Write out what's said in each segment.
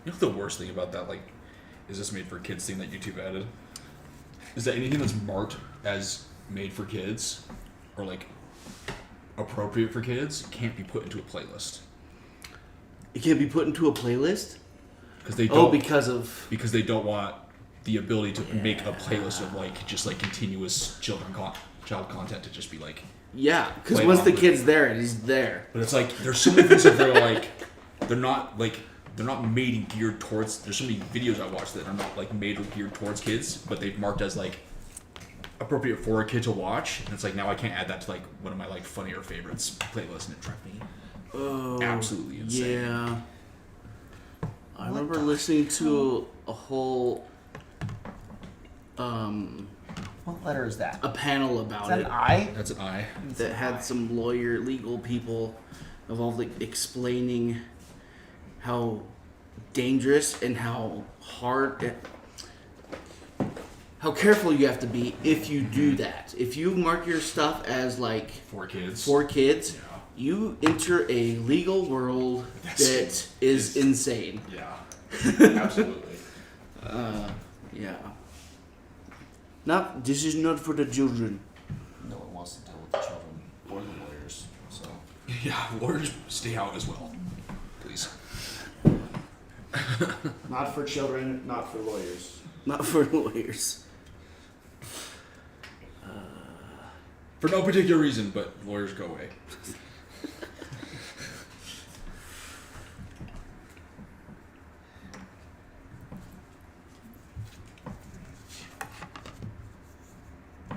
You know the worst thing about that, like, is this made for kids thing that YouTube added? Is that anything that's marked as made for kids or like appropriate for kids can't be put into a playlist. It can't be put into a playlist? Because they don't. Because they don't want the ability to make a playlist of like just like continuous child content to just be like. Yeah, because once the kid's there, he's there. But it's like there's so many things that they're not made and geared towards. There's so many videos I watch that are not like made or geared towards kids, but they've marked as like appropriate for a kid to watch. And it's like now I can't add that to like one of my like funnier favorites playlist, and it drives me absolutely insane. Yeah. I remember listening to a whole what letter is that? A panel about it. Is that an I? That's an I. That had some legal people involved, like explaining how dangerous and how hard, how careful you have to be if you do that. If you mark your stuff as like for kids, yeah. You enter a legal world that is insane. Yeah, absolutely. Yeah. This is not for the children. No one wants to deal with the children or the lawyers. So. Yeah, lawyers stay out as well, please. Not for children, not for lawyers. Not for lawyers. For no particular reason, but lawyers go away.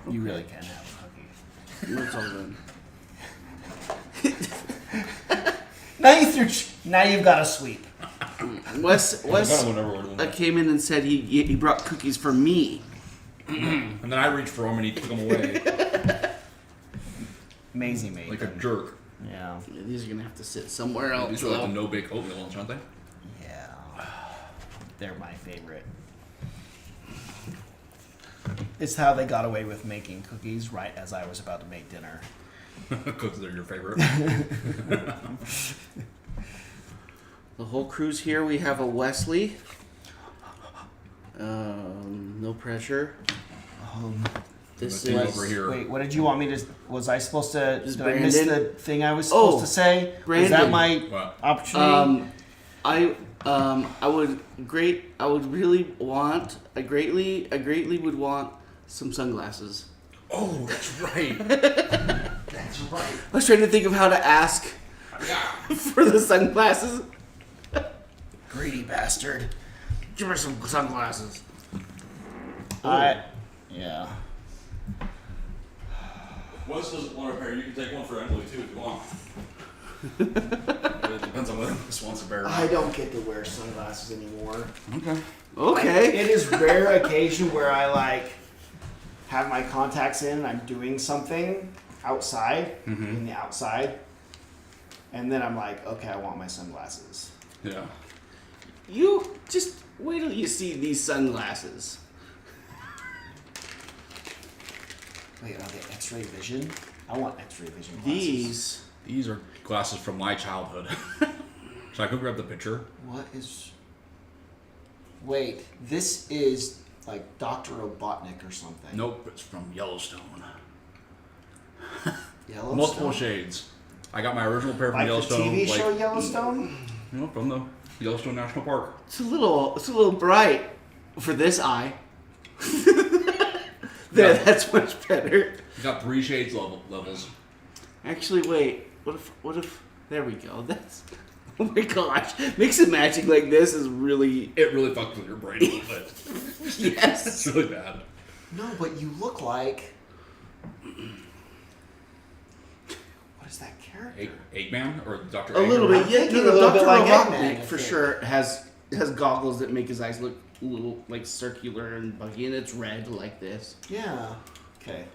You really can have a cookie. That's all good. Now you've got a sweep. Wes came in and said he brought cookies for me. And then I reached for them and he took them away. Maisie made like them. a jerk. Yeah. These are gonna have to sit somewhere else. These are like the no-bake oatmeal ones, aren't they? Yeah. They're my favorite. It's how they got away with making cookies right as I was about to make dinner. Cookies are your favorite. The whole crew's here. We have a Wesley. No pressure. This is over here. Wait, what did you want me to? Was I supposed to? Did Brandon? I miss the thing I was supposed to say? Brandon. Is that my opportunity? I greatly would want some sunglasses. Oh, that's right. That's right. I was trying to think of how to ask for the sunglasses. Greedy bastard. Give me some sunglasses. Yeah. Wes doesn't want a pair. You can take one for Emily too if you want. It depends on whether Wes wants a pair. I don't get to wear sunglasses anymore. Okay. It is rare occasion where I like have my contacts in and I'm doing something outside, in the outside, and then I'm like, okay, I want my sunglasses. Yeah. You just wait till you see these sunglasses. Wait, are they X-ray vision? I want X-ray vision glasses. These are glasses from my childhood. So I could grab the picture. What is... Wait, this is like Dr. Robotnik or something. Nope, it's from Yellowstone. Yellowstone? Multiple shades. I got my original pair from Like Yellowstone. the TV show Yellowstone? From the Yellowstone National Park. It's a little bright for this eye. There, that's much better. You got 3 shades levels. Actually, wait. What if? There we go. That's. Oh my gosh! Mixing magic like this is really. It really fucks with your brain a little bit. Yes. It's really bad. No, but you look like... What is that character? Eggman or Dr. A little bit, yeah. thinking a little Dr. bit like Robotnik Eggman, for I think. sure has goggles that make his eyes look a little like circular and buggy, and it's red like this. Yeah. Okay.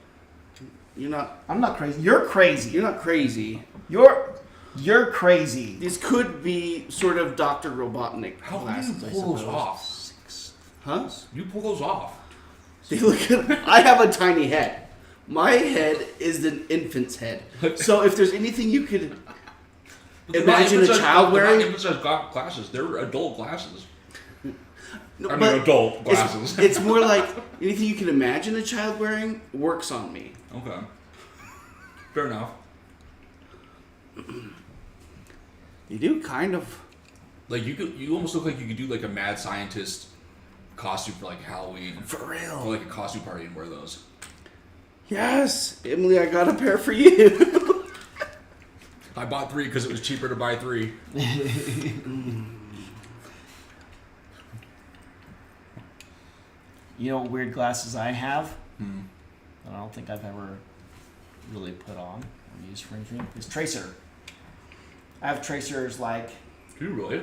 I'm not crazy. You're crazy. You're not crazy. You're crazy. These could be sort of Dr. Robotnik How do glasses. you I pull those suppose. off? Huh? You pull those off. They look at, I have a tiny head. My head is an infant's head. So if there's anything you could imagine a child wearing, They're not glasses. They're adult glasses. No, I mean, but adult glasses. It's more like anything you can imagine a child wearing works on me. Okay. Fair enough. You do kind of. Like you almost look like you could do like a mad scientist costume for like Halloween. For real. Or like a costume party and wear those. Yes, Emily, I got a pair for you. I bought 3 because it was cheaper to buy 3. You know what weird glasses I have? That I don't think I've ever really put on or used for anything. Is Tracer. I have Tracers like Do you really?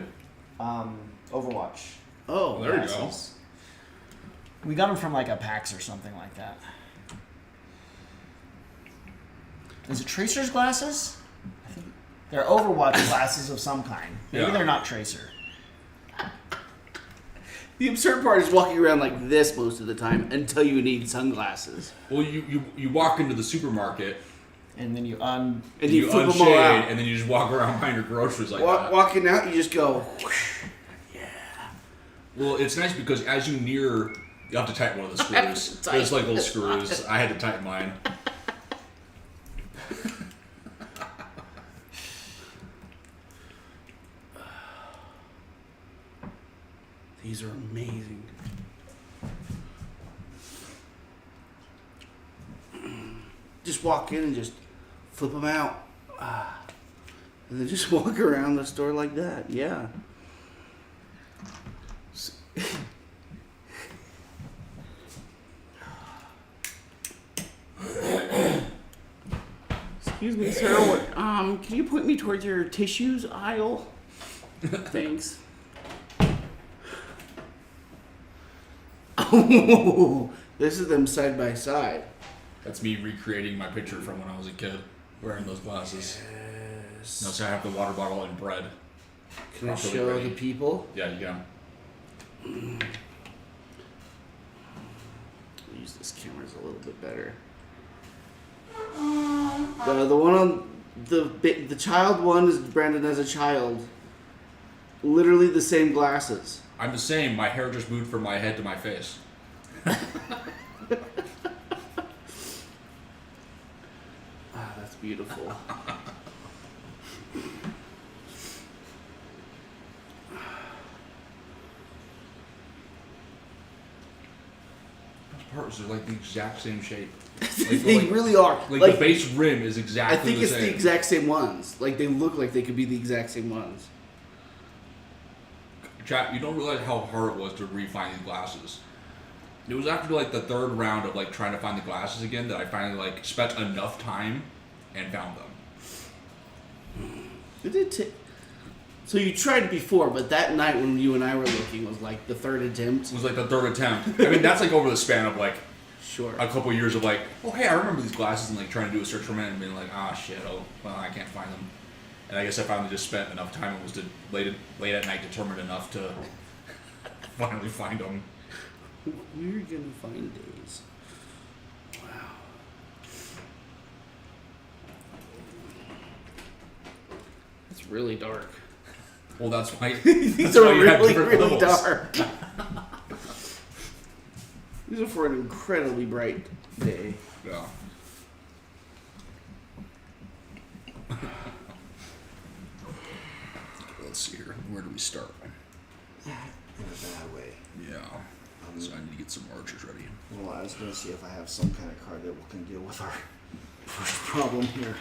Overwatch. Oh, There you go. glasses. We got them from like a PAX or something like that. Is it Tracer's glasses? I think they're Overwatch glasses of some kind. Maybe Yeah. they're not Tracer. The absurd part is walking around like this most of the time until you need sunglasses. Well, you walk into the supermarket And then you And you flip them unshade, all out. and then you just walk around buying your groceries like that. Walking out, you just go. Well, it's nice because as you near, you have to tighten one of the I have screws. to tighten There's like little it. screws. I had to tighten mine. These are amazing. Just walk in and just flip them out. And then just walk around the store like that. Yeah. Excuse me, sir. Can you point me towards your tissues aisle? Thanks. Oh, this is them side by side. That's me recreating my picture from when I was a kid, wearing those glasses. Yes. No, so I have the water bottle and bread. Can I properly show ready. the people? Yeah, you can. I'll use this camera's a little bit better. The one on the child one is Brandon as a child. Literally the same glasses. I'm the same. My hair just moved from my head to my face. Ah, that's beautiful. Best part is they're like the exact same shape. They really are. Like the base rim is I exactly think the it's same. the exact same ones. Like they look like they could be the exact same ones. Chat, you don't realize how hard it was to re-find these glasses. It was after like the 3rd round of like trying to find the glasses again that I finally like spent enough time and found them. It did take. So you tried it before, but that night when you and I were looking was like the 3rd attempt. It was like the 3rd attempt. I mean, that's like over the span of like Sure. a couple years of like, oh hey, I remember these glasses, and like trying to do a search for them and being like, ah shit, oh well, I can't find them. And I guess I finally just spent enough time and was late at night determined enough to finally find them. We're gonna find days. Wow. It's really dark. Well, that's why. These that's are why you have really, different really levels. dark. These are for an incredibly bright day. Yeah. Let's see here. Where do we start? In a bad way. Yeah. So I need to get some archers ready. Well, I was going to see if I have some kind of card that can deal with our first problem here.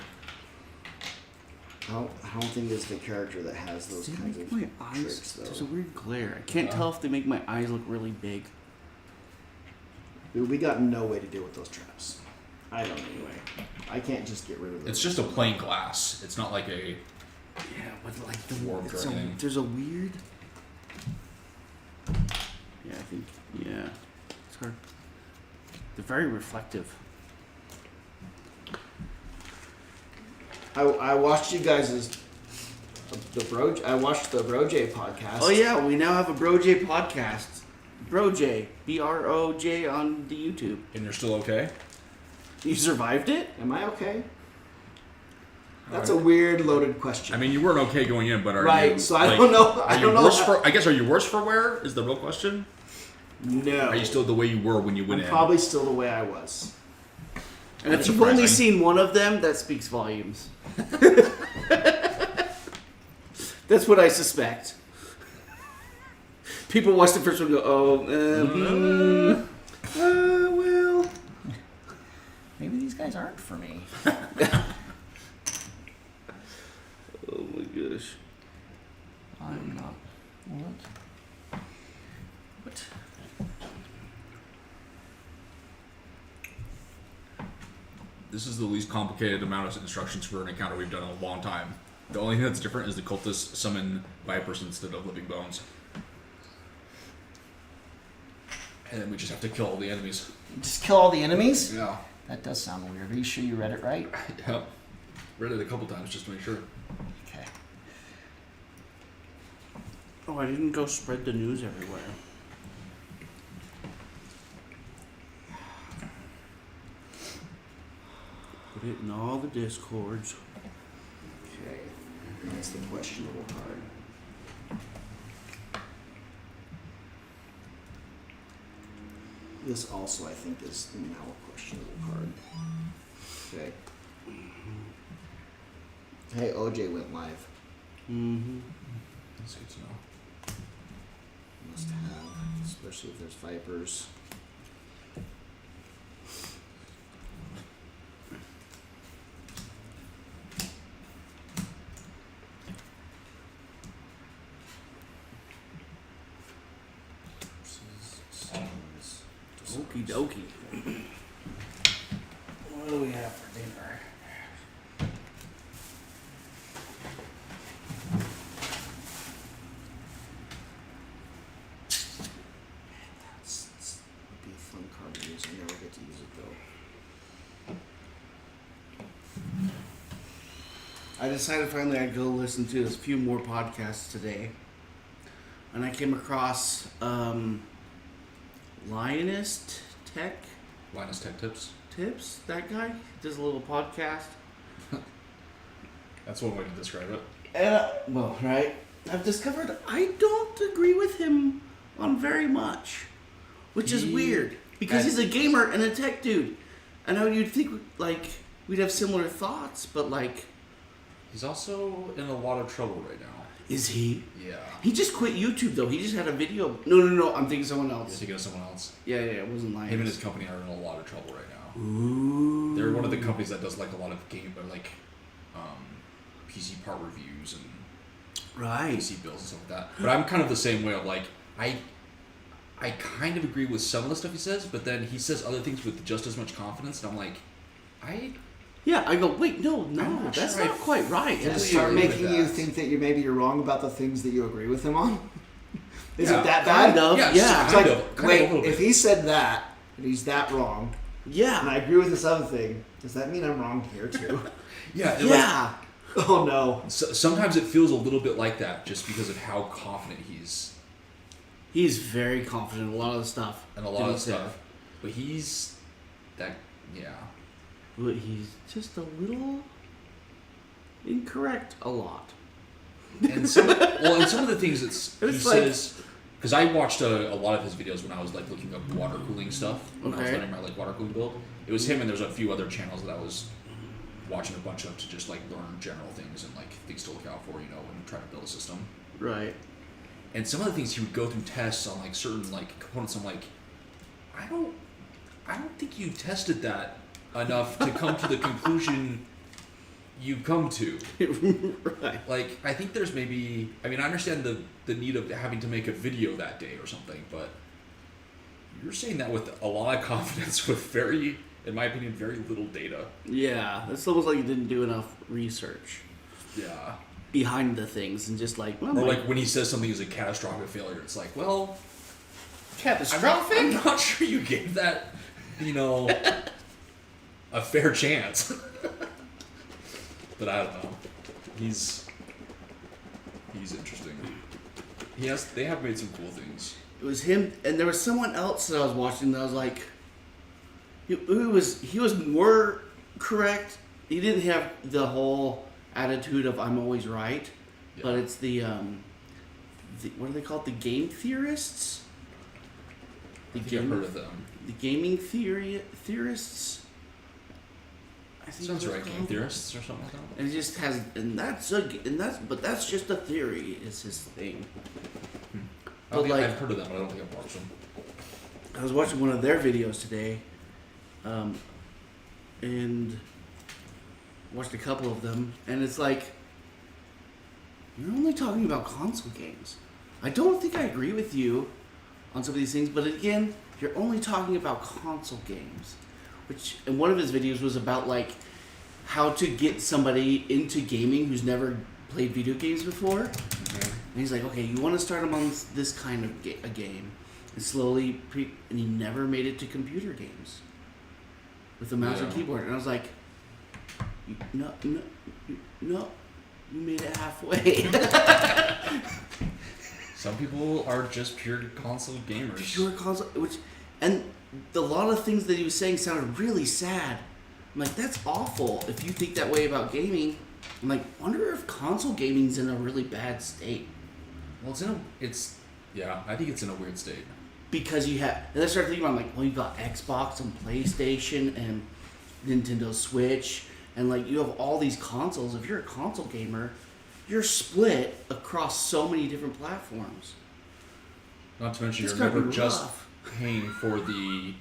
I don't think it's the character that has those They kinds make of my eyes. tricks, though. There's a weird glare. I can't tell if they make my eyes look really big. Dude, we got no way to deal with those traps. I don't anyway. I can't just get rid of those. It's just a plain glass. It's not like a. Yeah, but like the Warped or it's a, anything. there's a weird. Yeah, I think. Yeah, it's hard. They're very reflective. I watched you guys' I watched the Broj podcast. Oh yeah, we now have a Broj podcast. Broj, BROJ on the YouTube. And you're still okay? You survived it? Am I okay? That's a weird loaded question. I mean, you weren't okay going in, but are Right, you? so I don't know- I don't know Worse how- for, I guess, are you worse for wear? Is the real question. No. Are you still the way you were when you went I'm in? probably still the way I was. And if That's you've only surprising. seen one of them, that speaks volumes. That's what I suspect. People watch the first one and go, well. Maybe these guys aren't for me. Oh my gosh. I'm not. What? This is the least complicated amount of instructions for an encounter we've done in a long time. The only thing that's different is the cultists summon vipers instead of living bones. And then we just have to kill all the enemies. Just kill all the enemies? Yeah. That does sound weird. Are you sure you read it right? Yep. Read it a couple times just to make sure. Okay. Oh, I didn't go spread the news everywhere. Put it in all the discords. Okay. That's the questionable card. This also, I think, is now a questionable card. Okay. Hey, OJ went live. Mm-hmm. That's good to know. Must have, especially if there's vipers. Okie dokie. What do we have for dinner? It's be a fun card to use. I never get to use it though. I decided finally I'd go listen to a few more podcasts today. And I came across Lionist Tech Linus Tech Tips. Tips. That guy does a little podcast. That's one way to describe it. And, well, right. I've discovered I don't agree with him on very much. Which is weird. Because he's a gamer and a tech dude. I know you'd think, like, we'd have similar thoughts, but, like... He's also in a lot of trouble right now. Is he? Yeah. He just quit YouTube, though. He just had a video... No. I'm thinking someone You're else. thinking of someone else. Yeah, it wasn't Lions. Him and his company are in a lot of trouble right now. Ooh. They're one of the companies that does like a lot of game, like PC part reviews and Right. PC builds and stuff like that. But I'm kind of the same way of like I kind of agree with some of the stuff he says, but then he says other things with just as much confidence, and I'm like, Yeah, I go, wait, no, I'm not that's sure not quite right. Does it Yes. start agree with making you that. think that you're wrong about the things that you agree with him on? Is Yeah, it that bad? Kind of, Yeah, yeah. It's kind like, of, kind of a wait, little if bit. he said that, and he's that wrong, and Yeah. I agree with this other thing, does that mean I'm wrong here too? yeah, and, Yeah. Oh no. Like, sometimes it feels a little bit like that, just because of how confident he's He's very confident in a lot of the stuff. and a lot that of he said. stuff. But he's that, yeah. But he's just a little incorrect a lot. And some of the things he It's like- says, because I watched a lot of his videos when I was like looking up water cooling stuff when I was Okay. learning my like water cooling build. It was him and there's a few other channels that I was watching a bunch of to just like learn general things and like things to look out for, you know, when trying to build a system. Right. And some of the things he would go through tests on like certain like components. I'm like, I don't think you tested that enough to come to the conclusion you've come to. Right. Like, I think there's maybe... I mean, I understand the need of having to make a video that day or something, but you're saying that with a lot of confidence with very, in my opinion, very little data. Yeah. It's almost like you didn't do enough research Yeah. behind the things and just like, well, Or like when he says something is a catastrophic failure, it's like, well... catastrophic. I'm not sure you gave that, you know, a fair chance. But I don't know. He's interesting. They have made some cool things. It was him, and there was someone else that I was watching that I was like, he was more correct. He didn't have the whole attitude of I'm always right, Yeah. but it's the what are they called? The game theorists. I think I've heard of them. The gaming theorists. I think Sounds that's right, game called. theorists or something like that. And it just has, but that's just a theory. Is his thing. But like, I've heard of them, but I don't think I've watched them. I was watching one of their videos today, and watched a couple of them, and it's like, you're only talking about console games. I don't think I agree with you on some of these things, but again, you're only talking about console games. And one of his videos was about like how to get somebody into gaming who's never played video games before. Okay. And he's like, okay, you want to start them on this kind of a game, and slowly, and he never made it to computer games with the mouse and keyboard. And I was like, no, you made it halfway. Some people are just pure console gamers. Pure console, and a lot of things that he was saying sounded really sad. I'm like, that's awful if you think that way about gaming. I'm like, wonder if console gaming's in a really bad state. Well, I think it's in a weird state. Because you have, and I started thinking about, I'm like, well, you got Xbox and PlayStation and Nintendo Switch, and like you have all these consoles. If you're a console gamer, you're split across so many different platforms. Not to mention, It's you're gotta never be just rough. paying for the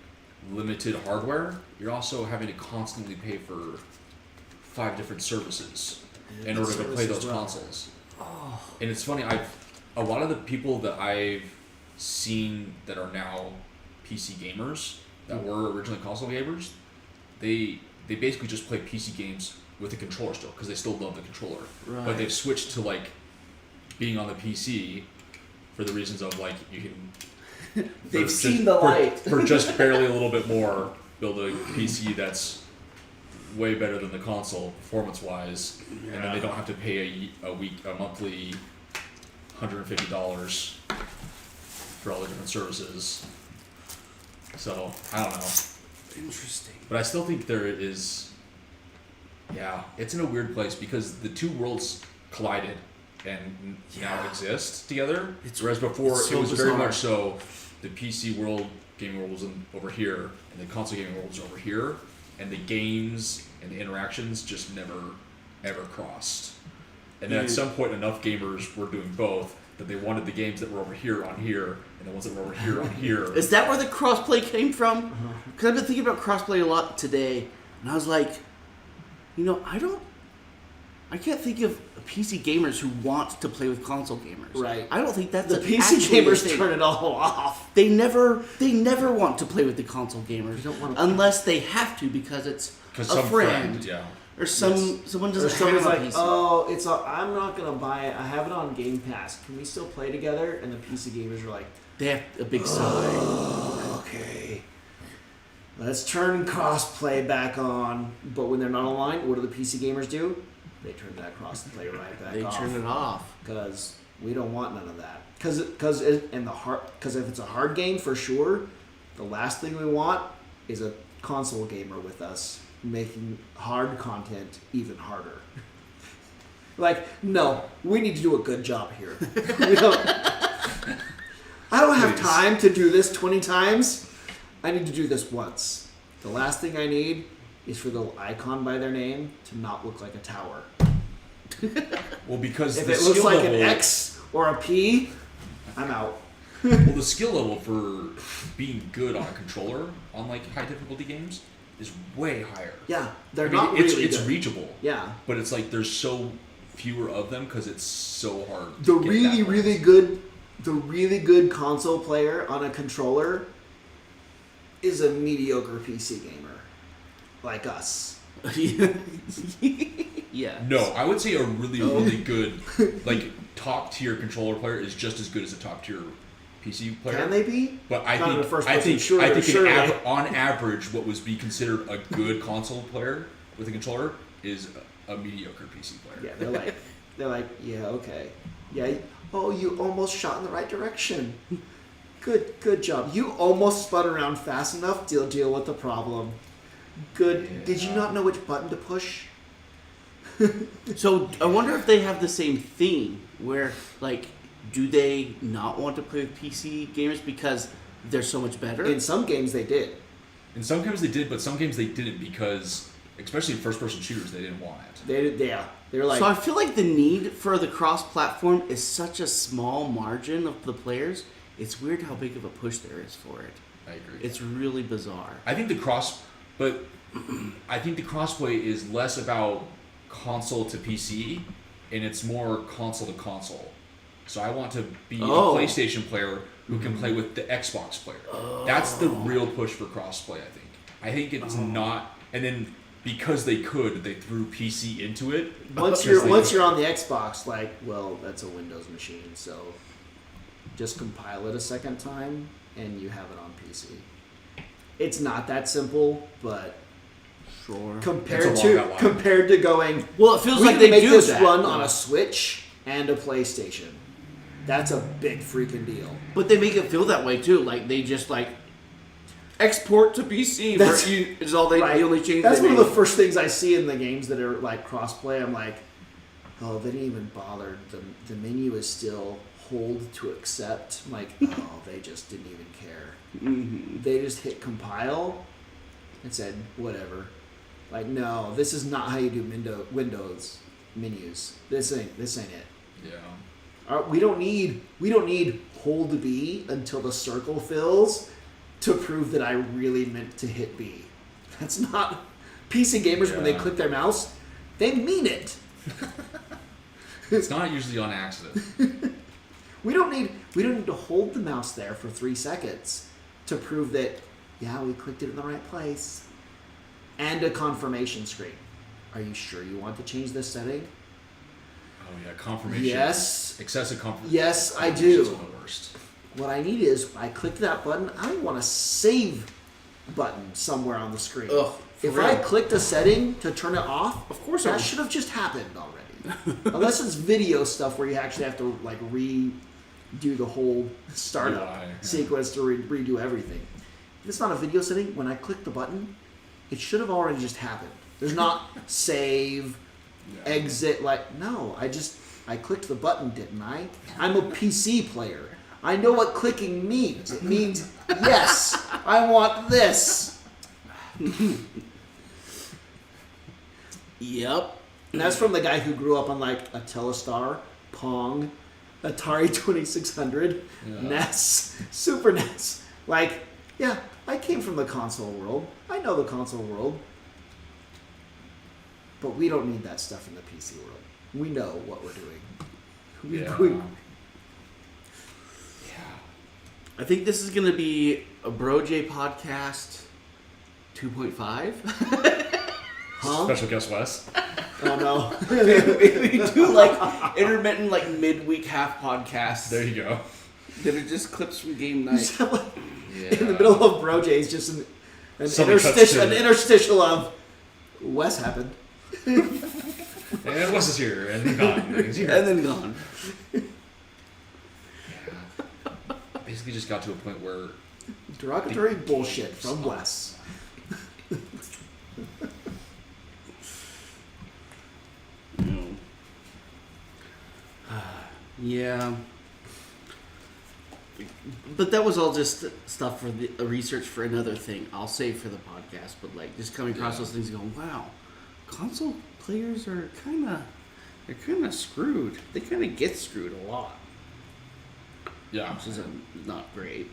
limited hardware. You're also having to constantly pay for 5 different services in order to play those consoles. Oh. And it's funny, a lot of the people that I've seen that are now PC gamers that were originally console gamers, they basically just play PC games with a controller still because they still love the controller. Right. But they've switched to like being on the PC for the reasons of like you can They've seen the light. for just barely a little bit more, build a PC that's way better than the console performance wise, and then they don't have to pay a monthly $150 for all the different services. So I don't know, Interesting. but I still think there is. Yeah, it's in a weird place because the two worlds collided and now exist together. Whereas before it's so it was very bizarre. much so the PC world, gaming world was over here, and the console gaming world was over here, and the games and the interactions just never ever crossed. And then at some point, enough gamers were doing both that they wanted the games that were over here on here, and the ones that were over here on here. Is that where the crossplay came from? Because I've been thinking about crossplay a lot today, and I was like, I can't think of PC gamers who want to play with console gamers. Right. I don't think that's The an PC actually a gamers thing. turn it all off. They never want to play with the console gamers don't wanna- unless they have to because it's Because a some friend, yeah. or someone Or doesn't someone's have a like, PC. oh, I'm not gonna buy it. I have it on Game Pass. Can we still play together? And the PC gamers are like, They have a big sigh. okay, let's turn crossplay back on. But when they're not online, what do the PC gamers do? They turn that crossplay right back They off. turn it off. Because we don't want none of that. Because if it's a hard game for sure, the last thing we want is a console gamer with us making hard content even harder. Like, no, we need to do a good job here. I don't have time to do this 20 times. I need to do this once. The last thing I need is for the icon by their name to not look like a tower. Well, because If the it looks skill like level, an X or a P, I'm out. well, the skill level for being good on a controller on like high difficulty games is way higher. Yeah, they're I mean, not it's really it's good. reachable. Yeah, But it's like there's so fewer of them because it's so hard. the to get really, that really balance. good console player on a controller is a mediocre PC gamer, like us. Yeah. No, I would say a really good like top tier controller player is just as good as a top tier PC player. Can they be? But I Not in think the first I person think shooter, I think surely. on average, what would be considered a good console player with a controller is a mediocre PC player. Yeah, they're like, yeah, okay, yeah. Oh, you almost shot in the right direction. Good job. You almost spun around fast enough to deal with the problem. Good. Yeah. Did you not know which button to push? So I wonder if they have the same theme where, like, do they not want to play with PC gamers because they're so much better? In some games they did. In some games they did, but some games they didn't because, especially in first-person shooters, they didn't want it. They were like, So I feel like the need for the cross-platform is such a small margin of the players. It's weird how big of a push there is for it. I agree. It's really bizarre. I think the crossplay is less about console to PC, and it's more console to console. So I want to be a PlayStation player who can play with the Xbox player. That's the real push for crossplay, I think. I think it's not, and then because they threw PC into it. once you're on the Xbox, like, well, that's a Windows machine, so just compile it a second time and you have it on PC. It's not that simple, but Sure. compared It's along that line. to going, Well, it feels we like can they make do this that. run on a Switch and a PlayStation. That's a big freaking deal. But they make it feel that way too. Like they just like export to PC. That's- Is all they Right. the only change. That's they one of make. the first things I see in the games that are like crossplay. I'm like, oh, they didn't even bother. The menu is still hold to accept. I'm like, oh, they just didn't even care. Mhm. They just hit compile and said whatever. Like, no, this is not how you do Windows menus. This ain't it. Yeah. We don't need hold B until the circle fills to prove that I really meant to hit B. That's not PC gamers when they Yeah. click their mouse. They mean it. It's not usually on accident. We don't need to hold the mouse there for 3 seconds to prove that we clicked it in the right place. And a confirmation screen. Are you sure you want to change this setting? Oh yeah, confirmation. Yes. Excessive confirmation. Yes, I Confirmation's do. the worst. What I need is I click that button. I want a save button somewhere on the screen. Ugh, for if I real. clicked a setting to turn it off, Of course I that would. should have just happened already. Unless it's video stuff where you actually have to like redo the whole startup UI, yeah. sequence to redo everything. If it's not a video setting, when I click the button, it should have already just happened. There's not save, Yeah. exit. Like, no, I clicked the button, didn't I? I'm a PC player. I know what clicking means. It means, yes, I want this. Yep. And that's from the guy who grew up on like a Telestar, Pong, Atari 2600, Yeah. NES, Super NES. Like, yeah, I came from the console world. I know the console world. But we don't need that stuff in the PC world. We know what we're doing. Yeah. I think this is gonna be a Bro J podcast 2.5. Huh? Special guest Wes. Oh no. We do like intermittent, like midweek half podcasts There you go. that are just clips from game You night. just have, like, Yeah. in the middle of Bro J's, just an Somebody cuts interstitial, to- an interstitial of Wes happened. And Wes is here, and gone. And he's here. And then gone. Basically, just got to a point where Derogatory bullshit from Wes. Yeah. But that was all just stuff for the research for another thing. I'll save for the podcast. But like just coming across Yeah. those things, and going, wow, console players are they're kind of screwed. They kind of get screwed a lot, yeah, which is not great.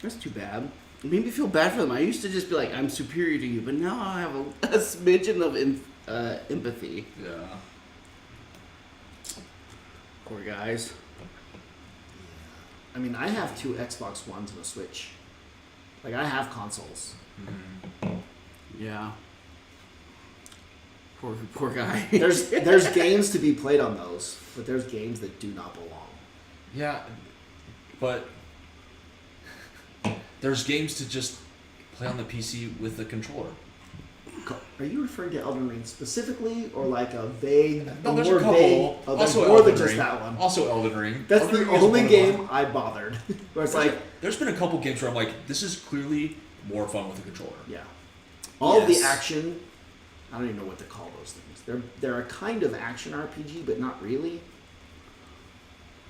That's too bad. It made me feel bad for them. I used to just be like, I'm superior to you, but now I have a smidgen of empathy. yeah. Poor guys. I mean, I have 2 Xbox Ones and a Switch. Like, I have consoles. Yeah. Poor guy. There's games to be played on those, but there's games that do not belong. Yeah, but there's games to just play on the PC with the controller. Are you referring to Elden Ring specifically, or like a vague, No, a there's more a couple. vague? Oh, there's Also more than Elden just Ring. that one. Also Elden Ring. That's Elden the Ring is only one of the game ones- I bothered. Where it's like, there's been a couple games where I'm like, this is clearly more fun with the controller. yeah, all of Yes. the action I don't even know what to call those things. They're a kind of action RPG, but not really.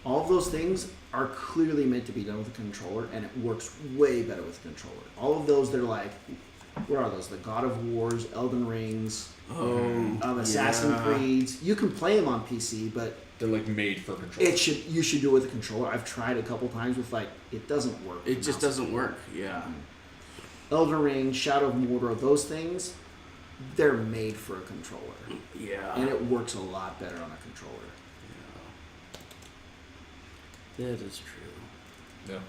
All of those things are clearly meant to be done with a controller, and it works way better with a controller. All of those, they're like, what are those? The God of Wars, Elden Rings, Assassin's Creeds. You can play them on PC, but they're like made for controller. you should do it with a controller. I've tried a couple times with it doesn't work. It just doesn't work. Yeah. Elden Ring, Shadow of Mordor, those things, they're made for a controller. Yeah. And it works a lot better on a controller. That is true. Yeah.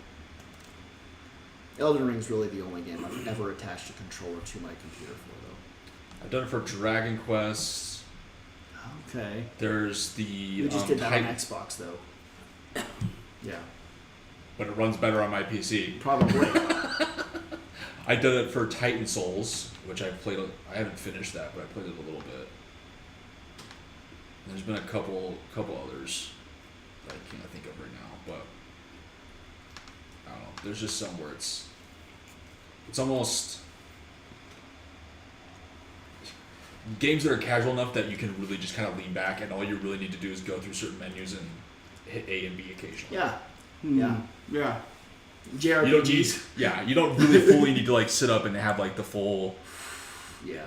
Elden Ring's really the only game I've ever attached a controller to my computer for, though. I've done it for Dragon Quest. Okay. There's the. You just did that on Xbox, though. Yeah. But it runs better on my PC. Probably. I did it for Titan Souls, which I played. I haven't finished that, but I played it a little bit. There's been a couple others that I can't think of right now, but I don't know. There's just some where it's almost games that are casual enough that you can really just kind of lean back, and all you really need to do is go through certain menus and hit A and B occasionally. Yeah. Yeah. Yeah. You don't need, you don't really fully need to like sit up and have like the full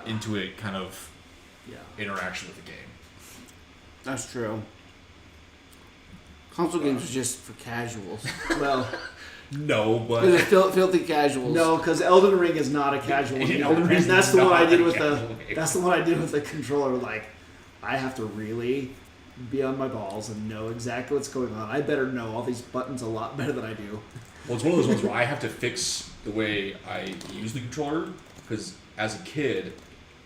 Intuit kind of interaction with the game. That's true. Console games are just for casuals. Well, no, but filthy casuals. no, because Elden Ring is not a casual game. Elden Ring is That's the one I not did a with casual game. That's the one I did with the controller. Like, I have to really be on my balls and know exactly what's going on. I better know all these buttons a lot better than I do. Well, it's one of those ones where I have to fix the way I use the controller, because as a kid,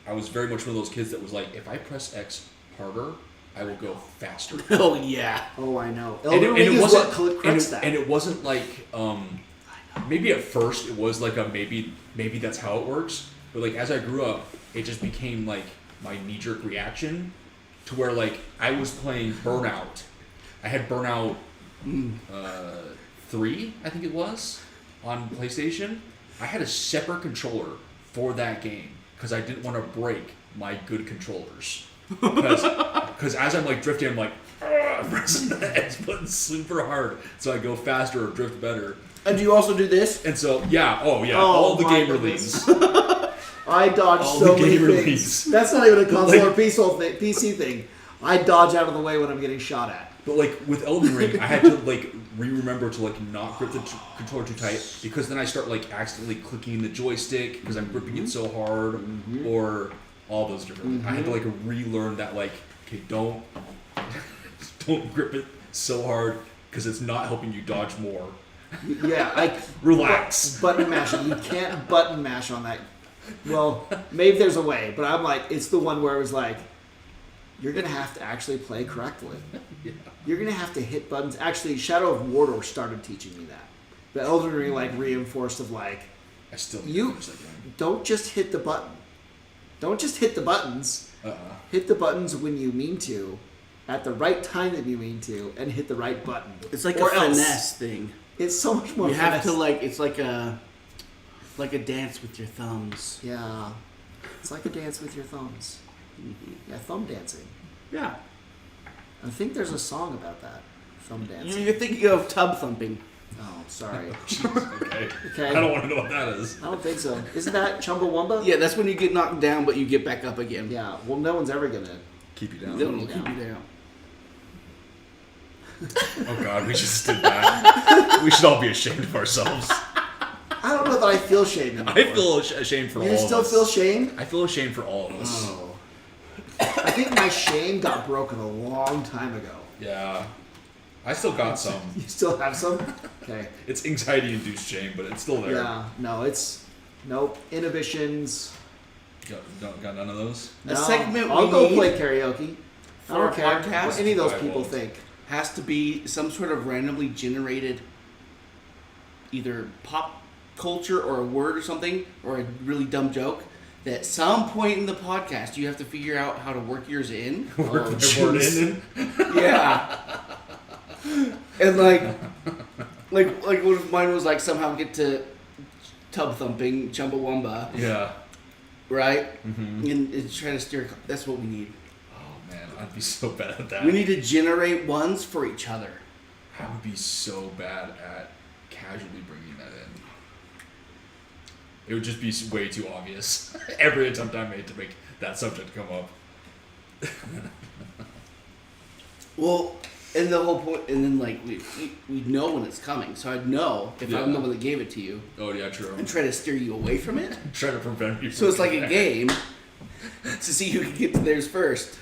I was very much one of those kids that was like, if I press X harder, I will go faster. Oh yeah. Oh, I know. And Elden Ring is what corrects that. And it wasn't like, maybe at first it was like a maybe that's how it works, but like as I grew up, it just became like my knee-jerk reaction to where like I was playing Burnout. I had Burnout 3, I think it was, on PlayStation. I had a separate controller for that game because I didn't want to break my good controllers. Because as I'm like drifting, I'm like pressing the X button super hard so I go faster or drift better. And do you also do this? And so all the gamer leagues. I dodge all so the many gamer things. leagues. That's not even a console or Like- PC thing. I dodge out of the way when I'm getting shot at. But like with Elden Ring, I had to like remember to like not grip the controller too tight, because then I start like accidentally clicking the joystick because I'm gripping it so hard, or all those different things. I had to like relearn that like, okay, don't grip it so hard because it's not helping you dodge more. Yeah, Relax. Button mashing. You can't button mash on that. Well, maybe there's a way, but I'm like, it's the one where it was like, you're going to have to actually play correctly. Yeah. You're going to have to hit buttons. Actually, Shadow of Mordor started teaching me that. But Elden Ring like reinforced of like, I still don't just hit the button. Don't just hit the buttons. Hit the buttons when you mean to, at the right time that you mean to, and hit the right button. It's like or a else. finesse thing. It's so much more You finesse. have to like, it's like a dance with your thumbs. Yeah. It's like a dance with your thumbs. Yeah, thumb dancing. Yeah. I think there's a song about that. Thumb dancing. You're thinking of tub thumping. Oh, sorry. Okay. Okay. I don't want to know what that is. I don't think so. Isn't that Chumbawamba? Yeah, that's when you get knocked down, but you get back up again. Yeah. Well, no one's ever gonna. Keep you down. They'll keep you down. Oh God, we just did that. We should all be ashamed of ourselves. I don't know that I feel shame anymore. I feel ashamed for all You of still us. feel shame? I feel ashamed for all of us. Oh. I think my shame got broken a long time ago. Yeah. I still got some. You still have some? Okay. It's anxiety-induced shame, but it's still there. Yeah. No, it's nope. Inhibitions. Got none of those? A No. segment I'll we go need play karaoke. for I don't our care podcast? what any of those I people won't. think. has to be some sort of randomly generated either pop culture or a word or something, or a really dumb joke that at some point in the podcast you have to figure out how to work yours in. Work the jeez. word in. Yeah. And like one of mine was like somehow get to tub thumping Chumbawamba, Yeah. right? Mm-hmm. And try to steer. That's what we need. Oh man, I'd be so bad at that. We need to generate ones for each other. I would be so bad at casually bringing that in. It would just be way too obvious every attempt I made to make that subject come up. Well, and the whole point, and then like we know when it's coming, so I'd know if I'm the one that gave it to you. Oh yeah, true. And try to steer you away from it. Try to prevent you. So it's like a game to see who can get to theirs first.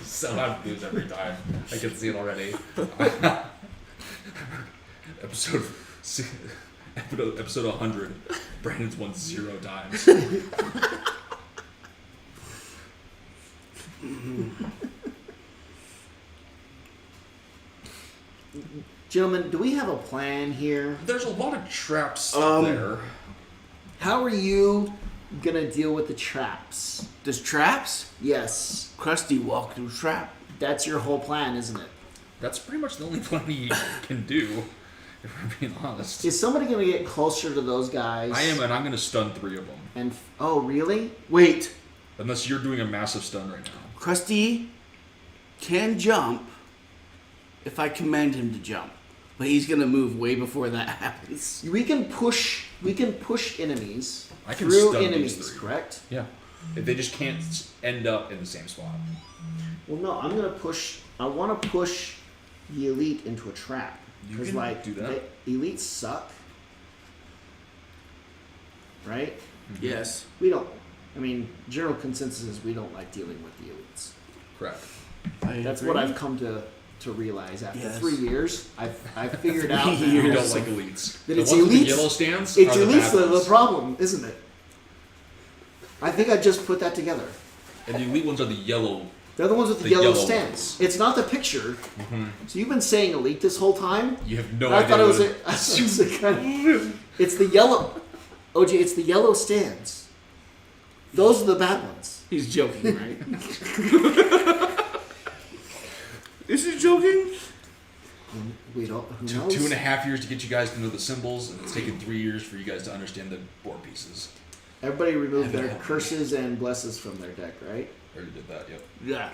So I lose every time. I can see it already. episode 100. Brandon's won 0 times. Gentlemen, do we have a plan here? There's a lot of traps Um, there. How are you gonna deal with the traps? There's traps. Yes, Krusty walk through trap. that's your whole plan, isn't it? That's pretty much the only plan he can do, if we're being honest. Is somebody gonna get closer to those guys? I am, and I'm going to stun 3 of them. And oh, really? Wait, Unless you're doing a massive stun right now. Krusty can jump if I command him to jump, but he's gonna move way before that happens. We can push enemies I can through stun enemies, these 3. correct? Yeah. If they just can't end up in the same spot. Well, no, I'm gonna push. I want to push the elite into a trap You because, can like, do that. the elites suck, right? Yes. We don't. I mean, general consensus is we don't like dealing with the elites. Correct. That's what I've come to realize after Yes. 3 years. I've figured out that You there's don't some- like elites. That The it's ones with the elites- yellow stands It's are the elites bad that are the ones. problem, isn't it? I think I just put that together. And the elite ones are the yellow. They're the ones with the, The yellow yellow stands. ones. It's not the picture. So you've been saying elite this whole time. You have no I idea. thought it was what a, I thought it was a kind of, it's the yellow. OJ, it's the yellow stands. Those are the bad ones. He's joking, right? Is he joking? We don't. Who Took knows? 2.5 years to get you guys to know the symbols, and it's taken 3 years for you guys to understand the board pieces. Everybody removed their Heaven. curses and blesses from their deck, right? I already did that, yep. Yeah.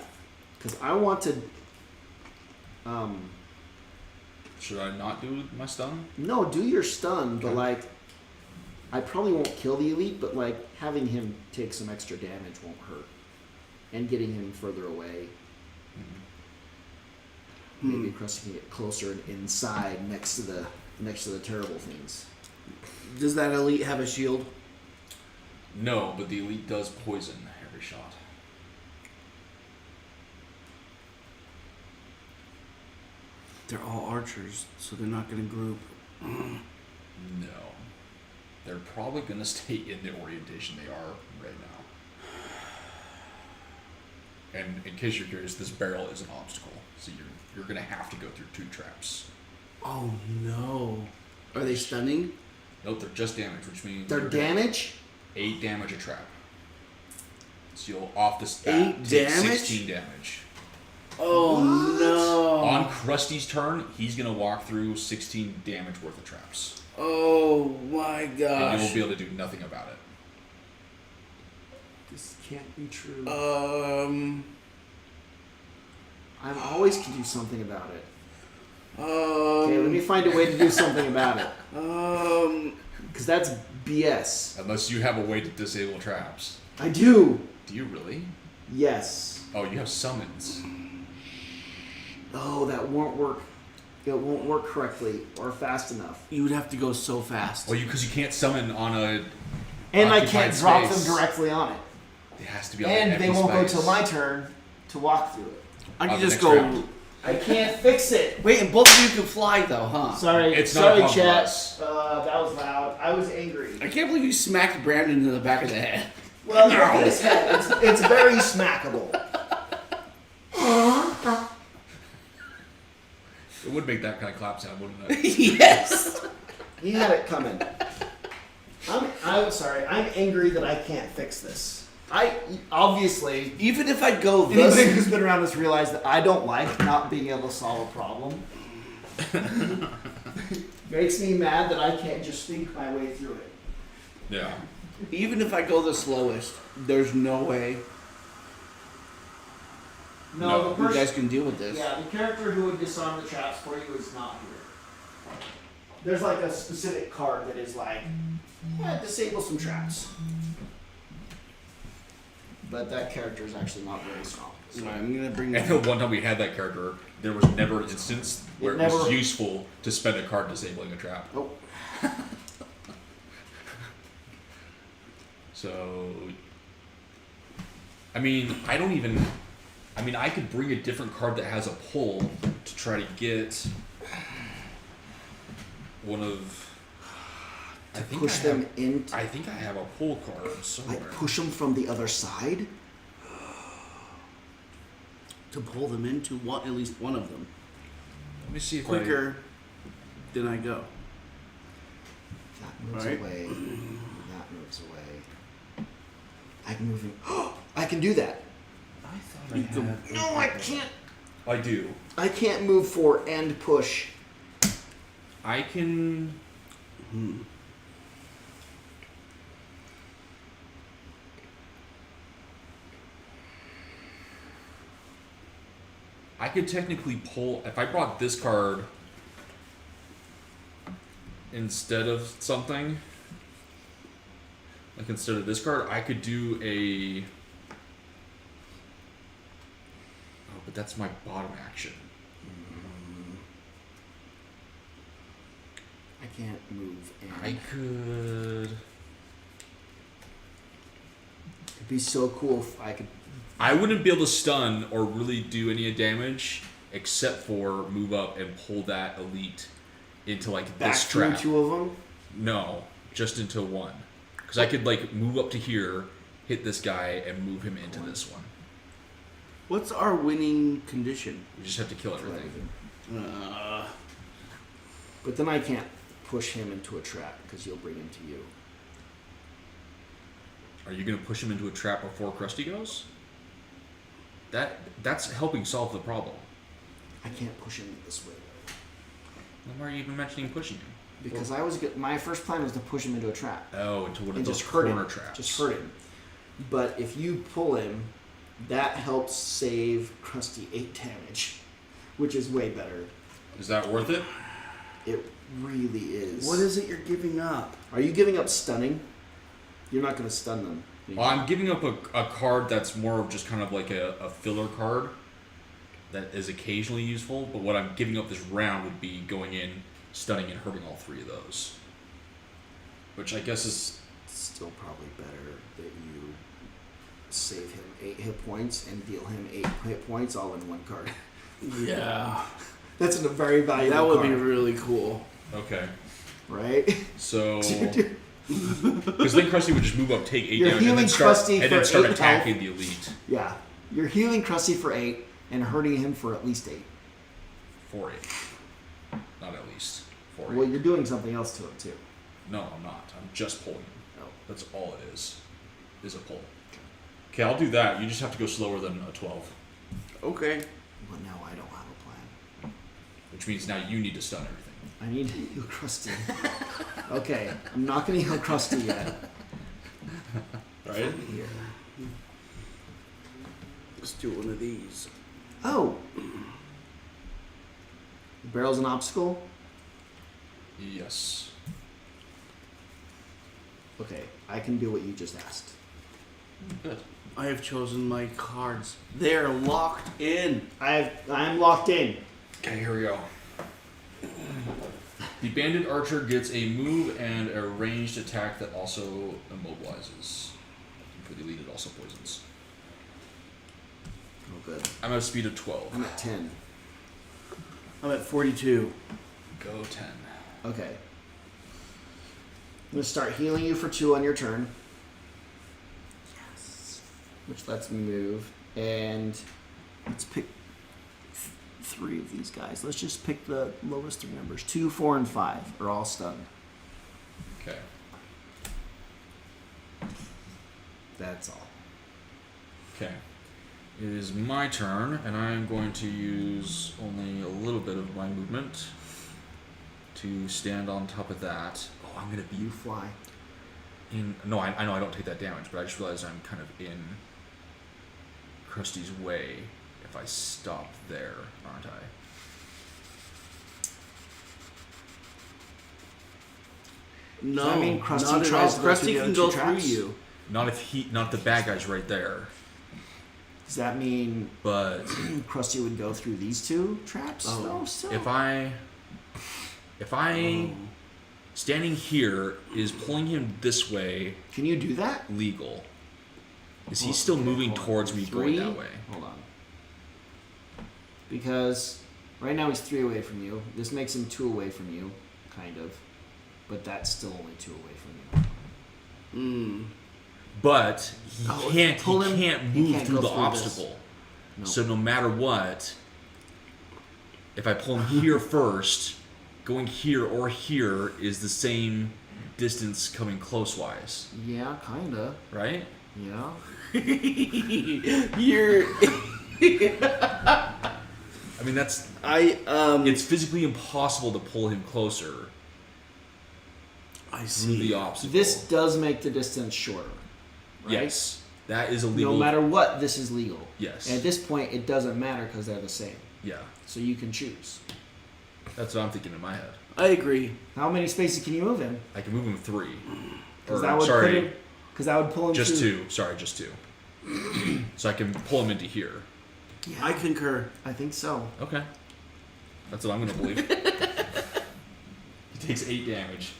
Because I want to. Should I not do my stun? No, do your stun, but Okay. like, I probably won't kill the elite, but like having him take some extra damage won't hurt, and getting him further away. Maybe Krusty can get closer and inside next to the terrible things. Does that elite have a shield? No, but the elite does poison every shot. They're all archers, so they're not going to group. No. They're probably going to stay in the orientation they are right now. And in case you're curious, this barrel is an obstacle. So you're going to have to go through 2 traps. Oh no. Are they stunning? Nope, they're just damage, which means Their you're gonna- damage? 8 damage a trap. So you'll off the bat 8 take damage? 16 damage. Oh What? no. On Krusty's turn, he's going to walk through 16 damage worth of traps. Oh my And gosh. you will be able to do nothing about it. This can't be true. I always can do something about it. Okay, let me find a way to do something about it. Because that's BS. Unless you have a way to disable traps. I do. Do you really? Yes. Oh, you have summons. Oh, that won't work. It won't work correctly or fast enough. You would have to go so fast. Well, because you can't summon on a. And I occupied can't drop space. them directly on it. It has to be on And an they empty won't go space. till my turn to walk through it. I On can the just next go. round. I can't fix it. Wait, and both of you can fly though, huh? Sorry, It's not sorry, a pump chat. bus. That was loud. I was angry. I can't believe you smacked Brandon in the back of the head. Well, look at his head. It's very smackable. It would make that kind of clap sound, wouldn't it? Yes. He had it coming. I'm sorry. I'm angry that I can't fix this. I obviously Even if I go anybody this, who's been around has realized that I don't like not being able to solve a problem. Makes me mad that I can't just think my way through it. Yeah. Even if I go the slowest, there's no way No. you guys can deal with this. Yeah, the character who would disarm the traps for you is not here. There's like a specific card that is like, yeah, disable some traps. But that character is actually not very strong. So I'm gonna bring. And the one time we had that character, there was never an instance where it was never- useful to spend a card disabling a trap. Oh, So, I mean, I could bring a different card that has a pull to try to get one of. I think push I them have, in. I think I have a pull card somewhere. Like push them from the other side. to pull them into at least one of them Let me see if quicker than I go. That moves Right. away. That moves away. I can move him. I can do that. I thought I You can- had. No, I can't. I do. I can't move for and push. I can. I could technically pull if I brought this card instead of something. Like instead of this card, I could do a. Oh, but that's my bottom action. I can't move. And I could. it'd be so cool if I could. I wouldn't be able to stun or really do any damage except for move up and pull that elite into like Back this through trap. two of them. No, just into one. Because I could like move up to here, hit this guy, and move him into this one. What's our winning condition? You just have to kill everything. But then I can't push him into a trap because you'll bring him to you. Are you gonna push him into a trap before Krusty goes? That's helping solve the problem. I can't push him this way Then why are you even mentioning pushing him? because I was my first plan was to push him into a trap Oh, into one of and those just hurt corner him. traps. Just hurt him. But if you pull him, that helps save Krusty 8 damage, which is way better. Is that worth it? It really is. What is it you're giving up? Are you giving up stunning? You're not going to stun them. Well, I'm giving up a card that's more of just kind of like a filler card that is occasionally useful, but what I'm giving up this round would be going in, stunning, and hurting all three of those. Which I guess is... Still probably better that you save him 8 hit points and deal him 8 hit points all in one card. Yeah, That's a very valuable that would card, be really cool. Okay. right? So... Because then Krusty would just move up, take 8 You're damage, and healing then start, Krusty and then for start 8 attacking the elite. Yeah. You're healing Krusty for 8 and hurting him for at least 8. For 8. Not at least. For 8. Well, you're doing something else to him too. No, I'm not. I'm just pulling him. Oh. That's all it is a pull. Okay, I'll do that. You just have to go slower than a 12. Okay. But now I don't have a plan. Which means now you need to stun everything. I need to heal Krusty. Okay, I'm not going to heal Krusty yet. Right? Here. Let's do one of these. Oh! Barrel's an obstacle? Yes. Okay, I can do what you just asked. Good. I have chosen my cards. They're locked in. I'm locked in. Okay, here we go. The bandit archer gets a move and a ranged attack that also immobilizes. For the elite, it also poisons. Oh, good. I'm at a speed of 12. I'm at 10. I'm at 42. Go 10. Okay. I'm going to start healing you for 2 on your turn. Yes. Which lets me move. And let's pick 3 of these guys. Let's just pick the lowest 3 numbers. 2, 4, and 5 are all stunned. Okay. That's all. Okay. It is my turn, and I'm going to use only a little bit of my movement to stand on top of that. Oh, I'm going to be... You fly. No, I know I don't take that damage, but I just realized I'm kind of in Krusty's way if I stop there, aren't I? No, Does that mean Krusty not at tries all. to go through Krusty the can other go two through traps? you. Not the bad guy's right there, Does that mean but Krusty would go through these two traps? Oh. No, still. if I standing here is pulling him this way Can you do that? legal? Is he still moving Hold on. towards me Three? going that way? Hold on. Because right now he's 3 away from you. This makes him 2 away from you, kind of. But that's still only 2 away from you. But he Oh, can't pull him- he can't he move can't through go the through this. obstacle. No. So no matter what, if I pull him here first, going here or here is the same distance coming close wise, Yeah, kinda. right? Yeah. You're. I mean that's it's physically impossible to pull him closer I through see. the obstacle. This does make the distance shorter. Right? Yes. That is a legal No matter what, this is legal. Yes. And at this point, it doesn't matter because they're the same. Yeah. So you can choose. That's what I'm thinking in my head. I agree. How many spaces can you move in? I can move him 3. Because Or, that would put sorry, him. Because that would pull him. just through- 2. Sorry, just 2. So I can pull him into here. Yeah, I concur. I think so. Okay. That's what I'm gonna believe. He takes 8 damage.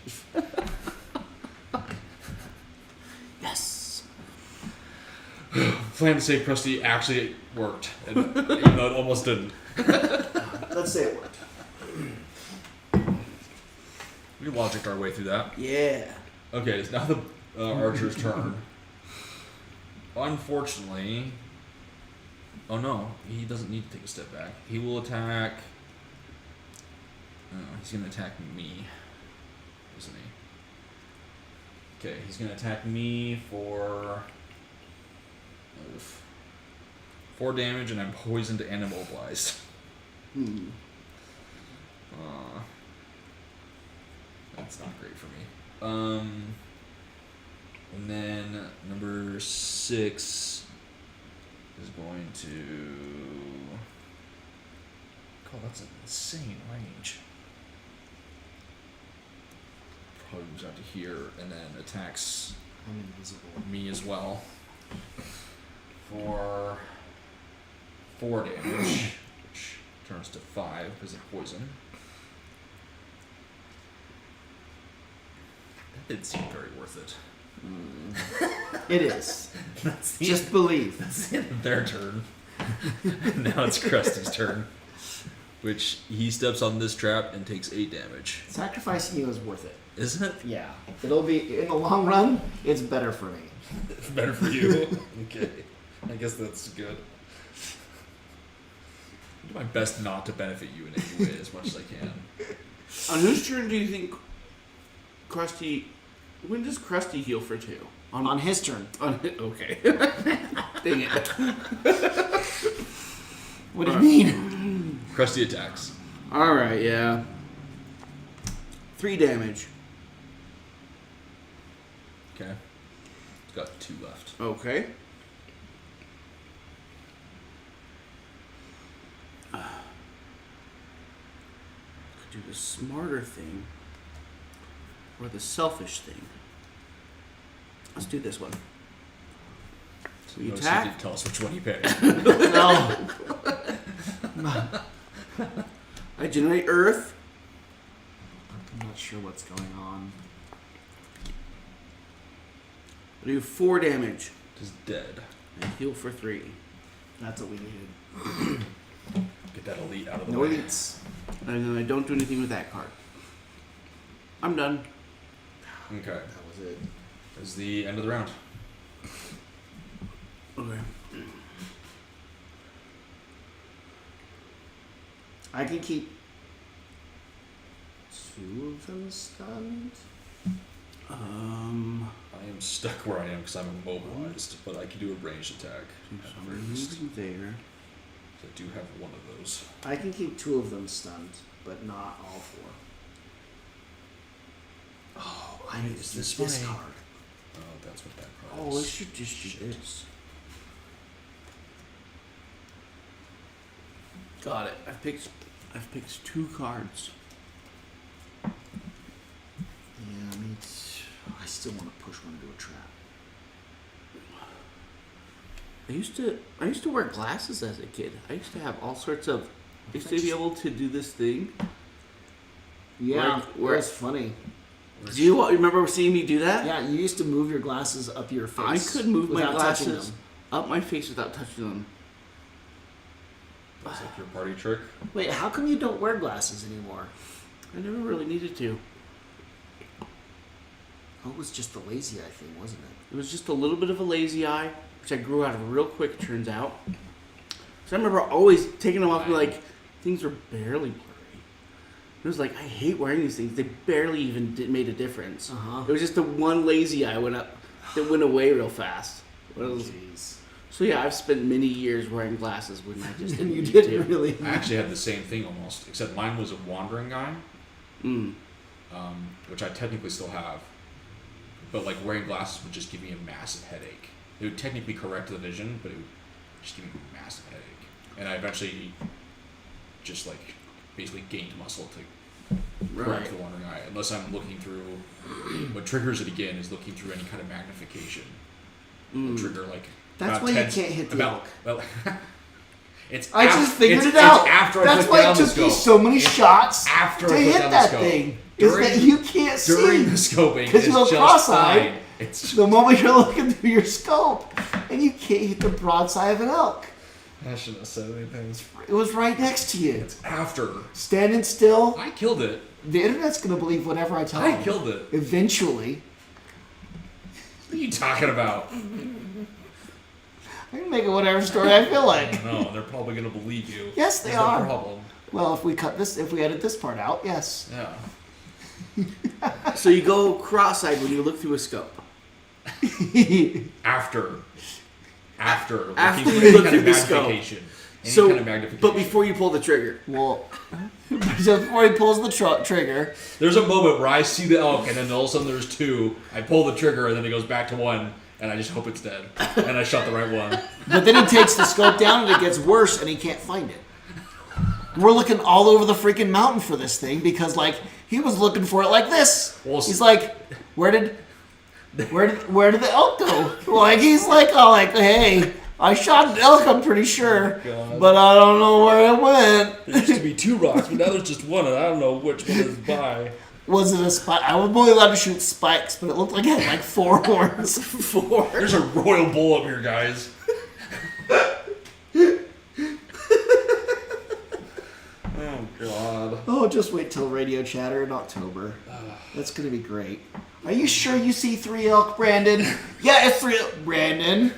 Yes. Plan to save Krusty actually worked, and, even though it almost didn't. Let's say it worked. We logicked our way through that. Yeah. Okay, it's now the archer's turn. Unfortunately, oh no, he doesn't need to take a step back. He will attack. He's gonna attack me, isn't he? Okay, he's gonna attack me for 4 damage, and I'm poisoned and immobilized. That's not great for me. And then number 6 is going to. God, that's an insane range. Probably moves out to here and then attacks I'm invisible. me as well for 4 damage, which turns to 5 because of poison. That didn't seem very worth it. It is. That's the Just believe. That's the end of their turn. Now it's Krusty's turn, which he steps on this trap and takes 8 damage. Sacrificing you is worth it. Isn't it? Yeah. It'll be, in the long run, it's better for me. It's better for you. Okay. I guess that's good. I'll do my best not to benefit you in any way as much as I can. On whose turn do you think Krusty? When does Krusty heal for 2? On his turn. Okay. Dang it. What do you mean? Krusty attacks. All right. Yeah. 3 damage. Okay. He's got 2 left. Okay. Could do the smarter thing or the selfish thing. Let's do this one. So You notice attack? He didn't tell us which one he picked. No. I generate earth. I'm not sure what's going on. I do 4 damage Just dead. and heal for 3. That's what we needed. Get that elite out of the No way. elites. And then I don't do anything with that card. I'm done. Okay. That was it. That's the end of the round. Okay. I can keep 2 of them stunned. I am stuck where I am because I'm immobilized, but I can do a ranged attack. So at the I'm very least. moving there. I do have one of those. I can keep 2 of them stunned, but not all 4. Oh, I need to use this card. Oh, that's what that Oh, was. I should just do this. Got it. I've picked 2 cards. Yeah, I mean, I still want to push one into a trap. I used to wear glasses as a kid. I used to have all sorts of. I used to be able to do this thing. Yeah, Where- that's funny. Do you remember seeing me do that? Yeah, you used to move your glasses up your face. I could move my without touching glasses them. up my face without touching them. That's like your party trick. Wait, how come you don't wear glasses anymore? I never really needed to. Oh, it was just the lazy eye thing, wasn't it? It was just a little bit of a lazy eye, which I grew out of real quick, turns out. So I remember always taking them off and like, things were barely blurry. It was like, I hate wearing these things. They barely even made a difference. Uh-huh. It was just the one lazy eye that went away real fast. Jeez. So yeah, I've spent many years wearing glasses when I just didn't You need didn't to. really. I actually had the same thing almost, except mine was a wandering eye, which I technically still have. But like wearing glasses would just give me a massive headache. It would technically correct the vision, but it would just give me a massive headache. And I eventually just like basically gained muscle to correct the wandering eye. Unless I'm looking through, what triggers it again is looking through any kind of magnification. Will trigger like. That's about why you 10 can't hit the about, elk. Well, it's I just figured it out. After I That's put why down it the took me scope. so many shots After to I put hit down the that scope. thing. During- Is that you can't see. During the scoping, Because you it's look just cross-eyed. fine. It's The moment you're looking through your scope, and you can't hit the broadside of an elk. I shouldn't have said anything. It was right next to you. It's after. Standing still. I killed it. The internet's going to believe whatever I tell I them. killed it. Eventually. What are you talking about? I can make it whatever story I feel like. No, they're probably gonna believe you. Yes, they That's are. the problem. Well, if we edit this part out, yes. Yeah. So you go cross-eyed when you look through a scope. After After looking you for any look kind of through the scope. magnification. Any So, kind of magnification. but before you pull the trigger. Well, so before he pulls the trigger, There's a moment where I see the elk, and then all of a sudden there's 2. I pull the trigger, and then it goes back to 1, and I just hope it's dead. And I shot the right one. but then he takes the scope down and it gets worse and he can't find it. We're looking all over the freaking mountain for this thing because like he was looking for it like this. Well, He's like, where did the elk go? Like he's like, oh, like hey, I shot an elk, I'm pretty sure, God. but I don't know where it went. There used to be 2 rocks, but now there's just 1, and I don't know which one is by. Was it a spike? I was only allowed to shoot spikes, but it looked like it had like 4 horns. 4. There's a royal bull up here, guys. Oh, God. Oh, just wait till Radio Chatter in October. That's gonna be great. Are you sure you see 3 elk, Brandon? Yeah, it's 3 elk. Brandon,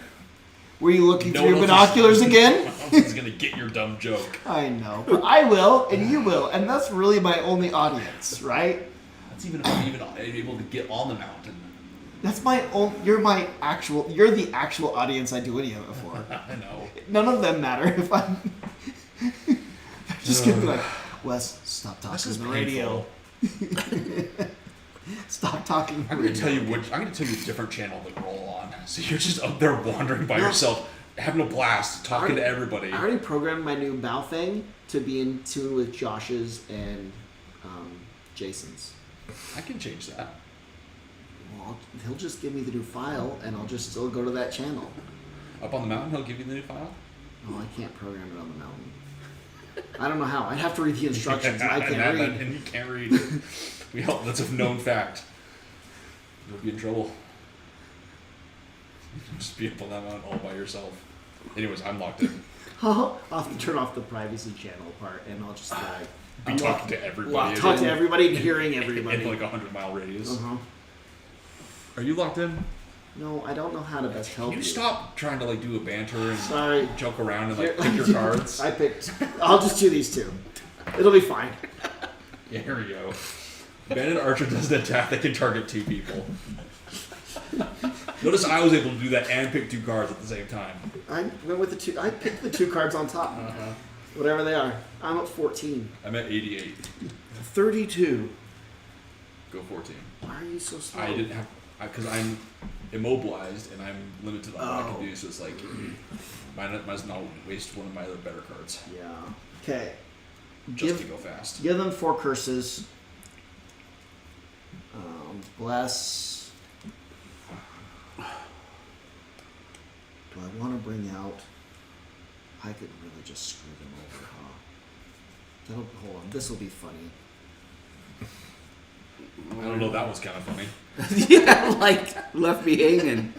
were you looking No through your one else binoculars again? He's gonna get your dumb joke. I know, but I will, and you will, and that's really my only audience, right? That's even if I'm even able to get on the mountain. That's my own. You're the actual audience I do any of it for. I know. None of them matter if I'm. They're just gonna be like, Wes, stop talking This is on the radio. Stop talking. I'm gonna tell you a different channel that we're all on. So you're just up there wandering by yourself, having a blast, talking to everybody. I already programmed my new bow thing to be in tune with Josh's and Jason's. I can change that. Well, he'll just give me the new file, and I'll just still go to that channel. Up on the mountain, he'll give you the new file. Oh, I can't program it on the mountain. I don't know how. I'd have to read the instructions, and I can't read. And you can't read. That's a known fact. You'll be in trouble. You'll just be up on that mountain all by yourself. Anyways, I'm locked in. I'll have to turn off the privacy channel part, and I'll just Be talking to everybody. talk to everybody and hearing everybody. In like a 100-mile radius. Uh-huh. Are you locked in? No, I don't know how to best help Can you. you stop trying to like do a banter and Sorry. joke around and like Here- pick your cards? I'll just do these 2. It'll be fine. Yeah, here we go. Bandit Archer does an attack that can target 2 people. Notice I was able to do that and pick 2 cards at the same time. I went with the 2. I picked the 2 cards on top. Whatever they are. I'm at 14. I'm at 88. 32. Go 14. Why are you so slow? I didn't have because I'm immobilized, and I'm limited on what I Oh. can do. So it's like, might as not waste one of my other better cards Yeah. Okay. just to go fast. Give them 4 curses. Bless. Do I want to bring out? I could really just screw them over, huh? Hold on. This will be funny. I don't know. That was kind of funny. Yeah, like left me hanging.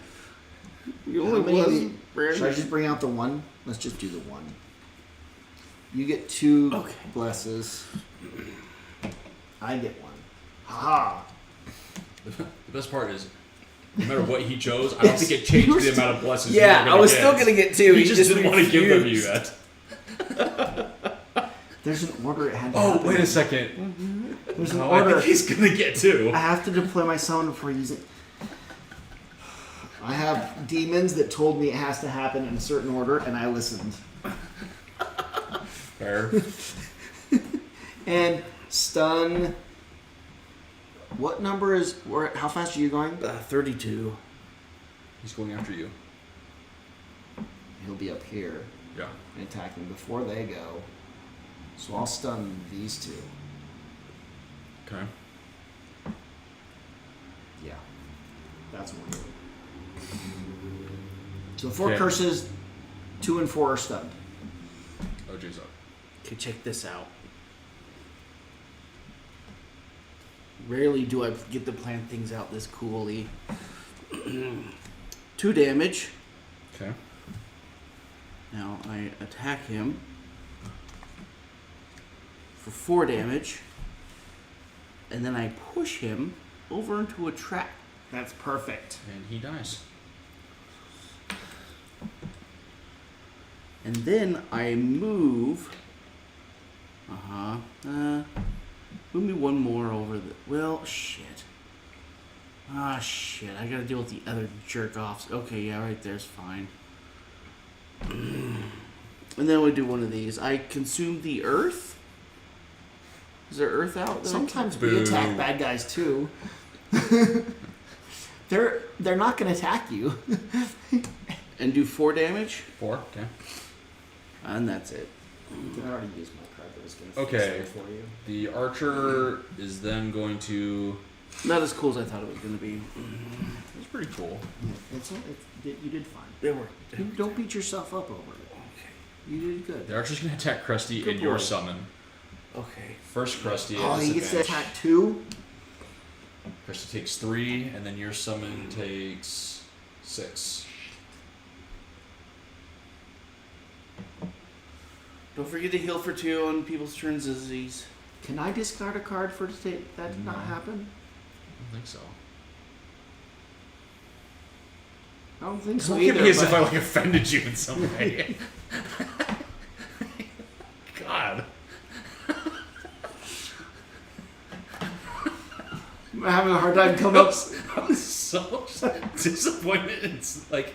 You How only many of was you- Should I just bring out the 1? Let's just do the 1. You get 2 Okay. blesses. I get 1. Ha! The best part is, no matter what he chose, I don't think it changed the amount of blessings. you Yeah, were I gonna was get. still gonna get 2. He just didn't want to give them you refused. yet. There's an order it had to Oh, happen. wait a second. There's an No, I order. think he's gonna get 2. I have to deploy my summon before using. I have demons that told me it has to happen in a certain order, and I listened. Fair. And stun. What number is? How fast are you going? 32. He's going after you. He'll be up here Yeah. and attack them before they go. So I'll stun these 2. Okay. Yeah, that's 1. So 4 Okay. curses, 2 and 4 are stunned. OJ's up. Okay, check this out. Rarely do I get to plan things out this coolly. 2 damage. Okay. Now I attack him for 4 damage. And then I push him over into a trap. That's perfect. And he dies. And then I move. Move me 1 more over the. Well, shit. Ah, shit. I gotta deal with the other jerk offs. Okay, yeah, right there's fine. And then we do one of these. I consume the earth. Is there earth out? that I can- Sometimes we Boo. attack bad guys too. They're not going to attack you. And do 4 damage. 4. Okay. And that's it. I already used my card that was going to Okay. fix it for you. The archer is then going to. Not as cool as I thought it was gonna be. It's pretty cool. You did fine. They were. Don't beat yourself up over it. Okay. You did good. The archer's going to attack Krusty Good in your boy. summon. Okay. First Krusty Oh, at he gets to disadvantage. attack 2? Krusty takes 3, and then your summon takes 6. Don't forget to heal for 2 on people's turns as these. Can I discard a card for that to not No. happen? I don't think so. I don't think so Look at either. me as but- if I like offended you in some way. God. I'm having a hard time I coming up. was so disappointed. It's like,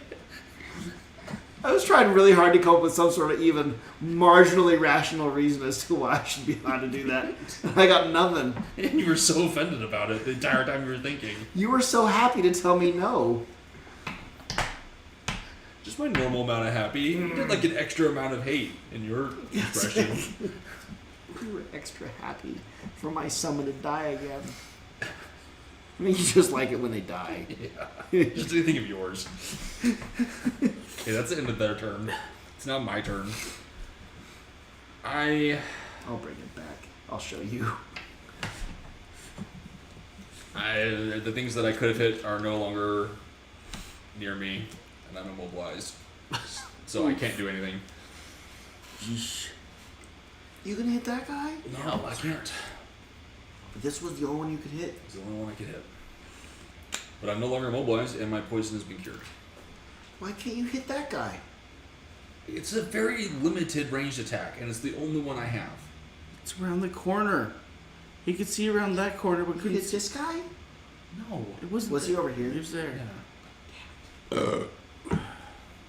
I was trying really hard to come up with some sort of even marginally rational reason as to why I should be allowed to do that. And I got nothing. and you were so offended about it the entire time you were thinking. You were so happy to tell me no. Just my normal amount of happy. You did like an extra amount of hate in your expression. You were extra happy for my summon to die again. I mean, you just like it when they die. Yeah. Just anything of yours. Okay, that's the end of their turn. It's now my turn. I'll bring it back. I'll show you. The things that I could have hit are no longer near me, and I'm immobilized. So I can't do anything. Yeesh. You gonna hit that guy? No, I can't. But this was the only one you could hit. It's the only one I could hit. But I'm no longer immobilized, and my poison has been cured. Why can't you hit that guy? It's a very limited ranged attack, and it's the only one I have. It's around the corner. He could see around that corner, but You couldn't hit see. this guy? No. It wasn't. Was he over He here? was there.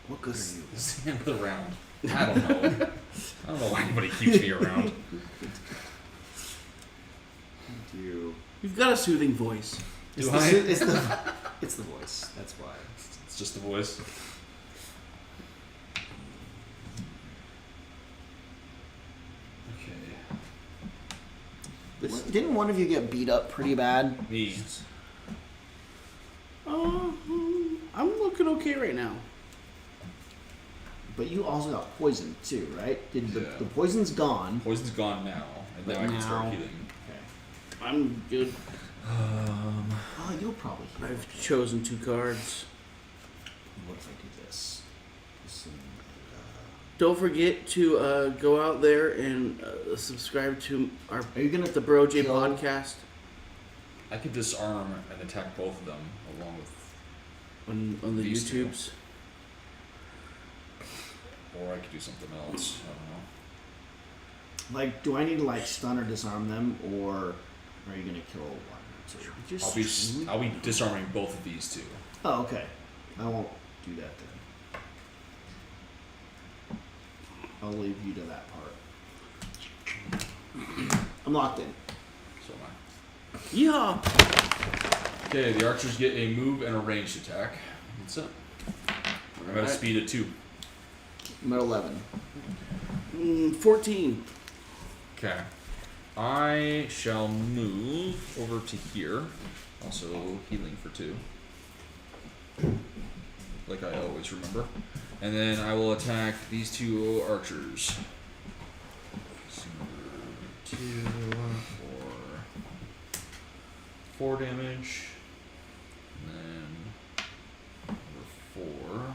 What good are you? It's the end of the round. I don't know. I don't know why anybody keeps me around. You. You've got a soothing voice. It's Do the, I? su- it's the voice. That's why. It's just the voice. Okay. Didn't one of you get beat up pretty bad? Me. I'm looking okay right now. But you also got poisoned too, right? Yeah. The poison's gone. Poison's gone now, and But now I can start now- healing. Okay. I'm good. Oh, you'll probably heal. I've chosen 2 cards. What if I do this? Don't forget to go out there and subscribe to our Are you gonna the Bro J kill- podcast I could disarm and attack both of them along with, on the These two. YouTubes. or I could do something else. I don't know. Like, do I need to like stun or disarm them, or are you gonna kill one or two? Just I'll be disarming both of these two. Oh, okay. I won't do that then. I'll leave you to that part. I'm locked in. So am I. yeah. Okay, the archers get a move and a ranged attack. That's it. I'm at a Alright. speed of 2. I'm at 11. 14. Okay. I shall move over to here. Also healing for 2. Like I always remember. And then I will attack these 2 archers. 2 for 4 damage. And then number 4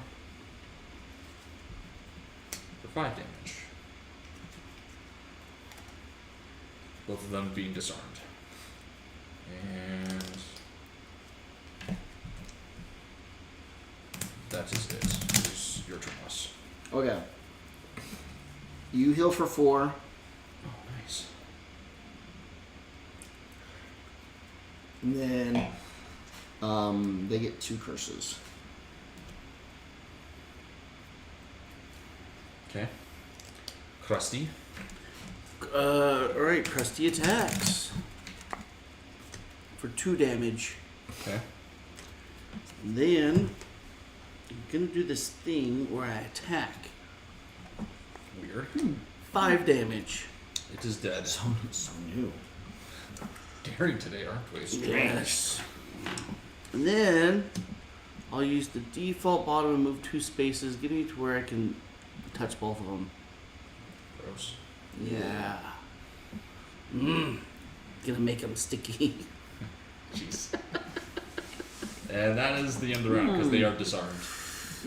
for 5 damage. Both of them being disarmed. And that is it. It's your turn, Wes. Okay. You heal for 4. Oh, nice. And then they get 2 curses. Okay. Krusty. Alright, Krusty attacks. For 2 damage. Okay. Then, I'm gonna do this thing where I attack. Weird. 5 damage. It is dead. So new. Daring today, aren't we? Yes. And then, I'll use the default bottom and move 2 spaces, getting me to where I can touch both of them. Gross. Yeah. Gonna make them sticky. Jeez. And that is the end of the round because they are disarmed.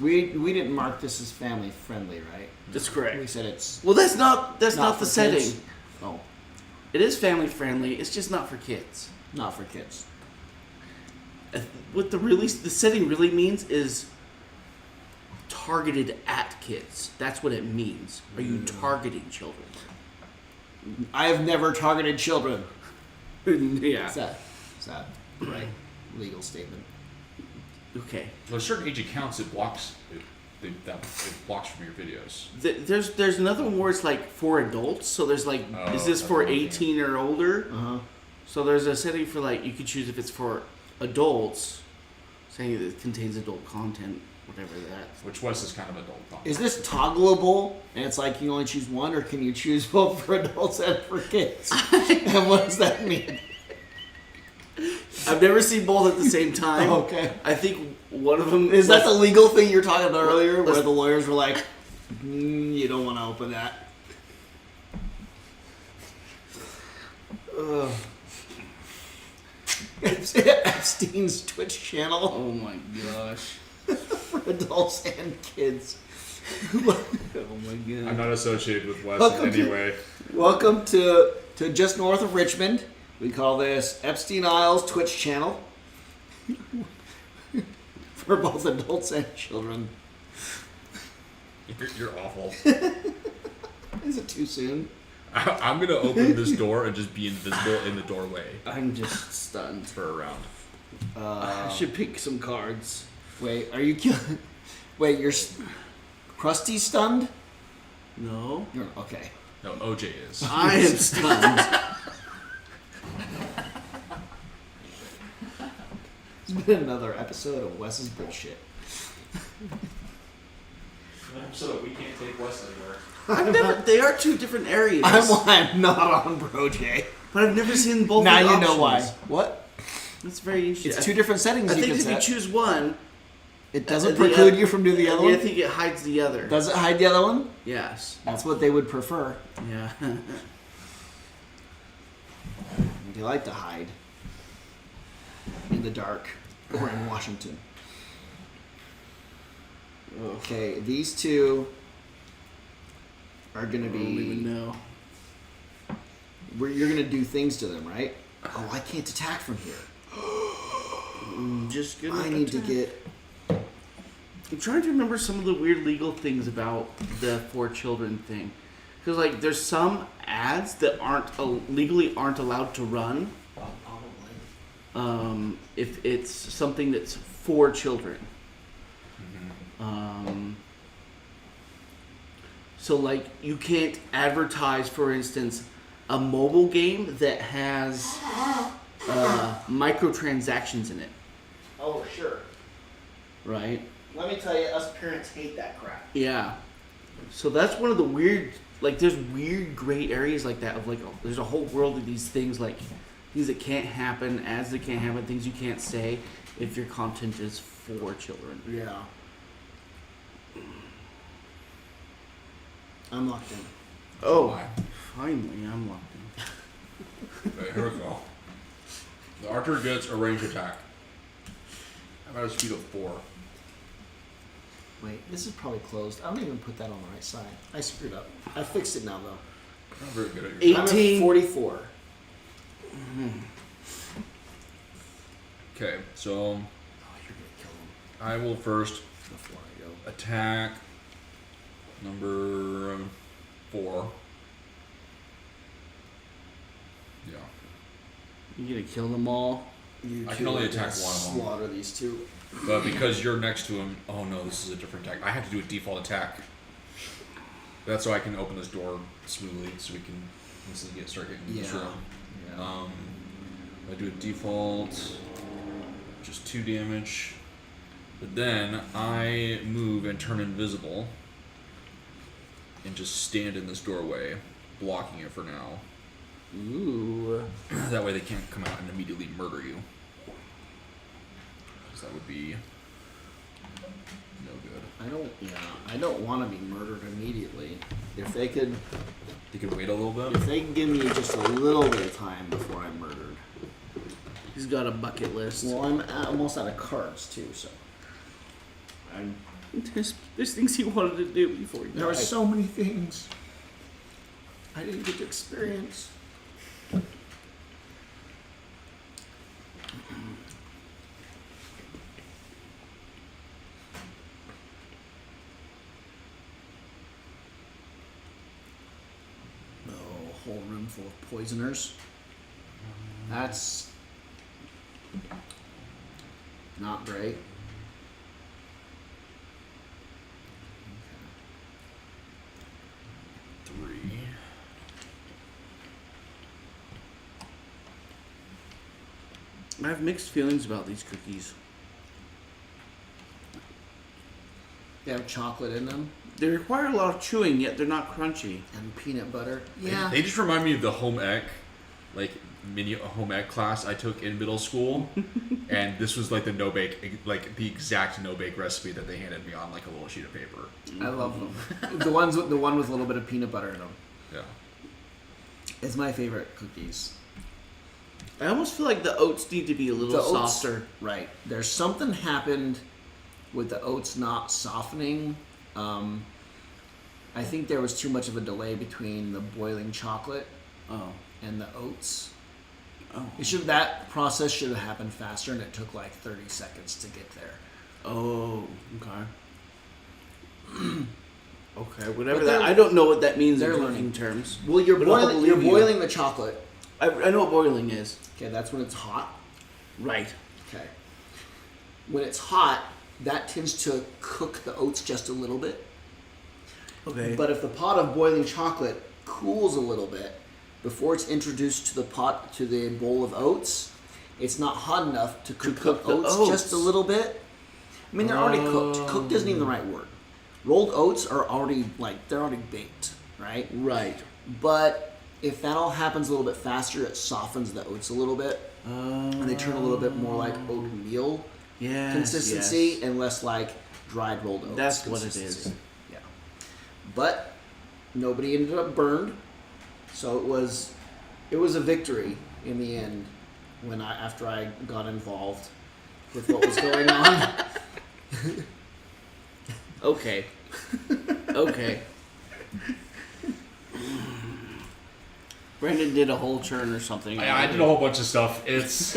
We didn't mark this as family friendly, right? That's We correct. said it's Well, that's not the for setting. kids. Oh, It is family friendly. It's just not for kids. not for kids. What the setting really means is targeted at kids. That's what it means. Are you targeting children? I have never targeted children. Yeah. Is that the right legal statement? Okay. There's a certain age it counts. It blocks. It blocks from your videos. There's another one where it's like for adults. So there's like, Oh, is this that's for what I'm 18 or older? Uh-huh. So there's a setting for like, you could choose if it's for adults, saying that it contains adult content, whatever that. Which was this kind of adult content. Is this toggleable? And it's like you only choose one, or can you choose both for adults and for kids? And what does that mean? I've never seen both at the same time. Okay. I think one of them Is that the legal thing you were talking about earlier, where let's- the lawyers were like, you don't want to open that? Epstein's Twitch channel Oh my gosh. for adults and kids. Oh my I'm god. not associated with Wes Welcome in to- any way. Welcome to just north of Richmond. We call this Epstein Isles Twitch channel for both adults and children. You're awful. Is it too soon? I'm gonna open this door and just be invisible in the doorway I'm just stunned. for a round. I should pick some cards. Wait, are you killing? Wait, you're Krusty stunned? No. You're okay. No, OJ is. I am stunned. It's been another episode of Wes's bullshit. So we can't take West anywhere. I've never. They are two different areas. I'm not on Bro J. But I've never seen both. Now of the you know why. options. What? That's very interesting. It's two different settings I you think can if you set. choose one, It doesn't the preclude oth- you from doing the other I one? think it hides the other. Does it hide the other one? Yes. That's what they would prefer. Yeah. They like to hide in the dark or in Washington. Okay, these two are going to I don't even be... know. You're going to do things to them, right? Oh, I can't attack from here. I'm just gonna. I need to attack. get... I'm trying to remember some of the weird legal things about the 4 children thing, because like there's some ads that legally aren't allowed to run. If it's something that's for children. So like you can't advertise, for instance, a mobile game that has microtransactions in it, Oh, sure. right? Let me tell you, us parents hate that crap. Yeah. So that's one of the weird, like, there's weird gray areas like that of like, oh, there's a whole world of these things, like things that can't happen, ads that can't happen, things you can't say if your content is for children. Yeah. I'm locked in. Oh, finally, I'm locked in. Okay, here we go. The archer gets a ranged attack. I'm at a speed of 4. Wait, this is probably closed. I don't even put that on the right side. I screwed up. I fixed it now, though. Not very good at your I'm at 18. 44. Okay, so Oh, you're going to kill him I will first before I go. attack number 4. Yeah. You gonna kill them all? You I two can only are attack gonna one of them. Slaughter these two. But because you're next to him, oh no, this is a different attack. I have to do a default attack. That's so I can open this door smoothly, so we can instantly start getting in this Yeah. room. Yeah. I do a default, just 2 damage. But then I move and turn invisible, and just stand in this doorway, blocking it for now. Ooh. That way they can't come out and immediately murder you. Because that would be no good. I don't want to be murdered immediately. If they could They could wait a little bit. If they can give me just a little bit of time before I'm murdered. He's got a bucket list. Well, I'm almost out of cards too, so. There's things he wanted to do before he died. There are so many things I didn't get to experience. Oh, a whole room full of poisoners. That's not great. 3. I have mixed feelings about these cookies. They have chocolate in them They require a lot of chewing, yet they're not crunchy. and peanut butter. They just remind me of the home ec, like mini home ec class I took in middle school, and this was like the no bake, like the exact no bake recipe that they handed me on like a little sheet of paper. I love them. the one with a little bit of peanut butter in them. Yeah. It's my favorite cookies. I almost feel like the oats need to be a little The oats- softer. Right. There's something happened with the oats not softening. I think there was too much of a delay between the boiling chocolate Oh. and the oats. Oh. That process should have happened faster, and it took like 30 seconds to get there. Oh. Okay. Okay. Whatever But that. they're- I don't know what that means in they're cooking learning. terms. Well, you're But I'll boiling. You're believe you. boiling the chocolate. I know what boiling is. Okay, that's when it's hot. Right. Okay. When it's hot, that tends to cook the oats just a little bit. Okay. But if the pot of boiling chocolate cools a little bit before it's introduced to the bowl of oats, It's not hot enough to cook cook the the oats, oats. just a little bit. I mean, they're already cooked. Cooked isn't even the right word. Rolled oats are already, they're already baked, right? Right. But if that all happens a little bit faster, it softens the oats a little bit. And they turn a little bit more like oatmeal consistency and less like dried rolled oats. That's what it consistency. is. Yeah. But nobody ended up burned. So it was a victory in the end after I got involved with what was going on. Okay. Okay. Brandon did a whole churn or something. I did a whole bunch of stuff. It's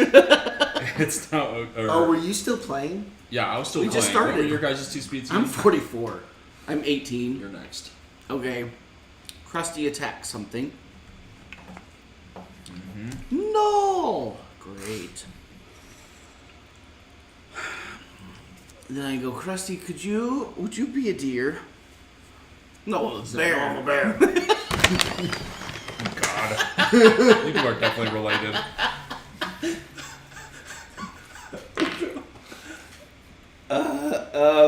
not. Oh, were you still playing? Yeah, I was still We playing. just started. What were your guys' 2 speeds? I'm 44. I'm 18. You're next. Okay. Krusty attacks something. No! Great. Then I go, Krusty, would you be a deer? No, it's a bear. I'm a bear. God. You two are definitely related.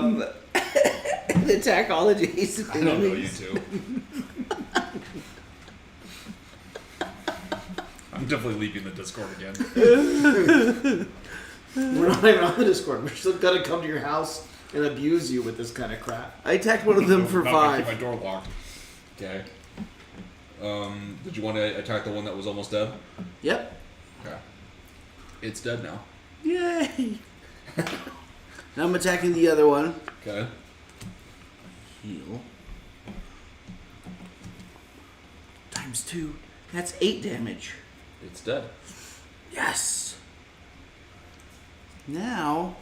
The Attackologies. I don't know you two. I'm definitely leaving the Discord again. We're not even on the Discord. We're still gonna come to your house and abuse you with this kind of crap. I attacked one of them for Not gonna keep 5. my door locked. Okay. Did you want to attack the one that was almost dead? Yep. Okay. It's dead now. Yay! Now I'm attacking the other one. Okay. Heal. Times 2. That's 8 damage. It's dead. Yes! Now,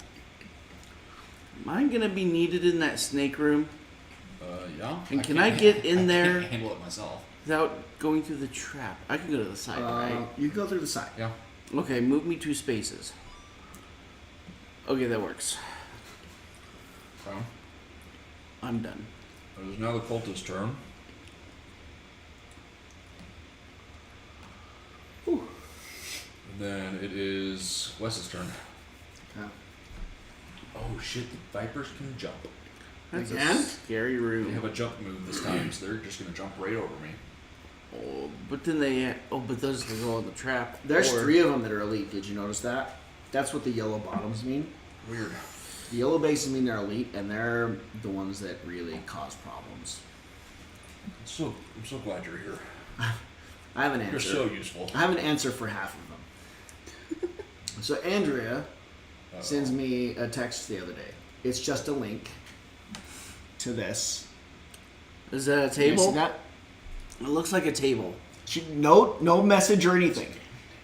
am I gonna be needed in that snake room Yeah. And can I get in there- can't handle it myself. without going through the trap? I can go to the side, right? You go through the side. Yeah. Okay, move me 2 spaces. Okay, that works. Okay. I'm done. It is now the cultist's turn. Whew. And then it is Wes's turn. Yeah. Oh shit, the Vipers can jump. That's Again? a scary They room. have a jump move this time, so they're just gonna jump right over me. Oh, but then they... Oh, but those can go in the trap. There's Or- 3 of them that are elite. Did you notice that? That's what the yellow bottoms mean. Weird. The yellow bases mean they're elite, and they're the ones that really cause problems. I'm so glad you're here. I have an You're answer. so useful. I have an answer for half of them. So Andrea sends me a text the other day. It's just a link to this. Is that a You table? see that? It looks like a table. She, no message or anything.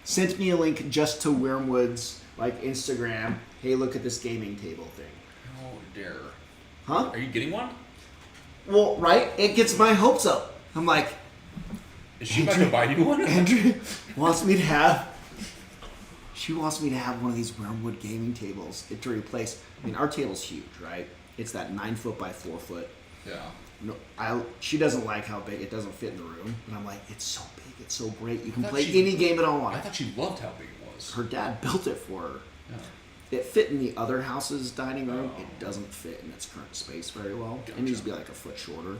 Sent me a link just to Wormwood's Instagram. Hey, look at this gaming table thing. Oh dear. Huh? Are you getting one? Well, right? It gets my hopes up. I'm like, Is she about to buy you one? Andrea wants me to have. She wants me to have one of these Wormwood gaming tables to replace. I mean, our table's huge, right? It's that 9 foot by 4 foot. Yeah. No, she doesn't like how big it doesn't fit in the room, and I'm like, it's so big, it's so great. You can thought play she- any game at all on I it. thought she loved how big it was. Her dad built it for her. Yeah. It fit in the other house's dining room. Oh. It doesn't fit in its current space very well. It Gotcha. needs to be like a foot shorter.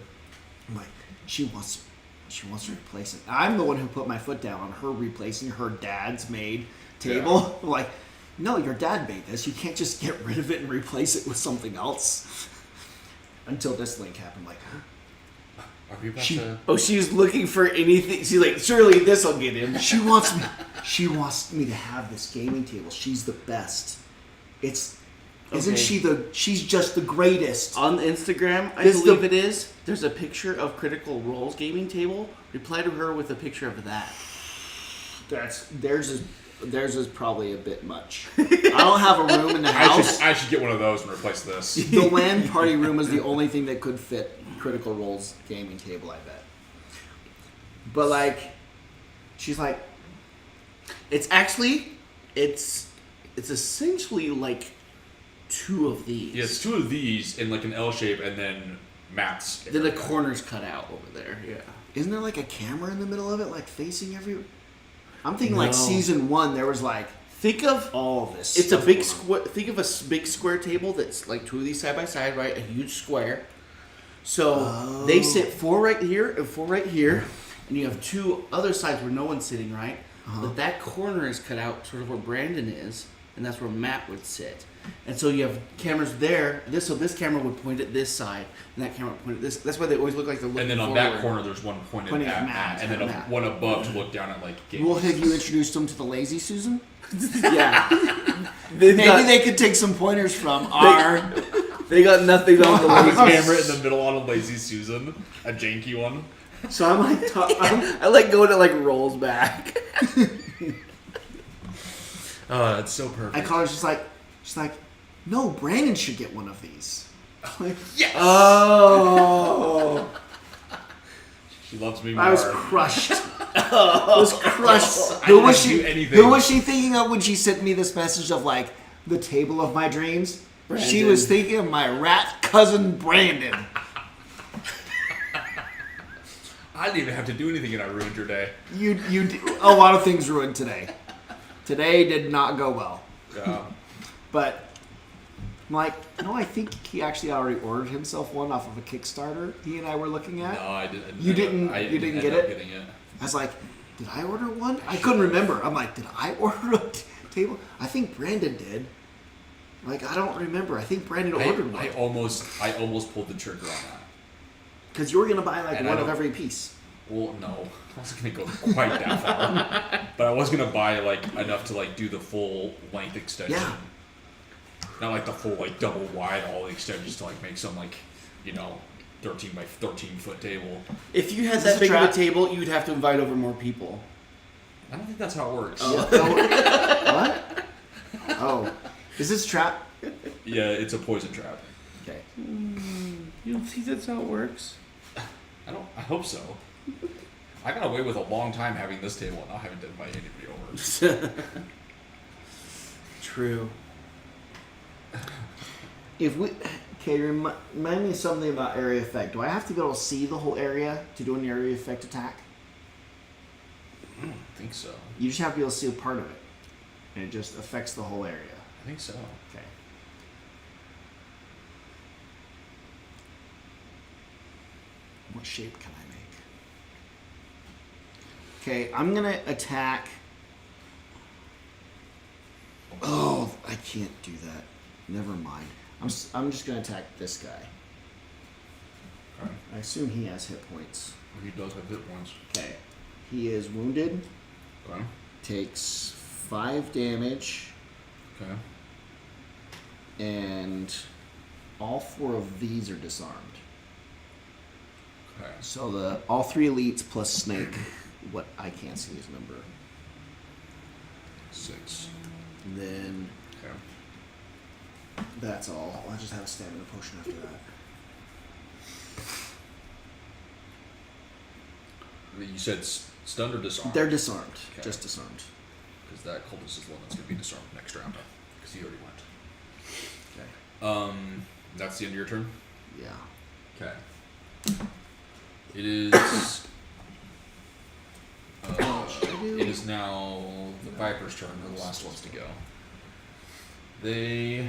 I'm like, she wants to replace it. I'm the one who put my foot down on her replacing her dad's made table. I'm like, no, your dad made this. You can't just get rid of it and replace it with something else. Until this link happened, I'm like, huh? Are we about She- to... Oh, she's looking for anything. She's like, surely this will get him. She wants me to have this gaming table. She's the best. Isn't Okay. she's just the greatest. On Instagram, I This is believe the- it is, there's a picture of Critical Role's gaming table. Reply to her with a picture of that. Theirs is probably a bit much. I don't have a room in the house. I should get one of those and replace this. The LAN party room is the only thing that could fit Critical Role's gaming table, I bet. But she's like, It's essentially like 2 of these. Yeah, it's 2 of these in like an L shape and then mats. Then the corner's cut out over there. Yeah. isn't there like a camera in the middle of it, like facing every? I'm thinking like No. season 1, there was like Think of all of this. it's a stuff big going on. square. Think of a big square table that's like two of these side by side, right? A huge square. So they sit 4 right here and 4 right here, and you have 2 other sides where no one's sitting, right? But that corner is cut out sort of where Brandon is, and that's where Matt would sit. And so you have cameras there. This camera would point at this side, and that camera would point at this. That's why they always look like they're looking And then on forward. that corner, there's one pointed Pointing at at Matt, Matt, and then Matt. one above to look down at like games. Well, have you introduced them to the lazy Susan? Yeah. Maybe they could take some pointers from our. They got nothing on the a lazy camera in the middle on a lazy Susan, a janky one. So I'm like, I like going to like rolls back. Oh, that's so perfect. I call her. She's like, no, Brandon should get one of these. I'm like, Yes. oh, She loves me more. I was crushed. I was crushed. I Who didn't was do she? anything. Who was she thinking of when she sent me this message of like the table of my dreams? She Brandon. was thinking of my rat cousin Brandon. I didn't even have to do anything, and I ruined your day. A lot of things ruined today. Today did not go well. Yeah. But I'm like, no, I think he actually already ordered himself one off of a Kickstarter he and I were looking at. No, I didn't. You didn't- I you didn't end get up it? Getting it. I was like, did I order one? I couldn't remember. I'm like, did I order a table? I think Brandon did. Like, I don't remember. I think Brandon ordered I one. almost pulled the trigger on that. Because you were going to buy like And one I of don't- every piece. Well, no, I wasn't gonna go quite that far, but I was gonna buy like enough to like do the full length extension. Yeah. Not like the full like double wide all the extensions to like make some like 13 by 13 foot table. If you had Is this that a big of trap? a table, you'd have to invite over more people. I don't think that's how it works. What? Oh. Is this a trap? Yeah, it's a poison trap. Okay. You don't think that's how it works? I hope so. I got away with a long time having this table and not having to invite anybody over. True. If we... Okay, remind me of something about area effect. Do I have to be able to see the whole area to do an area effect attack? I don't think so. You just have to be able to see a part of it. And it just affects the whole area. I think so. Okay. What shape can I make? Okay, I'm gonna attack. Oh, I can't do that. Never mind. I'm just gonna attack this guy. Okay. I assume he has hit points. He does have hit points. Okay. He is wounded. Okay. Takes 5 damage. Okay. And all 4 of these are disarmed. Okay. So all 3 elites plus Snake, what I can't see his number. 6. And then Okay. that's all. I'll just have a stamina potion after that. You said stunned or disarmed? They're disarmed. Okay. Just disarmed. Because that cultist is the one that's going to be disarmed next round. Because he already went. Okay. That's the end of your turn? Yeah. Okay. It is. It is now the Viper's turn. They're the last ones to go. They.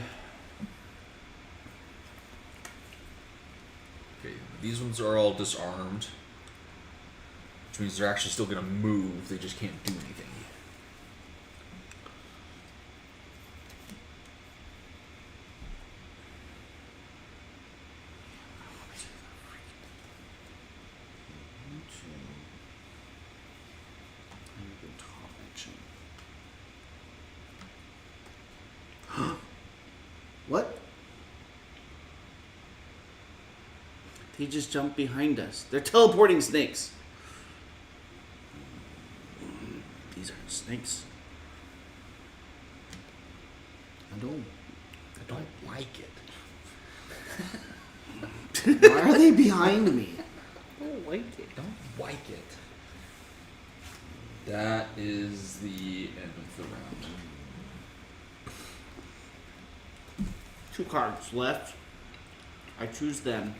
Okay, these ones are all disarmed, which means they're actually still gonna move. They just can't do anything. What? They just jumped behind us. They're teleporting snakes. These are snakes. I don't. I don't like it. Why are they behind me? I don't like it. Don't like it. That is the end of the round. 2 cards left. I choose them.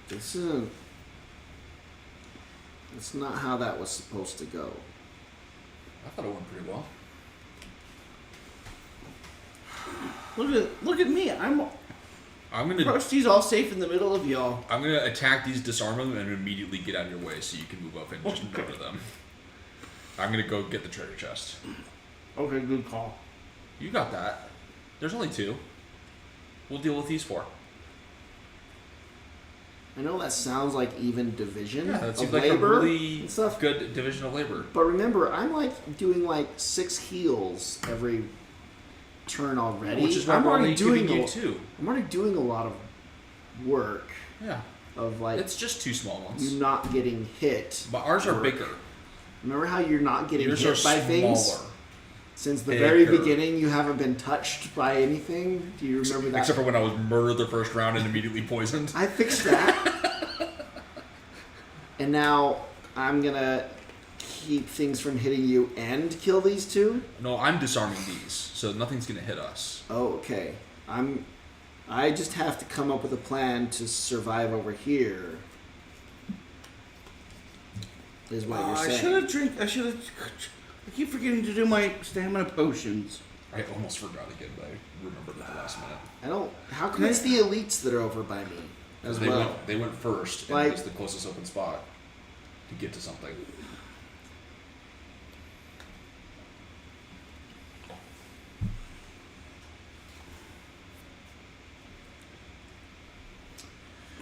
This isn't. That's not how that was supposed to go. I thought it went pretty well. Look at me. I'm gonna Krusty's all safe in the middle of y'all. I'm gonna attack these, disarm them, and immediately get out of your way so you can move up and just murder them. I'm gonna go get the treasure chest. Okay, good call. You got that. There's only 2. We'll deal with these 4. I know that sounds like even division Yeah, that of seems like a labor really and stuff. good division of labor. But remember, I'm like doing like 6 heals every turn already. Which is why I'm we're already only doing giving you 2. I'm already doing a lot of work Yeah. of like It's just 2 small ones. you not getting hit. But ours are work. bigger. Remember how you're not getting Yours hit are by smaller. things? Since the Bigger. very beginning, you haven't been touched by anything. Do you remember that? Except for when I was murdered the first round and immediately poisoned. I fixed that. And now I'm gonna keep things from hitting you and kill these 2. No, I'm disarming these, so nothing's gonna hit us. Oh, okay. I just have to come up with a plan to survive over here. Is what you're I saying. I should have. I keep forgetting to do my stamina potions. I almost forgot again, but I remembered at the last minute. I don't. How come it's the elites that are over by me as They well? they went first, and Like- it was the closest open spot to get to something.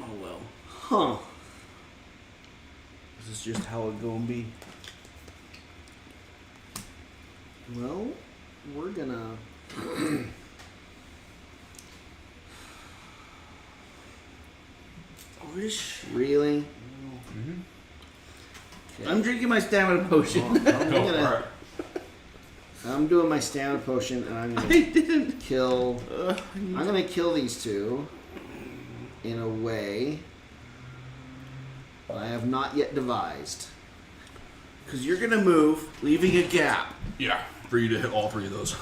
Oh well. Huh. This is just how it gonna be. Well, we're gonna. Wish. Really? Mm-hmm. Okay. I'm drinking my stamina potion. I'm doing my stamina potion, and I'm I gonna didn't. kill. I I'm gonna kill these 2 in a way that I have not yet devised. Because you're gonna move, leaving a gap. Yeah, for you to hit all 3 of those.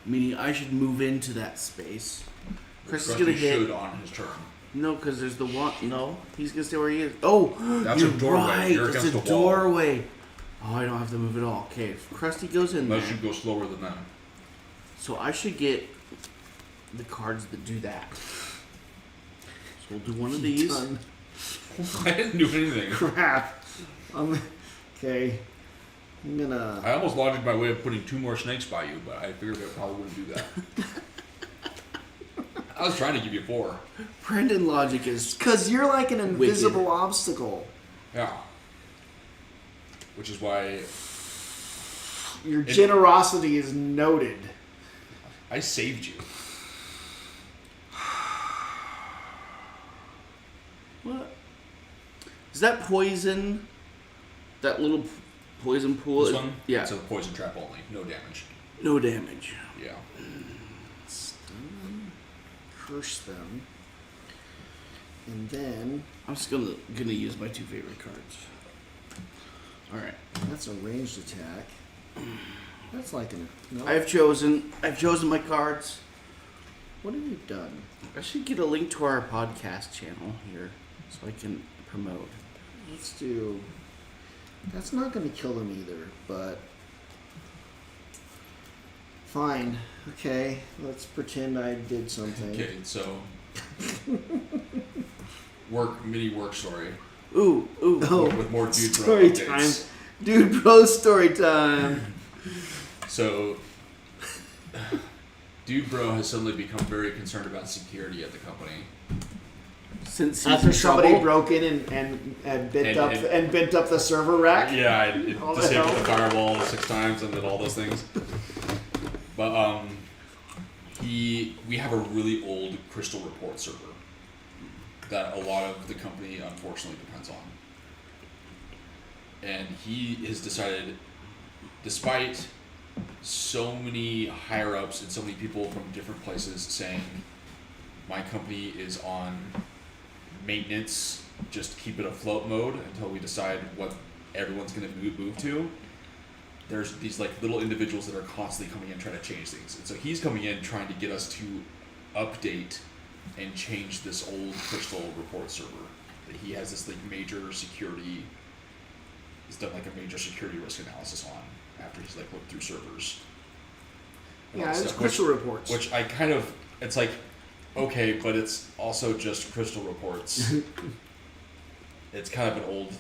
Meaning I should move into that space. Chris is Krusty gonna hit. should on his turn. No, because there's the one. No, he's gonna stay where he is. Oh, That's you're a doorway. right. You're It's against a the wall. doorway. Oh, I don't have to move at all. Okay, if Krusty goes in Unless there. you go slower than them. So I should get the cards that do that. So we'll do one of these. Done. I didn't do anything. Crap. Okay. I'm gonna. I almost logicked my way of putting 2 more snakes by you, but I figured I probably wouldn't do that. I was trying to give you 4. Brandon logic is Because you're like an invisible Wicked. obstacle. Yeah. Which is why Your generosity is noted. I saved you. what? Is that poison? That little poison pool? This one? Yeah. It's a poison trap only. No damage. No damage. Yeah. Stun, curse them, and then I'm just gonna use my 2 favorite cards. All right. that's a ranged attack. That's like an. No. I've chosen my cards. What have you done? I should get a link to our podcast channel here so I can promote. Let's do. That's not going to kill them either, but. Fine. Okay. Let's pretend I did something. Okay, so mini work story. Ooh. Oh, With more Dude Bro story updates. time. Dude, bro, story time. So, Dude Bro has suddenly become very concerned about security at the company. Since he's After in somebody trouble, broke in and bent And- bent up the server rack. Yeah, it All the disabled hell? the firewall 6 times and did all those things. But we have a really old Crystal Report server that a lot of the company unfortunately depends on. And he has decided, despite so many higher ups and so many people from different places saying my company is on maintenance, just keep it afloat mode until we decide what everyone's going to move to, there's these like little individuals that are constantly coming in trying to change things. And so he's coming in trying to get us to update and change this old Crystal Report server. That he has this like major security he's done like a major security risk analysis on after he's like looked through servers. And all Yeah, this it's stuff, Crystal reports. Which I kind of, it's like, okay, but it's also just Crystal reports. It's kind of an old,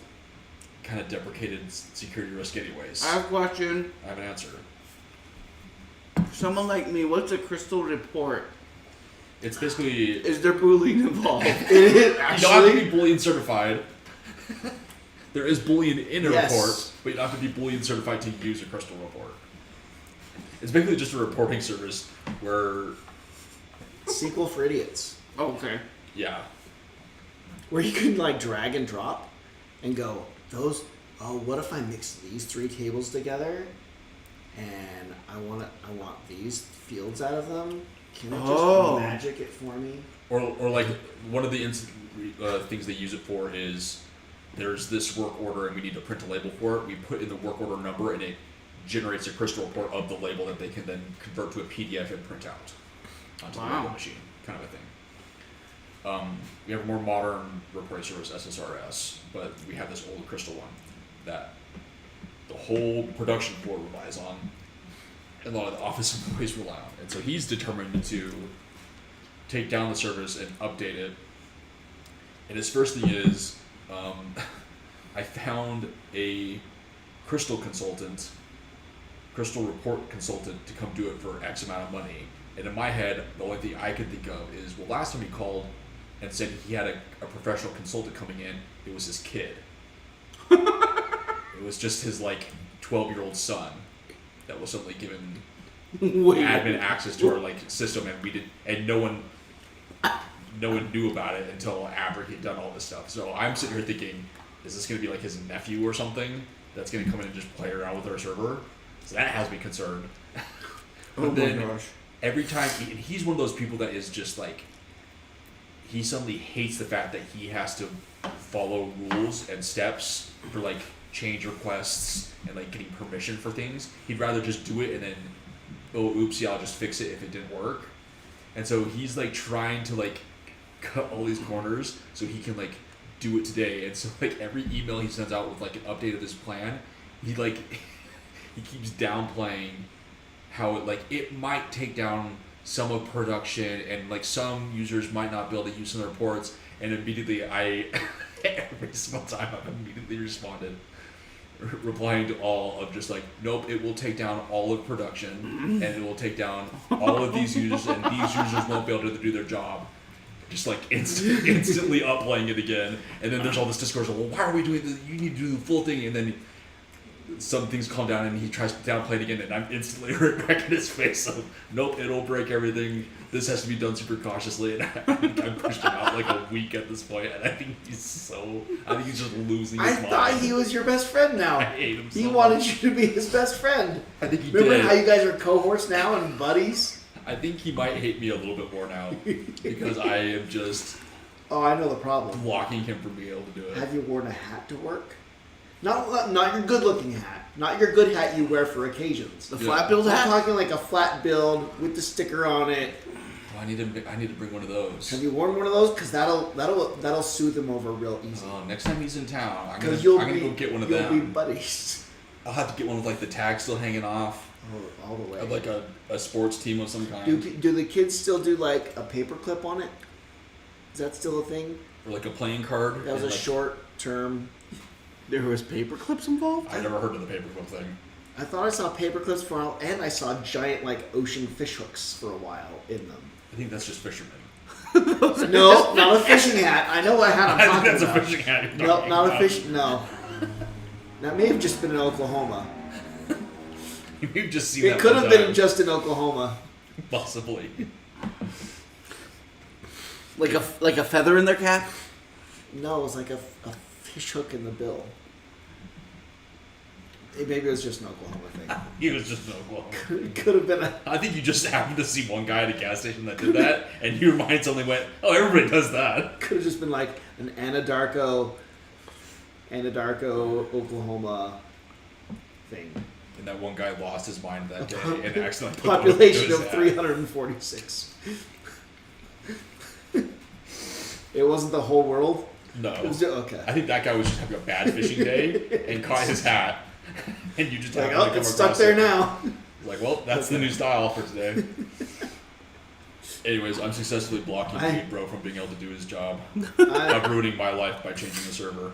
kind of deprecated security risk anyways. I have a question. I have an answer. Someone like me, what's a Crystal report? It's basically, Is there bullying involved? It is you don't have to actually. be Boolean certified. There is Boolean in a Yes. report, but you don't have to be Boolean certified to use a Crystal report. It's basically just a reporting service where, SQL for idiots. Oh, okay. yeah, Where you can like drag and drop and go, what if I mix these 3 tables together and I want these fields out of them? Can it just magic it for me? or like one of the things they use it for is there's this work order and we need to print a label for it. We put in the work order number and it generates a Crystal report of the label that they can then convert to a PDF and print out onto the label machine, kind of a thing. We have a more modern reporting service, SSRS, but we have this old Crystal one that the whole production floor relies on, and a lot of the office employees rely on. And so he's determined to take down the service and update it. And his first thing is, I found a Crystal report consultant to come do it for X amount of money. And in my head, the only thing I could think of is, well, last time he called and said he had a professional consultant coming in, it was his kid. It was just his like 12-year-old son that was suddenly given admin access to our like system, and no one knew about it until after he'd done all this stuff. So I'm sitting here thinking, is this going to be like his nephew or something that's going to come in and just play around with our server? So that has me concerned. But then every time, he's one of those people that is just like, he suddenly hates the fact that he has to follow rules and steps for like change requests and like getting permission for things. He'd rather just do it and then, oh, oopsie, I'll just fix it if it didn't work. And so he's like trying to like cut all these corners so he can like do it today. And so like every email he sends out with like an update of this plan, he like he keeps downplaying how it might take down some of production and like some users might not be able to use some of the reports. And immediately every single time I've immediately responded, replying to all of just like, nope, it will take down all of production and it will take down all of these users and these users won't be able to do their job. Just like instantly upplaying it again. And then there's all this discourse of, well, why are we doing this? You need to do the full thing. And then some things calm down and he tries to downplay it again, and I'm instantly right back in his face of, nope, it'll break everything. This has to be done super cautiously. And I think I pushed him out like a week at this point, and I think he's just losing his mind. I thought he was your best friend now. I hate him so He much. wanted you to be his best friend. I think he Remember did. how you guys are cohorts now and buddies? I think he might hate me a little bit more now because I am just Oh, I know the problem. blocking him from being able to do it. Have you worn a hat to work? Not your good-looking hat. Not your good hat you wear for occasions. The flat build I'm hat? talking like a flat build with the sticker on it. Oh, I need to bring one of those. Have you worn one of those? Because that'll soothe him over real easy. Next time he's in town, I'm Because gonna go get one of you'll them. be buddies. I'll have to get one with like the tag still hanging off, Oh, all the way. of like a sports team of some kind, Do the kids still do like a paper clip on it? Is that still a thing? or like a playing card. That was a and, like, short term. There was paper clips involved? I never heard of the paperclip thing. I thought I saw paper clips for a while, and I saw giant like ocean fish hooks for a while in them. I think that's just fishermen. No, not a fishing hat. I know what hat I'm I think talking that's about. a fishing hat. you're No, talking not a about. fish. No, that may have just been in Oklahoma. You've just seen It that. could one have been time. just in Oklahoma. Possibly. Like a feather in their cap? No, it was like a fish hook in the bill. Maybe it was just an Oklahoma thing. He was just in Oklahoma. It could have been a. I think you just happened to see one guy at a gas station that did that, and your mind suddenly went, "Oh, everybody does that." Could have just been like an Anadarko, Oklahoma thing. And that one guy lost his mind that day and accidentally put Population the of 346. It wasn't the whole world. No. Okay. I think that guy was just having a bad fishing day and caught his hat, and you just Like, happened to oh, come it's stuck across there it. now. Like, well, that's the new style for today. Anyways, I'm successfully blocking Pete Bro from being able to do his job of ruining my life by changing the server.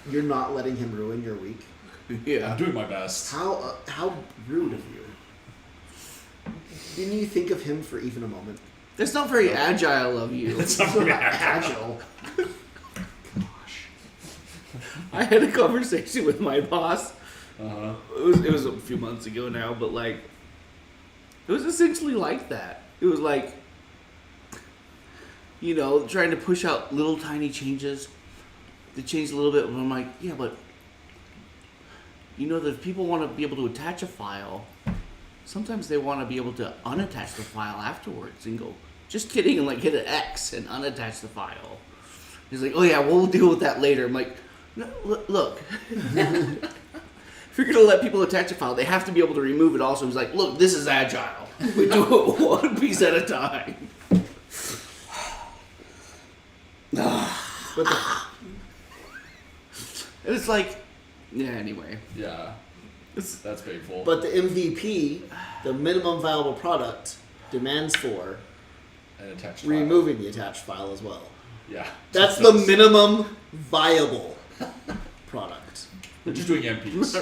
You're not letting him ruin your week. Yeah. I'm doing my best. How rude of you. Didn't you think of him for even a moment? That's not very agile of you. It's not very agile. Agile. I had a conversation with my boss. Uh-huh. It was a few months ago now, but like, it was essentially like that. It was like, you know, trying to push out little tiny changes. They changed a little bit, and I'm like, yeah, but you know that if people want to be able to attach a file, sometimes they want to be able to unattach the file afterwards and go, just kidding, and like hit an X and unattach the file. He's like, oh yeah, we'll deal with that later. I'm like, no, look. If you're going to let people attach a file, they have to be able to remove it also. He's like, look, this is agile. We do it one piece at a time. But And it's like, yeah, anyway. Yeah. That's painful. But the MVP, the minimum viable product, demands for An attached file. removing the attached file as well. Yeah. That's the minimum viable product. They're just doing MPs.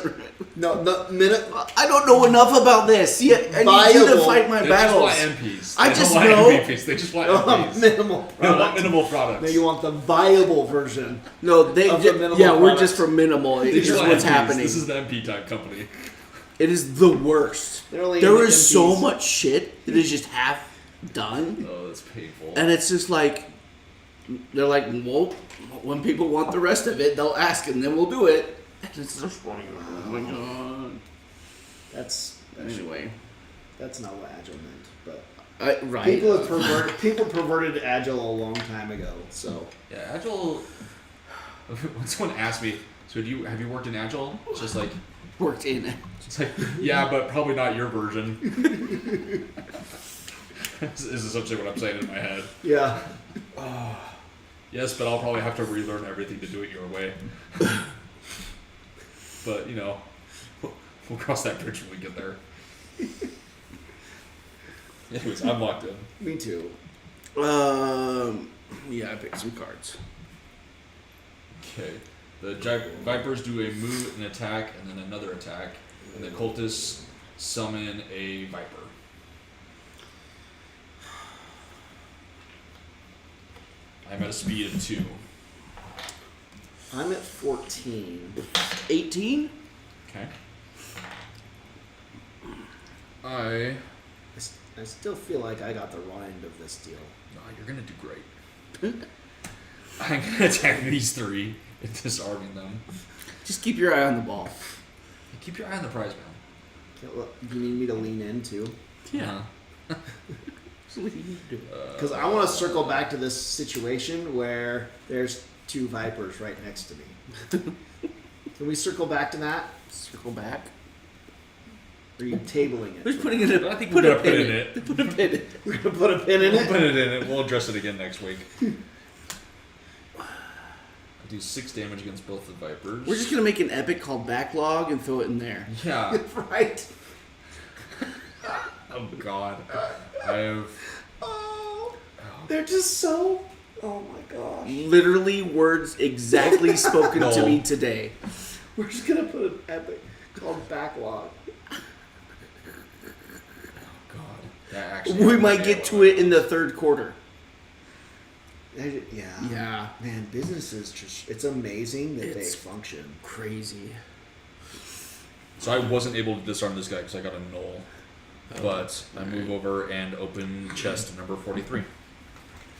No, the minute. I don't know enough about this. Yeah, I need you to Viable. fight my They battles. just want MPs. I They just don't want know- MVPs. They just want Oh, MPs. minimal They want product. minimal products. Now you want the viable version. No, they Of the ju- minimal yeah, we're product. just for minimal. They It's just just want what's MPs. happening. This is the MP type company. It is the worst. They're only There in is so MPs. much shit that is just half done, Oh, that's painful. and it's just like they're like, well, when people want the rest of it, they'll ask, and then we'll do it. And it's just funny. Oh my god. That's Anyway, that's not what agile meant. But right. people perverted agile a long time ago. So Yeah, Agile. When someone asked me, so have you worked in Agile? It's just like, Worked in it. it's like, yeah, but probably not your version. This is essentially what I'm saying in my head. yeah, Yes, but I'll probably have to relearn everything to do it your way. But, you know, we'll cross that bridge when we get there. Anyways, I'm locked in. me too. Yeah, I picked some cards. Okay. The Vipers do a move, an attack, and then another attack. And the Cultists summon a Viper. I'm at a speed of 2. I'm at 14. 18? Okay. I I still feel like I got the wrong end of this deal. No, you're gonna do great. I'm gonna attack these 3 and disarming them. Just keep your eye on the ball. Keep your eye on the prize, man. Do you need me to lean in too? Yeah. Because I want to circle back to this situation where there's 2 Vipers right next to me. Can we circle back to that? Circle back. Or are you tabling it? Who's putting it in? I think we're gonna put it in it. Put a pin in it. We're gonna put a pin in We'll it. put it in it. We'll address it again next week. I do 6 damage against both the Vipers. We're just gonna make an epic called Backlog and throw it in there. Yeah. Right. Oh God. I have. Oh, they're just so. Oh my gosh. Literally words exactly spoken to No. me today. We're just gonna put an epic called Backlog. God. That actually. We might get to it in the 3rd quarter. Yeah. Yeah. Man, businesses just—it's amazing that It's- they function. Crazy. So I wasn't able to disarm this guy because I got a null. But I move over and open chest number 43.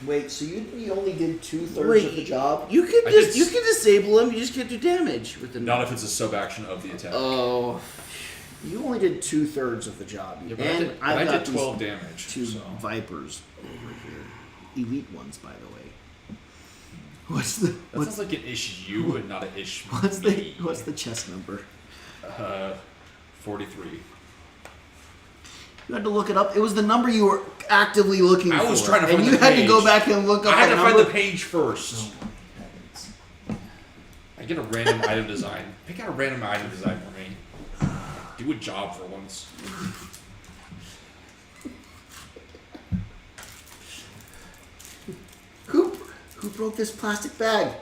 Wait, so you only did 2/3 Wait, of the job? You can I just did you can disable him. You just can't do damage with the. Not if it's a sub action of the attack. Oh. You only did 2/3 of the job. Yeah, but and I I've got did 12 these damage. 2 So. Vipers over here. Elite ones, by the way. What's the That sounds like an issue and not an ish. what's the chest number? 43. You had to look it up. It was the number you were actively looking for. I was trying to find and the you had to go page. back and look up I had the to number. find the page first. I get a random item design. Pick out a random item design for me. Do a job for once. Who broke this plastic bag?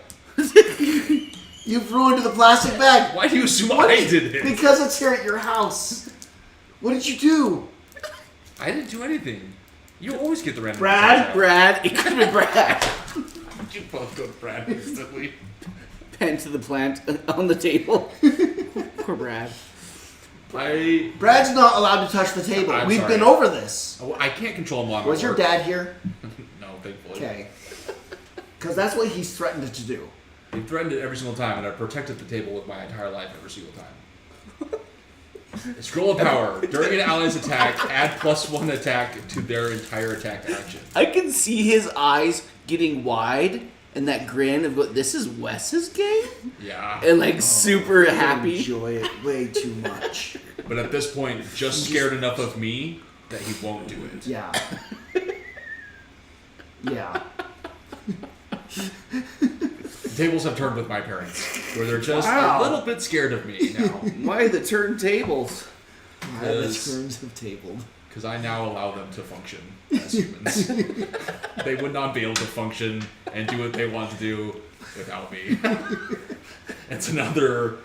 You've ruined the plastic bag. Why do you assume I did it? Because it's here at your house. What did you do? I didn't do anything. You always get the random Brad. It could have been Brad. You both go to Brad instantly. Pen to the plant on the table. Poor Brad. Brad's not allowed to touch the table. I'm We've sorry. been over this. Oh, I can't control him while I'm Was at your work. dad here? No, thankfully. Okay. Because that's what he's threatened to do. He threatened it every single time, and I protected the table with my entire life every single time. Scroll of power. During an ally's attack, add +1 attack to their entire attack action. I can see his eyes getting wide and that grin of what this is Wes's game? Yeah. And like super I happy. enjoy it way too much. But at this point, just scared enough of me that he won't do it. Yeah. Yeah. The tables have turned with my parents, where they're just Wow. a little bit scared of me now. Why the turntables? Why the Yes. turns have tabled. Because I now allow them to function as humans. They would not be able to function and do what they want to do without me. It's another,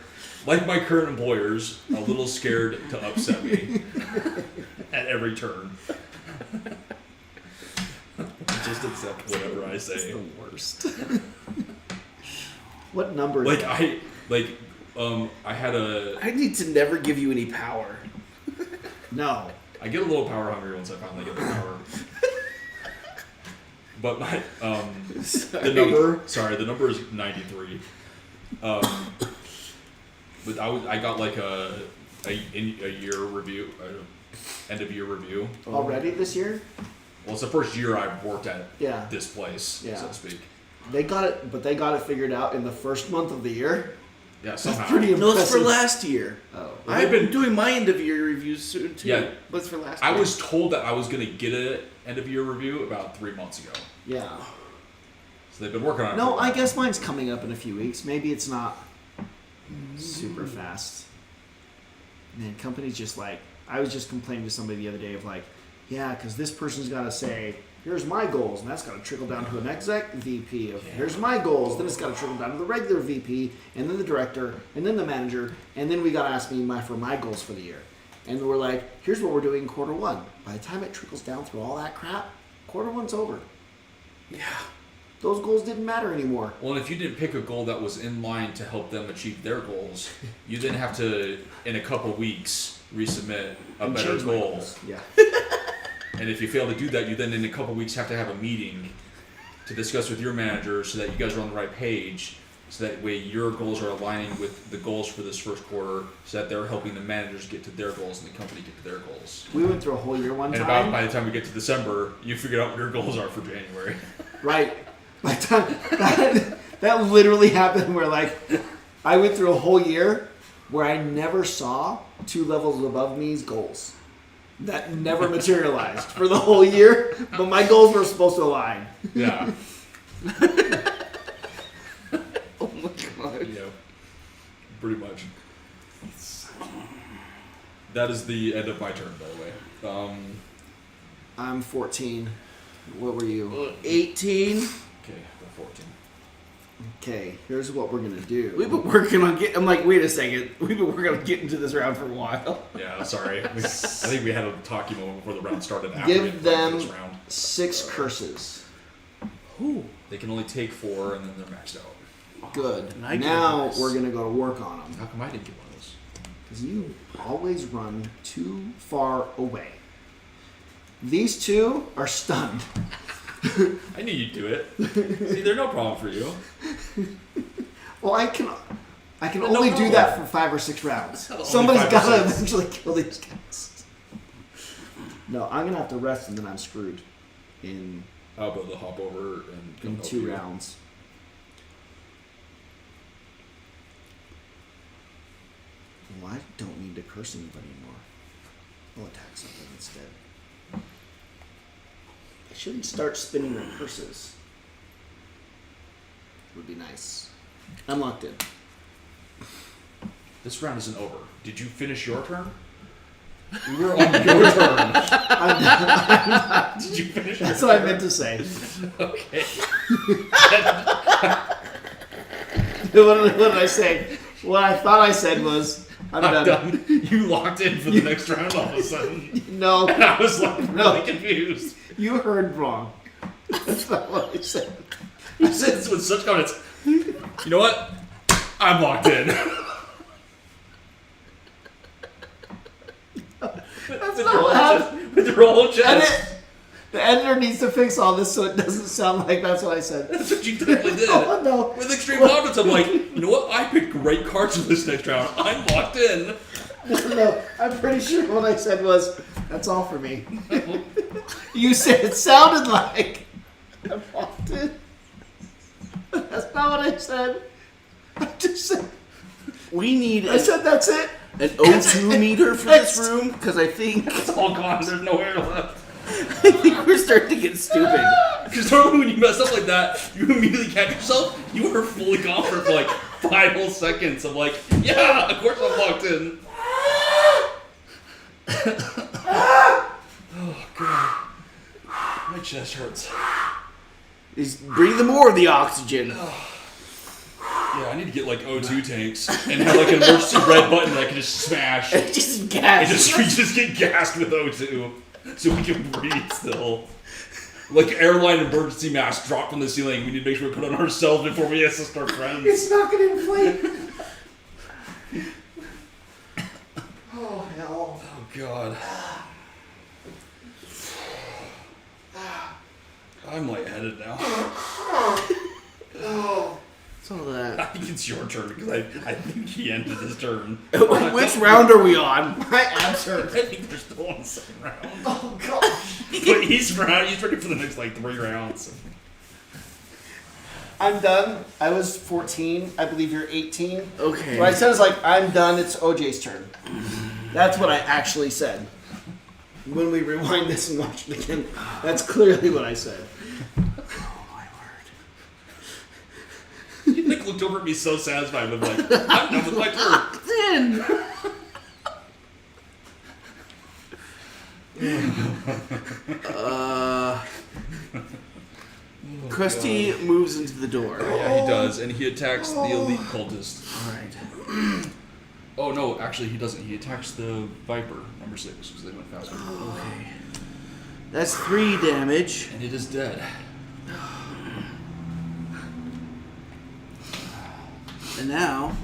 like my current employers, a little scared to upset me at every turn. Just accept whatever I It's say. the worst. What number is Like that? I had a, I need to never give you any power. No. I get a little power hungry once I finally get the power. But my the number is 93. But I got like a year review, end of year review. Already this year? Well, it's the first year I've worked at Yeah. this place, Yeah. so to speak. They got it, but they got it figured out in the first month of the year. Yeah, somehow. Pretty No, it's for impressive. last year. Oh. Well, I've they've been doing my end of year reviews soon too. Yeah. But it's for last I year. was told that I was gonna get an end of year review about 3 months ago. Yeah. So they've been working on it. for a No, while. I guess mine's coming up in a few weeks. Maybe it's not super fast. Man, companies just like, I was just complaining to somebody the other day of like, yeah, because this person's got to say, here's my goals, and that's got to trickle down to an exec VP of, here's my goals, then it's got to trickle down to the regular VP, and then the director, and then the manager, and then we got to ask me for my goals for the year. And we're like, here's what we're doing in quarter one. By the time it trickles down through all that crap, quarter one's over. Yeah. Those goals didn't matter anymore. Well, and if you didn't pick a goal that was in line to help them achieve their goals, you then have to, in a couple weeks, resubmit a And better change my goal. goals. Yeah. And if you fail to do that, you then in a couple weeks have to have a meeting to discuss with your manager so that you guys are on the right page, so that way your goals are aligning with the goals for this first quarter, so that they're helping the managers get to their goals and the company get to their goals. We went through a whole year one And time. about by the time we get to December, you figure out what your goals are for January. Right. By the time that literally happened where like I went through a whole year where I never saw 2 levels above me's goals. That never materialized for the whole year, but my goals were supposed to align. Yeah. Oh my god. Yeah. Pretty much. That is the end of my turn, by the way. I'm 14. What were you? 18. Okay, we're 14. Okay, here's what we're gonna do. We've been working on I'm like, wait a second. We've been working on getting to this round for a while. Yeah, sorry. I think we had a talkie moment before the round started. After we Give had played them this round. 6 curses. Ooh. They can only take 4 and then they're maxed out. Good. And I get Now this. we're gonna go to work on them. How come I didn't get one of those? Because you always run too far away. These 2 are stunned. I knew you'd do it. See, they're no problem for you. Well, I can No only do problem. that for 5 or 6 rounds. Only Somebody's 5 or got to 6. eventually kill these guys. No, I'm gonna have to rest and then I'm screwed in I'll be able to hop over and come help 2 you. rounds. Well, I don't need to curse anybody anymore. I'll attack something instead. They shouldn't start spinning their purses. Would be nice. I'm locked in. This round isn't over. Did you finish your turn? We were on your turn. Did you finish your That's turn? what I meant to say. Okay. What did I say? What I thought I said was, I'm I'm done. done. You locked in for the next round all of a sudden. No, And I was like No. really confused. you heard wrong. That's not what I said. You said this with such confidence. You know what? I'm locked in. That's not what happened. With your whole chest. The editor needs to fix all this so it doesn't sound like that's what I said. That's what you totally did. Oh, no. With extreme confidence, I'm like, you know what? I picked great cards for this next round. I'm locked in. No, I'm pretty sure what I said was, that's all for me. You said it sounded like I'm locked in. That's not what I said. I just said, We need I said that's it. an O2 meter for this room because I think It's all gone. There's no air left. we're starting to get stupid. Because normally when you mess up like that, you immediately catch yourself. You were fully confident for like 5 whole seconds. I'm like, yeah, of course I'm locked in. Oh, God. My chest hurts. Just breathe more of the oxygen. Yeah, I need to get like O2 tanks and have like an emergency red button that I can just smash. And Just gas. we just get gassed with O2 so we can breathe still. Like airline emergency masks drop from the ceiling. We need to make sure we put on ourselves before we assist our friends. It's not going to inflate. Oh, hell. Oh, God. I'm lightheaded now. Oh. It's all that. I think it's your turn because I think he ended his turn. Which round are we on? My abs hurt. I think they're still on the second round. Oh, gosh. But he's ready for the next like 3 rounds. I'm done. I was 14. I believe you're 18. Okay. What I said is like, I'm done. It's OJ's turn. That's what I actually said. When we rewind this and watch it again, that's clearly what I said. He like looked over at me so satisfied. I'm like, I'm done with my turn. Then. Krusty moves into the door. Yeah, he does, and he attacks the elite cultist. Alright. Oh no, actually he doesn't. He attacks the Viper, number 6, because they went faster. Okay. That's 3 damage. And it is dead. And now,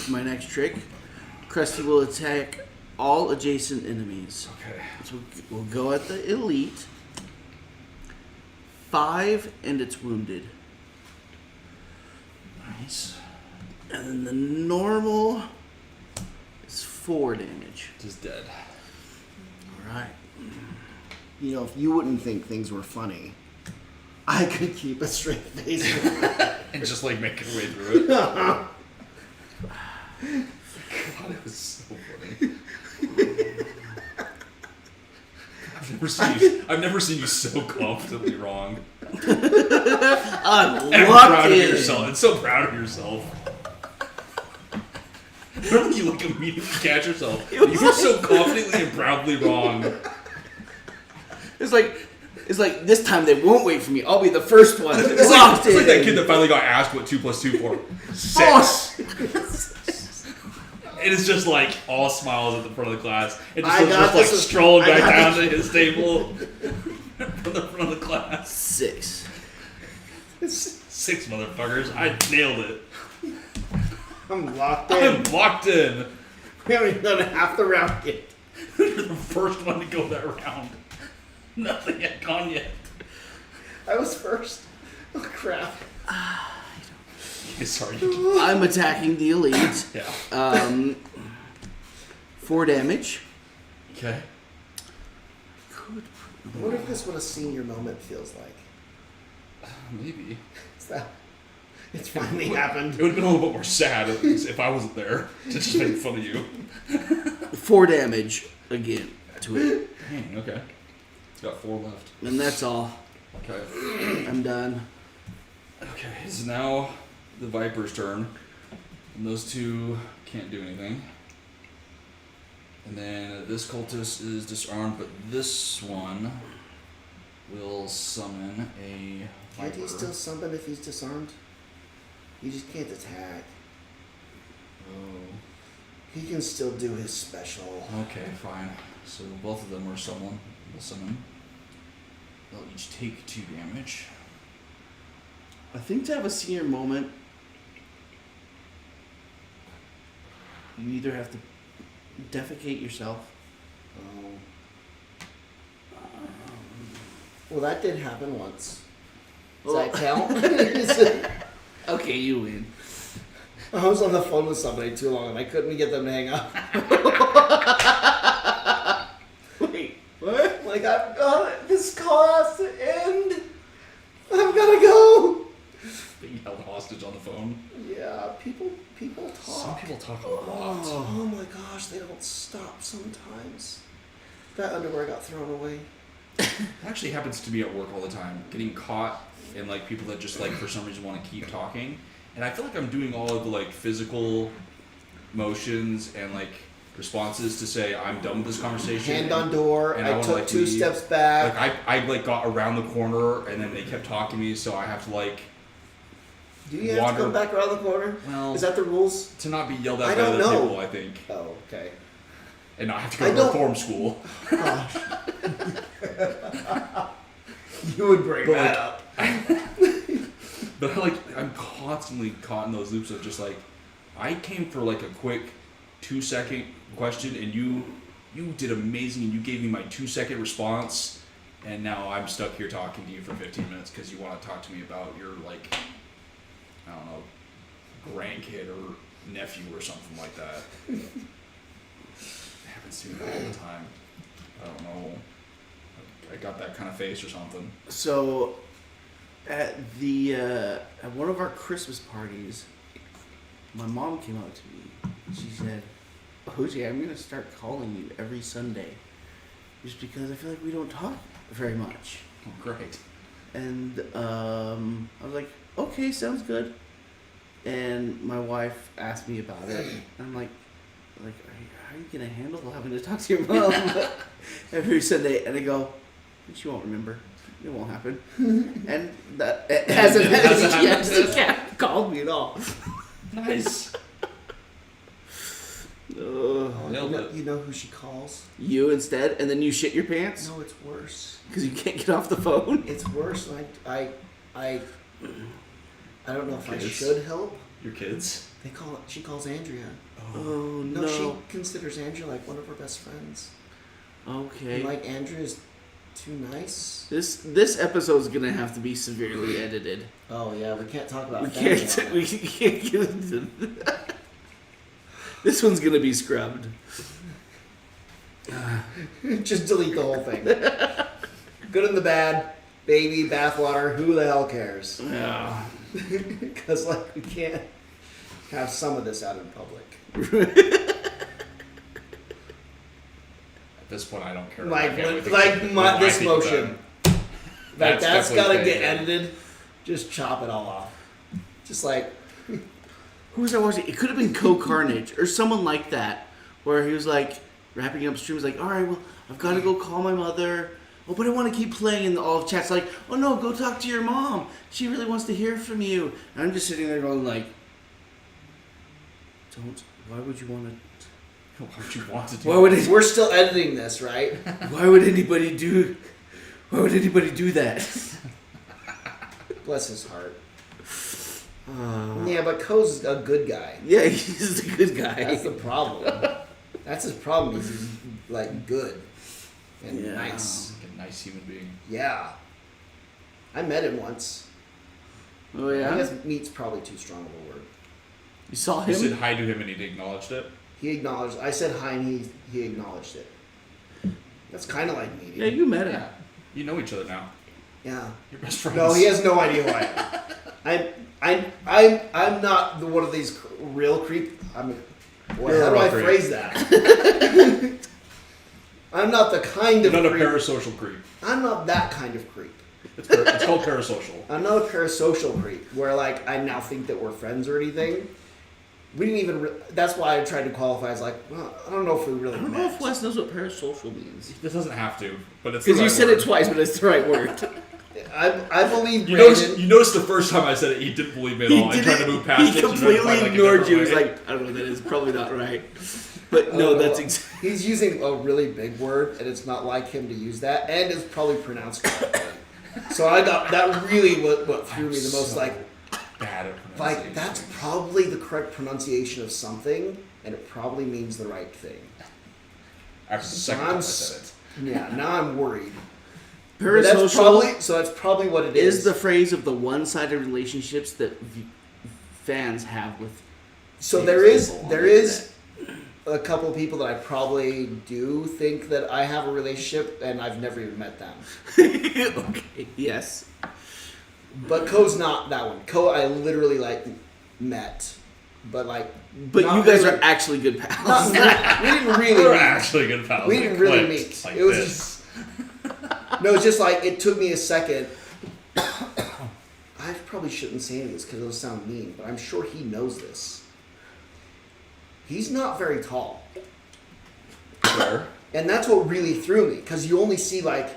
my next trick, Krusty will attack all adjacent enemies. Okay. So we'll go at the elite. 5, and it's wounded. Nice. And then the normal is 4 damage. It is dead. Alright. You know, if you wouldn't think things were funny, I could keep a straight face. And just like make your way through it. God, it was so funny. I've never seen you so confidently wrong. I'm And locked proud of in. yourself. And so proud of yourself. Remember when you like immediately catch yourself? You were so confidently and proudly wrong. It's like this time they won't wait for me. I'll be the first one. It's Locked like in. that kid that finally got asked what 2 + 2 for. 6. It is just like all smiles at the front of the class. It just I looks got just like this. strolling I back got down this. to his table from the front of the class. 6. 6 motherfuckers. I nailed it. I'm locked in. I'm locked in. We haven't even done half the round yet. You're the first one to go that round. Nothing had gone yet. I was first. Oh, crap. Okay, sorry. I'm attacking the elite. Yeah. 4 damage. Okay. What if this what a senior moment feels like? Maybe. It's that. It's finally happened. It would have been a little bit more sad at least if I wasn't there to just make fun of you. 4 damage. again to it. Dang, okay. It's got 4 left. And that's all. Okay. I'm done. Okay, so now the Viper's turn. And those two can't do anything. And then this cultist is disarmed, but this one will summon a Viper. Can't he still summon if he's disarmed? You just can't attack. Oh. He can still do his special. Okay, fine. So both of them are someone. Will summon. They'll each take 2 damage. I think to have a senior moment, you either have to defecate yourself. Well, that did happen once. Does Well- that count? Okay, you win. I was on the phone with somebody too long and I couldn't get them to hang up. Wait, what? Like, I've got it. This call has to end. I've got to go. Being held hostage on the phone. Yeah, people Some talk. people talk a lot. Oh my gosh, they don't stop sometimes. That underwear got thrown away. It actually happens to me at work all the time. Getting caught in like people that just like for some reason want to keep talking. And I feel like I'm doing all of the like physical motions and like responses to say I'm done with this conversation. Hand on door. and I wanna, took like, 2 leave. steps back. Like I like got around the corner and then they kept talking to me, so I have to like Do you have to wander- come back around the corner? well Is that the rules? to not be yelled at I by don't other know. people, I think. Oh, okay. And not have to go I to don't- reform school. Gosh. You would bring But, that like, up. But I'm constantly caught in those loops of just like, I came for like a quick 2-second question and you did amazing and you gave me my 2-second response and now I'm stuck here talking to you for 15 minutes because you want to talk to me about your like, I don't know, grandkid or nephew or something like that. It happens to me all the time. I don't know. I got that kind of face or something. So, at one of our Christmas parties, my mom came up to me. She said, "OJ, I'm gonna start calling you every Sunday, just because I feel like we don't talk very much." Oh, great. And I was like, "Okay, sounds good." And my wife asked me about it. And I'm like, how are you gonna handle having to talk to your mom every Sunday? And I go, "She won't remember. It won't happen." And that it hasn't happened. She can't call me at all. Nice. Nailed it. You know who she calls? You instead, and then you shit your pants No, it's worse. because you can't get off the phone. It's worse. I don't know if I Kids? should help. Your kids? She calls Andrea. Oh No, no. she considers Andrea like one of her best friends. Okay. And like Andrea's too nice. This episode's gonna have to be severely edited. Oh yeah, we can't talk about We family can't. on We can't get into. This one's gonna be scrubbed. it. Just delete the whole thing. Good and the bad, baby, bathwater, who the hell cares? Yeah. Because like we can't have some of this out in public. At this point, I don't care. Like I can't wait to like get- my, I this think motion. that- Like that's definitely gotta staying get in. edited. Just chop it all off. Just like Who was I watching? It could have been Co-Carnage or someone like that, where he was like wrapping up streams, like, "All right, well, I've got to go call my mother. Oh, but I want to keep playing." And all of chat's like, "Oh no, go talk to your mom. She really wants to hear from you." And I'm just sitting there going like, "Don't. Why would you want to? Why would you want to do Why would it, we're still editing this, right? Why would anybody do? Why would anybody do that?" Bless his heart. Yeah, but Ko's a good guy. Yeah, he's a good guy. That's the problem. That's his problem. He's like good and Yeah. nice. Like a nice human being. Yeah. I met him once. Oh I yeah. guess meet's probably too strong of a word. You saw You said him. hi to him and he acknowledged it. He acknowledged. I said hi and he acknowledged it. That's kind of like meeting. Yeah, you met him. Yeah. You know each other now. Yeah. You're best friends. No, he has no idea why. I'm not the one of these real creep. Boy, You're how a do I real creep. phrase that? I'm not the kind You're of not a creep. parasocial creep. I'm not that kind of creep. It's called parasocial. I'm not a parasocial creep where like I now think that we're friends or anything. We didn't even. That's why I tried to qualify as like, well, I don't know if we really. I don't met. know if Wes knows what parasocial means. This doesn't have to, but it's Because the you right said word. it twice, but it's the right word. I believe You Brandon. noticed the first time I said it, he didn't believe me at all. I tried to move past He it. and completely find, like, a ignored different you. He was way. like, I don't know, that is probably not right. But no, that's exactly. He's using a really big word, and it's not like him to use that, and it's probably pronounced correctly. So I got that really what threw me the most. So Like bad at pronunciation. that's probably the correct pronunciation of something, and it probably means the right thing. After the second time I said it. Yeah, now I'm worried. But that's Parasocial probably what it is. is the phrase of the one-sided relationships that fans have with. So famous there is people on there the is a couple of people that I probably do think that I have a relationship, and I've never even met them. internet. Okay. Yes. But Ko's not that one. Ko I literally like met, but like. But not you guys really- are actually good pals. we didn't really. We're meet. actually good pals. We didn't really clicked meet. like It was this. No, it's just like it took me a second. I probably shouldn't say any of this because it'll sound mean, but I'm sure he knows this. He's not very tall, Sure. and that's what really threw me because you only see like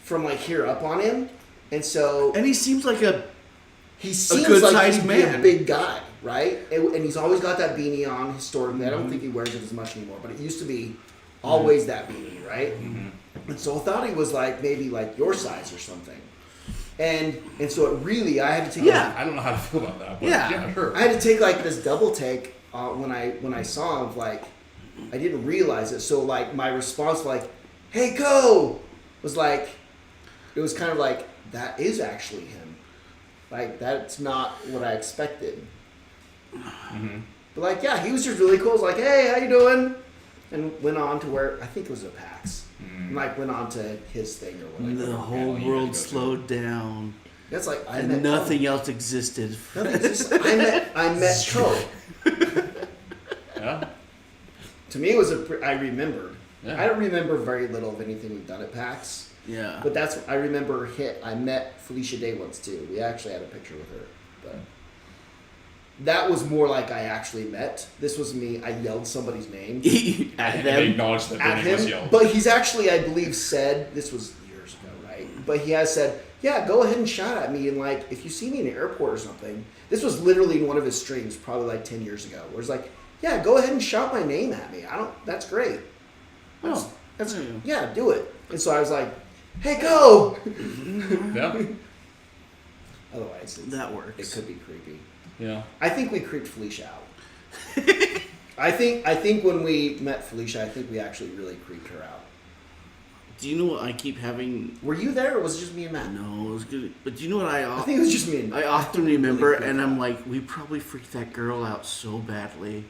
from like here up on him, and so And he seems like a. he seems good-sized like he'd be a man. big guy, right? And he's always got that beanie on historically. I Mm-hmm. don't think he wears it as much anymore, but it used to be always that beanie, right? Mm-hmm. And so I thought he was like maybe like your size or something. And so it really I had to take Yeah. I don't know how to feel about that. But Yeah. yeah, sure. I had to take like this double take when I saw him. Like I didn't realize it, so like my response like, "Hey, Ko," was like it was kind of like that is actually him. Like that's not what I expected. Mm-hmm. But like yeah, he was just really cool. I was like, "Hey, how you doing?" And went on to where I think it was a PAX. And like went on to his thing or whatever. The whole you had to world go to. slowed down. That's like I met And nothing else existed. Nothing. Just, I met Ko. Yeah. To me, it was I remembered. Yeah. I don't remember very little of anything we've done at PAX, Yeah. but that's I remember. I met Felicia Day once too. We actually had a picture with her, but that was more like I actually met. This was me. I yelled somebody's name At And they them. acknowledged that at their name was him, yelled. but he's actually, I believe, said this was years ago, right? But he has said, "Yeah, go ahead and shout at me." And like, if you see me in the airport or something, this was literally in one of his streams, probably like 10 years ago, where it's like, "Yeah, go ahead and shout my name at me. I don't. That's great. Oh, That's yeah. yeah, do it." And so I was like, "Hey, go." Yeah. Otherwise, That it works. could be creepy. Yeah. I think we creeped Felicia out. I think when we met Felicia, I think we actually really creeped her out. Do you know what I keep having? Were you there, or was it just me and Matt? No, it was good. But do you know what I think it was just me and Matt. I often remember, Really creeped and her I'm out. like, we probably freaked that girl out so badly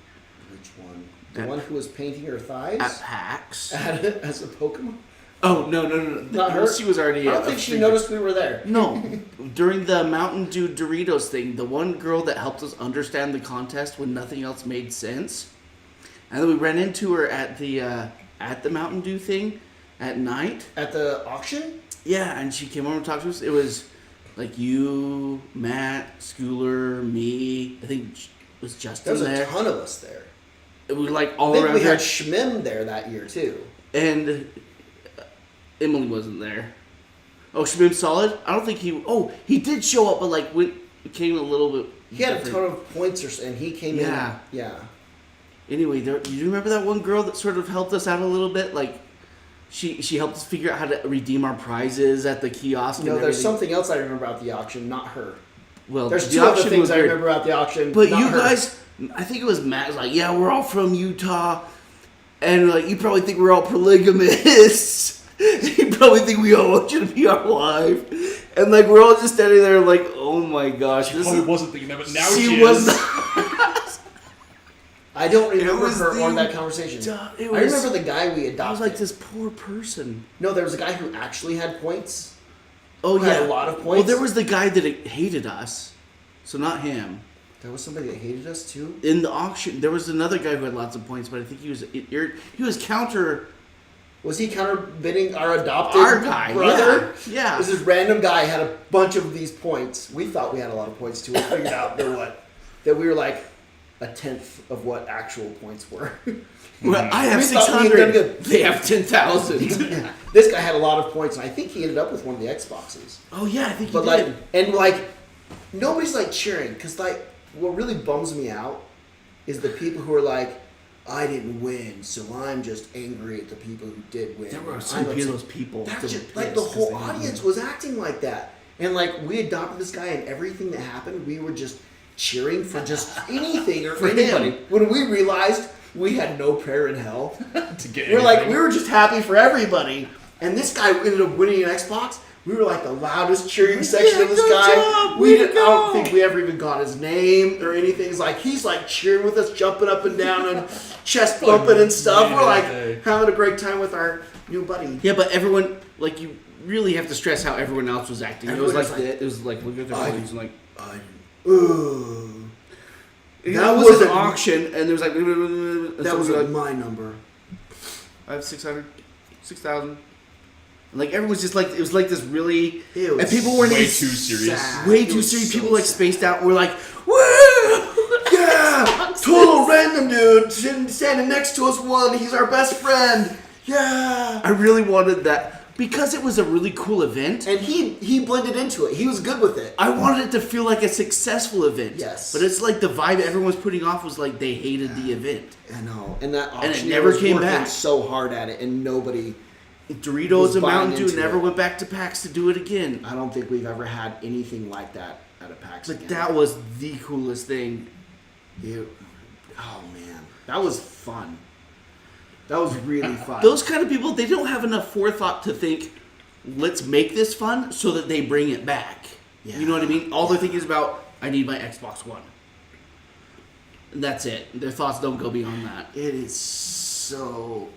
Which one? The At- one who was painting her thighs at PAX. as a Pokemon? Oh no. Not her? She was already. I don't a think she freak. noticed we were there. No, during the Mountain Dew Doritos thing, the one girl that helped us understand the contest when nothing else made sense, and then we ran into her at the Mountain Dew thing at night. At the auction? Yeah, and she came over and talked to us. It was like you, Matt, Schooler, me. I think it was There Justin was a there. ton of us there. It was like I all think around we her. had Schmim there that year too. And Emily wasn't there. Oh, Shmim Solid? I don't think he. Oh, he did show up, but like came a little bit. He had a different. ton of points, and he came Yeah. in. Yeah. Anyway, do you remember that one girl that sort of helped us out a little bit? Like, she helped us figure out how to redeem our prizes at the kiosk. No, and there's everything. something else I remember about the auction, not her. Well, There's the two other auction things was I weird. remember about the auction. But not you her. guys, I think it was Matt. Was like, yeah, we're all from Utah, and like you probably think we're all polygamists. You probably think we all want you to be our wife, and like we're all just standing there like, oh my gosh, She this probably is. wasn't thinking of it. Now She she was is. not. I don't remember was her or the- that conversation. It I was- remember the guy we adopted. I was like this poor person. No, there was a guy who actually had points. Oh Who yeah, had a lot of Well, points? there was the guy that hated us, so not him. There was somebody that hated us too. In the auction, there was another guy who had lots of points, but I think he was counter Was he counterbidding our adopted Our guy, brother? yeah. This random guy had a bunch of these points. We thought we had a lot of points too. We figured out that we were like a tenth of what actual points were. Well, I have We thought we had done 600. good. They have 10,000. This guy had a lot of points, and I think he ended up with one of the Xboxes. Oh yeah, I think he But did. like, and like, nobody's like cheering because like, what really bums me out is the people who are like, I didn't win, so I'm just angry at the people who did win. There were I'm some of upset." those people. That's that just were like the pissed 'cause whole they didn't audience win. was acting like that, and like we adopted this guy, and everything that happened, we were just cheering for just anything or For anybody. him. When we realized we had no prayer in hell, to get we're like anything. we were just happy for everybody, and this guy ended up winning an Xbox. We were like the loudest cheering section of this good guy. job, We way to did, I don't go. think we ever even got his name or anything. It's like he's like cheering with us, jumping up and down and chest bumping and stuff. We're like having a great time with our new buddy. Yeah, but everyone, like, you really have to stress how everyone else was acting. Everyone it was was like, like- it was like look at their I- phones and like. Ooh, That was wasn't- an auction, and there was like. that was like my number. I have 600, 6,000. Like everyone's just like it was like this really, It was and people weren't way even too serious. sad. way It too was serious. so People like sad. spaced out. We're like, woo! Yeah, total random dude standing next to us won. He's our best friend. Yeah, I really wanted that because it was a really cool event. and he blended into it. He was good with it. I wanted it to feel like a successful event. Yes. But it's like the vibe everyone's putting off was like they hated the event. I know, and that And it auctioneer never was came working back. so hard at it, and nobody. Doritos Was and buying Mountain Dew into never it. went back to PAX to do it again. I don't think we've ever had anything like that at a PAX. But again. that was the coolest thing. Oh man, that was fun. That was really fun. Those kind of people, they don't have enough forethought to think, let's make this fun so that they bring it back. Yeah. You know what I mean? All they're thinking is about, I need my Xbox One. And that's it. Their thoughts don't go beyond that. It is so.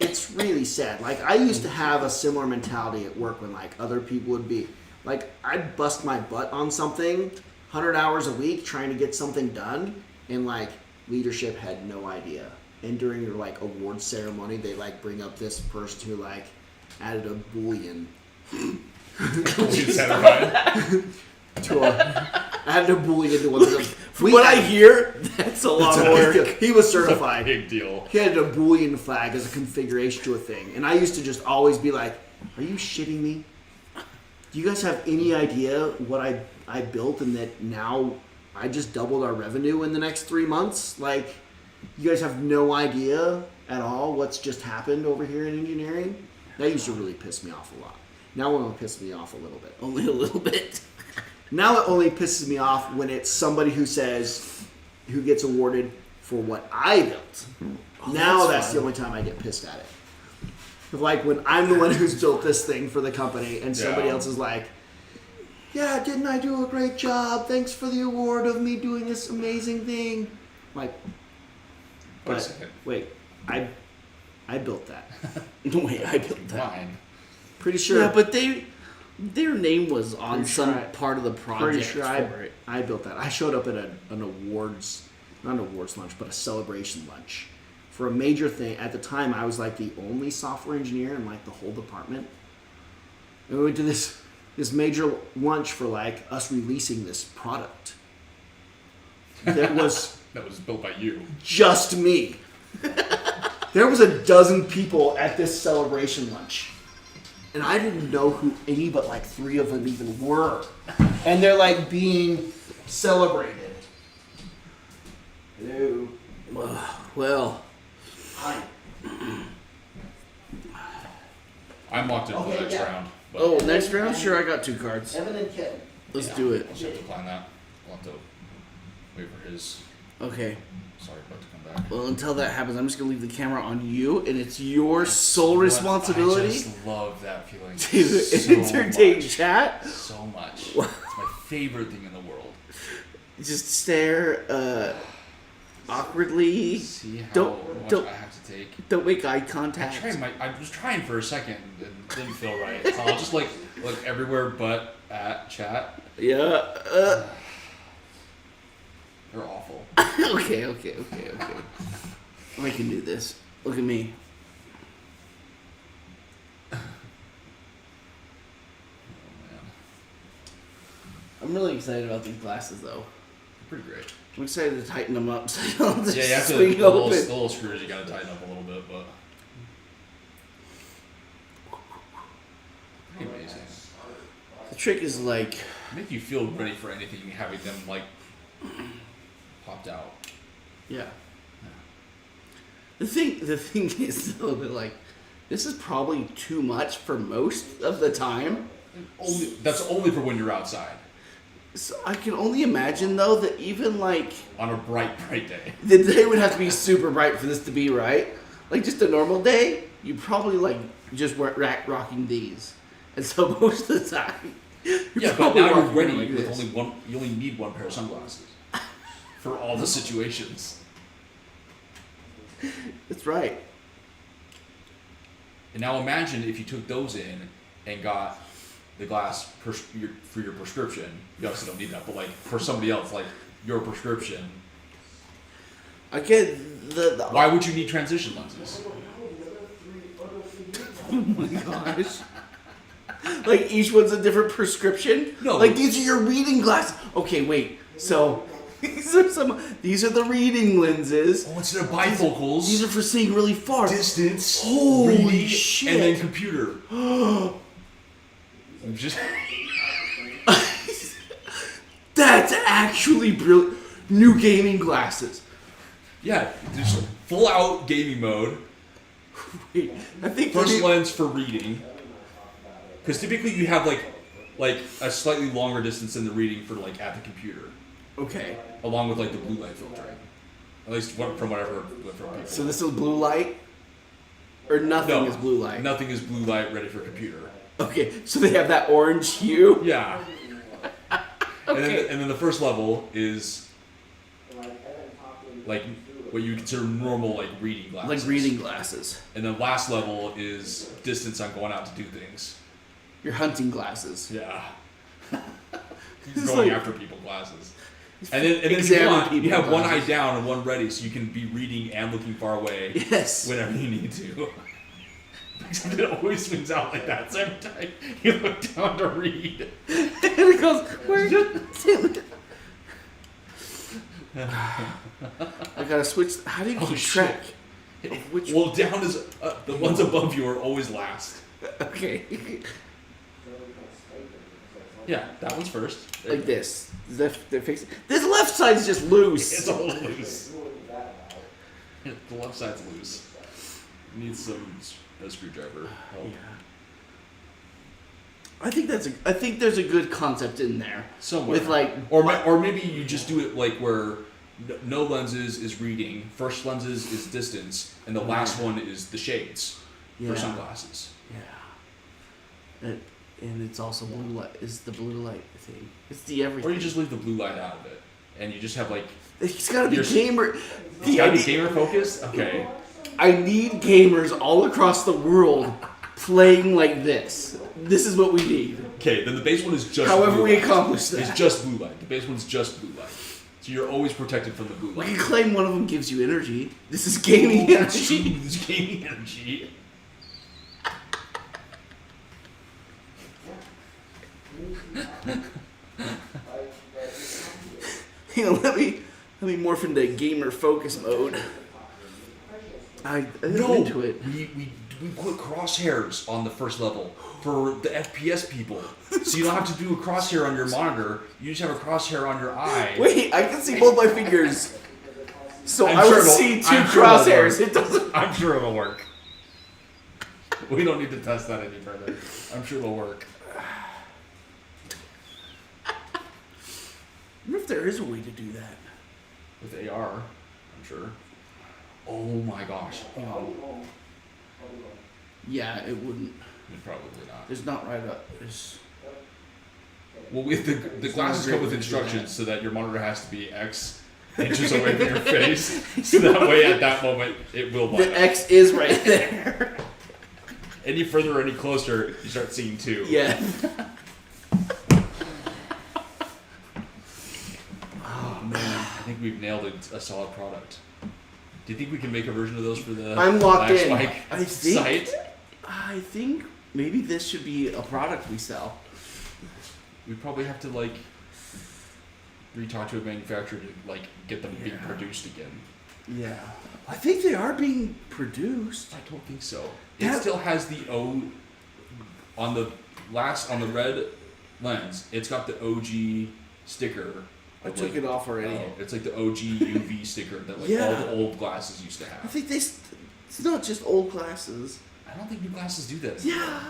It's really sad. Like I used to have a similar mentality at work when like other people would be like I'd bust my butt on something, 100 hours a week trying to get something done, and like leadership had no idea. And during your like award ceremony, they like bring up this person who like added a boolean to added a boolean to one of them. From what I hear, that's a lot of work. He was certified. Big deal. He added a Boolean flag as a configuration to a thing. And I used to just always be like, are you shitting me? Do you guys have any idea what I built and that now I just doubled our revenue in the next 3 months? Like, you guys have no idea at all what's just happened over here in engineering? That used to really piss me off a lot. Now it only pisses me off a little bit. Only a little bit. Now it only pisses me off when it's somebody who gets awarded for what I built. Now that's fun. the only time I get pissed at it. Like when I'm the one who's built this thing for the company and somebody Yeah. else is like, yeah, didn't I do a great job? Thanks for the award of me doing this amazing thing. Like, Wait a but second. wait, I built that. No way, I built that. Mine. Pretty sure. Yeah, but their name was on Pretty some sure part of the project Pretty sure for it. I built that. I showed up at an awards, not an awards lunch, but a celebration lunch for a major thing. At the time, I was like the only software engineer in like the whole department. And we went to this major lunch for like us releasing this product. That was That was built by you. just me. There was a dozen people at this celebration lunch. And I didn't know who any but like 3 of them even were. And they're like being celebrated. Hello. Well, Hi. I'm locked in for Okay, the next yeah. round. But oh, next round? Sure, I got 2 cards. Evan and Ken. Let's yeah, do it. I'll just have to plan that. I'll have to wait for his. Okay. Sorry, about to come back. Well, until that happens, I'm just gonna leave the camera on you, and it's your sole responsibility I just love that feeling to so entertain much. chat. So much. It's my favorite thing in the world. Just stare awkwardly. See how Don't- much don't- I have to take. Don't make eye I contact. was trying for a second. It didn't feel right. So I'll just look everywhere but at chat. Yeah. They're awful. Okay. I can do this. Look at me. I'm really excited about these glasses, though. Pretty great. I'm excited to tighten them up so I don't have to Yeah, you have to. swing The open. little screws you gotta tighten up a little bit, but. Pretty amazing. The trick is like, Make you feel ready for anything, having them like popped out. yeah. The thing is a little bit like, this is probably too much for most of the time. That's only for when you're outside. So I can only imagine though that even like On a bright day. the day would have to be super bright for this to be right. Like just a normal day, you probably like just rocking these, and so most of the time, Yeah, but probably now you're walking ready like with this. only one. You only need one pair of sunglasses for all the situations. That's right. And now imagine if you took those in and got the glass for your prescription. You obviously don't need that, but like for somebody else, like your prescription. Again, the Why would you need transition lenses? oh my gosh. Like each one's a different prescription? No. Like these are your reading glasses. Okay, wait. So these are the reading lenses. Oh, instead of bifocals, These are for seeing really far. distance, Holy reading, shit. and then computer. Just That's actually brilliant. New gaming glasses. yeah, just full out gaming mode. Wait, I think First lens for reading, because typically you have like a slightly longer distance in the reading for like at the computer, Okay. along with like the blue light filtering. At least from what I've heard from people. So this is blue light? Or nothing is blue light? Nothing is blue light ready for computer. Okay, so they have that orange hue? Yeah. Okay. And then the first level is like what you would consider normal like reading glasses. Like reading glasses. And then last level is distance on going out to do things. Your hunting glasses. Yeah. It's Going like- after people glasses. And then if you Examine want, people you have one eye glasses. down and one ready, so you can be reading and looking far away Yes. whenever you need to. Except it always swings out like that. So every time you look down to read. And it goes, where damn it. I gotta switch. How do you Oh, keep shit. track? Of which Well, down is the ones above you are always last. Okay. Yeah, that one's first. Like this. They're fixing. This left side's just loose. It's all loose. The left side's loose. Needs a screwdriver help. Yeah. I think there's a good concept in there. Somewhere. With like or maybe you just do it like where no lenses is reading, first lenses is distance, and the last one is the shades Yeah. for sunglasses. Yeah. And it's also blue light. Is the blue light thing? It's the everything. Or you just leave the blue light out of it, and you just have like It's gotta be You're- gamer. it's gotta be gamer focused. Okay. I need gamers all across the world playing like this. This is what we need. Okay, then the base one is just. However blue we light. accomplish that. It's just blue light. The base one's just blue light. So you're always protected from the blue We light. can claim one of them gives you energy. This is gaming energy. It's gaming energy. Hang on, let me morph into gamer focus mode. I'm into it. We put crosshairs on the first level for the FPS people. So you don't have to do a crosshair on your monitor. You just have a crosshair on your eye. Wait, I can see both my fingers. So I'm I sure would it'll- see 2 I'm sure it'll crosshairs. work. It doesn't. I'm sure it'll work. We don't need to test that any further. I'm sure it'll work. I wonder if there is a way to do that. With AR, I'm sure. Oh my gosh. Yeah, it wouldn't. Probably not. There's not right up. There's. Well, with the glasses not come with great way to do instructions so that your monitor has to be X inches away from your face. So that way, at that moment, it will light The up. X is right there. Any further or any closer, you start seeing 2. Yeah. Oh man, I think we've nailed a solid product. Do you think we can make a version of those for the I'm locked in. Spike I think. site? I think maybe this should be a product we sell. We probably have to like re-talk to a manufacturer to like get them being Yeah. produced again. Yeah. I think they are being produced. I don't think so. It That- still has the O on the red lens. It's got the OG sticker. I of, took like, it off already. it's like the OG UV sticker that like Yeah. all the old glasses used to I have. think it's not just old glasses. I don't think new glasses do that. Yeah.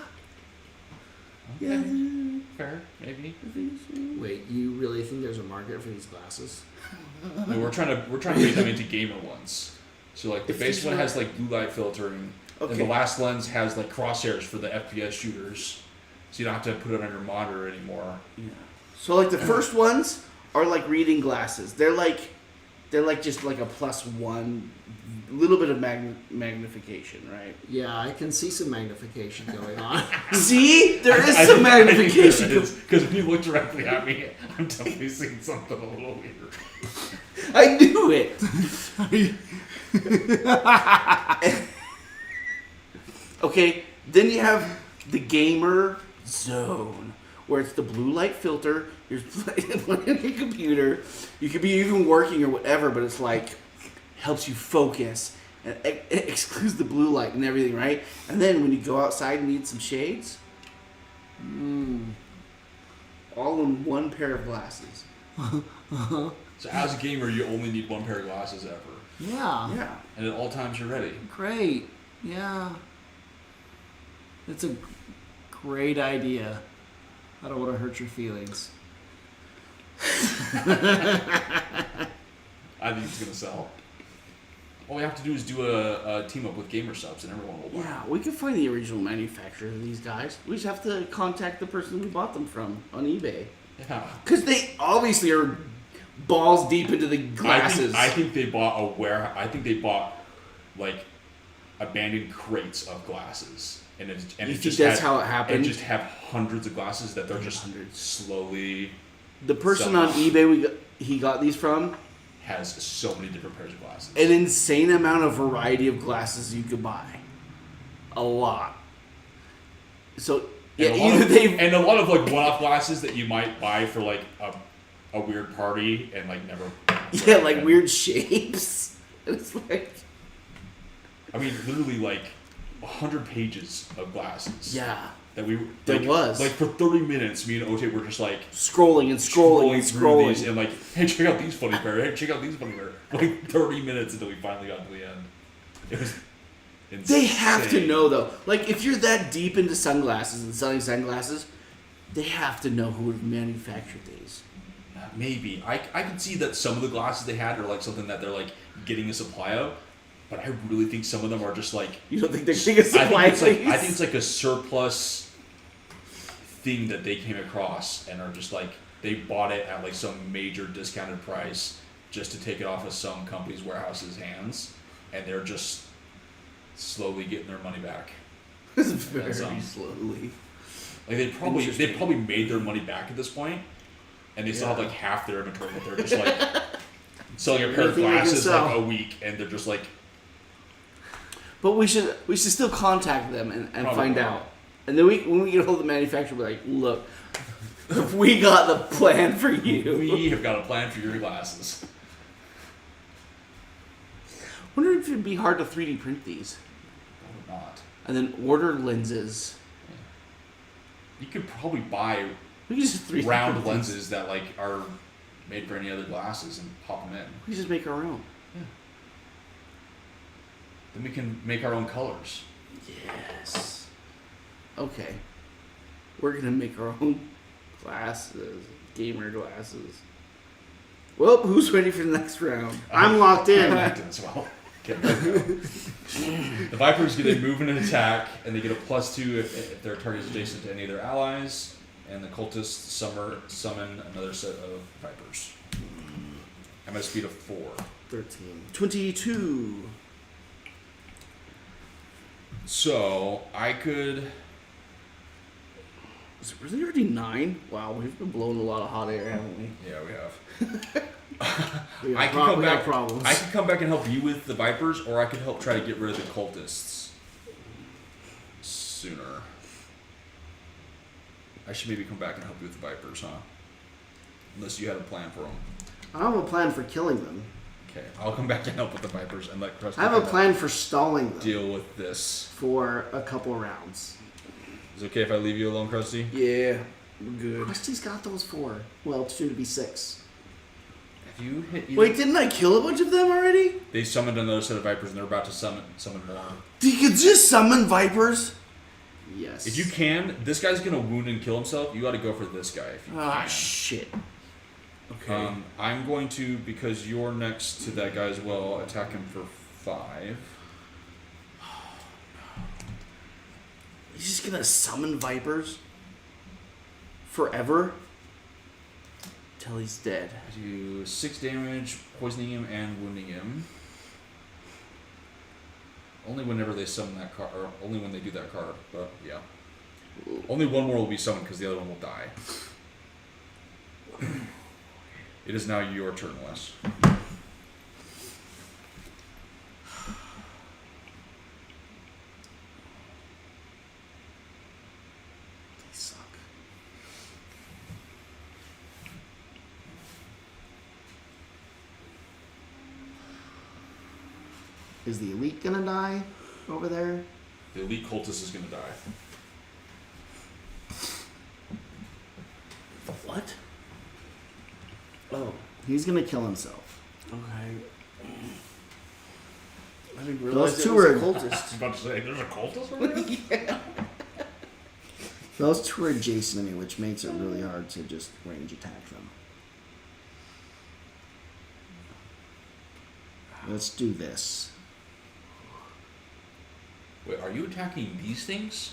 Okay. Yeah. Fair, maybe. I think so. Wait, you really think there's a market for these glasses? No, we're trying to make them into gamer ones. So like the If base these one were- has like blue light filtering, and Okay. the last lens has like crosshairs for the FPS shooters, so you don't have to put it on your monitor anymore. Yeah. So like the first ones are like reading glasses. They're like just like a +1, little bit of magnification, right? Yeah, I can see some magnification going on. See, there is some magnification. Because when you look directly at me, I'm definitely seeing something a little weird. I knew it. Okay, then you have the gamer zone, where it's the blue light filter. You're playing on your computer. You could be even working or whatever, but it's like helps you focus and it excludes the blue light and everything, right? And then when you go outside and need some shades, all in one pair of glasses. So as a gamer, you only need one pair of glasses ever, Yeah. Yeah. and at all times you're ready. Great. Yeah. It's a great idea. I don't want to hurt your feelings. I think it's gonna sell. All we have to do is do a team up with gamer subs, and everyone will buy. Yeah, we can find the original manufacturers of these guys. We just have to contact the person we bought them from on eBay. Yeah. Because they obviously are balls deep into the glasses. I think they bought I think they bought like abandoned crates of glasses, and You it think just that's had, how it happened? And just have hundreds of glasses that they're just Hundreds. slowly The person Some- on eBay he got these from, has so many different pairs of glasses. an insane amount of variety of glasses you could buy. A lot. So, yeah, and a lot either of, they... and a lot of like one-off glasses that you might buy for like a weird party and like never. Yeah, like weird shapes. It's like... I mean, literally like 100 pages of glasses. Yeah. That we There like, was. like for 30 minutes. Me and Ote were just like Scrolling and scrolling and through scrolling. these and like, hey, check out these funny pair. Hey, check out these funny pair. Like 30 minutes until we finally got to the end. It was insane. They have to know though. Like if you're that deep into sunglasses and selling sunglasses, they have to know who manufactured these. Maybe I can see that some of the glasses they had are like something that they're like getting a supply of, but I really think some of them are just like. You don't think they're getting a supply I think of it's like a surplus thing that they came across and are just like they bought it at like some major discounted price just to take it off of some company's warehouse's hands, and they're just slowly getting their money back. Very That's, slowly. Like they probably made their money back at this point, and they still have Yeah. like half their inventory that they're just like selling a pair of Anything they can glasses sell. like a week, and they're just like. But we should still contact them and Probably. find out. And then when we get hold of the manufacturer, we're like, look, we got the plan for you. We have got a plan for your glasses. Wonder if it'd be hard to 3D print these Or not. and then order lenses. You could probably buy We could just 3D round print these. lenses that like are made for any other glasses and pop them in. We could just make our own. Then we can make our own colors. Yes. Okay. We're gonna make our own glasses, gamer glasses. Well, who's ready for the next round? I'm locked in. As well. Okay. The Vipers get a move and an attack, and they get a +2 if their target is adjacent to any of their allies. And the cultists summon another set of Vipers. I'm at a speed of 4. 13. 22. So I could. Is it really already 9? Wow, we've been blowing a lot of hot air, haven't we? Yeah, we have. We I got, can come we got back. problems. I can come back and help you with the Vipers, or I could help try to get rid of the cultists sooner. I should maybe come back and help you with the Vipers, huh? unless you had a plan for them. I don't have a plan for killing them. Okay, I'll come back to help with the Vipers and let Krusty I have a plan for stalling them deal with this. for a couple rounds. Is it okay if I leave you alone, Krusty? Yeah, we're good. Krusty's got those 4. Well, soon to be 6. If you hit Wait, didn't I kill a bunch of them already? They summoned another set of Vipers and they're about to summon more. You could just summon vipers? Yes. If you can, this guy's gonna wound and kill himself. You got to go for this guy if you Ah, can. shit. Okay. I'm going to, because you're next to that guy as well, attack him for 5. He's just gonna summon vipers? Forever? Till he's dead. I do 6 damage, poisoning him and wounding him. Only whenever they summon that card, or only when they do that card, but yeah. Only one more will be summoned because the other one will die. It is now your turn, Wes. They suck. Is the elite gonna die over there? The elite cultist is going to die. What? Oh, He's gonna kill himself. okay. I didn't realize Those it two was are- a cultist. About to say, there's a cultist over there? Yeah. Those 2 are adjacent to me, which makes it really hard to just range attack them. Let's do this. Wait, are you attacking these things?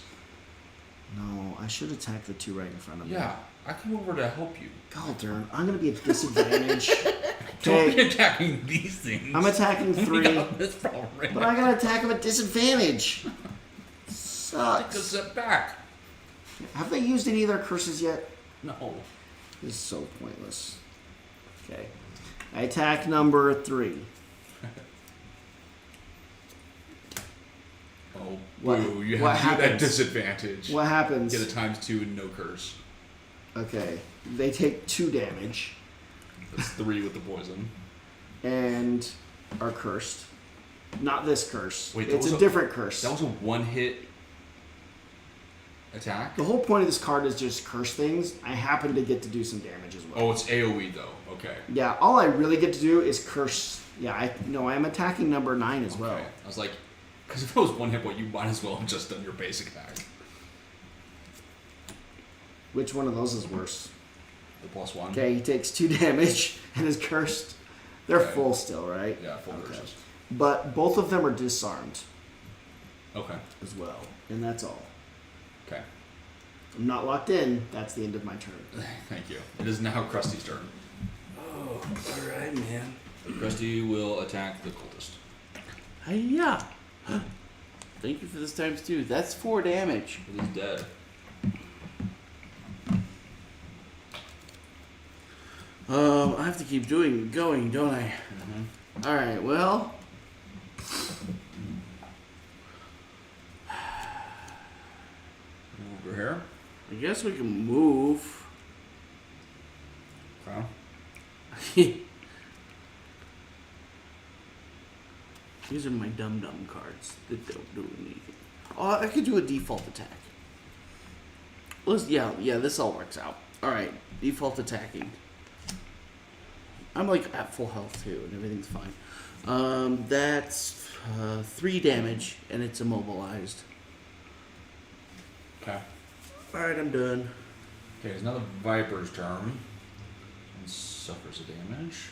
No, I should attack the 2 right in front of me. Yeah, I came over to help you. Galder, I'm gonna be at disadvantage. Don't be Okay, attacking these things. I'm attacking We 3, got this problem right but now. I gotta attack him at disadvantage. Take a Sucks. step back. Have they used any of their curses yet? No. This is so pointless. Okay. I attack number 3. Oh, What- boo, you what have to do that happens? disadvantage. What happens? Get a ×2 and no curse. Okay. They take 2 damage That's 3 with the poison. and are cursed. Not this curse. Wait, that it's was a a- different curse. That was a 1-hit attack? The whole point of this card is just curse things. I happen to get to do some damage as well. Oh, it's AoE though. Okay. Yeah, all I really get to do is curse. Yeah, I'm attacking number 9 as well. Okay. I was like, because if it was 1 hit point, you might as well have just done your basic attack. Which one of those is worse? The +1. Okay, he takes 2 damage and is cursed. They're Okay. full still, right? Yeah, full Okay. curses. But both of them are disarmed Okay. as well. And that's all. Okay. I'm not locked in. That's the end of my turn. Thank you. It is now Krusty's turn. Oh, alright, man. Krusty will attack the cultist. Hiya! Thank you for this times 2. That's 4 damage. It is dead. I have to keep going, don't I? Alright, well. Over here. I guess we can move. Okay. These are my dum-dum cards that don't do anything. Oh, I could do a default attack. Yeah, this all works out. Alright, default attacking. I'm like at full health too, and everything's fine. That's 3 damage, and it's immobilized. Okay. Alright, I'm done. Okay, it's now the Viper's turn. And suffers a damage.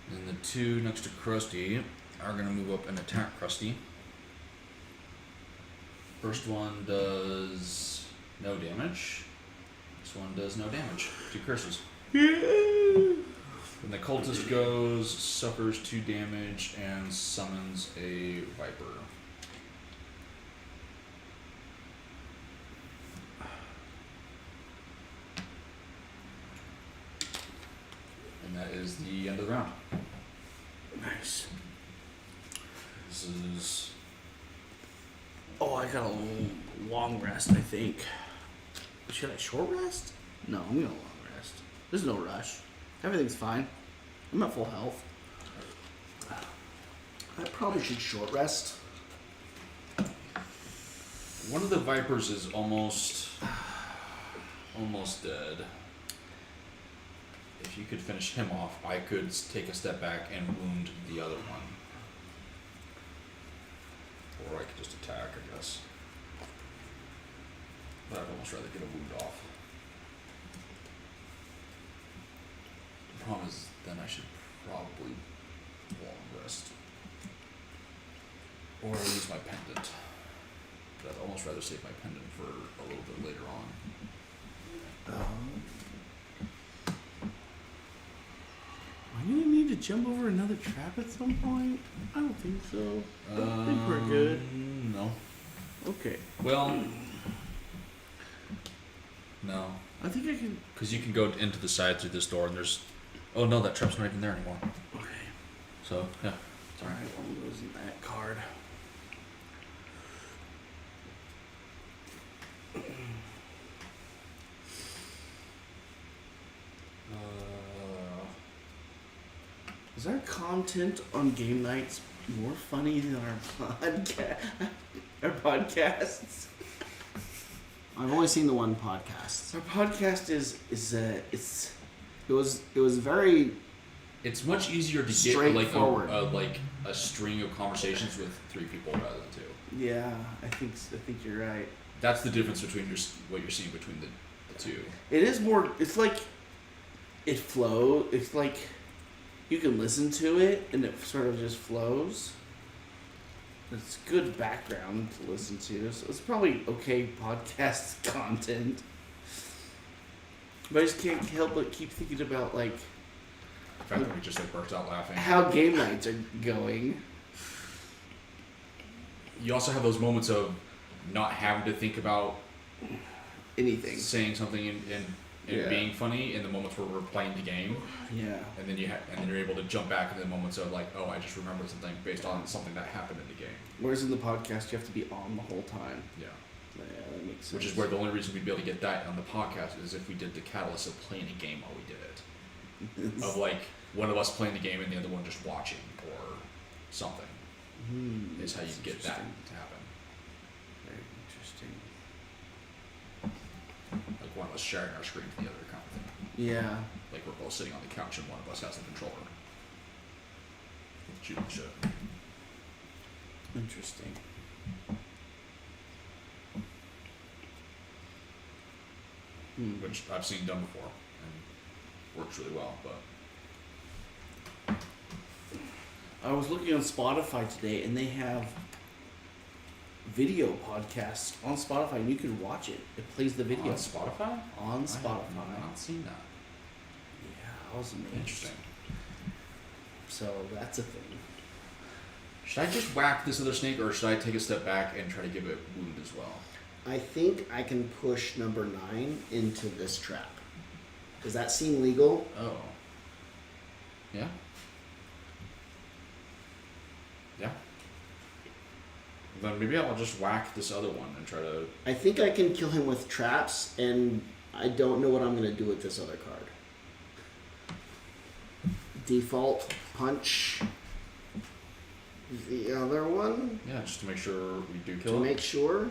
Then the 2 next to Krusty are going to move up and attack Krusty. First one does no damage. This one does no damage. 2 curses. Then the cultist goes, suffers 2 damage, and summons a Viper. And that is the end of the round. Nice. This is... Oh, I got a long rest, I think. Should I short rest? No, I'm gonna long rest. There's no rush. Everything's fine. I'm at full health. I probably should short rest. One of the Vipers is almost dead. If you could finish him off, I could take a step back and wound the other one. Or I could just attack, I guess. But I'd almost rather get a wound off. The problem is, then I should probably long rest. Or use my pendant. But I'd almost rather save my pendant for a little bit later on. Are you gonna need to jump over another trap at some point? I don't think so. I don't think we're good. No. Okay. Well, no. I think I can. Because you can go into the side through this door and there's... Oh no, that trap's not even there anymore. Okay. So, yeah. Alright, I'm losing that card. Is our content on game nights more funny than our podcasts? I've only seen the one podcast. Our podcast is it's It was very It's much easier to get straightforward. like a string of conversations with 3 people rather than 2. yeah. I think you're right. That's the difference between what you're seeing between the 2. It is more. It's like it flows. It's like you can listen to it and it sort of just flows. It's good background to listen to. So it's probably okay podcast content. But I just can't help but keep thinking about like The fact that we just burst out laughing. how game nights are going. You also have those moments of not having to think about Anything. saying something and Yeah. being funny in the moments where we're playing the game, Yeah. and then you're able to jump back in the moments of like, oh, I just remembered something based on something that happened in the game. Whereas in the podcast you have to be on the whole time. Yeah. Yeah, that makes sense. Which is where the only reason we'd be able to get that on the podcast is if we did the catalyst of playing a game while we did it. Of like one of us playing the game and the other one just watching or something is how you That's get that interesting. to happen. Very interesting. Like one of us sharing our screen to the other kind of thing. Yeah. Like we're both sitting on the couch and one of us has the controller. Shooting the shit. Interesting. Which I've seen done before and works really well, but I was looking on Spotify today, and they have video podcasts on Spotify, and you can watch it. It plays the video on Spotify? on Spotify. I have not seen that. Yeah, I was amazed. Interesting. So that's a thing. Should I just whack this other snake, or should I take a step back and try to give it wound as well? I think I can push number 9 into this trap. Does that seem legal? Oh. Yeah? Yeah. Then maybe I'll just whack this other one and try to... I think I can kill him with traps, and I don't know what I'm going to do with this other card. Default punch the other one Yeah, just to make sure we do to kill him. make sure.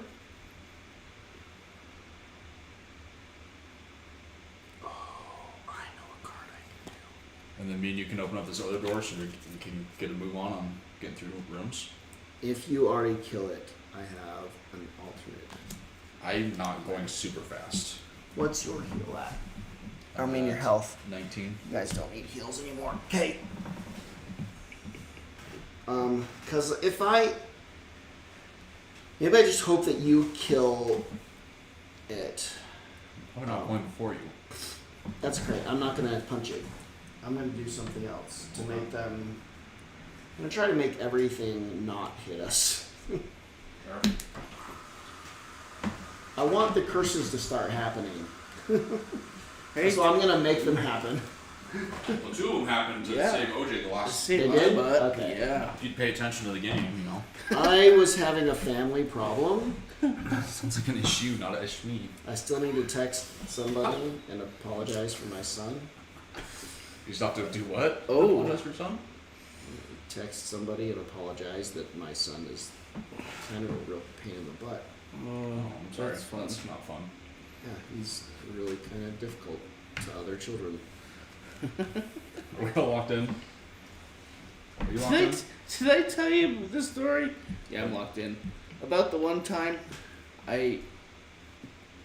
And then me and you can open up this other door so we can get a move on getting through rooms. If you already kill it, I have an alternate. I'm not going super fast. What's your heal at? I mean, your health. 19. You guys don't need heals anymore. Okay. Cause if maybe I just hope that you kill it. I'm not going before you. That's great. I'm not gonna punch it. I'm gonna do something else to make them. I'm gonna try to make everything not hit us. I want the curses to start happening. Hey, So I'm gonna make them happen. Well, 2 of them happened to Yeah. save OJ the last... save They my did? butt. Okay. Yeah. If you'd pay attention to the game, you know. I was having a family problem, Sounds like an issue, not a issue. I still need to text somebody and apologize for my son. You still have to do what? Oh. Apologize for your son? Text somebody and apologize that my son is kind of a real pain in the butt. Oh, I'm sorry. That's fun. That's not fun. Yeah, he's really kind of difficult to other children. Are we all locked in? Are you locked in? Did I tell you the story? Yeah, I'm locked in. About the one time I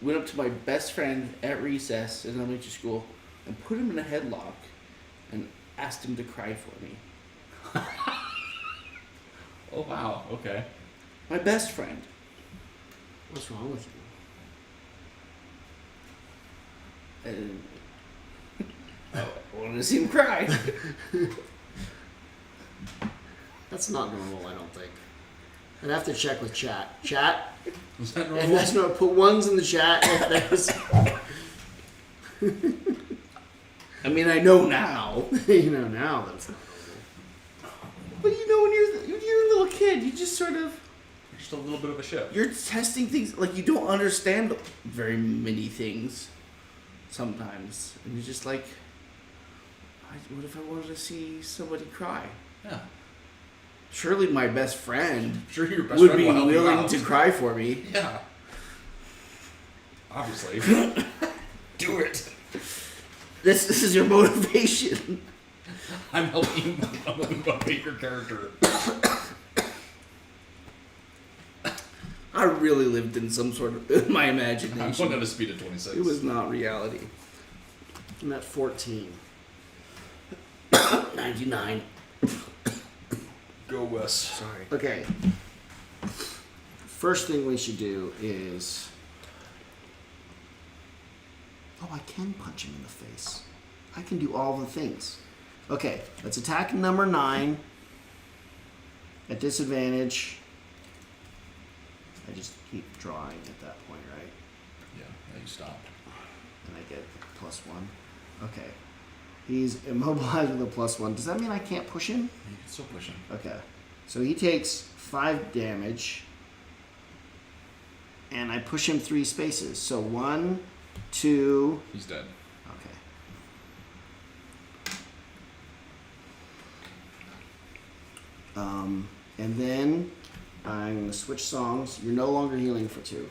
went up to my best friend at recess in elementary school and put him in a headlock and asked him to cry for me. Oh, wow. Okay. My best friend. What's wrong with you? And I wanted to see him cry. That's not normal, I don't think. I'd have to check with chat. Chat? Was that If normal? that's not, put ones in the chat if there's... I mean, I know now. you know now that's not But you know, when you're a little kid, you just sort of... Just a little bit of a ship. You're testing things, like, you don't understand very many things sometimes. And you're just like, what if I wanted to see somebody cry? Yeah. Surely my best friend Sure, your best would friend be will help you willing out. to cry for me. Yeah. Obviously. Do it. This is your motivation. I'm helping motivate your character. I really lived in some sort of in my I'm imagination. going at a speed of 26. It was not reality. I'm at 14. 99. Go Wes. Sorry. Okay. First thing we should do is... Oh, I can punch him in the face. I can do all the things. Okay, let's attack number 9. At disadvantage. I just keep drawing at that point, right? Yeah, you stop. And I get +1. Okay. He's immobilized with a +1. Does that mean I can't push him? You can still push him. Okay. So he takes 5 damage. And I push him 3 spaces. So 1, 2. He's dead. Okay. And then I'm going to switch songs. You're no longer healing for 2.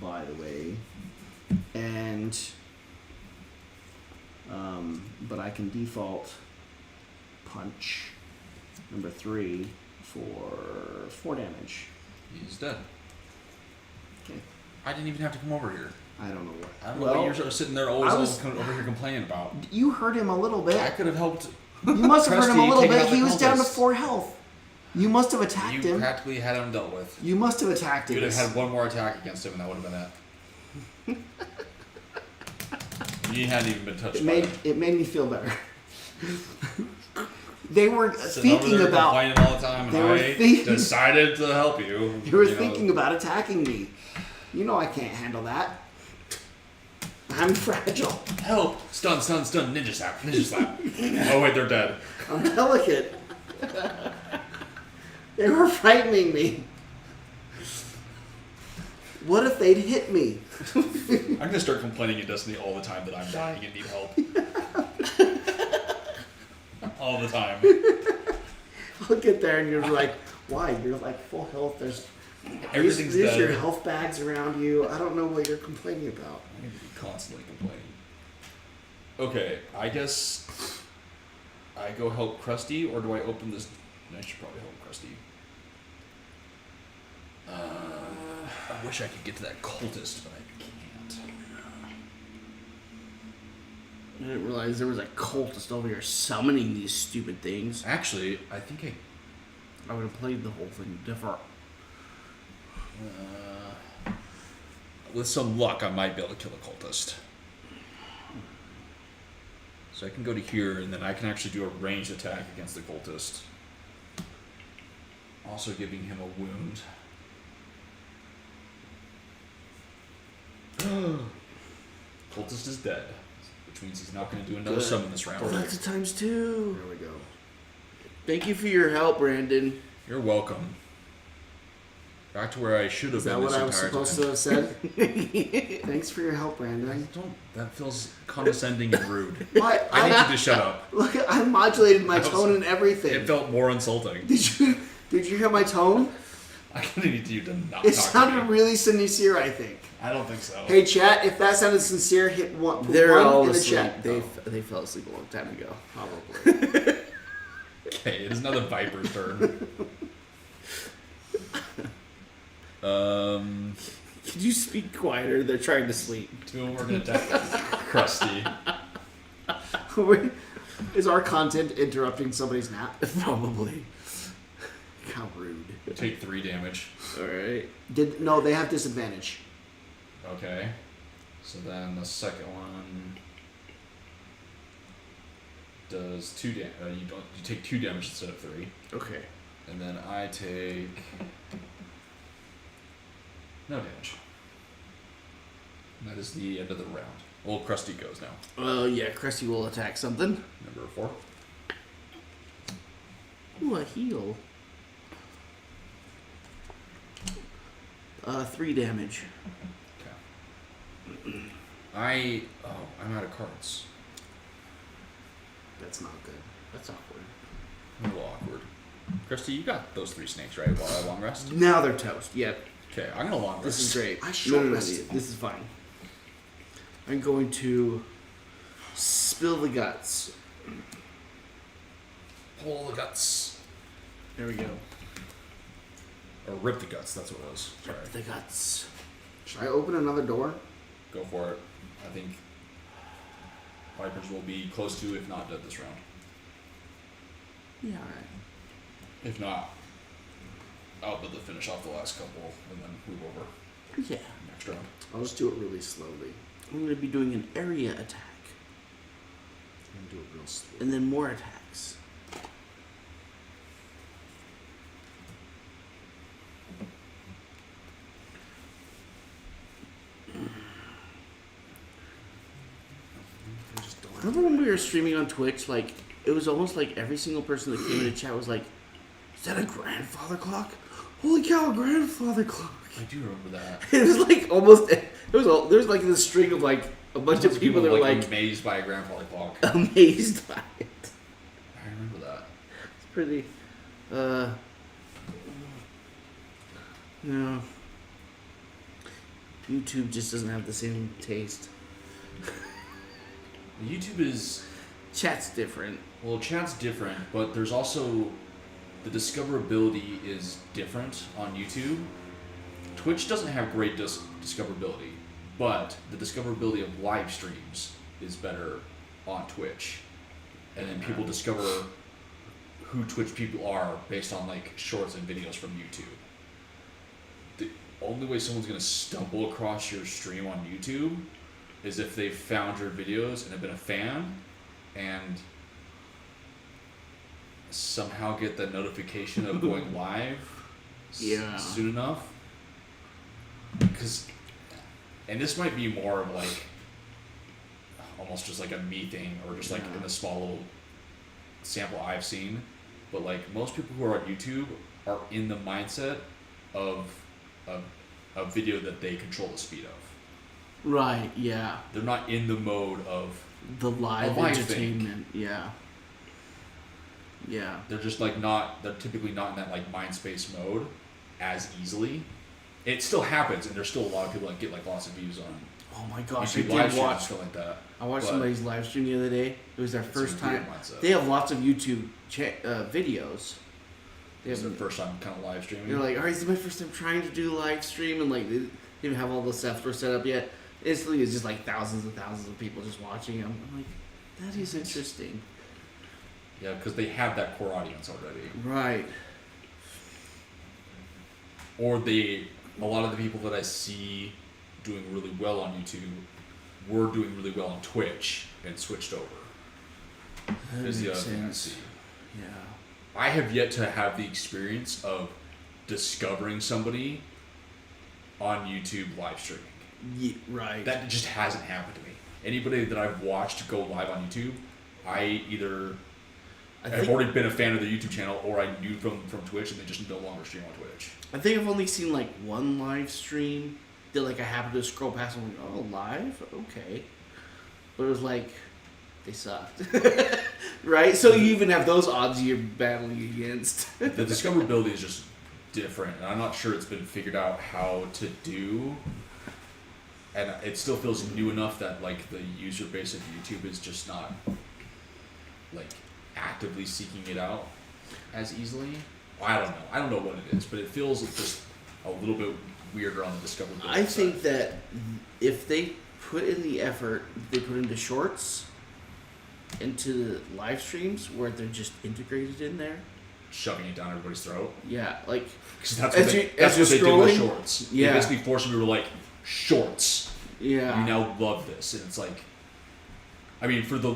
By the way. And... but I can default punch number 3 for 4 damage. He's dead. Okay. I didn't even have to come over here. I don't know what. I don't know what you're sort of sitting there always over here complaining about. You hurt him a little bit. I could have helped. You must have hurt him a Krusty little take bit. out the He was down to cultists. 4 health. You must have attacked You him. practically had him dealt with. You must have attacked him. You'd have had one more attack against him, and that would have been it. You hadn't even been touched by him. It made me feel better. They were Sitting over thinking there about. complaining all the time, they and were I thinking- decided to help you. They were you know. thinking about attacking me. You know I can't handle that. I'm fragile. Help! Stun, stun, stun! Ninja slap! Ninja slap! Oh wait, they're dead. I'm delicate. They were frightening me. What if they'd hit me? I'm gonna start complaining in Destiny all the time that I'm dying and need help. All the time. I'll get there and you're like, why? You're like full health. There's Everything's these dead. your health bags around you. I don't know what you're complaining about. I'm gonna be constantly complaining. Okay, I guess I go help Krusty, or do I open this? I should probably help Krusty. I wish I could get to that cultist, but I can't. I didn't realize there was a cultist over here summoning these stupid things. Actually, I think I would have played the whole thing different. with some luck, I might be able to kill a cultist. So I can go to here, and then I can actually do a ranged attack against the cultist. Also giving him a wound. Cultist is dead, which means he's not going to do another Good. summon this round. That's a ×2. There we go. Thank you for your help, Brandon. You're welcome. Back to where I should have Is that been what this I was entire supposed time. to have said? Thanks for your help, Brandon. That feels condescending and rude. What? I need you to shut up. Look, I modulated my That was- tone and everything. It felt more insulting. Did you hear my tone? I need you to not It talk sounded to me. really sincere, I think. I don't think so. Hey, chat, if that sounded sincere, hit one, put They're one all in the asleep. chat. They fell asleep a long time ago. Probably. Okay, it is now the Viper's turn. Could you speak quieter? They're trying to sleep. Two of them are gonna attack Krusty. Is our content interrupting somebody's nap? Probably. How rude. Take 3 damage. Alright. No, they have disadvantage. Okay. So then the second one does 2 damage. You take 2 damage instead of 3. Okay. And then I take no damage. And that is the end of the round. Well, Krusty goes now. Yeah, Krusty will attack something. Number 4. Ooh, a heal. 3 damage. Okay. I'm out of cards. That's not good. That's awkward. A little awkward. Krusty, you got those 3 snakes, right? While I long rest? Now they're toast. Yep. Okay, I'm gonna long rest. This is great. I short rested them. This is fine. I'm going to spill the guts. Pull the guts. There we go. Or rip the guts, that's what it was. Sorry. The guts. Should I open another door? Go for it. I think Vipers will be close to, if not dead, this round. Yeah, alright. If not, I'll be able to finish off the last couple and then move over Yeah. next round. I'll just do it really slowly. I'm going to be doing an area attack. I'm gonna do it real slow. And then more attacks. I just don't have Remember when we were streaming on Twitch? Like, it was almost like every single person that came into chat was like, "Is that a grandfather clock? Holy cow, a grandfather clock!" I do remember that. It was like almost. There was like this string of like a bunch of people that were like amazed by a grandfather clock. amazed by it. I remember that. It's pretty. No. YouTube just doesn't have the same taste. YouTube is, Chat's different. well, chat's different, but there's also the discoverability is different on YouTube. Twitch doesn't have great discoverability, but the discoverability of live streams is better on Twitch. And then people discover who Twitch people are based on like shorts and videos from YouTube. The only way someone's gonna stumble across your stream on YouTube is if they've found your videos and have been a fan and somehow get the notification of going live Yeah. soon enough. Because, and this might be more of like almost just like a me thing or just like in a small little sample I've seen, but like most people who are on YouTube are in the mindset of a video that they control the speed of. Right, yeah. They're not in the mode of, The live A live entertainment, yeah. Yeah. they're just like they're typically not in that like mind space mode as easily. It still happens and there's still a lot of people that get like lots of views on Oh my gosh, I YouTube live did streams and watch. stuff like that. I watched but somebody's live stream the other day. It was their it's first a weird time. mindset. They have lots of YouTube videos. They This is have, their first time kind of live streaming. they're like, all right, this is my first time trying to do live stream, and like they didn't even have all the software set up yet. Instantly, it's just like thousands and thousands of people just watching them. I'm like, that is interesting. Yeah, because they have that core audience already. Right. Or a lot of the people that I see doing really well on YouTube were doing really well on Twitch and switched over. That Is the makes other thing I sense. see. Yeah. I have yet to have the experience of discovering somebody on YouTube live streaming. Right. That just hasn't happened to me. Anybody that I've watched go live on YouTube, I either I've already been a fan of their YouTube channel, or I knew from Twitch, and they just no longer stream on Twitch. I think I've only seen like one live stream that like I happened to scroll past and I'm like, oh, live? Okay. But it was like, they sucked. Right? So you even have those odds you're battling against. The discoverability is just different, and I'm not sure it's been figured out how to do. And it still feels new enough that like the user base of YouTube is just not like actively seeking it out as easily. I don't know. I don't know what it is, but it feels just a little bit weirder on the discoverability I think side. that if they put in the effort they put into shorts, into the live streams where they're just integrated in there. Shoving it down everybody's throat. Yeah, like Because that's As what, you- that's as what you're they did with scrolling, shorts. yeah. They basically forced me to like, shorts. yeah. You now love this. And it's like, I mean, for the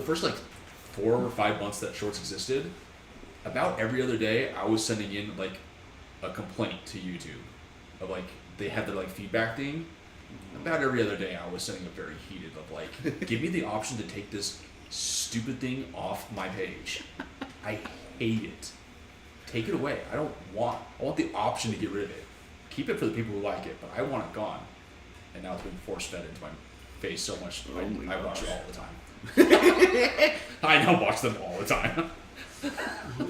first like 4 or 5 months that shorts existed, about every other day I was sending in like a complaint to YouTube of like, they had their like feedback thing. About every other day I was sending a very heated of like, give me the option to take this stupid thing off my page. I hate it. Take it away. I want the option to get rid of it. Keep it for the people who like it, but I want it gone. And now it's been force fed into my face so much. Oh my I watch gosh. it all the time. I now watch them all the time.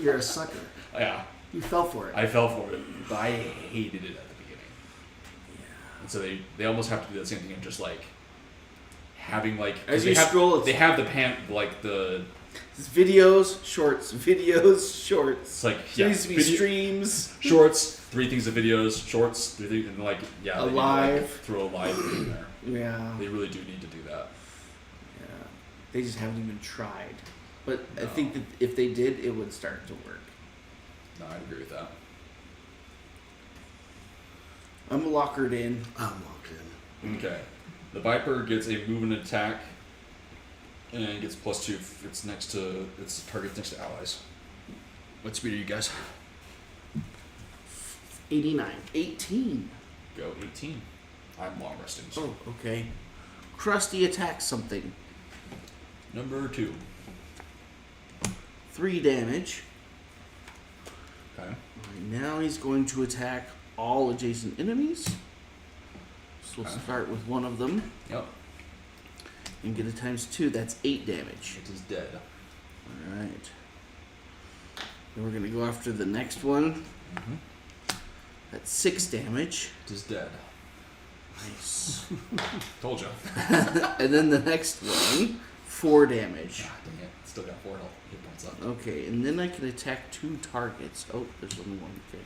You're a sucker. Yeah, You fell for it. I fell for it, but I hated it at the beginning. And so they almost have to do that same thing of just like having like 'cause As they you have, scroll, it's- they have the like the It's videos, shorts, videos, shorts. it's like There yeah, needs to be video- streams. shorts, 3 things of videos, shorts, 3 things, and like yeah, A they need to, live. like, throw a live in there. Yeah. They really do need to do that. Yeah. They just haven't even tried. But I No. think that if they did, it would start to work. No, I agree with that. I'm lockered in. I'm locked in. Okay, the Viper gets a move and attack, and gets +2 if it's next to its target next to allies. What speed are you guys? 89. 18. Go 18. I'm long resting. So. Oh, okay. Krusty attacks something. Number 2. 3 damage. Okay. Alright, now he's going to attack all adjacent enemies. So let's Okay. start with one of them Yep. and get a ×2. That's 8 damage. It is dead. Alright. Then we're going to go after the next one. Mm-hmm. That's 6 damage. It is dead. Nice. Told you. And then the next one, 4 damage. Ah, dang it. Still got 4 hit points left. Okay, and then I can attack 2 targets. Oh, there's only one. Okay.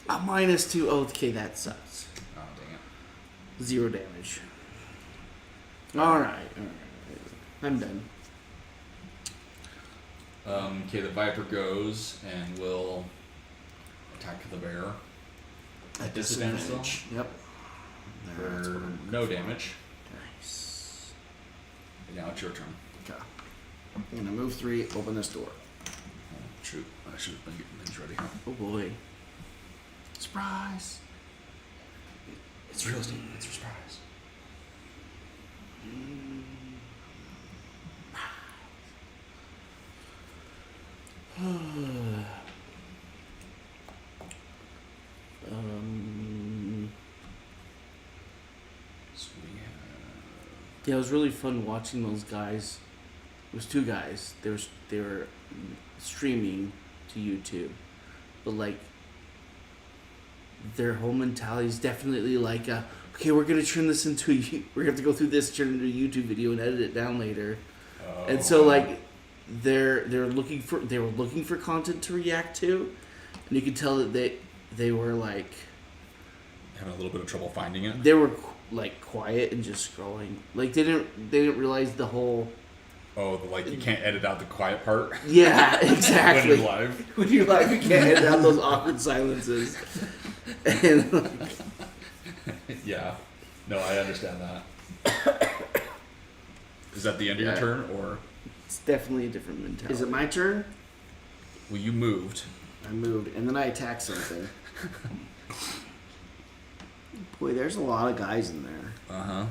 A -2. Oh, okay, that sucks. Oh, dang it. 0 damage. Alright. I'm done. Okay, the Viper goes and will attack the bear. At disadvantage still? Yep. For no damage. Nice. And now it's your turn. Okay. I'm gonna move 3, open this door. Oh, shoot. I should have been getting things ready. Oh boy. Surprise! It's real estate. It's a surprise. So we have... Yeah, it was really fun watching those guys. It was 2 guys. They were streaming to YouTube, but like their whole mentality is definitely like, okay, we're gonna turn this into we're gonna have to go through this, turn it into a YouTube video, and edit it down later. And so like they were looking for content to react to, and you could tell that they were like having a little bit of trouble finding it. they were like quiet and just scrolling. Like they didn't realize the whole. Oh, like you can't edit out the quiet part Yeah, exactly. when you're live. When you're live, you can't edit out those awkward silences. And like, Yeah. No, I understand that. Is that the end of your Yeah. turn, or it's definitely a different mentality. Is it my turn? well, you moved? I moved, and then I attacked something. Boy, there's a lot of guys in there. Uh huh.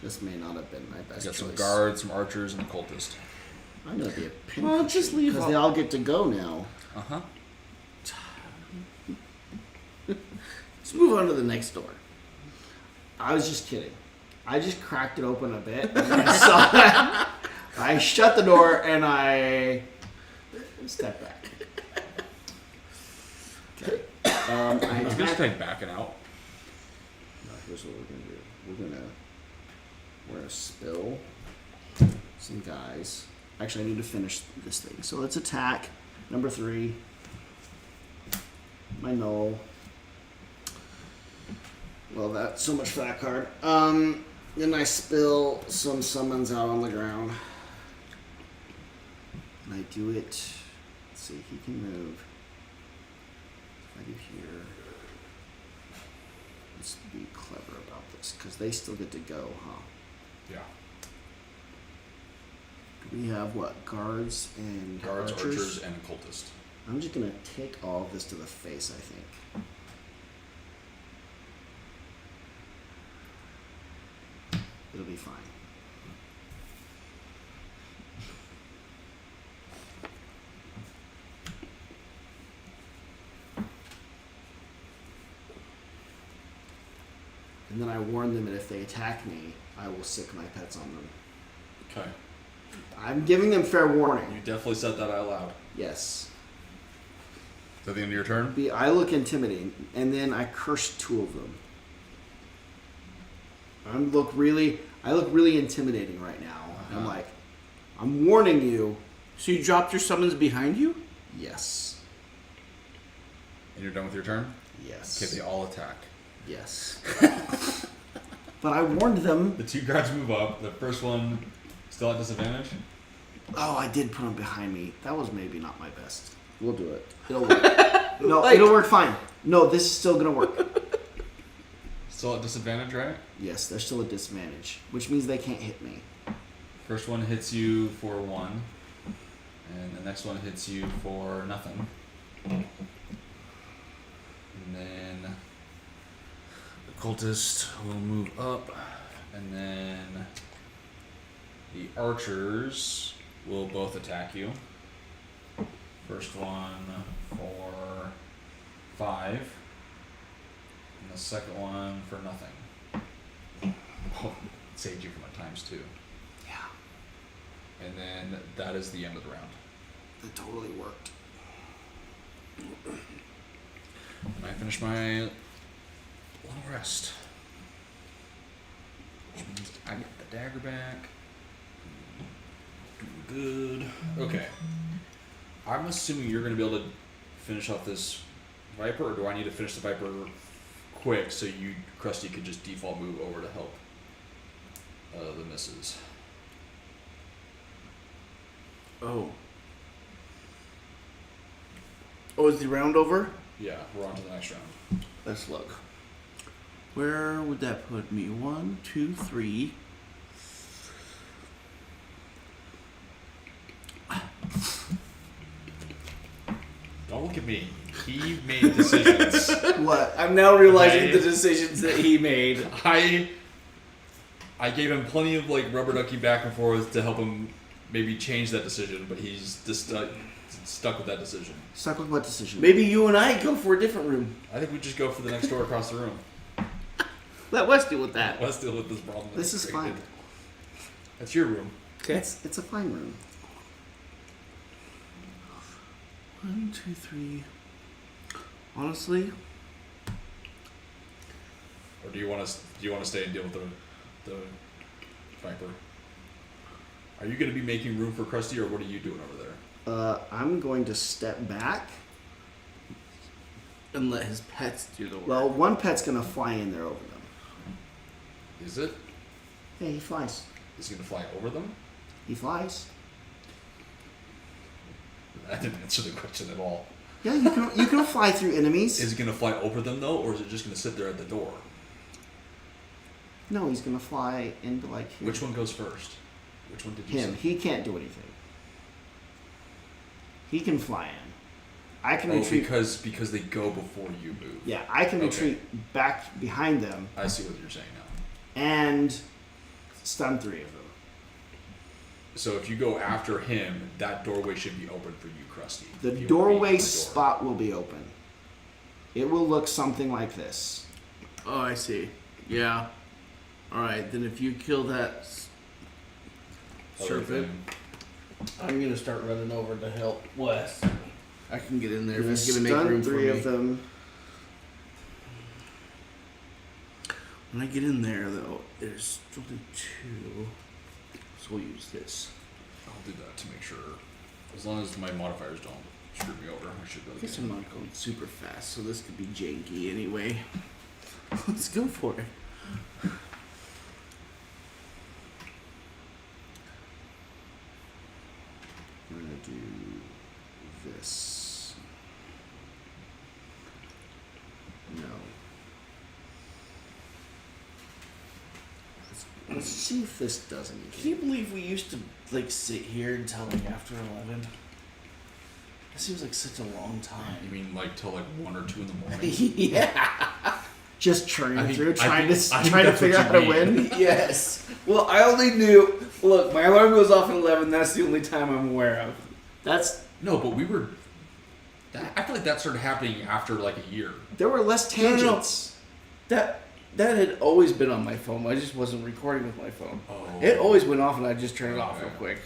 This may not have been my I best got choice. some guards, some archers, and a cultist. I'm gonna be a pin. Well, just leave because all- they all get to go now. Uh huh. Let's move on to the next door. I was just kidding. I just cracked it open a bit. And then I saw that. I shut the door and I stepped back. Okay. I'm just like backing out. Now, here's what we're gonna do. We're gonna spill some guys. Actually, I need to finish this thing. So let's attack number 3. My null. Well, that's so much for that card. Then I spill some summons out on the ground. And I do it. Let's see, he can move. If I do here. Let's be clever about this, because they still get to go, huh? Yeah. We have what? Guards and Guards, archers? archers, and cultist. I'm just gonna take all of this to the face, I think. It'll be fine. And then I warn them that if they attack me, I will sick my pets on them. Okay. I'm giving them fair warning. You definitely said that out loud. Yes. Is that the end of your turn? I look intimidating, and then I curse 2 of them. I look really intimidating right now. I'm Uh-huh. like, I'm warning you. So you dropped your summons behind you? Yes. And you're done with your turn? Yes. Okay, they all attack. Yes. But I warned them. The 2 guards move up. The first one still at disadvantage. Oh, I did put them behind me. That was maybe not my best. We'll do it. It'll work. No, it'll work fine. No, this is still gonna work. Still at disadvantage, right? Yes, they're still at disadvantage, which means they can't hit me. First one hits you for 1, and the next one hits you for nothing. And then the cultist will move up, and then the archers will both attack you. First one for 5, and the second one for nothing. Oh, saved you from a ×2. Yeah, And then that is the end of the round. that totally worked. And I finish my long rest. Which means I get the dagger back. Doing good. Okay. I'm assuming you're going to be able to finish off this Viper, or do I need to finish the Viper quick so you, Krusty, could just default move over to help the misses? Oh. Oh, is the round over? Yeah, we're on to the next round. Let's look. Where would that put me? 1, 2, 3. Don't look at me. He made decisions. What? I'm now realizing Okay. the decisions that he made. I gave him plenty of like rubber ducky back and forth to help him maybe change that decision, but he's just stuck with that decision. Stuck with what decision? Maybe you and I go for a different room. I think we just go for the next door across the room. Let Wes deal with that. Let's deal with this problem. This is fine. That's your room. Okay. It's a fine room. 1, 2, 3. Honestly, Or do you want to stay and deal with the Viper? Are you going to be making room for Krusty, or what are you doing over there? I'm going to step back. and let his pets do the work. Well, one pet's gonna fly in there over them. Is it? Yeah, he flies. Is he going to fly over them? He flies. That didn't answer the question at all. Yeah, you can fly through enemies. Is he going to fly over them though, or is it just going to sit there at the door? No, he's gonna fly into like here. Which one goes first? Which one did you Him. say? He can't do anything. He can fly in. I can Oh, retreat. because they go before you move. Yeah, I can Okay. retreat back behind them I see what you're saying now. and stun 3 of them. So if you go after him, that doorway should be open for you, Krusty. The If you wanna be doorway in the door. spot will be open. It will look something like this. Oh, I see. Yeah. All right. Then if you kill that Other serpent, thing. I'm gonna start running over to help Wes. I can get in there if You're it's gonna make stun room for 3 me. of them. When I get in there, though, there's only 2, so we'll use this. I'll do that to make sure. As long as my modifiers don't screw me over, I should be I able guess to I'm not going super fast, so this could be janky anyway. Let's go for it. I'm gonna do this. No. Let's see if this does Can anything. you believe we used to like sit here until like after 11? That seems like such a long time. You mean like till like 1 or 2 in the morning? Yeah. Just churning I think- through, I trying think- to I think trying to that's what figure you out how to mean. win. Yes. Well, I only knew. Look, my alarm goes off at 11. That's the only time I'm aware of. That's No, but we were. I feel like that started happening after like a year. there were less No, no, no. tangents. That had always been on my phone. I just wasn't recording with my phone. Oh. It always went off, and I just turned it off real Okay. quick.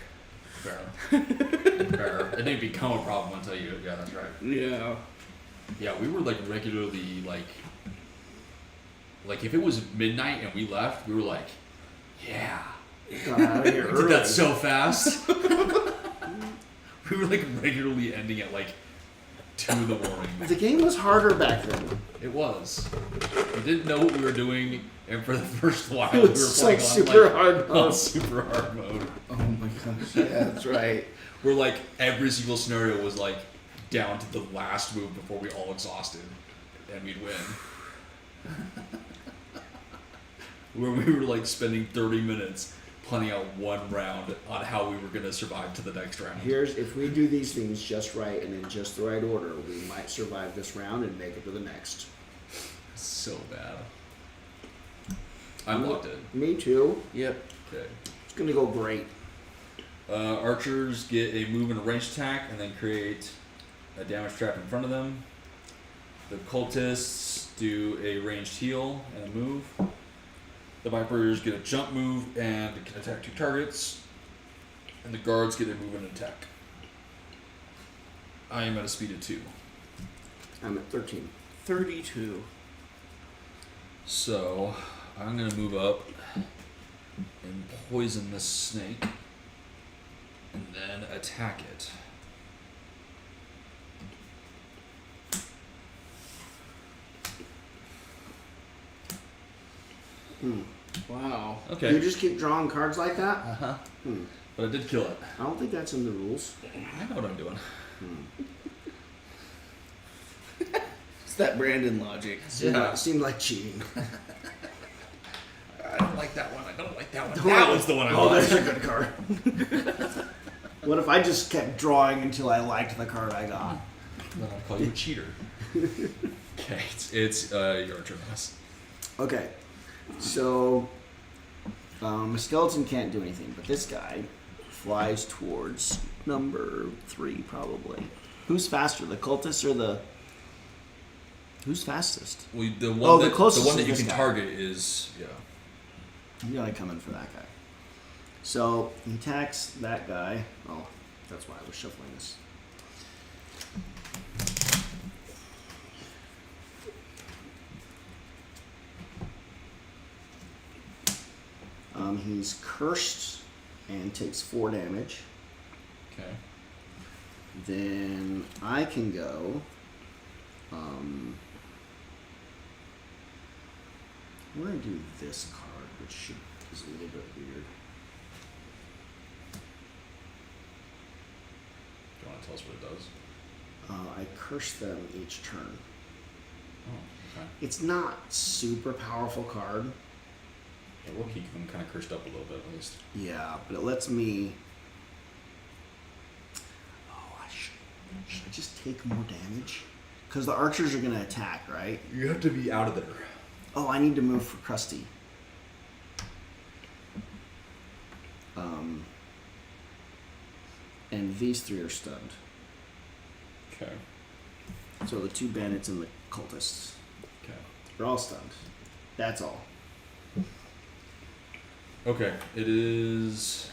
Fair. Fair. It didn't become a problem until you. Yeah, that's right. Yeah. Yeah, we were like regularly like if it was midnight and we left, we were like, yeah, Got out of here we did early. that so fast. We were like regularly ending at like 2 in the morning. The game was harder back then. It was. We didn't know what we were doing, and for the first while, It we were was playing like on super like, hard on mode. super hard mode. Oh my gosh. Yeah, that's right. Where like every single scenario was like down to the last move before we all exhausted, and we'd win. Where we were like spending 30 minutes planning out one round on how we were gonna survive to the next round. Here's if we do these things just right and in just the right order, we might survive this round and make it to the next. So bad. I loved it. Me too. Yep. Okay. It's gonna go great. Archers get a move and a range attack, and then create a damage trap in front of them. The cultists do a ranged heal and a move. The Vipers get a jump move and can attack 2 targets. And the guards get a move and an attack. I am at a speed of 2. I'm at 13. 32. So I'm gonna move up and poison this snake. And then attack it. Wow. Okay. You just keep drawing cards like that? Uh-huh. Hmm. But I did kill it. I don't think that's in the rules. I know what I'm doing. It's that Brandon logic. Seemed like cheating. I don't like that one. I don't like that one. Don't That like- one's the one I Oh, want. that's a good card. What if I just kept drawing until I liked the card I got? Then I'll call you a cheater. Okay, it's your turn, Wes. Okay, so a skeleton can't do anything, but this guy flies towards number 3 probably. Who's faster, the cultist or the? Who's fastest? Well, the one Oh, the that closest the one that is you this can guy. target is You gotta come in for that guy. So he attacks that guy. Oh, that's why I was shuffling this. He's cursed and takes 4 damage. okay. Then I can go. We're gonna do this card, which is a little bit weird. Do you want to tell us what it does? I curse them each turn. Oh, okay. It's not super powerful card. Yeah, we'll keep them kind of cursed up a little bit at least. Yeah, but it lets me. Oh, should I just take more damage? Because the archers are gonna attack, right? You have to be out of there. Oh, I need to move for Krusty. And these 3 are stunned. Okay. So the 2 bandits and the cultists. Okay. They're all stunned. That's all. Okay. It is.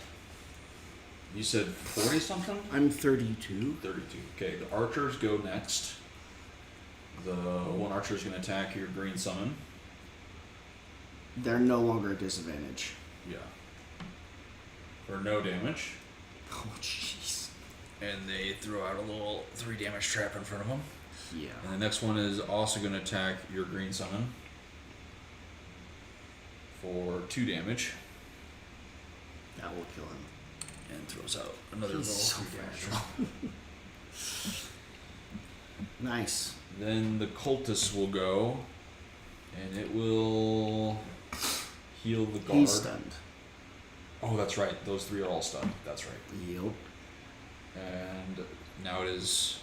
You said 40 something? I'm 32. 32. Okay. The archers go next. The one archer is going to attack your green summon. They're no longer at disadvantage. Yeah. For no damage. Oh, jeez. And they throw out a little 3 damage trap in front of them. Yeah. And the next one is also going to attack your green summon for 2 damage. That will kill him. And throws out another He's little so 3 damage. fragile. Nice. Then the cultist will go, and it will heal the guard. He's stunned. Oh, that's right. Those 3 are all stunned. That's right. Yep. And now it is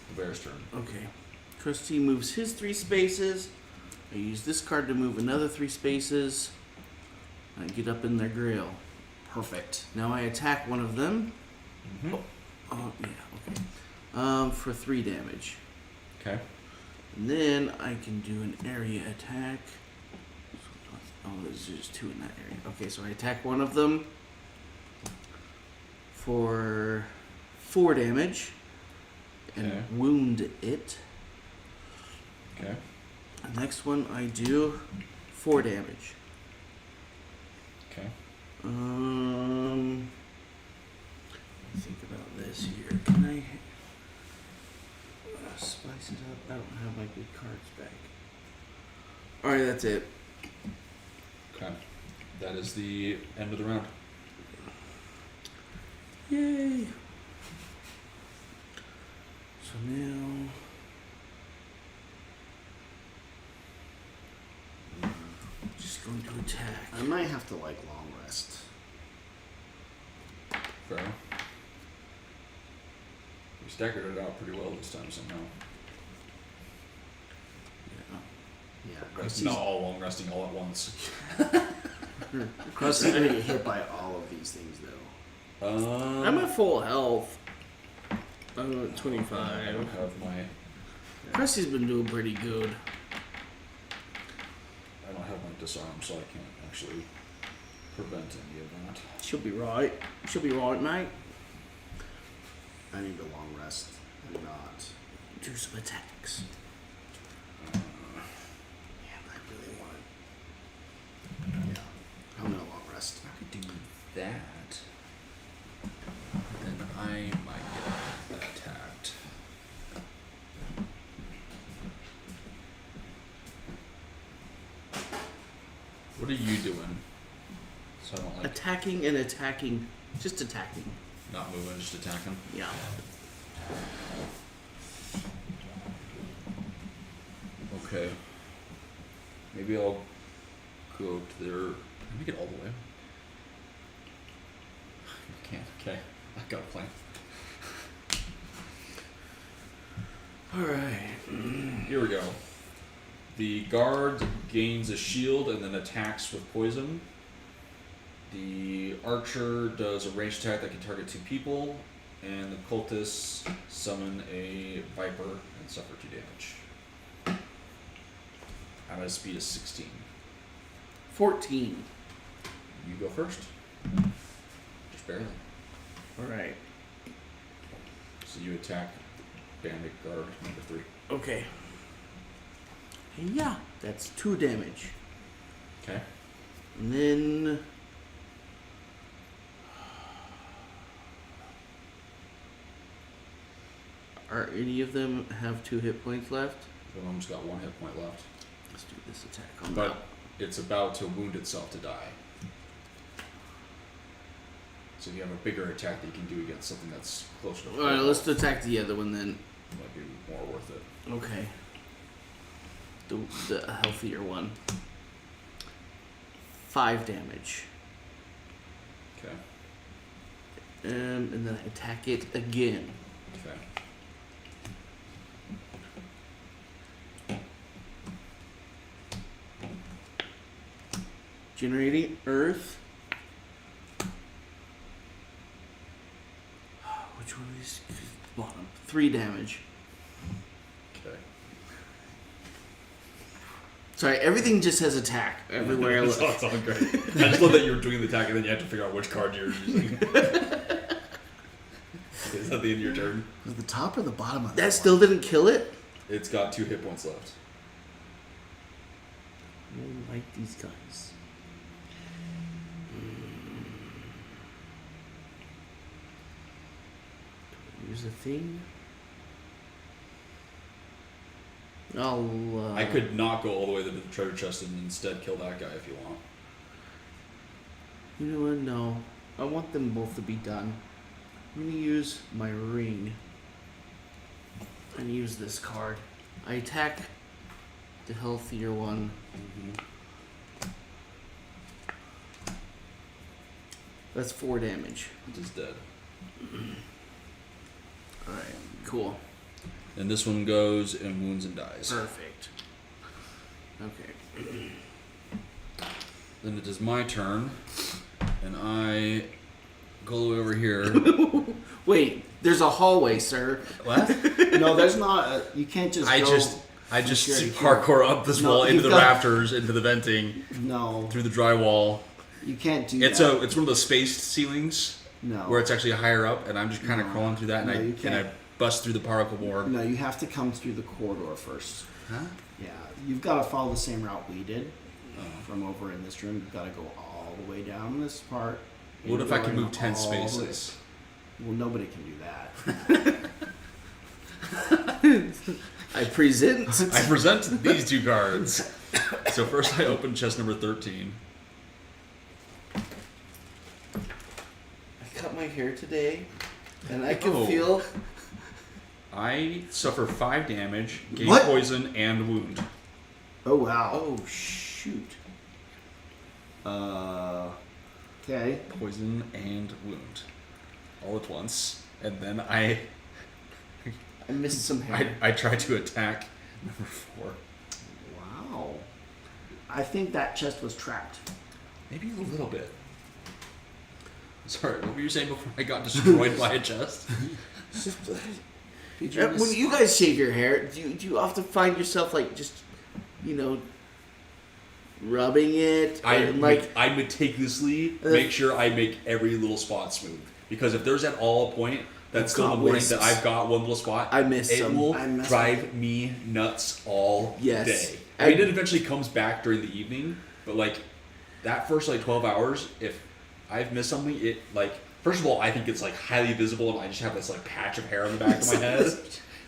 the bear's turn. Okay. Trustee moves his 3 spaces. I use this card to move another 3 spaces. I get up in their grill. Perfect. Now I attack one of them. Mm-hmm. Oh, yeah, okay. For 3 damage. Okay. And then I can do an area attack. Oh, there's just 2 in that area. Okay, so I attack one of them for 4 damage and Okay. wound it. Okay. The next one I do 4 damage. Okay. Think about this here. Can I spice it up? I don't have my good cards back. Alright, that's it. Okay. That is the end of the round. Yay! So now... just going to attack. I might have to like long rest. Fair. We staggered it out pretty well this time somehow. Yeah. That's not all long resting all at once. Krusty's gonna get hit by all of these things though. I'm at full health. I'm at I 25. don't have my Krusty's been doing pretty good. I don't have my disarm, so I can't actually prevent any of that. She'll be right. She'll be right, mate. I need a long rest and not. Do some attacks. Man, I really want it. Yeah. I'm gonna long rest. If I could do that, then I might get attacked. What are you doing? So I don't like Attacking and attacking. Just attacking. not moving, just attacking. Yeah. Okay. Maybe I'll go to their. Let me get all the way. I can't. Okay. I got a plan. Alright. Here we go. The guard gains a shield and then attacks with poison. The archer does a ranged attack that can target 2 people. And the cultists summon a viper and suffer 2 damage. I'm at a speed of 16. 14. You go first. Just barely. Alright. So you attack bandit guard number 3. Okay. Yeah, that's 2 damage. Okay. And then... are any of them have 2 hit points left? One of them's got 1 hit point left. Let's do this attack on But that. it's about to wound itself to die. So you have a bigger attack that you can do against something that's closer to Alright, let's attack the other one then. Might be more worth it. Okay. The healthier one. 5 damage. Okay. And then I attack it again. Okay. Generating earth. 3 damage. Okay. Sorry, everything just has attack everywhere I It's look. all great. I just love that you were doing the attack and then you had to figure out which card you're using. Is that the end of your turn? Was the top or the bottom of That still didn't kill it? It's got 2 hit points left. I don't like these guys. Use a thing. I could not go all the way to the treasure chest and instead kill that guy if you want. You know what? No. I want them both to be done. I'm going to use my ring. And use this card. I attack the healthier one. That's 4 damage. It is dead. Alright, cool. And this one goes and wounds and dies. Perfect. Okay. Then it is my turn, and I go all the way over here. Wait, there's a hallway, sir. What? No, there's not. You can't just. I go just here to here. parkour up this No, wall into you've the got- rafters, into the venting, No, through the drywall. you can't do It's that. one of those spaced ceilings No. where it's actually higher up, and I'm just kind of No. crawling through that, No, you and can't. I bust through the particle board. No, you have to come through the corridor first. Huh? Yeah, you've got to follow the same route we did from over in this room. You've got to go all the way down this part. and What if I go can in move 10 all the way- spaces? Well, nobody can do that. I present. I present these 2 cards. So first I open chest number 13. I cut my hair today, and I can Oh. feel. I suffer 5 damage, gain What? poison, and wound. Oh wow. Oh shoot! Okay. Poison and wound. All at once. And then I I missed some hair. I try to attack number 4. Wow. I think that chest was trapped. Maybe a little bit. Sorry, what were you saying before I got destroyed by a chest? Did you When miss- you guys shave your hair, do you often find yourself like just, rubbing it? And, I meticulously make sure I make every little spot smooth. Because if there's at all a point that's still in the got morning wisps. that I've got one little spot, I miss it some. will I miss drive me nuts all Yes. day. I mean, it eventually comes back during the evening, but like that first 12 hours, if I've missed something, it first of all, I think it's highly visible, and I just have this patch of hair on the back of my head,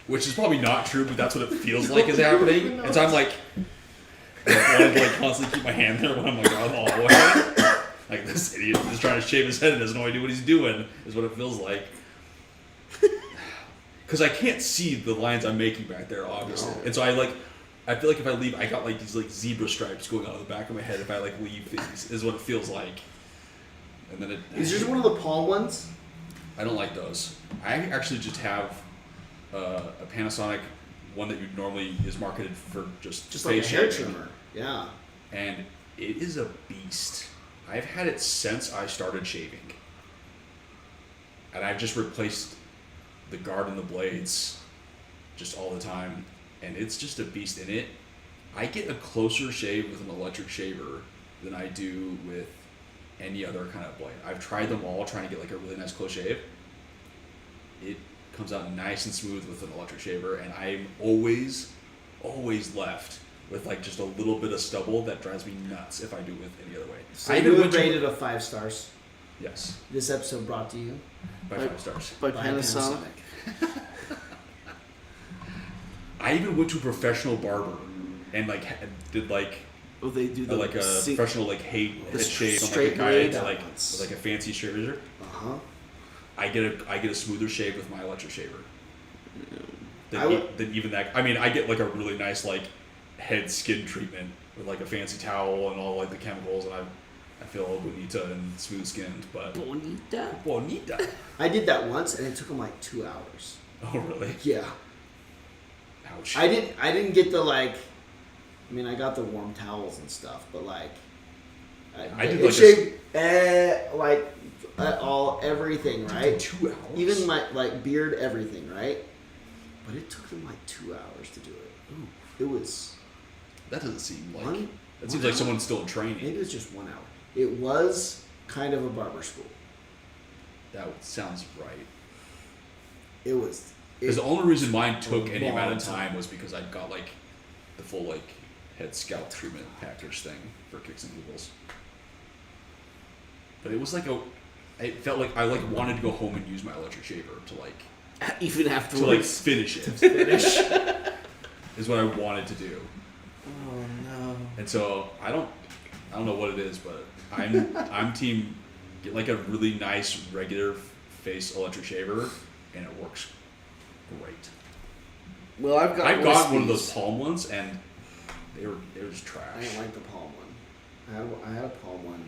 which is probably not true, but that's what it feels like is happening. And so I'm wanting to constantly keep my hand there when I'm on all the way. Like this idiot is trying to shave his head and doesn't know what he's doing, is what it feels like. Because I can't see the lines I'm making back there, obviously. And so I feel like if I leave, I got these zebra stripes going out of the back of my head if I leave these, is what it feels like. And then Is yours one of the palm ones? I don't like those. I actually just have a Panasonic one that normally is marketed for just Just like a face hair shaving. trimmer. Yeah. And it is a beast. I've had it since I started shaving. And I've just replaced the guard and the blades just all the time. And it's just a beast in it. I get a closer shave with an electric shaver than I do with any other kind of blade. I've tried them all trying to get a really nice close shave. It comes out nice and smooth with an electric shaver, and I'm always left with just a little bit of stubble that drives me nuts if I do it with any other way. So I you even would went to- rate it a 5 stars. Yes, This episode brought to you by 5 stars. by by Panasonic. I even went to a professional barber and did Oh, they do the a sing- professional head shave on straight a guy blade? with a fancy shaver. Uh-huh. I get a smoother shave with my electric shaver. I would- Than even that. I mean, I get a really nice head skin treatment with a fancy towel and all the chemicals, and I feel all bonita and smooth skinned. But bonita. I did that once, and it took them 2 hours. Oh really? Yeah. Ouch. I didn't get the I got the warm towels and stuff, but I did, it shaved everything, right? 2 hours. Even my beard, everything, right? But it took them like 2 hours to do it. Ooh, It was that doesn't seem like. one. That seems one like hour? someone's still in training. Maybe it was just 1 hour. It was kind of a barber school. That sounds right. It was. Because the only reason mine took a any amount long of time time. was because I got like the full like head scalp treatment package thing for kicks and giggles. But it was like it felt like I like wanted to go home and use my electric shaver to like Even to like afterwards. finish it. Finish. Is what I wanted to do. Oh no. And so I don't know what it is, but I'm team get like a really nice regular face electric shaver, and it works great. Well, I've got one of those palm ones, and they were just I trash. didn't like the palm one. I had a palm one.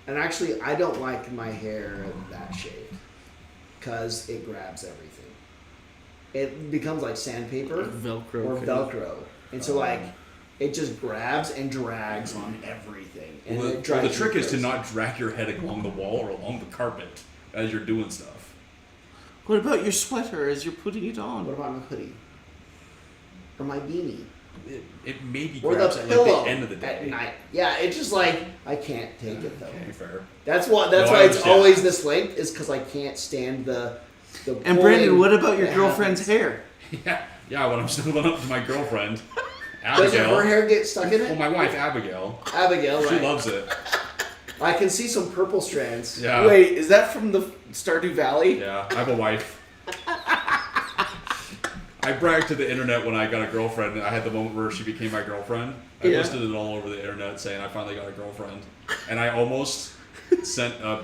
And actually, I don't like my hair that shape because it grabs everything. It becomes like sandpaper Velcro. or could- Velcro. And so, Oh. like, it just grabs and drags on everything. And Well, it the drives trick me is to crazy. not drag your head along the wall or along the carpet as you're doing stuff. What about your sweater as you're putting it on? What about my hoodie? Or my beanie? It maybe Or the grabs at like pillow the end of the at day. night. Yeah, it's just like, I can't take it though. Okay, fair. That's why No, I it's understand. always this length, is because I can't stand the And Brandon, pulling what about your that girlfriend's happens. hair? Yeah. When I'm snuggling up to my girlfriend, Doesn't her Abigail. hair get stuck in Well, it? my wife Abigail. Abigail, She right. loves it. I can see some purple strands. Yeah. Wait, is that from the Stardew Valley? Yeah, I have a wife. I bragged to the internet when I got a girlfriend, and I had the moment where she became my girlfriend. I Yeah. posted it all over the internet saying I finally got a girlfriend, and I almost sent a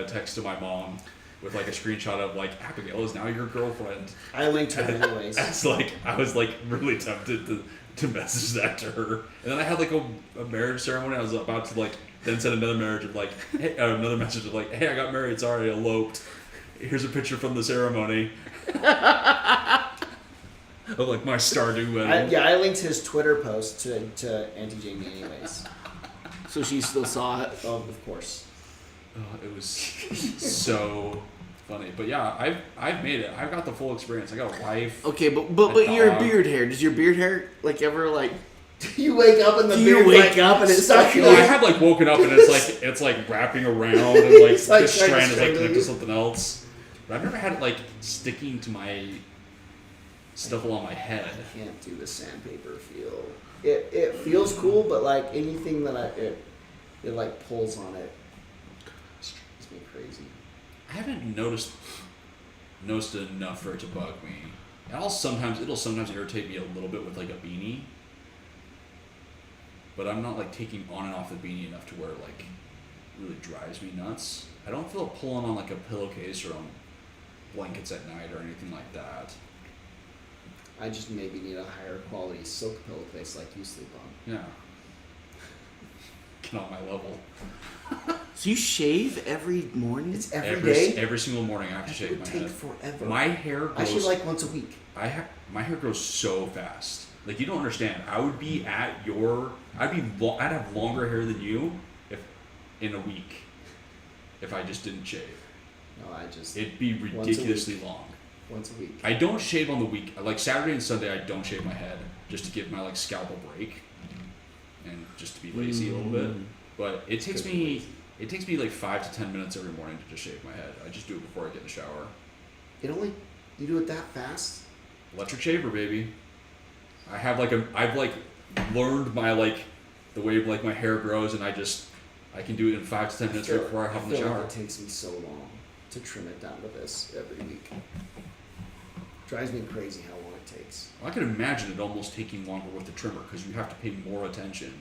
text to my mom with like a screenshot of like Abigail is now your girlfriend. I linked her anyways. It's like I was like really tempted to message that to her, and then I had like a marriage ceremony. I was about to like then send another marriage of like hey, another message of like, hey, I got married. Sorry, I eloped. Here's a picture from the ceremony. Of like my Stardew wedding. I linked his Twitter post to Auntie Jamie anyways. So she still saw it. Oh, of course. Oh, it was so funny. But yeah, I've made it. I've got the full experience. I got a wife. Okay, but A your dog. beard hair. Does your beard hair like ever like? You wake up and the Do you beard wake like, up and it's stuck in Well, I your- have like woken up and it's like wrapping around and like It's like this trying to strand is like strangle connected you. to something else. But I've never had it like sticking to my stuff along my head. I can't do the sandpaper feel. It feels cool, but like anything that it like pulls on it. It's me crazy. I haven't noticed it enough for it to bug me. It'll sometimes irritate me a little bit with like a beanie. But I'm not like taking on and off the beanie enough to where it like really drives me nuts. I don't feel it pulling on like a pillowcase or on blankets at night or anything like that. I just maybe need a higher quality silk pillowcase like you sleep on. Yeah. Get on my level. So you shave every morning? It's every day. Every single morning I have to That shave would my take head. forever. My hair I grows. should like once a week. My hair grows so fast. Like you don't understand. I'd have longer hair than you if in a week if I just didn't shave. No, I just It'd be ridiculously long. once a week. I don't shave on the week. Like Saturday and Sunday, I don't shave my head just to give my like scalp a break and just to be lazy a little bit. But it takes me like 5 to 10 minutes every morning to just shave my head. I just do it before I get in the shower. You do it that fast? Electric shaver, baby. I've learned my like the way like my hair grows, and I can do it in 5 to 10 minutes right before I hop in the feel shower. like it takes me so long to trim it down to this every week. Drives me crazy how long it takes. I can imagine it almost taking longer with the trimmer because you have to pay more attention.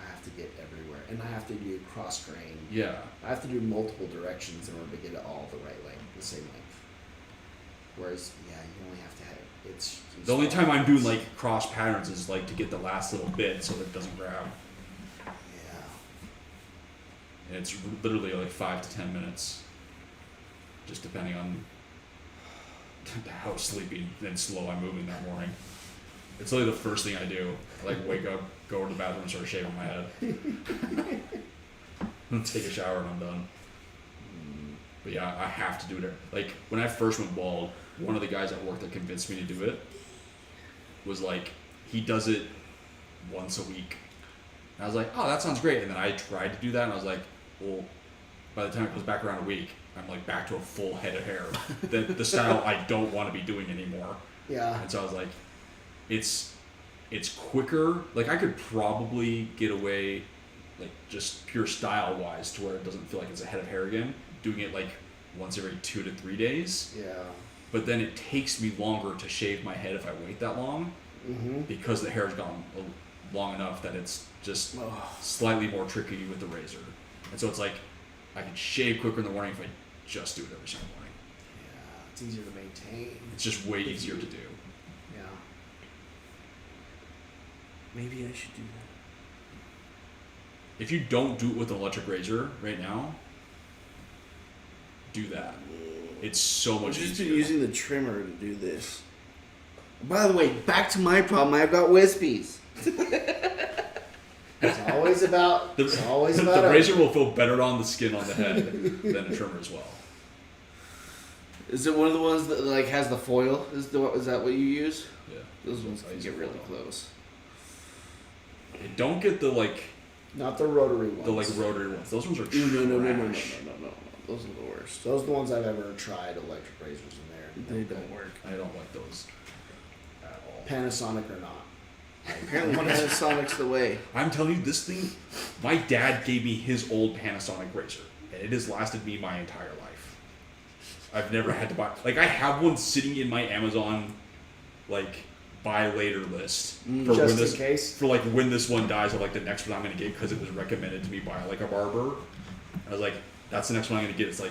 I have to get everywhere, and I have to do cross grain. Yeah. I have to do multiple directions in order to get it all the right length, the same length. Whereas, yeah, you only have to have it's. The only time I'm doing like cross patterns is like to get the last little bit so that it doesn't grab. Yeah. And it's literally like 5 to 10 minutes, just depending on how sleepy and slow I'm moving that morning. It's literally the first thing I do. I like wake up, go to the bathroom, and start shaving my head. And take a shower and I'm done. But yeah, I have to do it. Like when I first went bald, one of the guys at work that convinced me to do it was like, he does it once a week. And I was like, oh, that sounds great. And then I tried to do that, and I was like, well, by the time it goes back around a week, I'm like back to a full head of hair. The style I don't want to be doing anymore. Yeah. And so I was like, it's quicker. Like, I could probably get away, like, just pure style wise, to where it doesn't feel like it's a head of hair again, doing it like once every 2 to 3 days. Yeah. But then it takes me longer to shave my head if I wait that long, because the hair's gone long enough that it's just slightly more tricky with the razor. And so it's like, I can shave quicker in the morning if I just do it every single morning. Yeah. It's easier to maintain. It's just way easier to do. Yeah. Maybe I should do that. If you don't do it with an electric razor right now, do that. It's so I've much just been easier. using the trimmer to do this. By the way, back to my problem. I've got wispies. It's always about. The, It's always the about. razor will feel better on the skin on the head than a trimmer as well. Is it one of the ones that like has the foil? Is that what you use? Yeah. Those ones I can use get the really foil. close. Don't get the like Not the rotary ones. rotary ones. Those ones are trash. No. Those are the worst. Those are the ones I've ever tried electric razors in there. They don't work. I don't like those at all. Panasonic or not. Apparently Panasonic's the way. I'm telling you, this thing, my dad gave me his old Panasonic razor, and it has lasted me my entire life. I've never had to buy, like, I have one sitting in my Amazon, like, buy later list for Just when this, in case? for like when this one dies, or like the next one I'm gonna get because it was recommended to me by like a barber. I was like, that's the next one I'm gonna get. It's like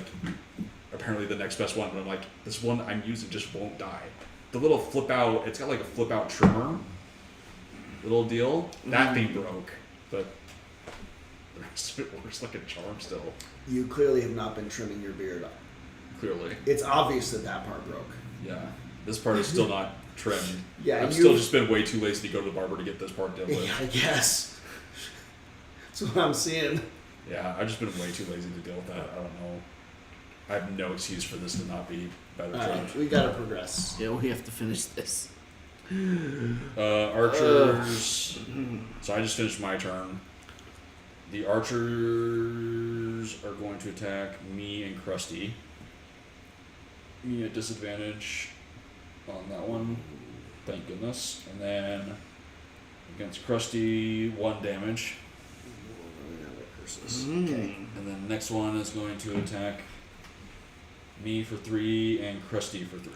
apparently the next best one, but I'm like, this one I'm using just won't die. The little flip out, it's got like a flip out trimmer. Little deal. That thing broke, but the rest of it works like a charm still. You clearly have not been trimming your beard up. Clearly, It's obvious that that part broke. yeah. This part is still not trimmed. Yeah, I've you- still just been way too lazy to go to the barber to get this part dealt with. Yeah, I guess. That's what I'm seeing. Yeah, I've just been way too lazy to deal with that. I don't know. I have no excuse for this to not be better trimmed. We gotta progress. Yeah, we have to finish this. Archers. So I just finished my turn. The archers are going to attack me and Krusty. Me at disadvantage on that one. Thank goodness. And then against Krusty, 1 damage. Okay. And then the next one is going to attack me for 3 and Krusty for 3.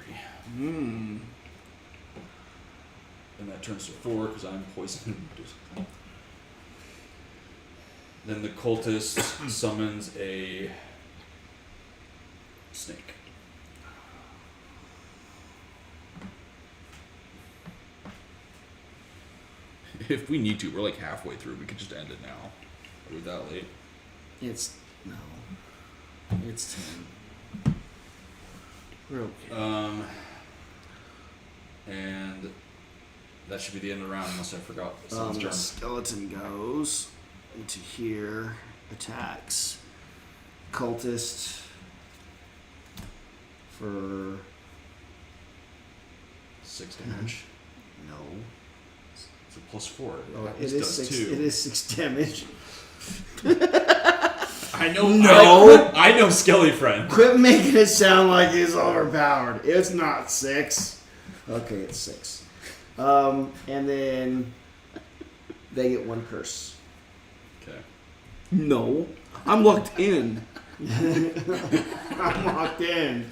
And that turns to 4 because I'm poisoned. Then the cultist summons a snake. If we need to, we're like halfway through. We could just end it now. Are we that late? It's no. It's 10. We're okay. And that should be the end of the round unless I forgot someone's The turn. skeleton goes into here, attacks cultist for 6 damage. no. It's a +4. Oh, At it least is does 6. 2. It is 6 damage. I know. No. I know, Skelly friend. Quit making it sound like he's overpowered. It's not 6. Okay, it's 6. And then they get 1 curse. Okay. No. I'm locked in. I'm locked in.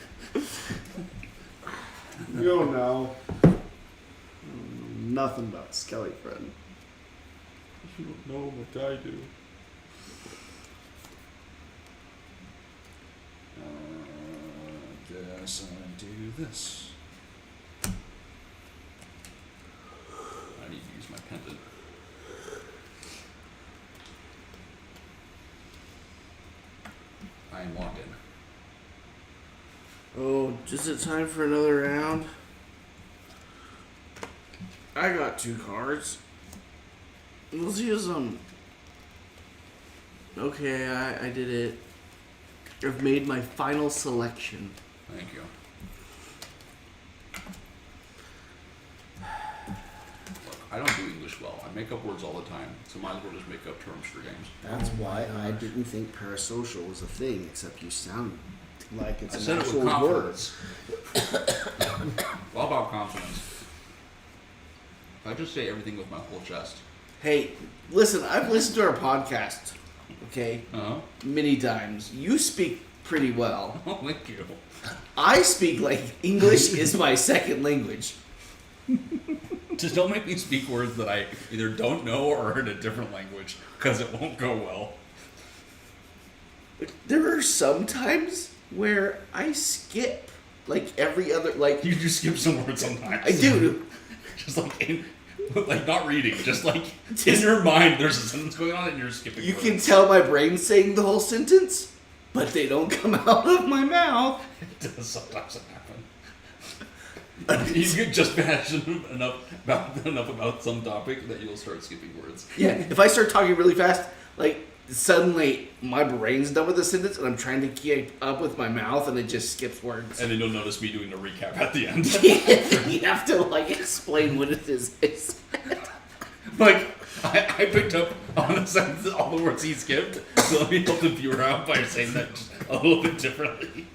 You don't know. Nothing about Skelly friend. You don't know what I do. Guess I do this. I need to use my pendant. I am locked in. Oh, is it time for another round? I got 2 cards. Let's use them. Okay, I did it. I've made my final selection. Thank you. I don't do English well. I make up words all the time, so might as well just make up terms for games. That's why I didn't think parasocial was a thing, except you sound like I it's said an it actual with word. confidence. All about confidence. I just say everything with my whole chest. Hey, listen, I've listened to our podcast, okay, Uh-huh. many times. You speak pretty well. Oh, thank you. I speak like English is my second language. Just don't make me speak words that I either don't know or are in a different language, because it won't go well. There are some times where I skip like every other, like You do skip some words sometimes. I do. Just like not reading, just like in your mind there's a sentence going on and you're skipping You words. can tell my brain's saying the whole sentence, but they don't come out of my mouth. It does sometimes happen. You get just passionate enough about some topic that you'll start skipping words. Yeah, if I start talking really fast, like suddenly my brain's done with the sentence and I'm trying to keep up with my mouth and it just skips words. And then you'll notice me doing a recap at the end. You have to like explain what it is. Like, I picked up on the sentence, all the words he skipped, so let me help the viewer out by saying that just a little bit differently.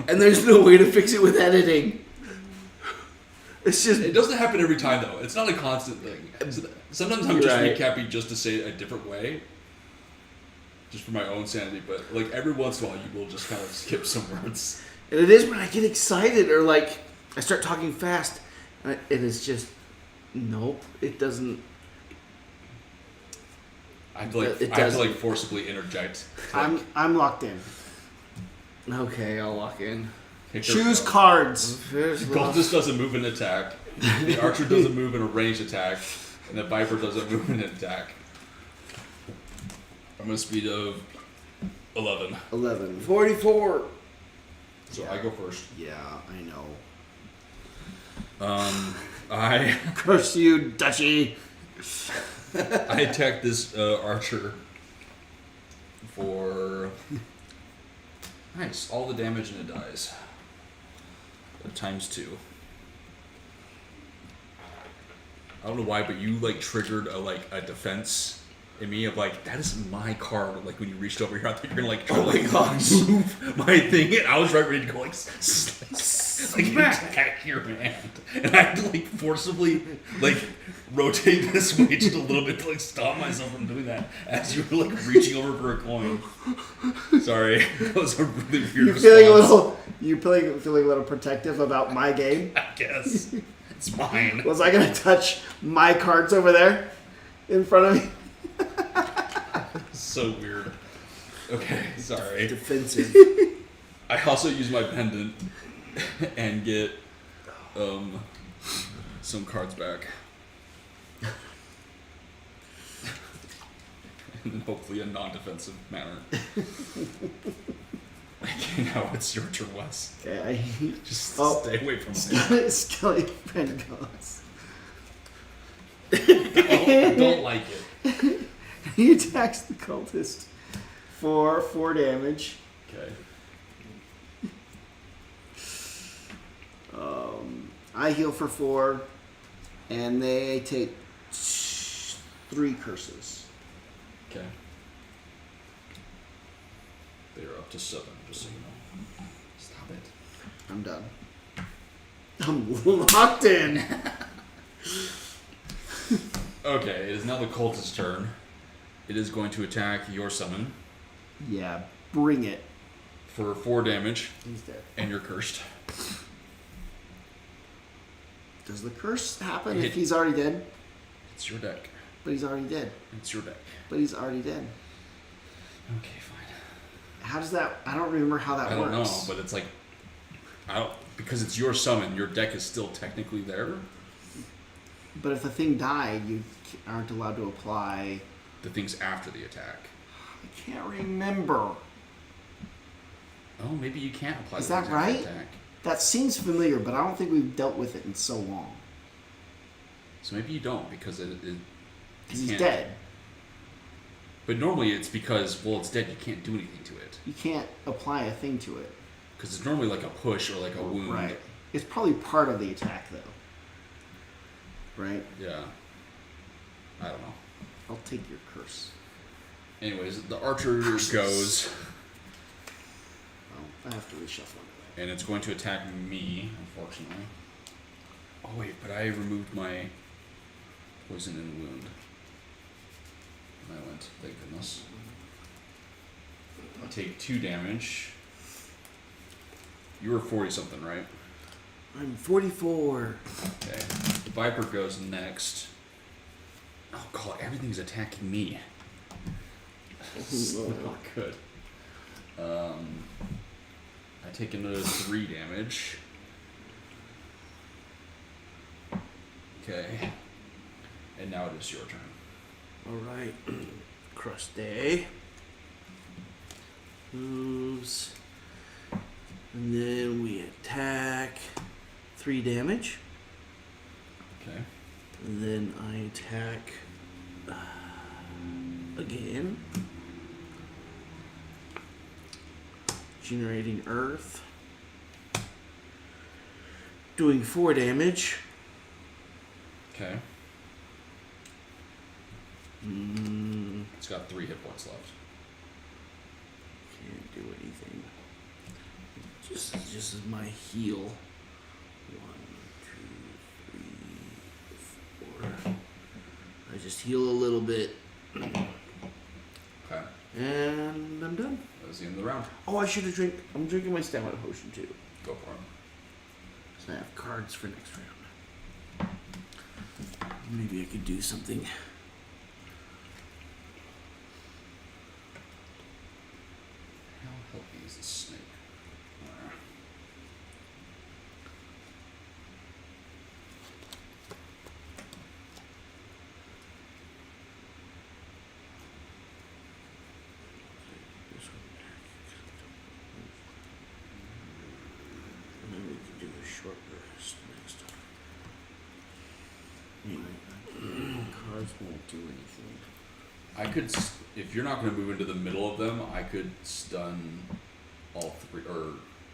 And there's no way to fix it with editing. It's just It doesn't happen every time, though. It's not a constant thing. Sometimes I'm just Right. recapping just to say it a different way, just for my own sanity, but like every once in a while you will just kind of skip some words. and it is when I get excited or like I start talking fast and it is just nope, it doesn't. I have to like, It I have does. to like forcibly interject. I'm locked in. Okay, I'll lock in. Pick her Choose up. cards. The cultist doesn't move in attack. The archer doesn't move in a ranged attack, and the viper doesn't move in an attack. I'm a speed of 11, 11. 44. so I go first. Yeah, I know. I Curse you, Dutchie. I attack this archer for nice. All the damage and it dies. Times 2. I don't know why, but you like triggered a defense in me of like that is my card. Like when you reached over here, I thought you were gonna like try to like move my thing, and I was right ready to go like attack your hand, and I had to like forcibly like rotate this way just a little bit to like stop myself from doing that as you were like reaching over for a coin. Sorry, that was a really weird You response. feeling a little protective about my game? I guess it's mine. Was I gonna touch my cards over there in front of me? So weird. Okay, sorry. Defensive. I also use my pendant and get some cards back. In hopefully a non-defensive manner. Okay, now it's your turn, Wes. Okay, Just Oh. stay away from me. Skelly friend goes. I don't like it. He attacks the cultist for 4 damage. Okay. I heal for 4, and they take 3 curses. Okay. They're up to 7, just so you know. Stop it. I'm done. I'm locked in. Okay, it is now the cultist's turn. It is going to attack your summon Yeah, bring it. for 4 damage, He's dead. and you're cursed. Does the curse happen Hit. if he's already dead? It's your deck. But he's already dead. It's your deck. But he's already dead. Okay, fine. How does that... I don't remember how that I works. don't know, but it's like, because it's your summon, your deck is still technically there. But if the thing died, you aren't allowed to apply... The thing's after the attack. I can't remember. Oh, maybe you can't apply Is the that attack right? attack. That seems familiar, but I don't think we've dealt with it in so long. So maybe you don't because it Because he's can't- dead. But normally it's because, well, it's dead, you can't do anything to it. You can't apply a thing to it. Because it's normally like a push or like a wound. Right. It's probably part of the attack, though. Right? Yeah. I don't know. I'll take your curse. Anyways, the archer goes, Well, I have to reshuffle it. and it's going to attack me, unfortunately. Oh wait, but I removed my poison and wound. And I went, thank goodness. I take 2 damage. You were 40 something, right? I'm 44. Okay. The Viper goes next. Oh god, everything's attacking me. It's not good. I take another 3 damage. Okay. And now it is your turn. Alright. Crusty moves. And then we attack 3 damage. Okay. And then I attack again. Generating earth. Doing 4 damage. Okay. Mm, It's got 3 hit points left. can't do anything. Just as my heal. 1, 2, 3, 4. I just heal a little bit. Okay. And I'm done. That was the end of the round. Oh, I should have drank. I'm drinking my stamina potion too. Go for it. So I have cards for next round. Maybe I could do something. How healthy is this snake? This one. And then we can do a short rest next time. Cards won't do anything. I could, if you're not going to move into the middle of them, I could stun all 3, or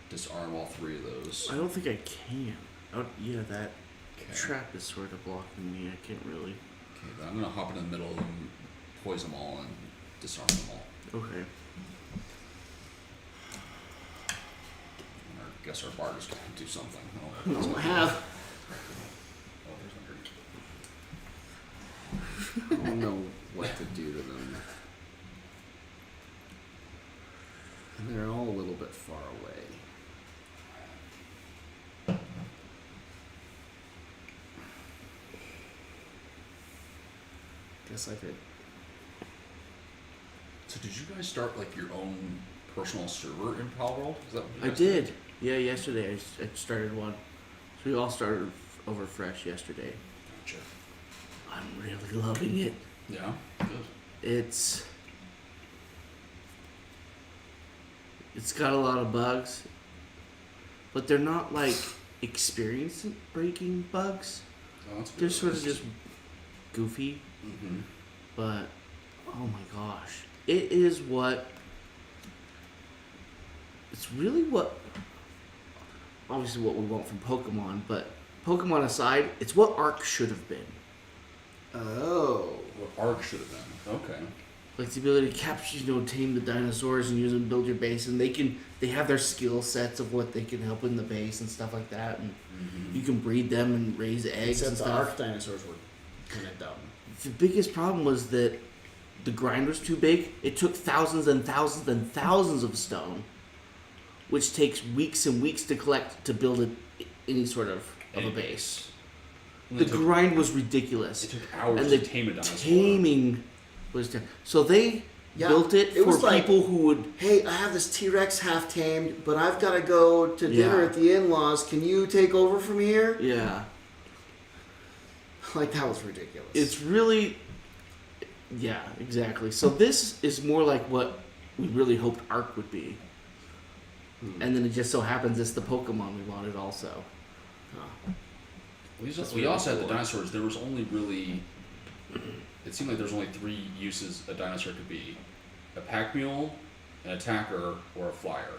disarm all 3 of those. I don't think I can. Oh, yeah, that Okay. trap is sort of blocking me. I can't really. Okay, then I'm going to hop into the middle of them, poison them all, and disarm them all. Okay. And I guess our bard is going to do something. I don't have. Oh, there's my drink. I don't know what to do to them. And they're all a little bit far away. Guess I could. So did you guys start like your own personal server in Pal World? Is that what you I guys did. Yeah, yesterday I started one. So we all started over fresh yesterday. Gotcha. I'm really loving it. Yeah, good. It's got a lot of bugs, but they're not like experience breaking bugs. Oh, that's good. They're sort of just goofy, Mm-hmm. but oh my gosh, it is what. It's really what. Obviously, what we want from Pokemon, but Pokemon aside, it's what Arc should have been. Oh. What Arc should have been. Okay. Like the ability to capture, tame the dinosaurs and use them to build your base, and they have their skill sets of what they can help in the base and stuff like that, and you can breed them and raise eggs Except and the stuff. Arc dinosaurs were kind of dumb. The biggest problem was that the grind was too big. It took thousands and thousands and thousands of stone, which takes weeks and weeks to collect to build any sort of a base. The grind was ridiculous. It took hours and to the tame a dinosaur. taming was terrible. So they built it it for was like, people who would. Hey, I have this T-Rex half tamed, but I've got to go to dinner Yeah. at the in-laws. Can you take over from here? Yeah. Like, that was ridiculous. It's really. Yeah, exactly. So this is more like what we really hoped Arc would be. And then it just so happens it's the Pokemon we wanted also. We also had the dinosaurs. There was only really. It seemed like there's only 3 uses a dinosaur could be: a pack mule, an attacker, or a flyer.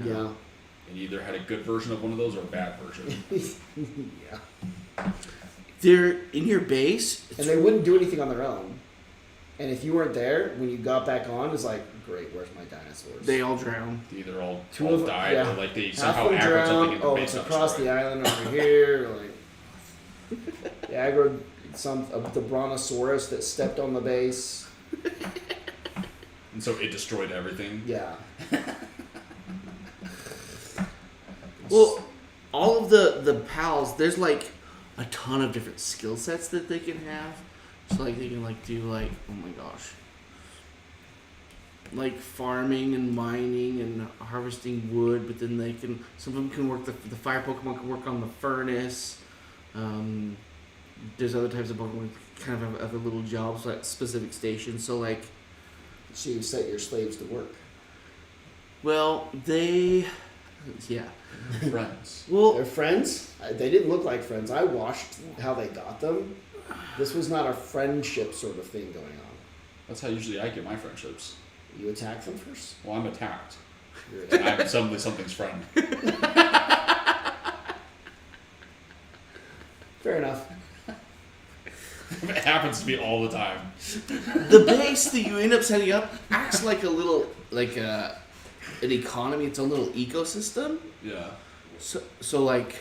Yeah. And you either had a good version of one of those or a bad version. Yeah. They're in your base. And they wouldn't do anything on their own. And if you weren't there, when you got back on, it's like, great, where's my dinosaurs? They all drown. They either all Two of them- died yeah. or like they Half somehow them aggroed drowned. something in the Oh, base. it's got across the destroyed. island over here. Like, they aggroed the brontosaurus that stepped on the base. And so it destroyed everything. Yeah. Well, all of the pals, there's like a ton of different skill sets that they can have. So like they can like do like, oh my gosh, like farming and mining and harvesting wood. But then they can, some of them can work, the fire Pokemon can work on the furnace. There's other types of Pokemon kind of have other little jobs at specific stations. So like, So you set your slaves to work. well, yeah. Friends. Well, They're friends. They didn't look like friends. I watched how they got them. This was not a friendship sort of thing going on. That's how usually I get my friendships. You attack them first. Well, I'm attacked. You're And I'm suddenly something's friend. Fair enough. It happens to me all the time. the base that you end up setting up acts like a little, like an economy, its own little ecosystem. Yeah. So like,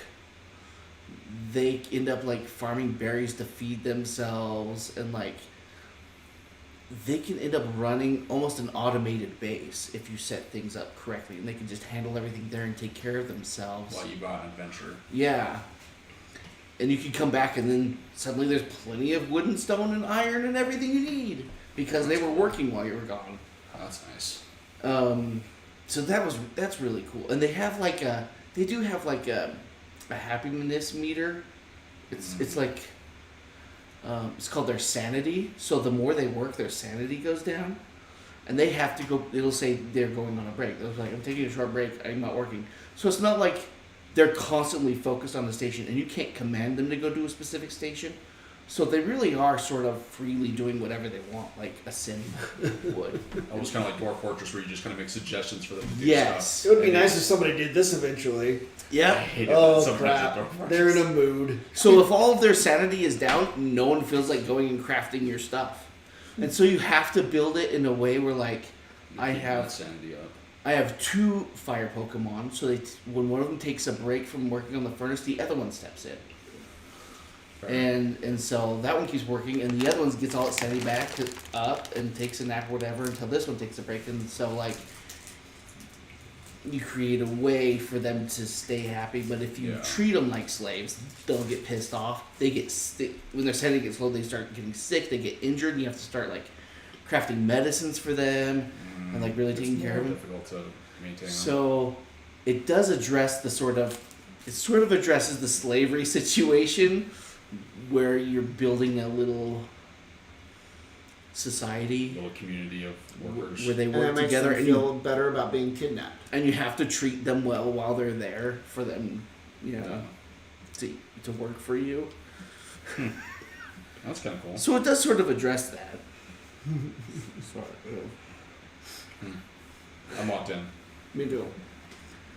they end up like farming berries to feed themselves, and like, they can end up running almost an automated base if you set things up correctly, and they can just handle everything there and take care of themselves. While you go on an adventure. Yeah. And you can come back and then suddenly there's plenty of wood and stone and iron and everything you need because they were working while you were gone. Oh, that's nice. So that's really cool. And they have like a happiness meter. It's like it's called their sanity. So the more they work, their sanity goes down, and they have to go. It'll say they're going on a break. They'll be like, I'm taking a short break. I'm not working. So it's not like they're constantly focused on the station, and you can't command them to go do a specific station. So they really are sort of freely doing whatever they want, like a sim would. Almost kind of like Dwarf Fortress, where you just kind of make suggestions for them to do Yes. stuff. It would be nice if somebody did this eventually. I Yep. hated that Oh sometimes at crap! Dwarf Fortress. They're in a mood. So if all of their sanity is down, no one feels like going and crafting your stuff. And so you have to build it in a way where, like, You I keep have that sanity up. 2 fire Pokemon, so when one of them takes a break from working on the furnace, the other one steps in. And so that one keeps working, and the other one gets all its sanity back up and takes a nap or whatever until this one takes a break. And so, like, you create a way for them to stay happy, but if you Yeah. treat them like slaves, they'll get pissed off. They get sick. When their sanity gets low, they start getting sick, they get injured, and you have to start, like, crafting medicines for them and, like, really It's taking care more of them. difficult to maintain them. So it does address it sort of addresses the slavery situation where you're building a little society Little community of workers. where they And work that makes together, them and feel better about being kidnapped. you have to treat them well while they're there for them, Yeah. to work for you. That's kind of cool. So it does sort of address that. I'm locked in. Me too.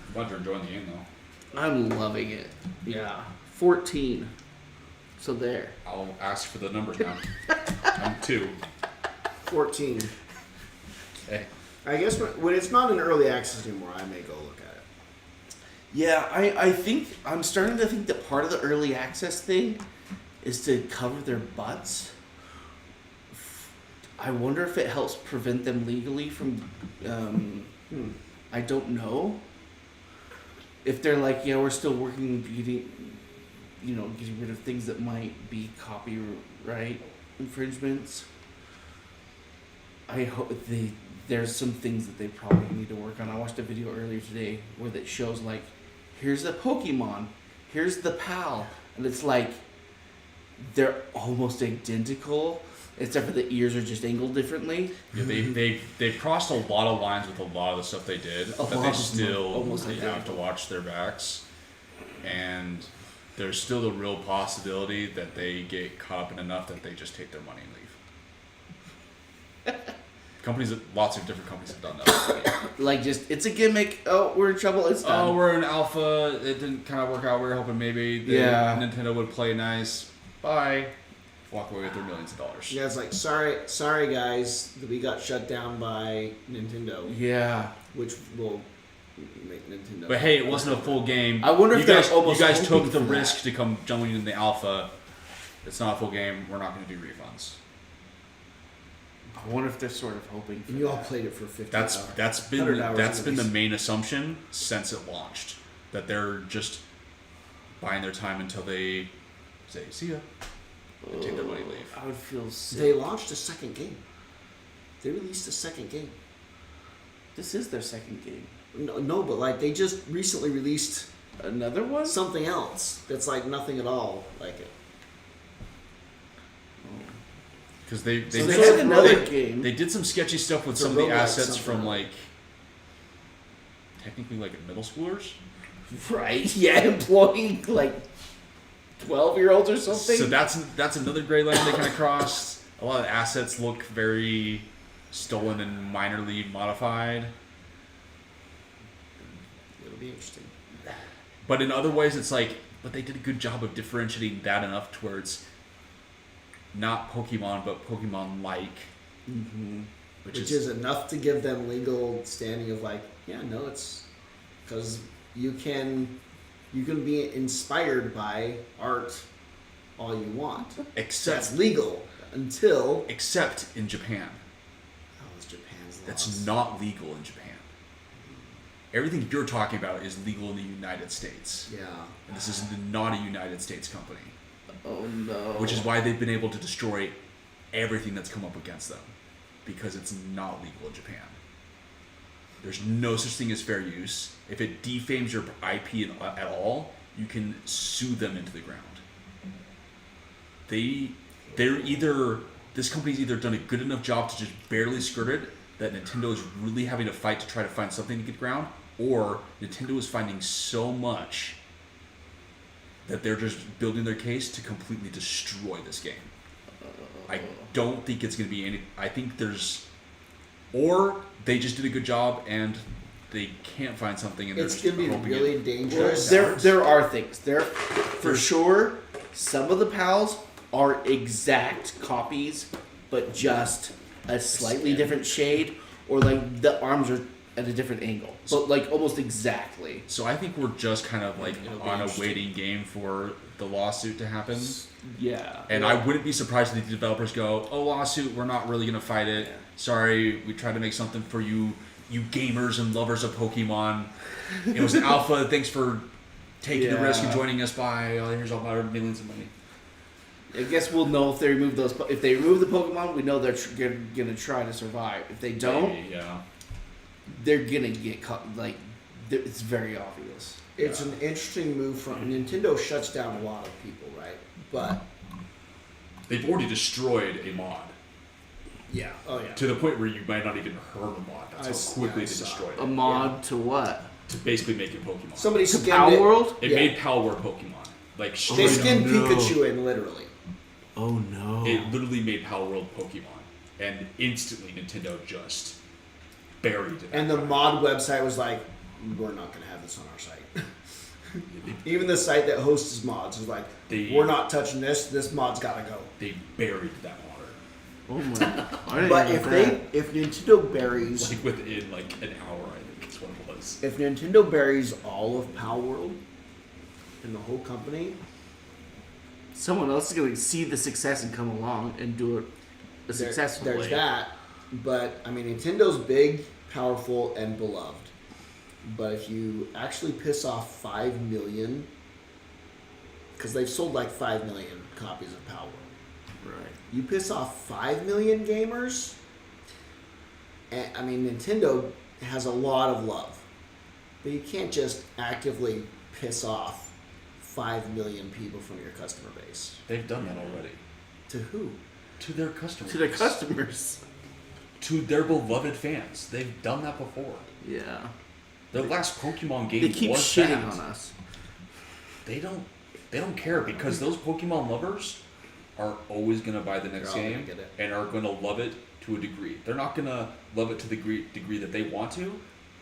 I'm glad you're enjoying the game, though. I'm loving it. Yeah, 14. So there. I'll ask for the numbers now. I'm 2. 14. Hey. I guess when it's not in early access anymore, I may go look at it. Yeah, I think I'm starting to think that part of the early access thing is to cover their butts. I wonder if it helps prevent them legally from. I don't know. If they're like, yeah, we're still working getting rid of things that might be copyright infringements. I hope there's some things that they probably need to work on. I watched a video earlier today where that shows, like, here's a Pokemon, here's the PAL, and it's like they're almost identical, except for the ears are just angled differently. Yeah, they've crossed a lot of lines with a lot of the stuff they did, but lot they of them still almost have to identical. watch their backs. And there's still the real possibility that they get caught up in enough that they just take their money and leave. Lots of different companies have done that. Like, just, it's a gimmick. Oh, we're in trouble. It's done. Oh, we're in alpha. It didn't kind of work out. We were hoping maybe Nintendo would play nice. Bye. Walk away with their millions of dollars. Yeah, it's like, sorry guys, that we got shut down by Nintendo, Yeah. which will make Nintendo. But hey, it wasn't a full game. I wonder if you they're guys, almost you guys hoping took the for that. risk to come jumping in the alpha. It's not a full game. We're not going to do refunds. I wonder if they're sort of hoping for And you all that. played it for 50 That's hours. that's been 100 hours that's at been the least. main assumption since it launched, that they're just buying their time until they say see ya and take their money and leave. I would feel sick. They launched a second game. They released a second game. This is their second game. No, but like they just recently released Another one? something else that's like nothing at all like it. Because they So did they had some, another game. they did some sketchy stuff with It's a some of the roguelike assets something. from like technically like middle schoolers. Right? Yeah, employing like 12-year-olds or something. So that's another gray line they kind of crossed. A lot of the assets look very stolen and minorly modified. It'll be interesting. But in other ways, it's like, but they did a good job of differentiating that enough to where it's not Pokemon, but Pokemon-like. Mm-hmm. Which is enough to give them legal standing of like, yeah, no, it's because you can be inspired by art all you want. except That's legal until except in Japan. oh, it's Japan's laws. That's not legal in Japan. Everything you're talking about is legal in the United States. Yeah. And this is not a United States company. Oh no. Which is why they've been able to destroy everything that's come up against them. Because it's not legal in Japan. There's no such thing as fair use. If it defames your IP at all, you can sue them into the ground. This company's either done a good enough job to just barely skirt it, that Nintendo is really having to fight to try to find something to get ground, or Nintendo is finding so much that they're just building their case to completely destroy this game. I don't think it's going to be any. I think there's, or they just did a good job and they can't find something and It's they're gonna be hoping really it. dangerous. there are things. There for sure some of the PALs are exact copies, but just a slightly different shade, or like the arms are at a different angle. But like almost exactly. So I think we're just kind of like It'll be on a interesting. waiting game for the lawsuit to happen. Yeah. And I wouldn't be surprised if the developers go, "Oh, lawsuit, we're not really gonna fight it. Sorry, we tried to make something for you gamers and lovers of Pokemon. It was an alpha. Thanks for taking the risk and Yeah. joining us by here's all my millions of money." I guess we'll know if they remove those. If they remove the Pokemon, we know they're gonna try to survive. If they don't, Yeah. they're gonna get caught. Like, it's very obvious. It's an interesting move from Nintendo. Shuts down a lot of people, right? But They've already destroyed a mod yeah, oh yeah. to the point where you might not even heard of mod. That's I how quickly I they saw destroyed A it. mod to what? To basically make it Pokemon. Somebody To skinned Power it. World? It Yeah. made Palworld Pokemon. Like They straight skinned up. Pikachu in literally. Oh no. It literally made Palworld Pokemon, and instantly Nintendo just buried it. And the mod website was like, we're not going to have this on our site. Even the site that hosts mods was like, we're not touching this. This mod's got to go. They buried that modder. Oh my. I didn't But know if that. if Nintendo buries, Like within like an hour, I think is what it was. if Nintendo buries all of Power World and the whole company, Someone else is gonna see the success and come along and do it a successful there's way. that. But I mean, Nintendo's big, powerful, and beloved. But if you actually piss off 5 million, because they've sold like 5 million copies of Power World. Right. You piss off 5 million gamers, and I mean, Nintendo has a lot of love, but you can't just actively piss off 5 million people from your customer base. They've done that already. To who? To their customers. To their customers. To their beloved fans. They've done that before. Yeah. Their last Pokemon game They keep was shitting that. on us. They don't care because those Pokemon lovers are always gonna buy the next They're all game gonna get it. and are gonna love it to a degree. They're not gonna love it to the degree that they want to,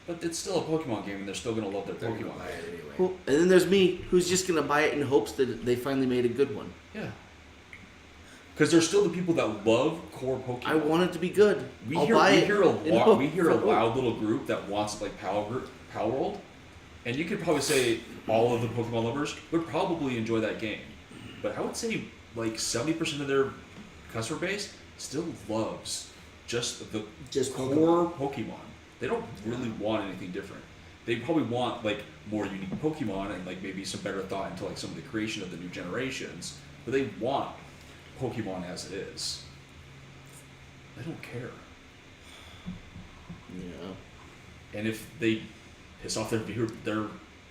but it's still a Pokemon game, and they're still gonna love their They're gonna Pokemon buy game. it anyway. Well, and then there's me, who's just gonna buy it in hopes that they finally made a good one. Yeah. Because there's still the people that love core Pokemon. I want it to be good. We I'll hear buy we it hear a in lot. hope We hear for a hope. loud little group that wants like Power World, and you could probably say all of the Pokemon lovers would probably enjoy that game, but I would say like 70% of their customer base still loves just the core Pokemon. They don't really want anything different. They probably want like more unique Pokemon and like maybe some better thought into like some of the creation of the new generations, but they want Pokemon as it is. They don't care. Yeah. And if they piss off their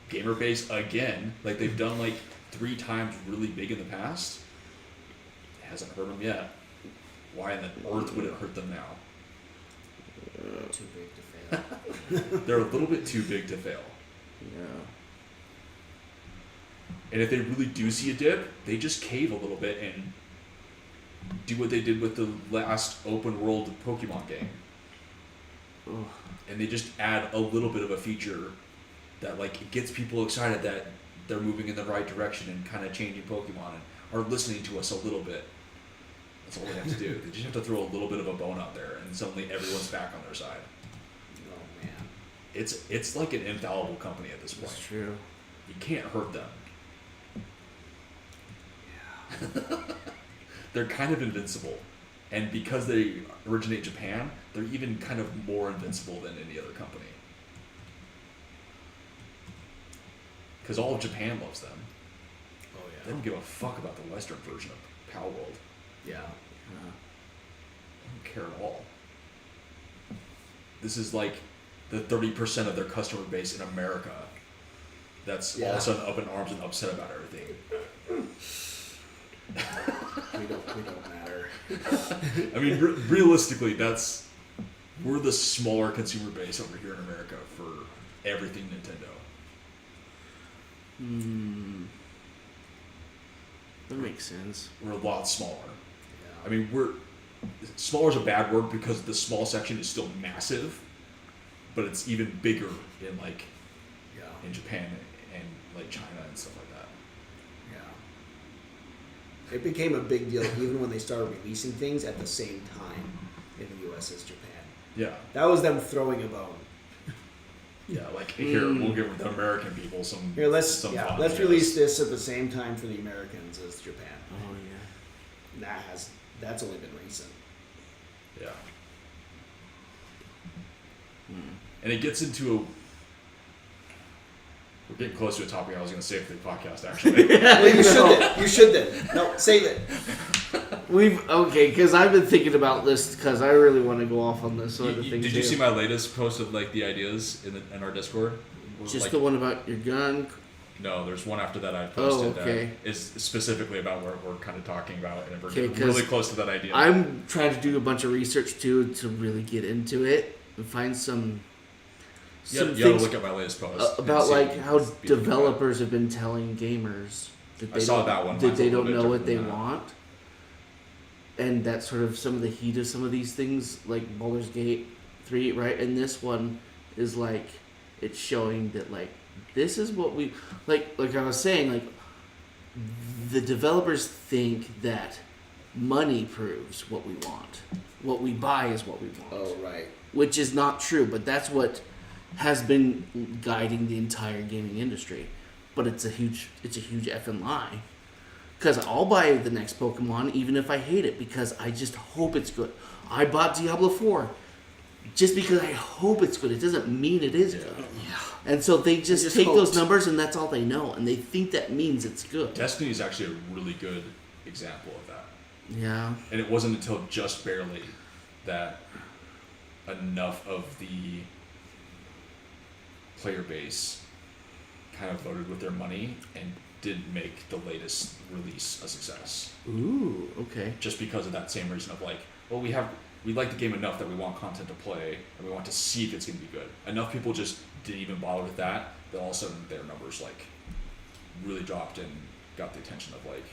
gamer base again, like they've done like 3 times really big in the past, it hasn't hurt them yet. Why on the earth would it hurt them now? Too big to fail. They're a little bit too big to fail. Yeah. And if they really do see a dip, they just cave a little bit and do what they did with the last open world Pokemon game. Ugh. And they just add a little bit of a feature that like it gets people excited that they're moving in the right direction and kind of changing Pokemon and are listening to us a little bit. That's all they have to do. They just have to throw a little bit of a bone out there, and suddenly everyone's back on their side. Oh man. It's like an infallible company at this point. That's true. You can't hurt them. They're kind of invincible, and because they originate in Japan, they're even kind of more invincible than any other company. Because all of Japan loves them. Oh They yeah. don't give a fuck about the Western version of Power World. Yeah. They don't care at all. This is like the 30% of their customer base in America that's all of Yeah. a sudden up in arms and upset about everything. We don't matter. I mean, realistically, we're the smaller consumer base over here in America for everything Nintendo. That makes sense. We're a lot smaller. Yeah. I mean, smaller is a bad word because the small section is still massive, but it's even bigger in like Yeah. in Japan and like China and stuff like that. Yeah. It became a big deal even when they started releasing things at the same time in the U.S. as Japan. Yeah, That was them throwing a bone. yeah. Like here, we'll give the American people some. Here, let's some fun, let's yes. release this at the same time for the Americans as Japan. Oh yeah. That's only been recent. Yeah. And it gets into we're getting close to a topic I was going to say for the podcast, actually. Well, you should then. You should then. No, save it. Because I've been thinking about this because I really want to go off on this sort of thing. Did you see my latest post of like the ideas in our Discord? Just Like, the one about your gun? no, there's one after that I posted okay. that is specifically about what we're kind of talking about, and we're Okay, getting really close to that idea. I'm trying to do a bunch of research too to really get into it and find some you gotta things look at my latest post and about see like what how people speak about. developers have been telling gamers that I they saw don't, that one. that Mine's a they little don't bit know what they different than that. want, and that's sort of some of the heat of some of these things, like Baldur's Gate 3, right? And this one is like it's showing that like this is what we like I was saying, like the developers think that money proves what we want. What we buy is what we want. Oh right. Which is not true, but that's what has been guiding the entire gaming industry. But it's a huge effing lie. Because I'll buy the next Pokemon even if I hate it because I just hope it's good. I bought Diablo 4 just because I hope it's good. It doesn't mean it is good. Yeah. And so they just take hoped. those numbers and that's all they know. And they think that means it's good. Destiny is actually a really good example of that. Yeah. And it wasn't until just barely that enough of the player base kind of voted with their money and did make the latest release a success. Ooh, okay. Just because of that same reason of like, well, we like the game enough that we want content to play and we want to see if it's going to be good. Enough people just didn't even bother with that all of a sudden their numbers like really dropped and got the attention of like,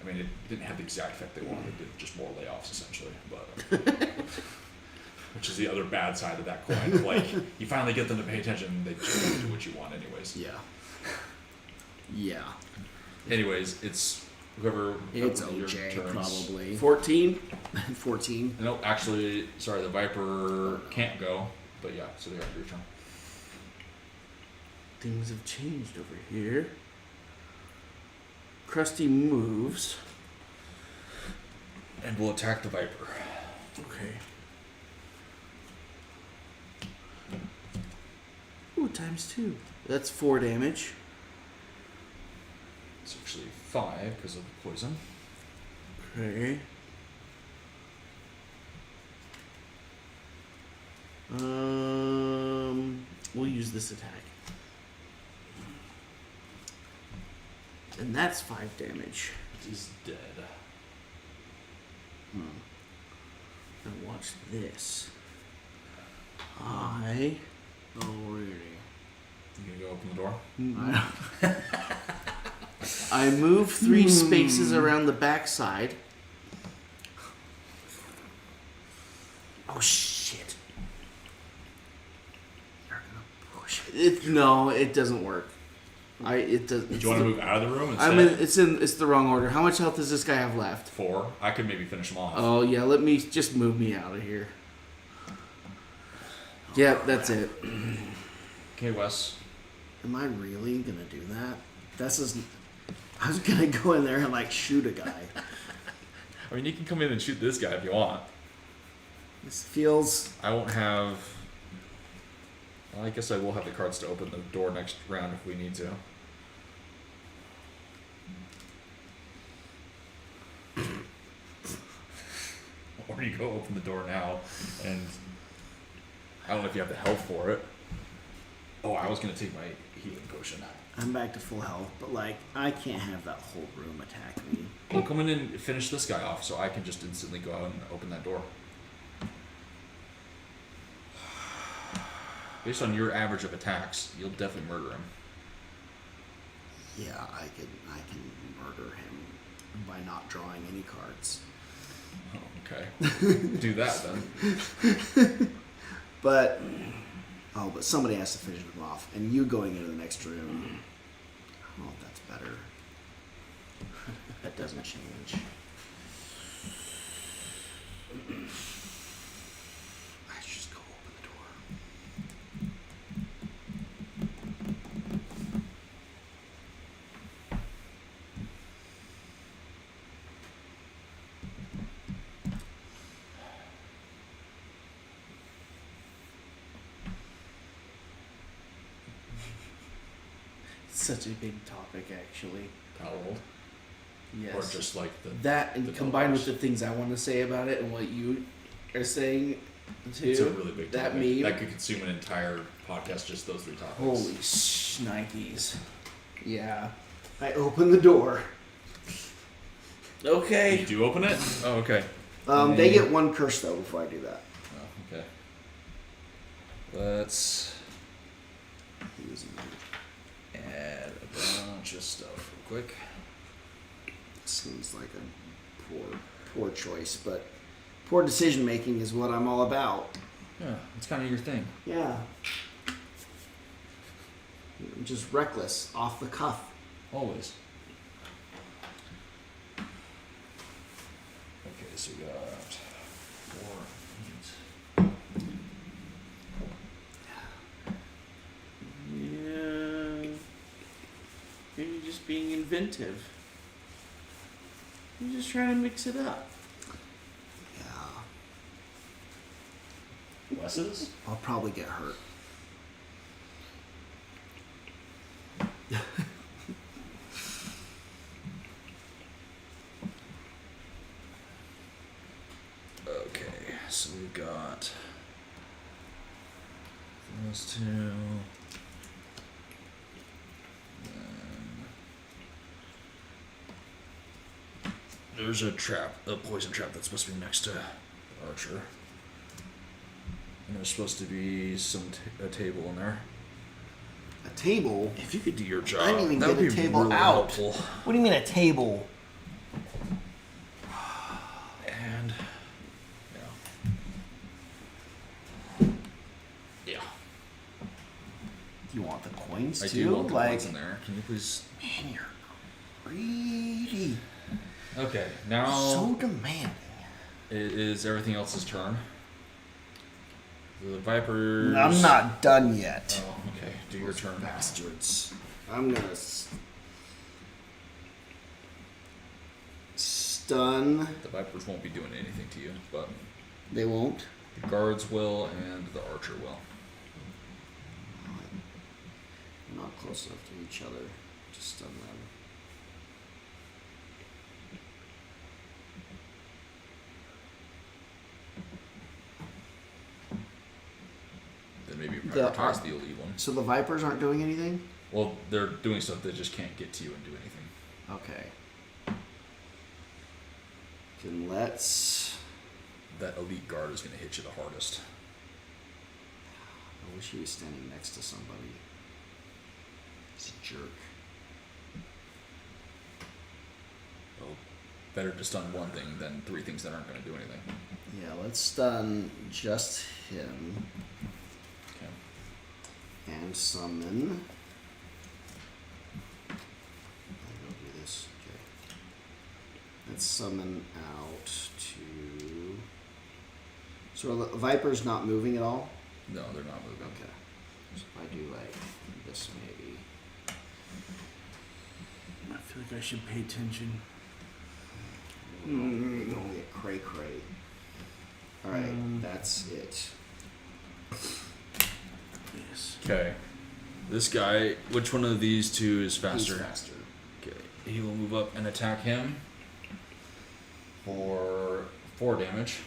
I I mean, it didn't have the exact effect they wanted. It did just more layoffs, essentially. But which is the other bad side of that coin. Of like, you finally get them to pay attention, and they just don't do what you want anyways. Yeah. Yeah. Anyways, it's whoever... It's your OJ, turns. probably. 14. 14. No, actually, sorry, the Viper can't go. But yeah, so they got your turn. Things have changed over here. Krusty moves. And we'll attack the Viper. Okay. Ooh, ×2. That's 4 damage. It's actually 5 because of the poison. Okay. We'll use this attack. And that's 5 damage. He's dead. Now watch this. I Oh, really? You gonna go open the door? I move 3 spaces around the backside. Oh shit! You're gonna push it. No, it doesn't work. It does. Do you want to move out of the room instead? It's the wrong order. How much health does this guy have left? 4. I could maybe finish him off. Oh yeah, let me just move me out of here. Yep, that's it. Okay, Wes. Am I really gonna do that? This is. I was gonna go in there and like shoot a guy. I mean, you can come in and shoot this guy if you want. This feels. I won't have... Well, I guess I will have the cards to open the door next round if we need to. Or you go open the door now, and I don't know if you have the health for it. Oh, I was going to take my healing potion out. I'm back to full health, but like I can't have that whole room attack me. Well, come in and finish this guy off so I can just instantly go out and open that door. Based on your average of attacks, you'll definitely murder him. Yeah, I can murder him by not drawing any cards. Oh, okay. Do that then. But somebody has to finish him off, and you going into the next room. I don't know if that's better. That doesn't change. I should just go open the door. Such a big topic, actually. How old? Yes. Or just like the... That and the combined with numbers. the things I want to say about it and what you are saying too. It's a really big that topic. meme. That could consume an entire podcast, just those 3 topics. Holy shnikes. Yeah. I open the door. Okay. You do open it? Oh, okay. They get 1 curse though before I do that. Oh, okay. Let's add a bunch of stuff real quick. Seems like a poor choice, but poor decision making is what I'm all about. Yeah, it's kind of your thing. Yeah. I'm just reckless, off the cuff. Always. Okay, so we got 4, 8. Yeah. You're just being inventive. You're just trying to mix it up. Yeah. Wes's? I'll probably get hurt. Okay, so we've got those 2. There's a poison trap that's supposed to be next to Archer. And there's supposed to be a table in there. A table? If you could do your job, I didn't even that get would a be table really out. helpful. What do you mean a table? You want the coins I too? do want the like, coins in there. Can you please? man, you're greedy. Okay, now So demanding. it is everything else's turn. The Vipers. I'm not done yet. Oh, okay. Do your turn. Bastards. I'm gonna stun. The Vipers won't be doing anything to you, but They won't. the guards will and the archer will. Not close enough to each other. Just stun them. Then maybe The prioritize the elite one. So the Vipers aren't doing anything? Well, they're doing stuff that just can't get to you and do anything. Okay. Then let's. That elite guard is going to hit you the hardest. I wish he was standing next to somebody. He's a jerk. Well, better to stun one thing than three things that aren't going to do anything. Yeah, let's stun just him Okay. and summon. I go do this. Okay. Let's summon out to. So are the Vipers not moving at all? No, they're not moving. Okay. So if I do like this maybe. I feel like I should pay attention. Don't get cray cray. Alright, that's it. Yes. Okay. This guy, which one of these two is He's faster? faster. Okay. He will move up and attack him for 4 damage.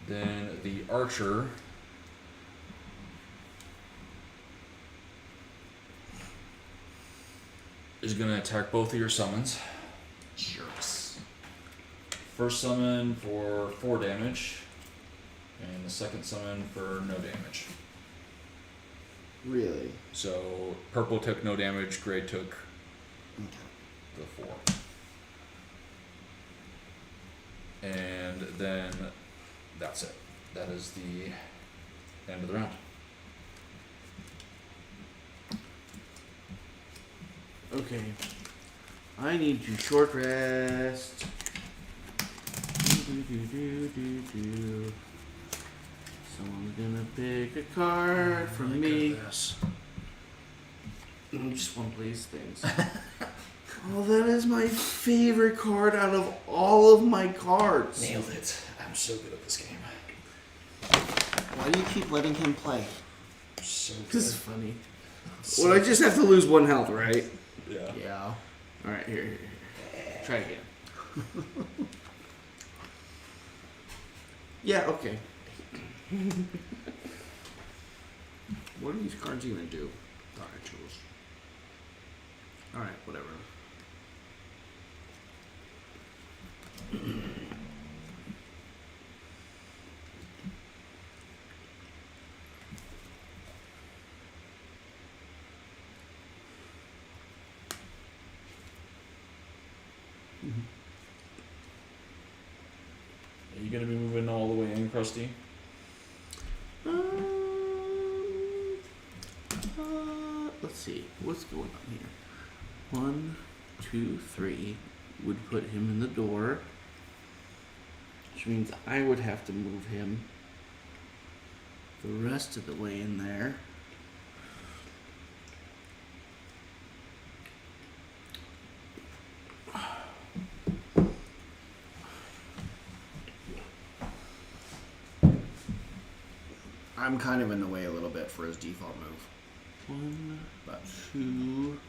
Then the archer is going to attack both of your summons. Jerks. First summon for 4 damage, and the second summon for no damage. Really? So purple took no damage, gray took Okay. the 4. And then that's it. That is the end of the round. Okay. I need to short rest. Do. So I'm gonna pick a card from me. Just one, please. Thanks. Oh, that is my favorite card out of all of my cards. Nailed it. I'm so good at this game. Why do you keep letting him play? So This is funny. So- Well, I just have to lose 1 health, right? Yeah. Yeah. All right, here. Try again. Yeah, okay. What are these cards gonna do? All right, whatever. Are you gonna be moving all the way in, Krusty? Let's see. What's going on here? 1, 2, 3 would put him in the door, which means I would have to move him the rest of the way in there. I'm kind of in the way a little bit for his default move. 1, But 2.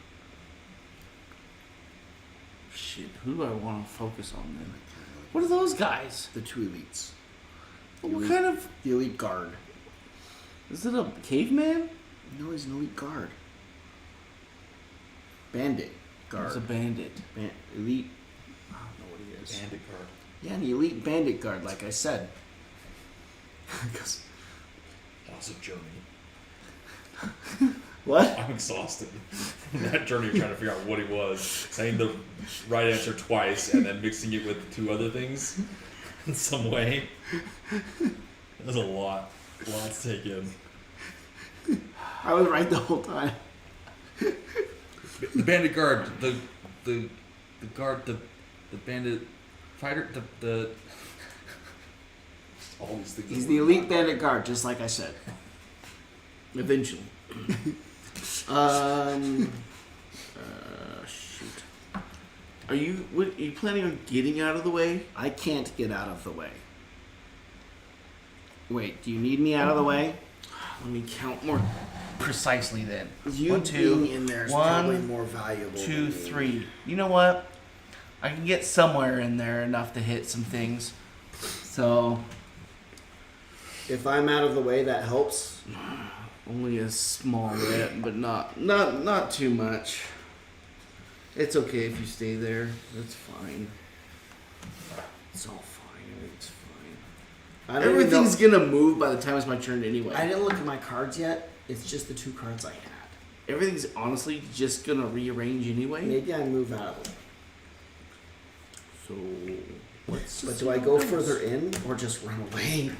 Shit, who do I want to focus on then? What are those guys? the 2 elites. What kind of... The elite guard. Is it a caveman? No, he's an elite guard. Bandit guard. It's a bandit. Elite. I don't know what he is. Bandit card. Yeah, an elite bandit guard, like I said. That was a journey. What? I'm exhausted. That journey of trying to figure out what he was, saying the right answer twice, and then mixing it with 2 other things in some way. There's a lot to take in. I was right the whole time. The bandit guard, the guard, the bandit fighter, the all these things. He's the elite bandit guard, just like I said. Eventually. Shoot. Are you planning on getting out of the way? I can't get out of the way. Wait, do you need me out of the way? Let me count more precisely then. You 1, 2, being in there is 1, probably more valuable. 2, than me. 3. You know what? I can get somewhere in there enough to hit some things. So If I'm out of the way, that helps. only a small bit, but not too much. It's okay if you stay there. That's fine. It's all fine. It's fine. I don't even Everything's gonna move by the time it's my turn anyway. I didn't look at my cards yet. It's just the 2 cards I had. Everything's honestly just gonna rearrange anyway. Maybe I move out of the way. So let's. But do I go further in or just run away?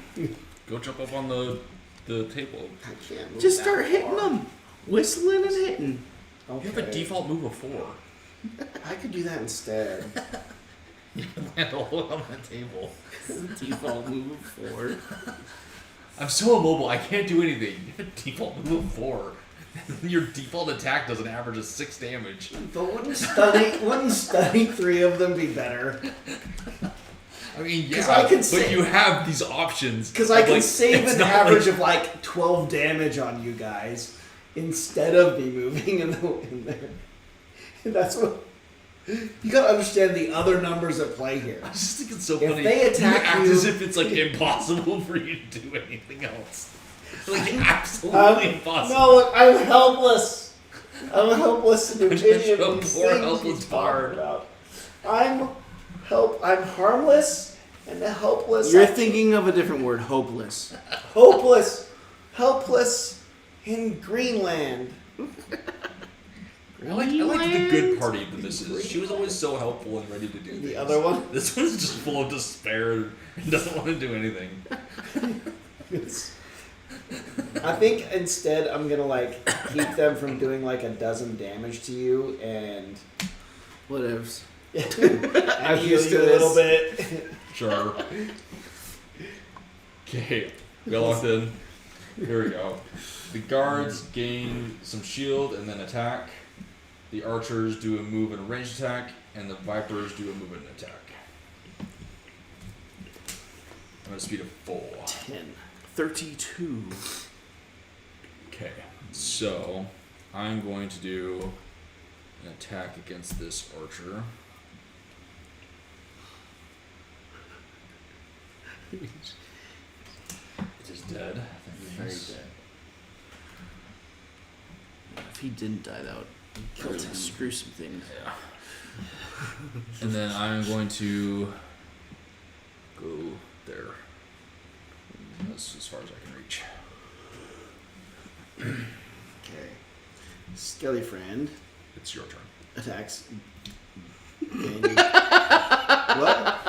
Go jump up on the table. I can't move Just that start hitting far. them, whistling and hitting. Okay. You have a default move of 4. I could do that instead. You can land all on the table. Default move 4. I'm so immobile, I can't do anything. You have a default move of 4. Your default attack does an average of 6 damage. But wouldn't stunning 3 of them be better? I mean, 'Cause yeah, I can but say- you have these options. Because I of, can like, save it's an not average like- of like 12 damage on you guys instead of me moving in there. And that's what you gotta understand the other numbers at play here. I just think it's so If funny. they attack you act you- as if it's like impossible for you to do anything else. Like absolutely impossible. No, I'm helpless. I'm helpless to do Just any of show these poor things helpless he's bard. talking about. I'm harmless and helpless. You're thinking of a different word, hopeless. Helpless in Greenland. I liked the good party of the missus. She was always so helpful and ready to do things. The other one? This one's just full of despair and doesn't want to do anything. I think instead I'm gonna like keep them from doing like a dozen damage to you and Whatevs. I heal used to you a little this. bit. Sure. Okay, we all locked in. Here we go. The guards gain some shield and then attack. The archers do a move and a ranged attack, and the vipers do a move and an attack. I'm at a speed of 4. 10. 32. Okay, so I'm going to do an attack against this archer. It is dead. Very dead. If he didn't die, that would Killed him. screw some things. Yeah. And then I'm going to go there. That's as far as I can reach. Okay. Skelly friend It's your turn. attacks. And you- what?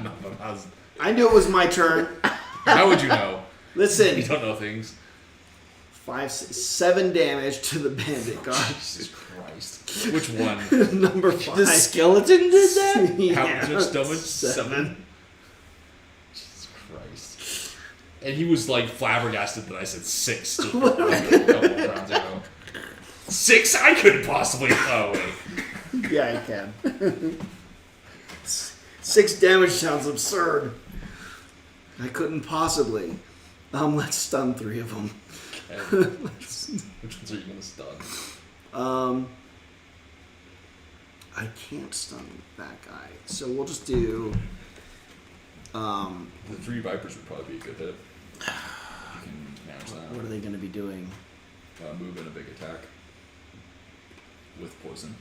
No, but I knew it was my turn. how would you know? You Listen, don't know things. 7 damage to the bandit guard. Jesus Christ. Which one? Number 5. The skeleton did that? How much damage? 7? Jesus Christ. And he was like flabbergasted that I said 6 just a couple of rounds ago. 6? I couldn't possibly. Oh, wait. Yeah, I can. 6 damage sounds absurd. I couldn't possibly. Let's stun 3 of them. Okay. Which ones are you going to stun? I can't stun that guy, so we'll just do. The 3 vipers would probably be a good hit. You can manage that. What are they going to be doing? Move in a big attack. With poison.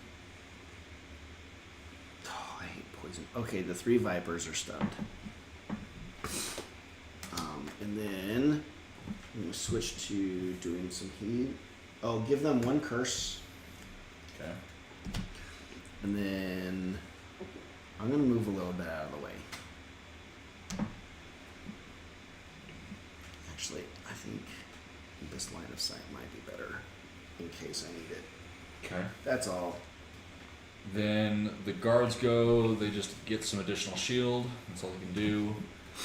Oh, I hate poison. Okay, the 3 vipers are stunned. And then I'm going to switch to doing some heat. Oh, give them 1 curse. Okay. And then I'm going to move a little bit out of the way. Actually, I think this line of sight might be better in case I need it. Okay. That's all. Then the guards go. They just get some additional shield. That's all they can do.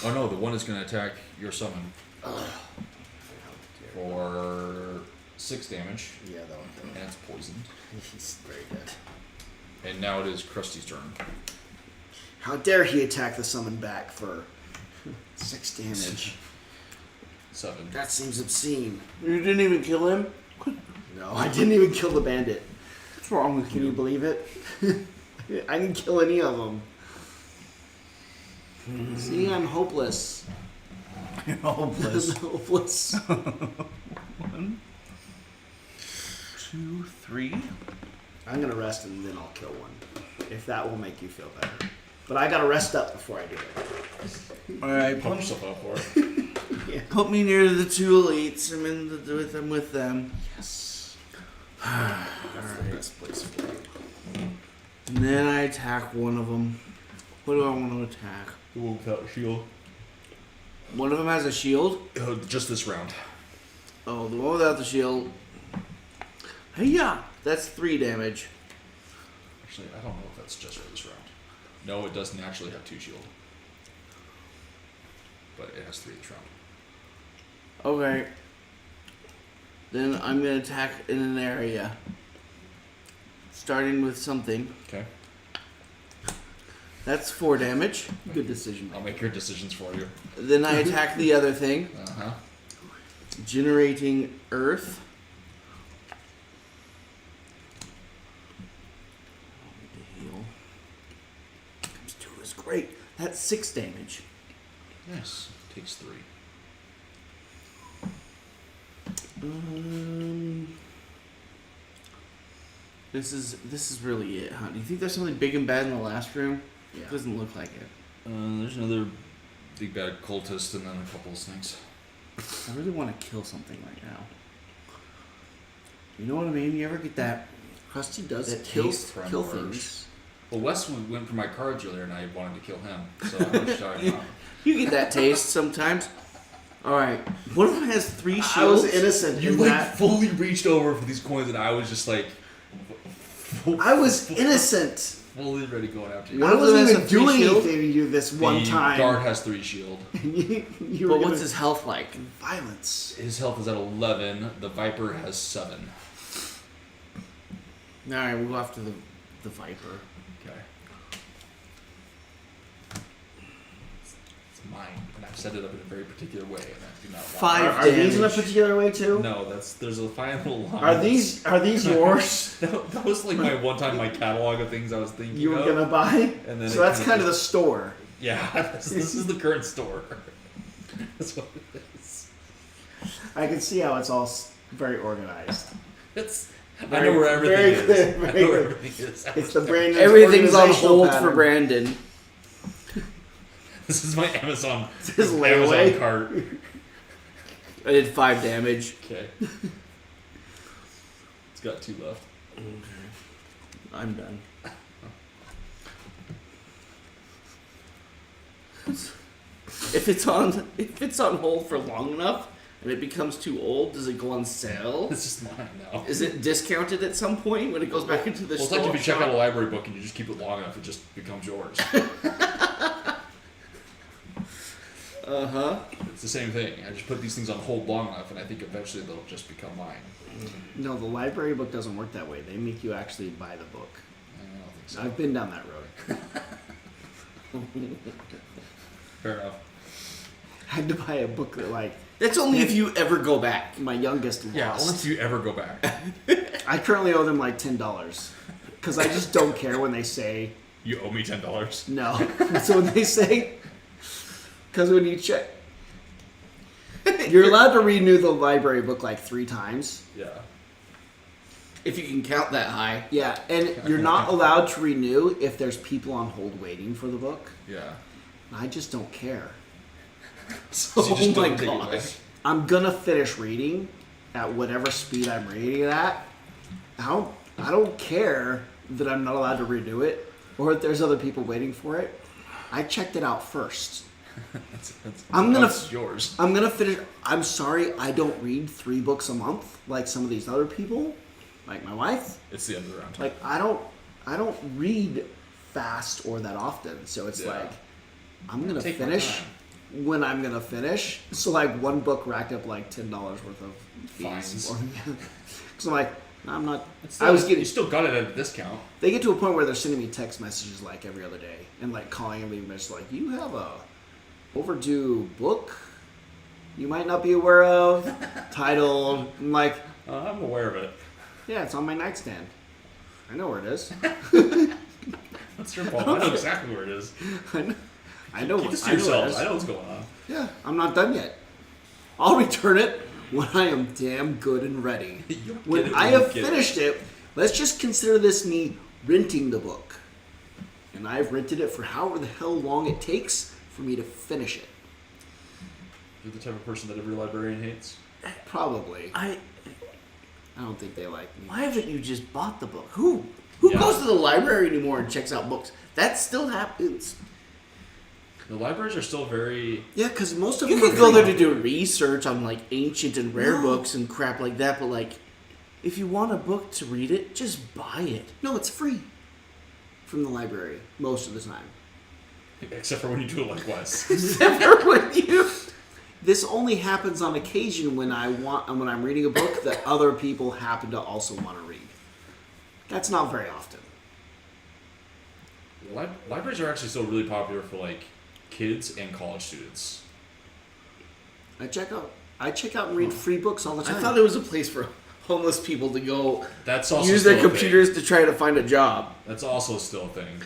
Oh no, the one is going to attack your summon for 6 damage, Yeah, that'll kill and him. it's poisoned. He's very dead. And now it is Krusty's turn. How dare he attack the summon back for 6 damage? 7. That seems obscene. You didn't even kill him? No, I didn't even kill the bandit. What's wrong with Can you you? believe it? I didn't kill any of them. See, I'm hopeless. You're hopeless. I'm hopeless. 1, 2, 3. I'm gonna rest and then I'll kill one. If that will make you feel better. But I gotta rest up before I do it. Alright, Pump yourself up for it. put me near the 2 elites. I'm with them. Yes. Alright. That's the best place for you. And then I attack one of them. What do I want to attack? Without shield. One of them has a shield. Just this round. Oh, the one without the shield. Hey, yeah, that's 3 damage. Actually, I don't know if that's just for this round. No, it does naturally have 2 shield. But it has 3 this round. Okay. Then I'm gonna attack in an area. Starting with something. Okay. That's 4 damage. Good decision. I'll make your decisions for you. Then I attack the other thing. Uh-huh. Generating earth. Heal. Times 2 is great. That's 6 damage. Yes. Takes 3. This is really it, huh? Do you think there's something big and bad in the last room? Yeah. It doesn't look like it. There's another big bad cultist and then a couple of snakes. I really want to kill something right now. You know what I mean? You ever get that? Krusty does That kill taste kill from things. Well, Wes went for my cards earlier and I wanted to kill him. So I'm not talking about. You get that taste sometimes. All right. One of them has 3 I shields. was innocent You in like that. fully reached over for these coins and I was just like... I was innocent. Fully ready going after you. One I of them wasn't has even a 3 doing shield. anything to you this one The time. guard has 3 shield. you But were what's his health like? violence? His health is at 11. The Viper has 7. All right, we'll go after the Viper. Okay. It's mine, and I've set it up in a very particular way, and I do not want 5 Are these in a damage. particular way too? No, there's a fine little line. Are these yours? That was like my one time my catalog of things I was thinking You were of. gonna buy? And then So it that's kinda kind of the just- store. Yeah, this is the current store. That's what it is. I can see how it's all very organized. It's. I Very- know where everything very is. clear, I very know where clear. everything is. It's the brand. Everything's on organizational hold pattern. for Brandon. This is my Amazon. His layaway. Amazon cart. I did 5 damage. Okay. It's got 2 left. I'm done. If it's on hold for long enough and it becomes too old, does it go on sale? It's just mine now. Is it discounted at some point when it goes back into the Well, it's store? like if you check out a library book and you just keep it long enough, it just becomes yours. Uh-huh. It's the same thing. I just put these things on hold long enough, and I think eventually they'll just become mine. No, the library book doesn't work that way. They make you actually buy the book. I don't think so. I've been down that road. Fair enough. I had to buy a book that, like, That's only if you ever go back. my youngest lost. Yeah, unless you ever go back. I currently owe them like $10 because I just don't care when they say You owe me $10. no. So when they say, because when you check, you're allowed to renew the library book like 3 times. Yeah. If you can count that high. Yeah, and you're not allowed to renew if there's people on hold waiting for the book. Yeah. I just don't care. So you just Oh my don't take it gosh. away. I'm gonna finish reading at whatever speed I'm reading it at. I don't care that I'm not allowed to renew it or if there's other people waiting for it. I checked it out first. That's yours. I'm gonna finish. I'm sorry, I don't read 3 books a month like some of these other people, like my wife. It's the end of the round. Like I don't read fast or that often, so it's like I'm gonna Take my finish time. when I'm gonna finish. So like one book racked up like $10 worth of fees. Fines. So I'm like, I'm not. Still, I was getting. You still got it at a discount. They get to a point where they're sending me text messages like every other day and like calling me just like, you have a overdue book you might not be aware of titled. I'm like, I'm aware of it. yeah, it's on my nightstand. I know where it is. That's your fault. I know exactly where it is. I know. Keep this to I know where it yourselves. is. I know what's going on. Yeah, I'm not done yet. I'll return it when I am damn good and ready. You'll get When it I you have get finished it, let's just consider this me renting the book. And I've rented it for however the hell long it takes for me to finish it. You're the type of person that every librarian hates. Probably. I I don't think they like me. why haven't you just bought the book? Who goes to the library anymore and checks out books? That still happens. The libraries are still very. Yeah, because most of You them can are go free. there to do research on like ancient and rare books and crap like that, but like if you want a book to read it, just buy it. No, it's free from the library most of the time. Except for when you do it likewise. Except for when you. This only happens on occasion when when I'm reading a book that other people happen to also want to read. That's not very often. Libraries are actually still really popular for like kids and college students. I check out and read free books all the I time. thought it was a place for homeless people to go That's also use still their a computers thing. to try to find a job. That's also still a thing,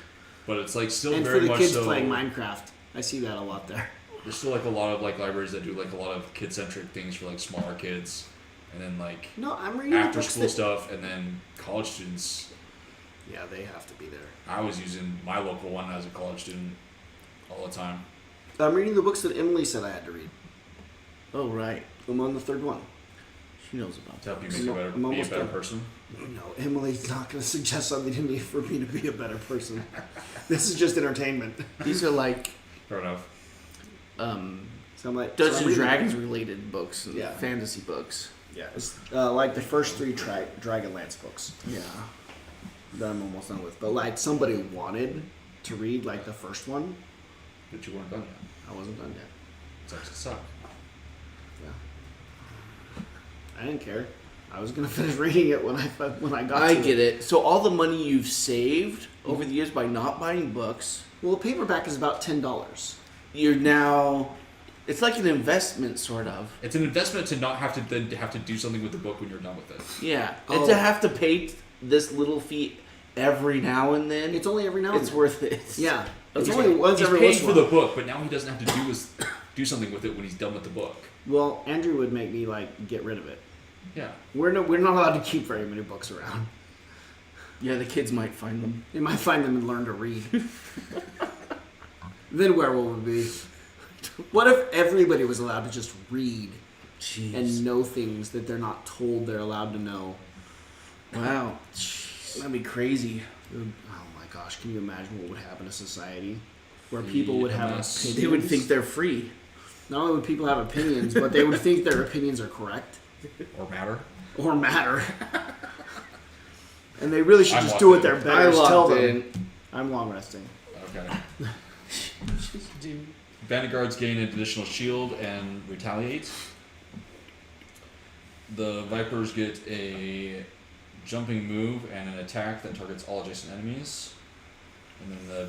but it's like still and very for the much kids so. playing Minecraft, I see that a lot there. There's still like a lot of like libraries that do like a lot of kid-centric things for like smaller kids, and then like No, I'm reading the books after-school that- stuff, and then college students. Yeah, they have to be there. I was using my local one as a college student all the time. I'm reading the books that Emily said I had to read. Oh right, I'm on the 3rd one. she knows about To that. help you make I'm be a almost better done. person. No, Emily's not going to suggest something to me for me to be a better person. This is just entertainment. These are like Fair enough. So I'm like, Dungeons so I'm and reading- Dragons related books and Yeah. fantasy books. Yeah, it's like the first 3 Dragonlance books Yeah. that I'm almost done with. But like somebody wanted to read like the first one, But you weren't done yet. I wasn't done yet. Sucks to suck. Yeah, I didn't care. I was gonna finish reading it when I got. I to get it. So all the money you've saved over the years by not buying books, Well, a paperback is about $10. you're now. It's like an investment, sort of. It's an investment to not have to then have to do something with the book when you're done with it. Yeah. Oh. And to have to pay this little fee every now and then, It's only every now and it's then. worth it. Yeah, it's He's- only once he's every paid once in for a the while. book, but now he doesn't have to do something with it when he's done with the book. Well, Andrew would make me like get rid of it. Yeah. We're not allowed to keep very many books around. Yeah, the kids might find them. They might find them and learn to read. Then where will we be? What if everybody was allowed to just read Jeez. and know things that they're not told they're allowed to know? Wow. Jeez. That'd be crazy. Oh my gosh, can you imagine what would happen to society? Where people would have Yes. opinions. They would think they're free. Not only would people have opinions, but they would think their opinions are correct Or matter. or matter. And they really should I'm just do what locked their I betters tell locked them. in. I'm long resting. Okay. Vanguards gain an additional shield and retaliate. The Vipers get a jumping move and an attack that targets all adjacent enemies. And then the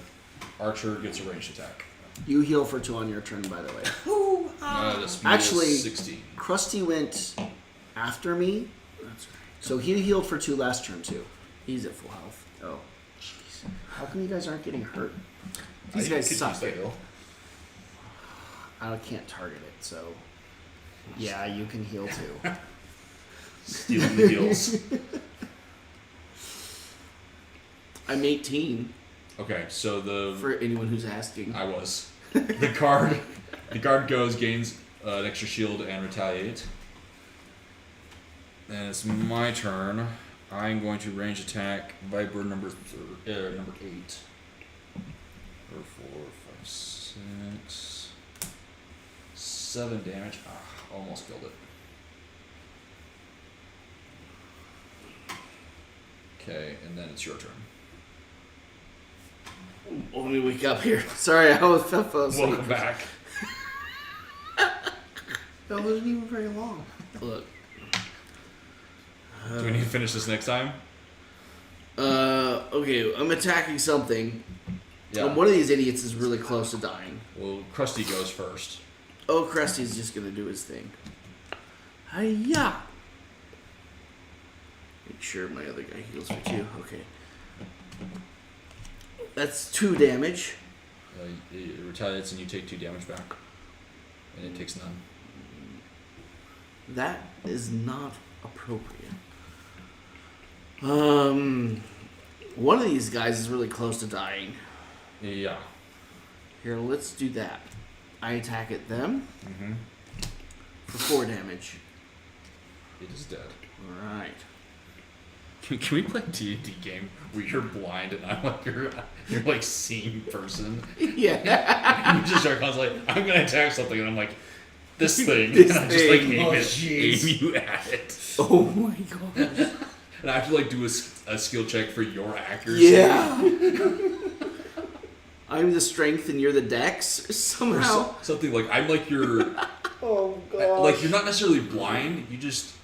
Archer gets a ranged attack. You heal for 2 on your turn, by the way. The speed Actually- is 16. Krusty went after me, That's right. so he healed for 2 last turn too. He's at full health. Oh, how come you guys aren't getting hurt? These I guys could suck. use that heal. I can't target it, so yeah, you can heal too. Stealing the heals. I'm 18, Okay, so the for anyone who's asking. I was. The guard goes, gains an extra shield and retaliate. And it's my turn. I'm going to range attack Viper number 8. Or 4, 5, 6. 7 damage. Almost killed it. Okay, and then it's your turn. Let me wake up here. Sorry, I was fell asleep. Welcome back. That wasn't even very long. Look. Do we need to finish this next time? Okay, I'm attacking something. Yeah. One of these idiots is really close to dying. Well, Krusty goes first. Oh, Krusty's just gonna do his thing. Hiya! Make sure my other guy heals for 2. Okay. That's 2 damage. It retaliates and you take 2 damage back. And it takes none. That is not appropriate. One of these guys is really close to dying. Yeah. Here, let's do that. I attack at them Mm-hmm. for 4 damage. It is dead. Alright. Can we play a D&D game where you're blind and I'm like you're like seeing person? Yeah. You just start constantly, I'm gonna attack something and I'm like, this thing. This and I just like thing. aim, Oh, aim you at it. Oh my gosh. And I have to like do a skill check for your accuracy. Yeah. I'm the strength and you're the dex Or somehow. something like I'm like your Oh god. like you're not necessarily blind, you just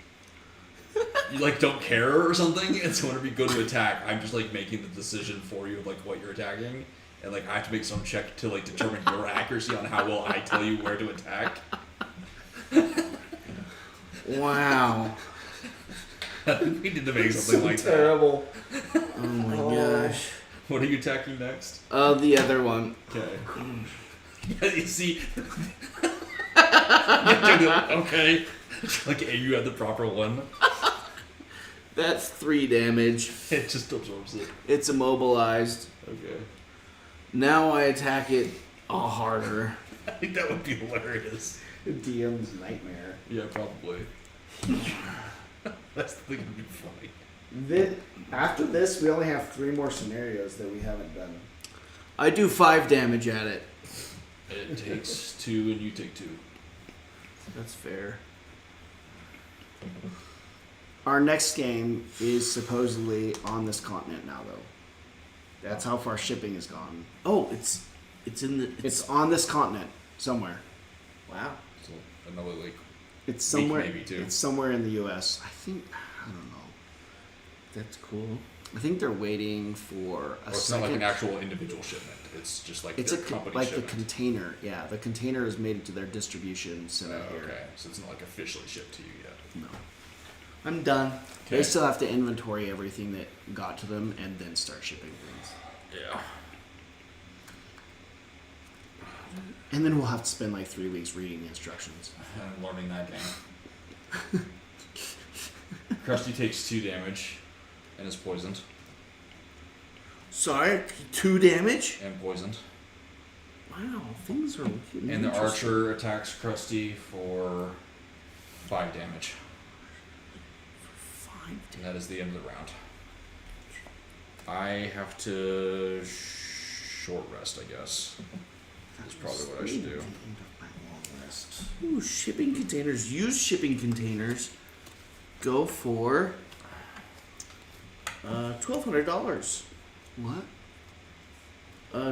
you like don't care or something, and so whenever you go to attack, I'm just like making the decision for you of like what you're attacking. And like I have to make some check to like determine your accuracy on how well I tell you where to attack. Wow. We need to make something so like terrible. Oh my gosh. that. What are you attacking next? The other one. Okay. Yeah, you see. Okay. Like you had the proper one. That's 3 damage. It just absorbs it. It's immobilized. Okay. Now I attack it harder. I think that would be hilarious. DM's nightmare. Yeah, probably. That's the thing that would be funny. After this, we only have 3 more scenarios that we haven't done. I do 5 damage at it. It takes 2 and you take 2. That's fair. Our next game is supposedly on this continent now, though. That's how far shipping has gone. Oh, it's in the. It's on this continent somewhere. Wow. So another like It's somewhere. maybe, too. It's somewhere in the U.S. I think. I don't know. That's cool. I think they're waiting for a it's second. not like an actual individual shipment. It's just like It's their a company like shipment. the container. Yeah, the container is made it to their distribution center here. Okay, so it's not like officially shipped to you yet. No. I'm done. Okay. They still have to inventory everything that got to them and then start shipping things. Yeah. And then we'll have to spend like 3 weeks reading the instructions. I'm learning that game. Krusty takes 2 damage and is poisoned. Sorry, 2 damage? And poisoned. Wow, things are looking And the interesting. archer attacks Krusty for 5 damage. 5 And damage. that is the end of the round. I have to short rest, I guess. That's probably what I should do. Ooh, shipping containers. Use shipping containers. Go for $1,200 What?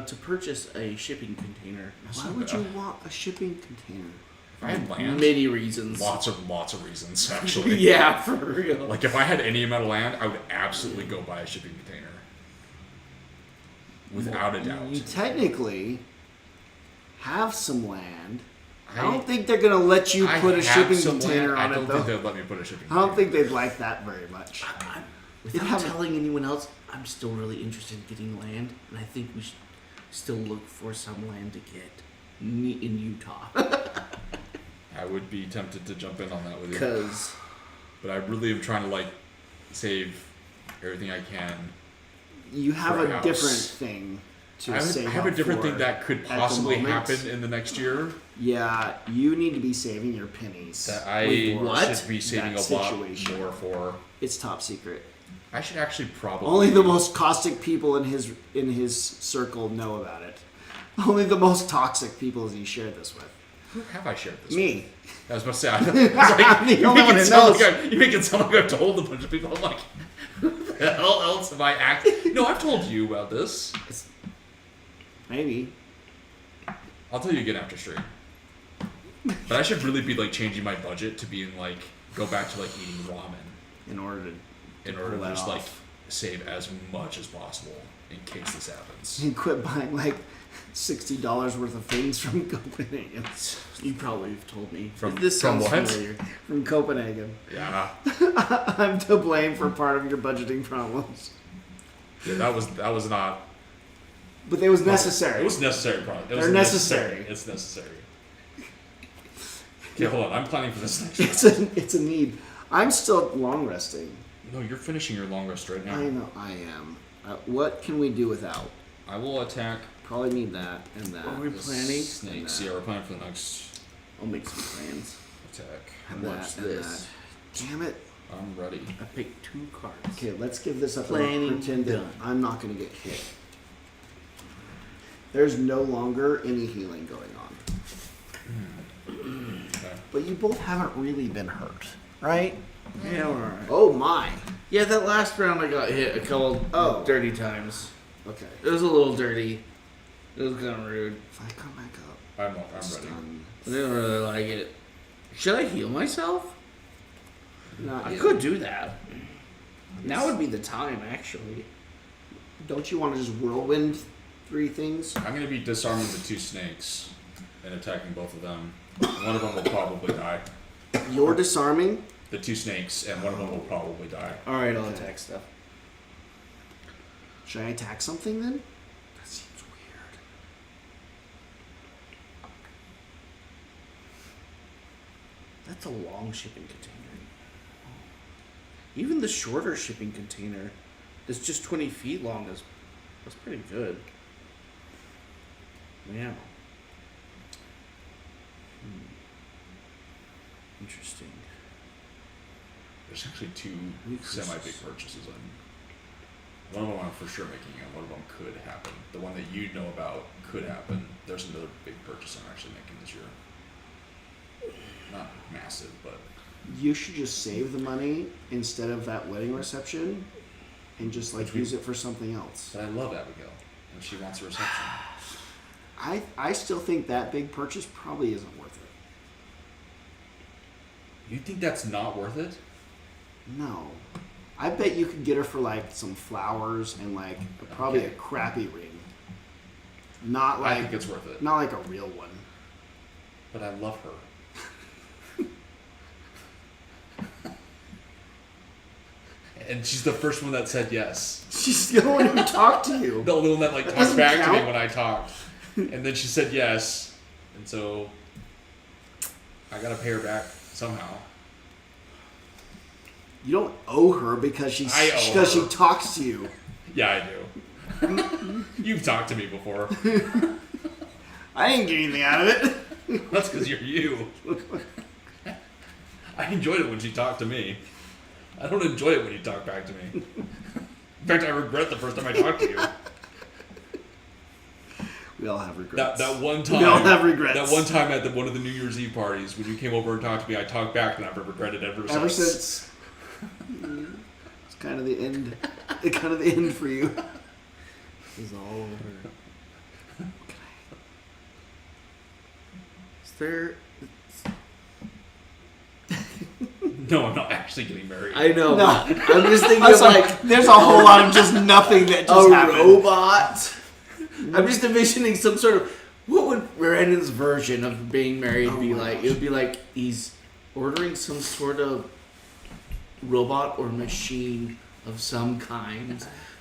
to purchase a shipping container. Why would you want a shipping container? If I had land, Many reasons. lots of reasons, actually. Yeah, for real. Like, if I had any amount of land, I would absolutely go buy a shipping container. Without a doubt. You technically have some land. I I don't think they're gonna let you I put a have shipping some container land. on I don't it, think though. they'd let me put a shipping I container. don't think they'd like that very much. Without haven't- telling anyone else, I'm still really interested in getting land, and I think we should still look for some land to get in Utah. I would be tempted to jump in on that with you. Because But I really am trying to, like, save everything I can. You have For a a house. different thing to I save have a up different for thing that could at the possibly moment. happen in the next year Yeah, you need to be saving your pennies. that I Wait, what? should be saving That a lot situation. more for. It's top secret. I should actually probably Only the most caustic people in his circle know about it. Only the most toxic people he shared this with. Who have I shared this Me. with? I was about to say, I was like, I'm the only one who knows. you make it sound like I've told a bunch of people. I'm like, who the hell else have I acted? No, I've told you about this. Maybe. I'll tell you again after stream. But I should really be like changing my budget to being like, go back to like eating ramen In order to in order pull to that just off. like save as much as possible in case this happens. And quit buying like $60 worth of things from Copenhagen. You probably have told me. From- this from sounds what? familiar. From Copenhagen. Yeah, I'm to blame for part of your budgeting problems. yeah, that was not. But it was necessary. It was necessary product. It was They're necessary. It's necessary. Okay, hold on. I'm planning for this next It's round. it's a need. I'm still long resting. No, you're finishing your long rest right now. I know I am. What can we do without? I will attack Probably need that and that. Are we the planning? snakes. Yeah, we're planning for the next I'll make some plans. attack. And Watch that and this. that. Damn it. I'm ready. I picked 2 cards. Okay, let's give this up Planning and pretend that done. I'm not going to get hit. There's no longer any healing going on. Okay. But you both haven't really been hurt, right? Yeah, we're alright. Oh my. Yeah, that last round I got hit a couple dirty times. Okay. It was a little dirty. It was kind of rude. If I come back up, I'm ready. stun. I didn't really like it. Should I heal myself? Not I yet. could do that. Now would be the time, actually. Don't you want to just whirlwind 3 things? I'm gonna be disarming the 2 snakes and attacking both of them. One of them will probably die. You're disarming? The 2 snakes, and one of them will probably die. Alright, I'll Okay. attack stuff. Should I attack something then? That seems weird. That's a long shipping container. Even the shorter shipping container that's just 20 feet long that's pretty good. Yeah. Interesting. There's actually 2 semi-big purchases. One of them I'm for sure making, and one of them could happen. The one that you know about could happen. There's another big purchase I'm actually making this year. Not massive, but You should just save the money instead of that wedding reception and just like Which we- use it for something else. but I love Abigail, and she wants a reception. I still think that big purchase probably isn't worth it. You think that's not worth it? No. I bet you could get her for like some flowers and like probably Okay. a crappy ring. Not I like think it's worth it. not like a real one. But I love her. And she's the first one that said yes. She's the one who talked to you. The only one that like talked doesn't back to me count. when I talked. And then she said yes. And so I gotta pay her back somehow. You don't owe her because she I owe because her. she talks to you. Yeah, I do. You've talked to me before. I didn't get anything out of it. That's because you're you. I enjoyed it when she talked to me. I don't enjoy it when you talk back to me. In fact, I regret the first time I talked to you. We all have regrets. That one time. We all have regrets. That one time at one of the New Year's Eve parties when you came over and talked to me, I talked back and I've regretted it ever since. Ever since. It's kind of the end. It's kind of the end for you. It's all over. Is there... No, I'm not actually getting married. I know. No. I'm just thinking I of was like, there's a whole lot of just nothing that just a happened. robot. I'm just envisioning some sort of... What would Brandon's version of being married Oh be my like? gosh. It would be like he's ordering some sort of robot or machine of some kind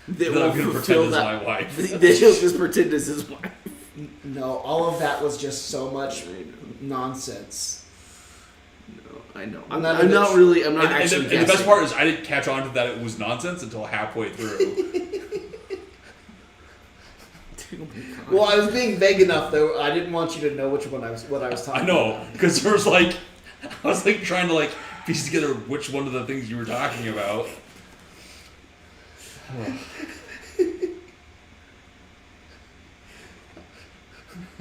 that That will I'm gonna fulfill pretend is that. my wife. That he'll just pretend is his wife. No, all of that was just so much nonsense. No, I know. None of I'm it- not really. I'm not And actually. the best guessing. part is I didn't catch on to that it was nonsense until halfway through. Well, I was being vague enough though. I didn't want you to know what I was talking I know, about. because there was like, I was like trying to like piece together which one of the things you were talking about.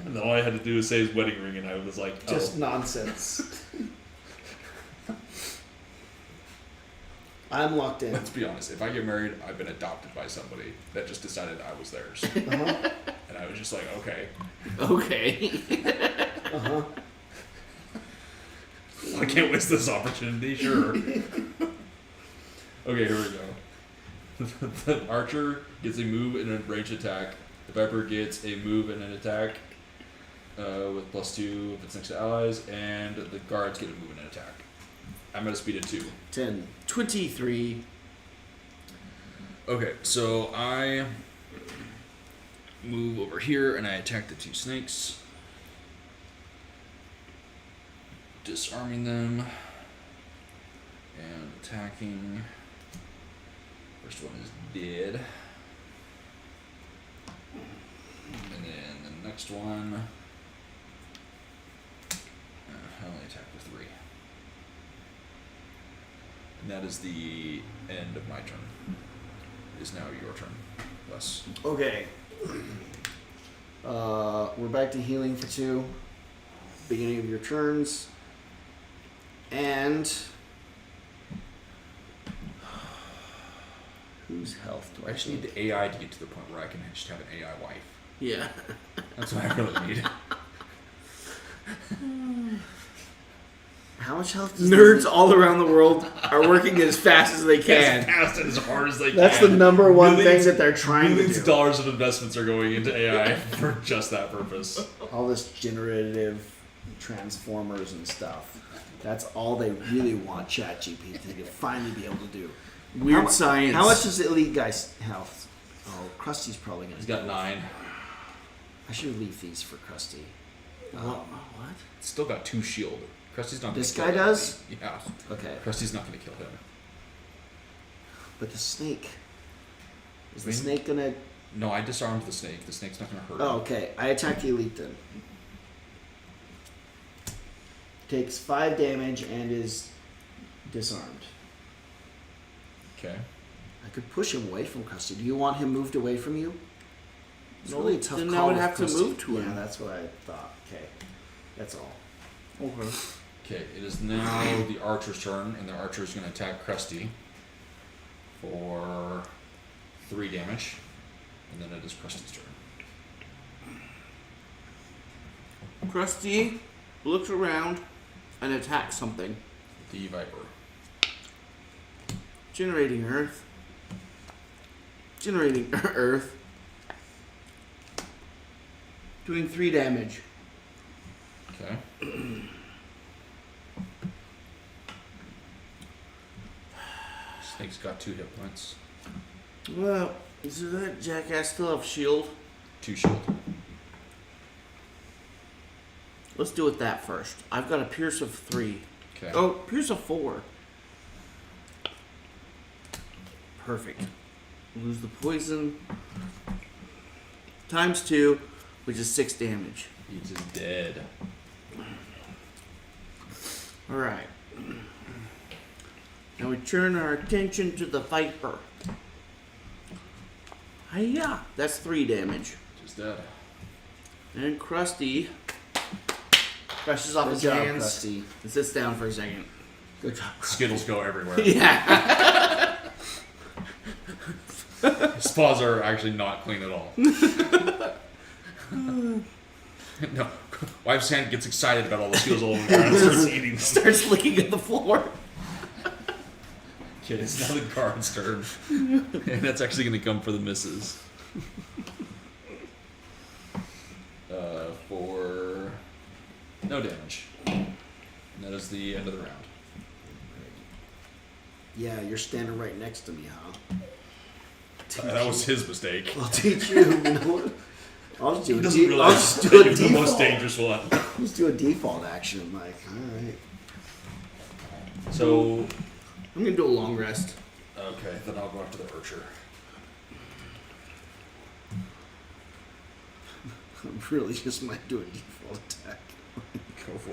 And then all I had to do was say his wedding ring, and I was like, oh. Just nonsense. I'm locked in. Let's be honest. If I get married, I've been adopted by somebody that just decided I was theirs. Uh-huh. And I was just like, okay. Okay. Uh-huh. I can't waste this opportunity, sure. Okay, here we go. The archer gets a move and a ranged attack. The viper gets a move and an attack with +2 if it's next to allies, and the guards get a move and an attack. I'm at a speed of 2. 10. 23. Okay, so I move over here and I attack the 2 snakes, disarming them and attacking. First one is dead, and then the next one I only attack with 3, and that is the end of my turn. It is now your turn, Wes. Okay. We're back to healing for 2. Beginning of your turns. And whose health do I just need the AI to get to the point where I can just have an AI wife. Yeah. That's what I really need. How much health does Nerds all around the world are working as fast as they As can. fast and as hard as they That's can. the number one thing Millions- that they're trying to Millions of do. dollars of investments are going into AI for just that purpose. All this generative transformers and stuff. That's all they really want ChatGPT to finally be able to do. Weird science. How much does the elite guy's health? Oh, Krusty's probably gonna. He's got 9. I should leave these for Krusty. What? Still got 2 shield. Krusty's not gonna This kill guy him. does? Yeah. Okay, Krusty's not gonna kill him. but the snake. Is the Really? snake gonna? No, I disarmed the snake. The snake's not gonna hurt Oh, him. okay. I attack the elite then. Takes 5 damage and is disarmed. Okay. I could push him away from Krusty. Do you want him moved away from you? It's No, really a tough then I call would with have to Krusty. move to him. Yeah, that's what I thought. Okay, that's all. Okay. Okay, it is now the archer's turn, and the archer is gonna attack Krusty for 3 damage, and then it is Krusty's turn. Krusty looks around and attacks something. The viper. Generating earth. Generating earth. Doing 3 damage. Okay. Snake's got 2 hit points. Well, does that jackass still have shield? 2 shield. Let's do it that first. I've got a pierce of 3. Okay. Oh, pierce of 4. Perfect. Lose the poison. Times 2, which is 6 damage. He's just dead. Alright. Now we turn our attention to the Viper. Hiya! That's 3 damage. Just dead. And Krusty brushes off Good his job, hands Krusty. and sits down for a second. Good job. Skittles go everywhere. Yeah. His paws are actually not clean at all. No. Wife's hand gets excited about all the Skittles all over the ground and starts eating them. Starts licking at the floor. Okay, it's now the guard's turn. And that's actually going to come for the misses. For no damage. And that is the end of the round. Yeah, you're standing right next to me, huh? That was his mistake. I'll teach you. I'll just do He a, doesn't I'll realize just that do a you're the most default. dangerous one. Just do a default action. I'm like, all right. So, I'm gonna do a long rest. okay, then I'll go after the archer. I really just might do a default attack. Go for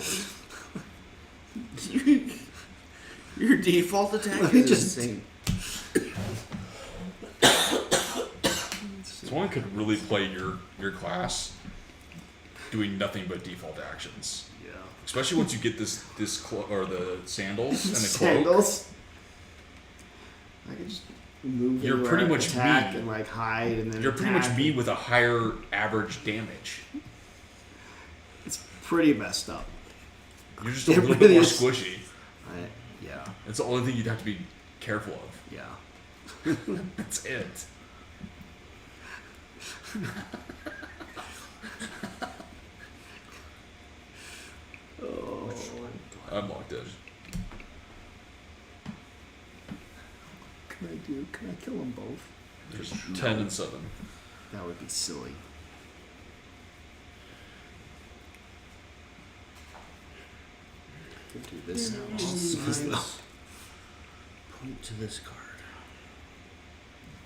Your default attack Let me is just- insane. it. Someone could really play your class. doing nothing but default actions. Yeah. Especially once you get this or the sandals and the cloak. Sandals. I can just move. You're anywhere, pretty much attack me. and like hide, and then You're pretty much attack. me with a higher average damage. It's pretty messed up. You're just a It little bit really more is. squishy. Yeah. It's the only thing you'd have to be careful of. Yeah. That's it. Oh. I'm locked in. Can I kill them both? There's 10 and 7. That would be silly. Could do this now. Signs. Point to this card.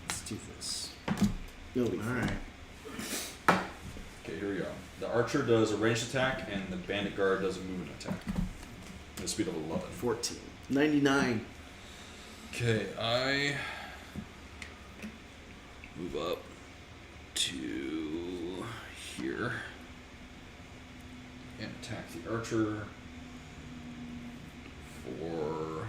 Let's do this. You'll be fine. Alright. Okay, here we go. The archer does a ranged attack, and the bandit guard does a movement attack. At a speed of 11. 14. 99. Okay, I move up to here and attack the archer for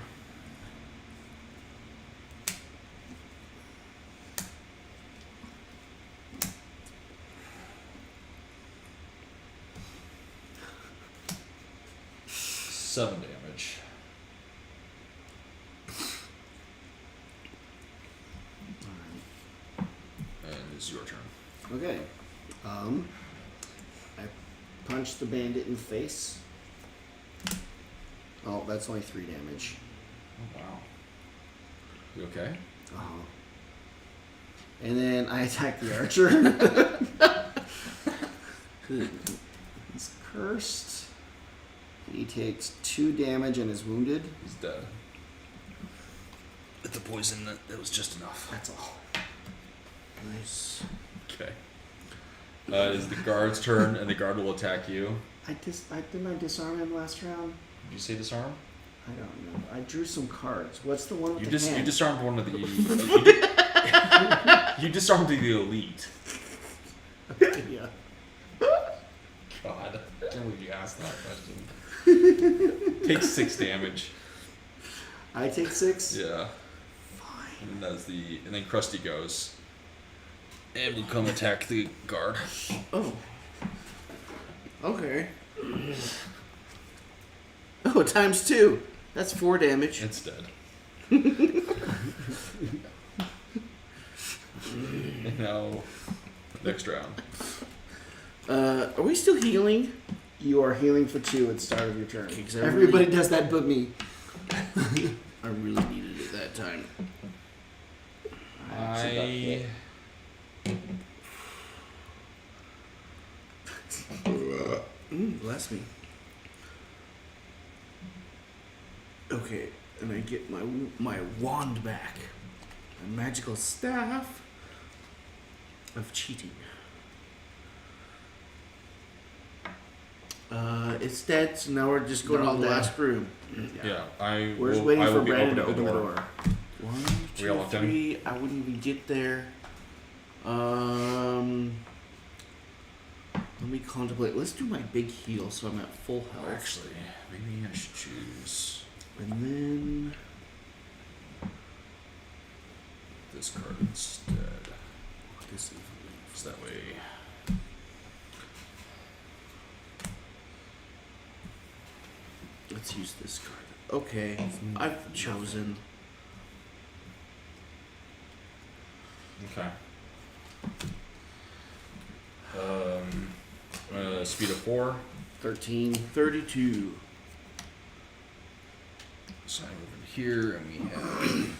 seven damage. And it's your turn. Okay. I punch the bandit in the face. Oh, that's only 3 damage. Oh wow. You okay? Uh-huh. And then I attack the archer. He's cursed. He takes 2 damage and is wounded. He's dead. But the poison, that was just enough. That's all. Nice. Okay. It is the guard's turn, and the guard will attack you. Didn't I disarm him last round? Did you say disarm? I don't know. I drew some cards. What's the one with You the you hand? disarmed one of the. You disarmed the elite. Yeah. God, I can't believe you asked that question. Takes 6 damage. I take 6? Yeah. Fine. And that's and then Krusty goes. And will come attack the guard. Oh. Okay. Oh, times 2. That's 4 damage. It's dead. Now, next round. Are we still healing? You are healing for 2 at the start of your turn. Okay, 'cause I Everybody really- does that but me. I really needed it that time. I. Bless me. Okay, and I get my wand back. A magical staff of cheating. It's dead, so now we're just going They're all to the dead. last room. Yeah, I We're just will, waiting I will for be Brandon to opening open the door. 1, We all 2, locked in? 3. I wouldn't even get there. Let me contemplate. Let's do my big heal so I'm at full health. Actually, maybe I should choose And then this card instead. this is So that way. let's use this card. Okay, I've chosen. Okay. Speed of 4. 13, 32. So I move in here, and we have.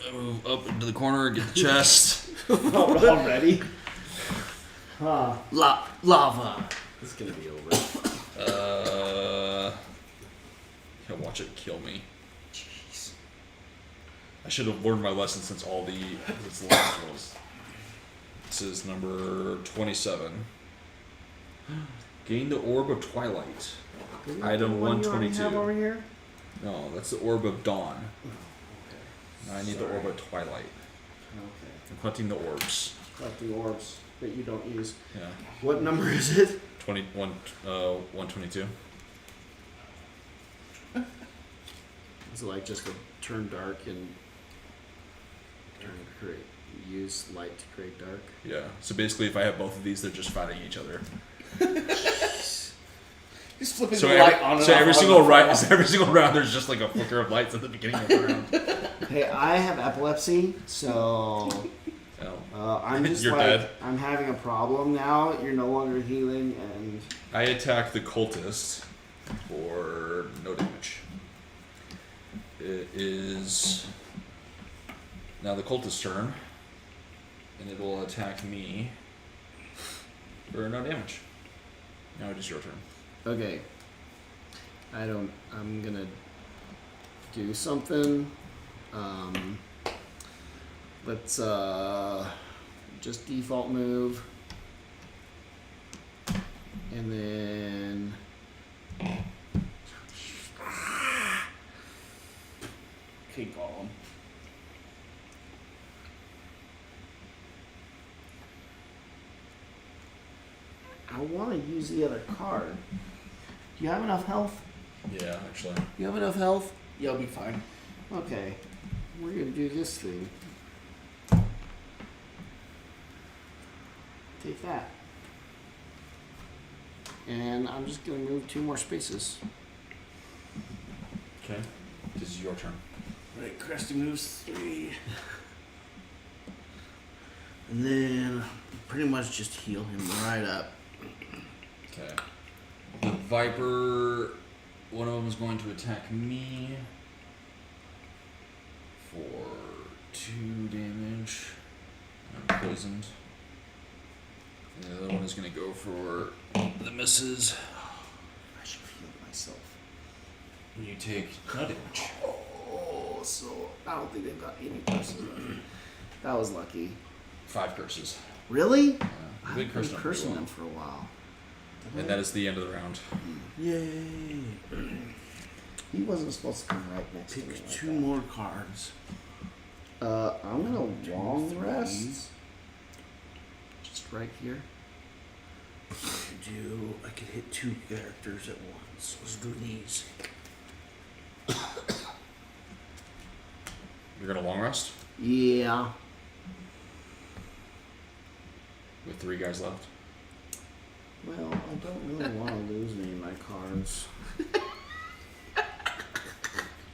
I move up into the corner, get the chest. Already? Huh. Lava. This is gonna be over. He'll watch it kill me. Jeez. I should have learned my lesson since all the last was. This is number 27. Gain the Orb of Twilight. Item 122. Over here? No, that's the Orb of Dawn. Okay. Now I need the Orb of Twilight. Okay. I'm hunting the orbs. Got the orbs that you don't use. Yeah. What number is it? 122. Is it like just to turn dark and use light to create dark? Yeah. So basically, if I have both of these, they're just fighting each other. He's flipping So the every, light on and so off every on single the round, phone. every single round, there's just like a flicker of lights at the beginning of the round. Hey, I have epilepsy, so I'm just You're like dead. I'm having a problem now. You're no longer healing, and I attack the cultist for no damage. It is now the cultist's turn, and it will attack me for no damage. Now it is your turn. Okay. I'm gonna do something. Let's just default move. And then Okay, Gollum. I want to use the other card. Do you have enough health? Yeah, actually. you have enough health? You'll be fine. Okay. We're gonna do this thing. Take that. And I'm just gonna move 2 more spaces. Okay. This is your turn. Right, Krusty moves 3. And then pretty much just heal him right up. Okay. The Viper, one of them is going to attack me for 2 damage. I'm poisoned. The other one is going to go for the misses. I should heal myself. And you take no damage. Oh, so I don't think they've got any curses. That was lucky. 5 curses. Really? I've I've been been cursing cursing them them for a while. and that is the end of the round. Yay. He wasn't supposed to come right next to me. Pick Like 2 that. more cards. I'm gonna 2, long 3. rest. Just right here. I could hit 2 characters at once. Let's do these. You're going to long rest Yeah. with 3 guys left. Well, I don't really want to lose any of my cards.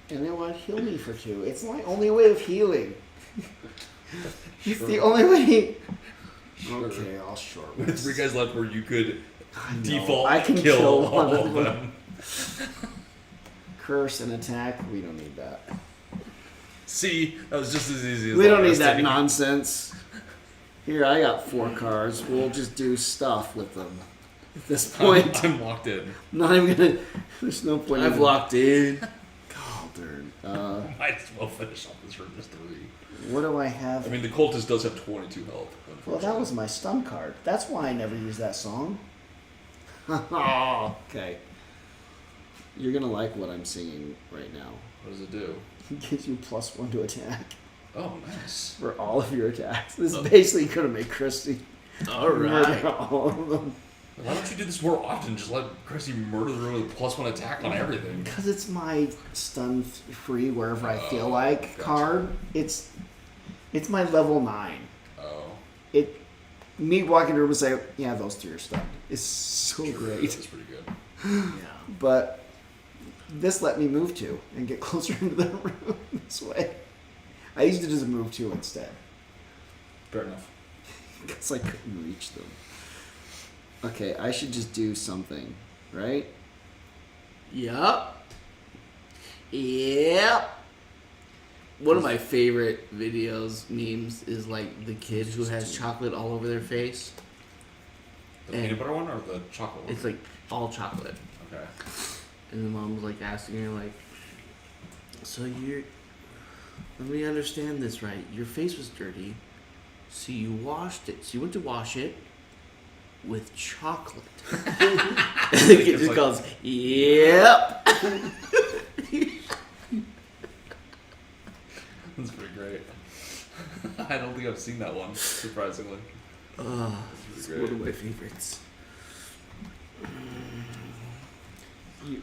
And it would heal me for 2. It's my only way of healing. It's the only way. Okay, I'll short With 3 guys left where you could default I can kill kill all one of of them. Curse and attack. We don't need that. See, that was just as easy as We long don't need that resting. nonsense. Here, I got 4 cards. We'll just do stuff with them. At this point, I'm locked in. not even gonna. There's no point. I've in locked in. Cauldron. Might as well finish off this for just 3. What do I have? I mean, the cultist does have 22 health. Well, that was my stun card. That's why I never use that song. Okay. You're gonna like what I'm singing right now. What does it do? It gives you +1 to attack Oh, nice. for all of your attacks. This is basically gonna make Christy Alright. murder all of them. Why don't you do this more often? Just let Chrissy murder the room with +1 attack on everything. Because it's my stun free wherever I feel like gotcha. card. It's my level 9. Oh. Me walking in the room and say, yeah, those 2 are stunned. It's so great. That's pretty good. Yeah. But this let me move 2 and get closer into the room this way. I used to just move 2 instead Fair enough. because I couldn't reach them. Okay, I should just do something, right? Yep. Yep. One of my favorite videos, memes, is like the kid who has chocolate all over their face. The peanut butter one or the chocolate one? It's like all chocolate. Okay. And the mom was like asking her, like, So you're. Let me understand this right. Your face was dirty, so you washed it. So you went to wash it with chocolate. And the kid just goes, "Yep." That's pretty great. I don't think I've seen that one, surprisingly. It's one of my favorites.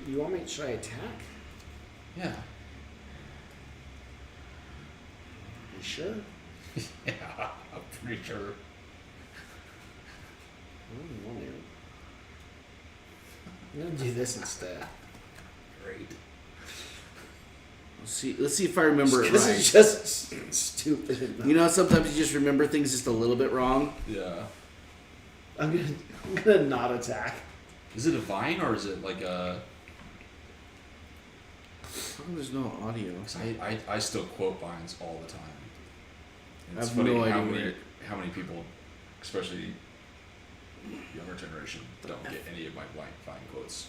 You want me? Should I attack? Yeah. You sure? Yeah, I'm pretty sure. I don't want to. I'm gonna do this instead. Great. Let's see if I remember it This right. is just stupid enough. You know, sometimes you just remember things just a little bit wrong. Yeah. I'm gonna not attack. Is it a vine or is it like a... How come there's no audio? 'Cause I still quote vines all the time. And it's I have funny no how idea many where- how many people, especially younger generation, don't get any of my vine quotes.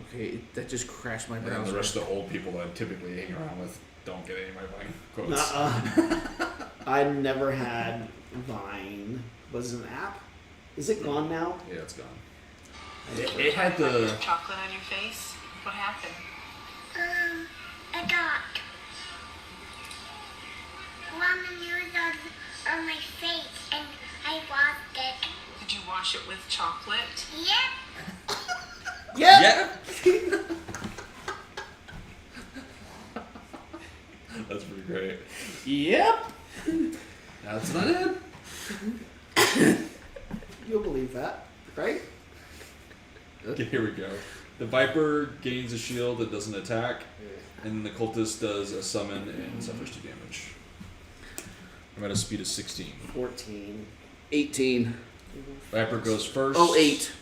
Okay, that just crashed my And then browser. the rest of the old people that I typically hang around with don't get any of my vine quotes. Nuh-uh. I never had Vine. Was it an app? Is it gone now? Yeah, it's gone. It had the... Chocolate on your face? What happened? A dot. One news on my face and I washed it. Did you wash it with chocolate? Yep. Yeah. That's pretty great. Yep. That's not it. You'll believe that, right? Okay, here we go. The Viper gains a shield that doesn't attack, and the Cultist does a summon and suffers 2 damage. I'm at a speed of 16. 14. 18. Viper goes first. Oh, 8.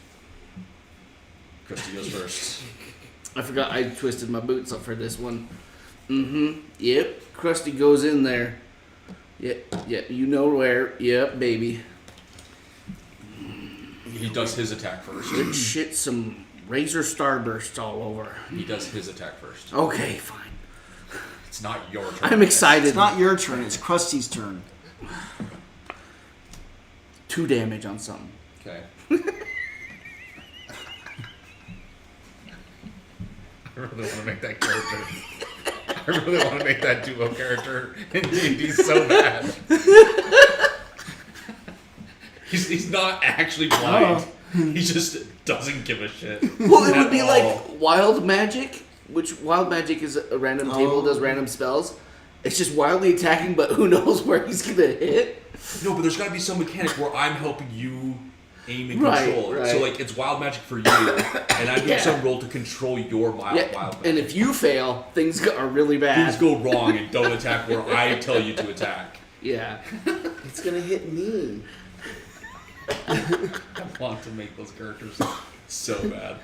Christy goes first. I forgot I twisted my boots up for this one. Mm-hmm. Yep. Krusty goes in there. Yep. You know where. Yep, baby. He does his attack first. Good shit, some Razor Starburst all over. He does his attack first. Okay, fine. It's not your turn. I'm excited. It's not your turn. It's Krusty's turn. 2 damage on something. Okay. I really want to make that character. I really want to make that duo character in D&D so bad. He's not actually blind. He just doesn't give a shit. Well, it would at be all. like Wild Magic, which Wild Magic is a random table, does random spells. It's just wildly attacking, but who knows where he's gonna hit. No, but there's got to be some mechanic where I'm helping you aim and Right, control. right. So like it's wild magic for you, and I'm doing Yeah. some roll to control your wild Yeah, magic. and if you fail, things are really things bad. go wrong and don't attack where I tell you to attack. Yeah. It's gonna hit me. I want to make those characters so bad.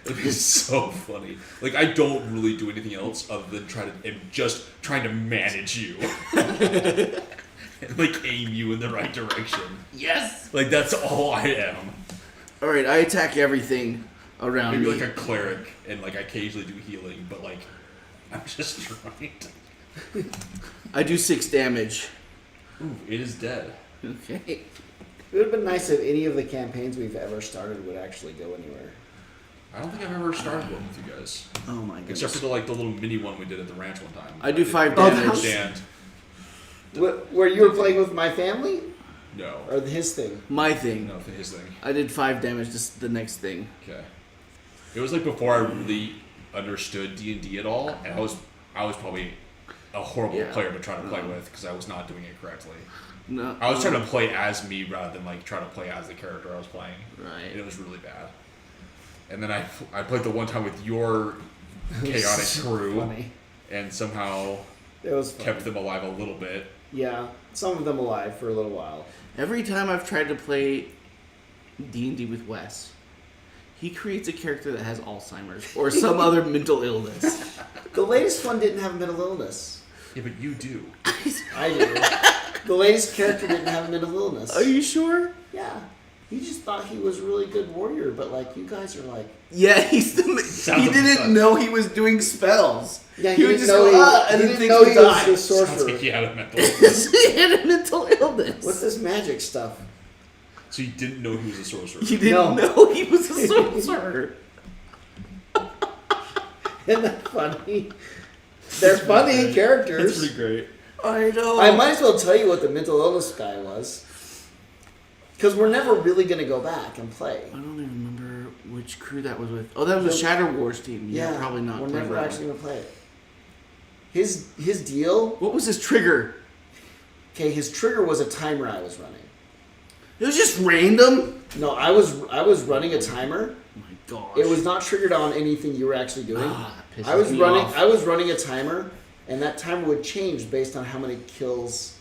It'd be so funny. Like I don't really do anything else other than just trying to manage you. And like aim you in the right direction. Yes. Like that's all I am. All right, I attack everything around Maybe me. like a cleric and like I occasionally do healing, but like I'm just trying to. I do 6 damage. Ooh, it is dead. Okay. It would have been nice if any of the campaigns we've ever started would actually go anywhere. I don't think I've ever started one with you guys. Oh my goodness. Except for the little mini one we did at the ranch one time. I do 5 Oh, that damage. was- Understand? Where you were playing with my family? No. Or his thing? My thing. No, his thing. I did 5 damage. This the next thing. Okay. It was like before I really understood D&D at all, and I was probably a horrible Yeah. player to try to play with because I was not doing it correctly. No. I was trying to play as me rather than like try to play as the character I was playing. And Right. it was really bad. And then I played the one time with your chaotic crew Funny. and somehow It was funny. kept them alive a little bit. Yeah, some of them alive for a little while. Every time I've tried to play D&D with Wes, he creates a character that has Alzheimer's or some other mental illness. The latest one didn't have mental illness. Yeah, but you do. I do. The latest character didn't have mental illness. Are you sure? Yeah. He just thought he was a really good warrior, but like you guys are like, Yeah, he Sounds didn't like- know he was doing spells. yeah, he would didn't just know go, he, and he then didn't things know would he die. was a Sounds sorcerer. like he had a mental. He had a mental illness. What's this magic stuff? So you didn't know he was a sorcerer. He didn't know he was a sorcerer. Isn't that funny? They're funny characters. That's pretty great. I know. I might as well tell you what the mental illness guy was. Because we're never really going to go back and play. I don't even remember which crew that was with. Oh, that was a Shatter Wars team. Yeah, probably not. We're playing never that actually one. going to play it. His deal, What was his trigger? okay, his trigger was a timer I was running. It was just random. No, I was running a timer. Oh my gosh. It was not triggered on anything you were actually doing. That pisses I was me running off. I was running a timer, and that timer would change based on how many kills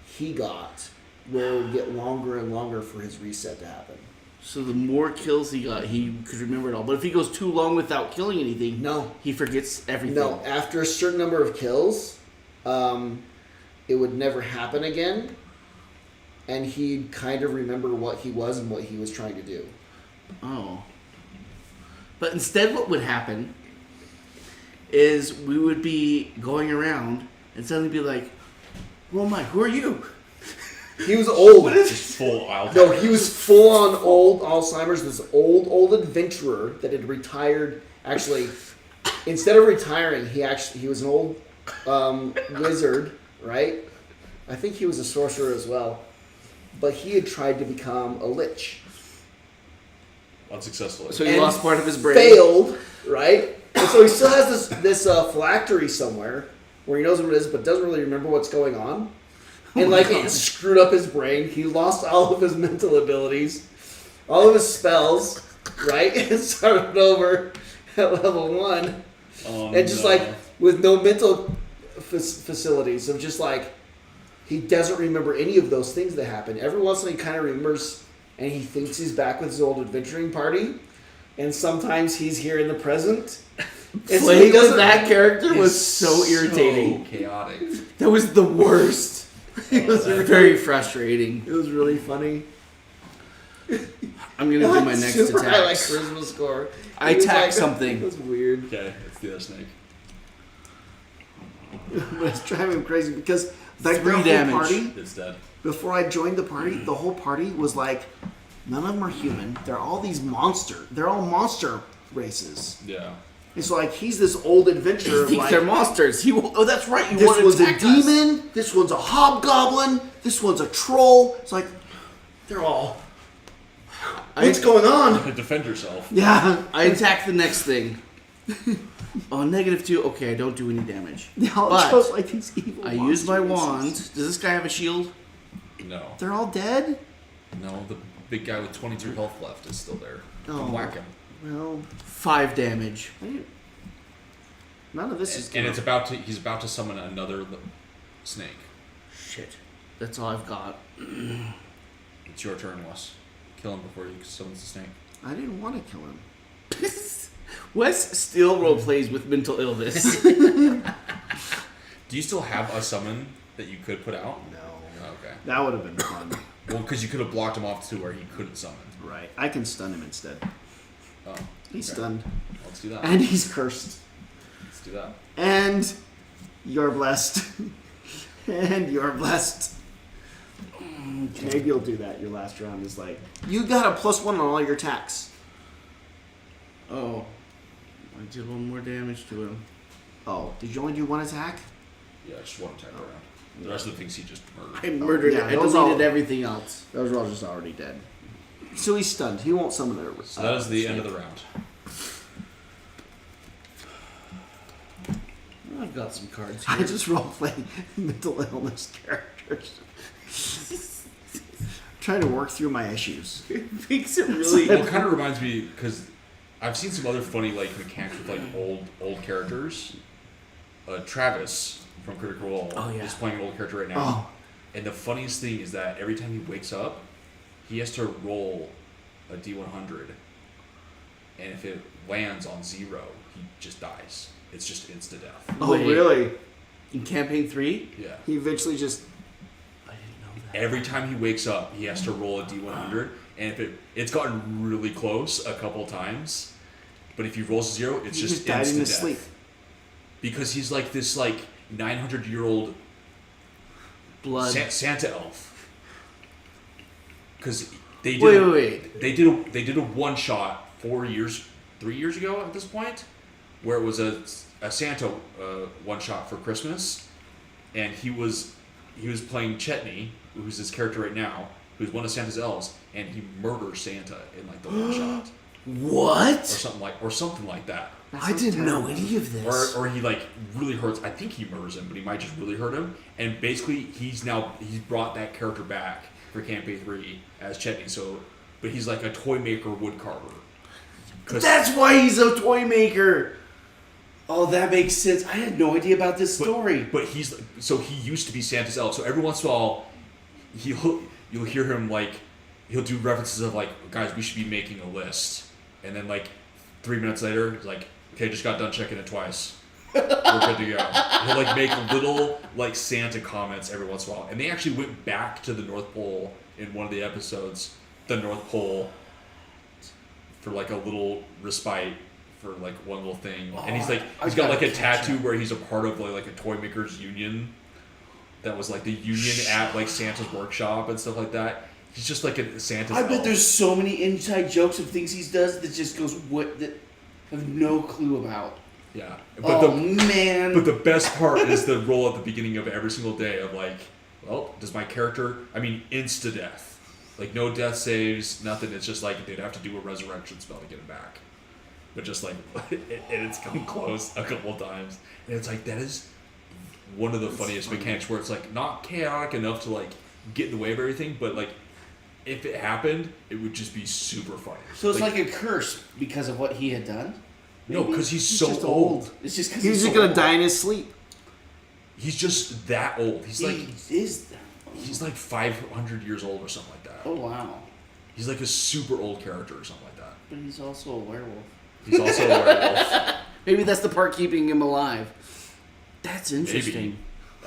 he got, where it would get longer and longer for his reset to happen. So the more kills he got, he could remember it all. But if he goes too long without killing anything, No. he forgets everything. No, after a certain number of kills, it would never happen again, and he'd kind of remember what he was and what he was trying to do. Oh. But instead what would happen is we would be going around and suddenly be like, who am I? Who are you? He was old. Just full I'll No, he was full on old Alzheimer's. This old adventurer that had retired. Actually, instead of retiring, he was an old wizard, right? I think he was a sorcerer as well, but he had tried to become a lich. unsuccessfully. So he And lost part of his brain. Failed, right? And so he still has this phylactery somewhere where he knows what it is, but doesn't really remember what's going on. And like it screwed up his brain. He lost all of his mental abilities, all of his spells, right? And started over at level 1, and just like with no mental facilities of just like he doesn't remember any of those things that happened. Every once in a while, he kind of remembers, and he thinks he's back with his old adventuring party, and sometimes he's here in the present. And so he Playing with doesn't- that character was It's so irritating. chaotic. That was the worst. It was very frustrating. It was really funny. I'm gonna do my next Super attack. high, like charisma score. I It was attack like- something. It was weird. Okay, let's do that snake. But it's driving me crazy because like 3 the whole damage. party, It's dead. before I joined the party, the whole party was like, none of them are human. They're all these They're all monster races. Yeah. And so like he's this old adventurer. He of, thinks like, they're monsters. Oh, that's right. You this want to one's a attack us. demon. This one's a hobgoblin. This one's a troll. It's like they're all. What's going on? Defend yourself. Yeah. I attack the next thing. Oh, -2. Okay, I don't do any damage. They all But chose like these evil. I use my monster wand. races. Does this guy have a shield? No. They're all dead. No, the big guy with 22 health left is still there. Oh. Come whack him. Well, 5 damage. I didn't- none of this is. And it's about to. He's about to summon another snake. Shit. That's all I've got. It's your turn, Wes. Kill him before he summons the snake. I didn't want to kill him. Wes still role plays with mental illness. Do you still have a summon that you could put out? No. Oh, okay. That would have been fun. Well, because you could have blocked him off to where he couldn't summon. Right. I can stun him instead. Oh. He's okay. stunned. Let's do that. And he's cursed. Let's do that. And you're blessed. And you're blessed. Maybe you'll do that. Your last round is like, you got a +1 on all your attacks. Oh. I did 1 more damage to him. Oh, did you only do 1 attack? Yeah, just one attack around. The rest of the things he just murdered. I murdered yeah, it. I those deleted all- everything else. Those are all just already dead. So he's stunned. He won't summon it. So that is the end of the round. I've got some cards I here. just roleplay mental illness characters. Trying to work through my issues. It makes it really... Well, it kind of reminds me because I've seen some other funny like mechanics with like old characters. Travis from Critical Role Oh, yeah. is playing an old character right now, Oh. and the funniest thing is that every time he wakes up, he has to roll a D100, and if it lands on 0, he just dies. It's just insta death. Oh, Wait. really? In Campaign 3? Yeah. He eventually just... I didn't know every time he wakes up, he has to roll a d100, and if it's gotten really close a couple times, but if he rolls 0, it's He just died instant in his death. sleep. Because he's like this like 900-year-old Blood. Santa elf. Because they Wait, did wait. they did a one shot 3 years ago at this point, where it was a Santa one shot for Christmas, and he was playing Chetney, who's his character right now, who's one of Santa's elves, and he murders Santa in like the one shot What? or something like that. I didn't know any of this. Or he like really hurts. I think he murders him, but he might just really hurt him. And basically, he's brought that character back for Campaign 3 as Chetney. So, but he's like a toy maker wood carver. That's why he's a toy maker. Oh, that makes sense. I had no idea about this story. But he used to be Santa's elf. So every once in a while, you'll hear him like he'll do references of like, guys, we should be making a list, and then like 3 minutes later, he's like, okay, just got done checking it twice. We're good to go. And he'll like make little like Santa comments every once in a while. And they actually went back to the North Pole in one of the episodes, the North Pole, for like a little respite for like one little thing. And he's got like a tattoo where he's a part of like a toy makers union. That was like the union at like Santa's workshop and stuff like that. He's just like a Santa's elf. I bet there's so many inside jokes of things he does that just goes that I have no clue about. Yeah. But man. But the best part is the roll at the beginning of every single day of like, well, does my character, insta-death. Like no death saves, nothing. It's just like they'd have to do a resurrection spell to get him back. But just like, and it's come close a couple of times. And it's like, that is one of the funniest mechanics where it's like not chaotic enough to like get in the way of everything, but like if it happened, it would just be super funny. So it's like a curse because of what he had done? No, because he's so just old. It's just because He's just gonna die in his sleep. He's just that old. He's like 500 years old or something like that. Oh wow. He's like a super old character or something like that. But he's also a werewolf. He's also a werewolf. Maybe that's the part keeping him alive. That's interesting. Maybe.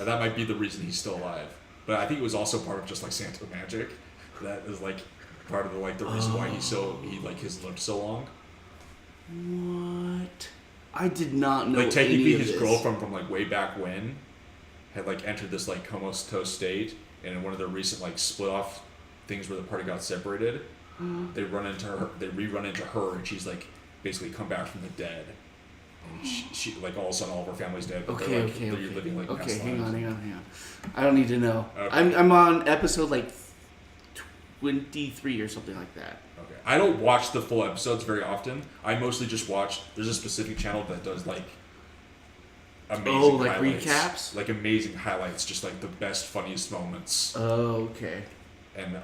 That might be the reason he's still alive. But I think it was also part of just like Santa magic. That is like part of the reason why he's lived so long. What? I did not know. Like technically, any of his this. girlfriend from like way back when had like entered this like comatose state, and in one of their recent like split off things where the party got separated, they rerun into her, and she's like basically come back from the dead. And she like all of a sudden all of her family's dead. But they're living like past hang lives. on. I don't need to know. Okay. I'm on episode like 23 or something like that. Okay. I don't watch the full episodes very often. I mostly just watch. There's a specific channel that does like amazing highlights. Recaps? Like amazing highlights, just like the best, funniest moments. Oh, okay. And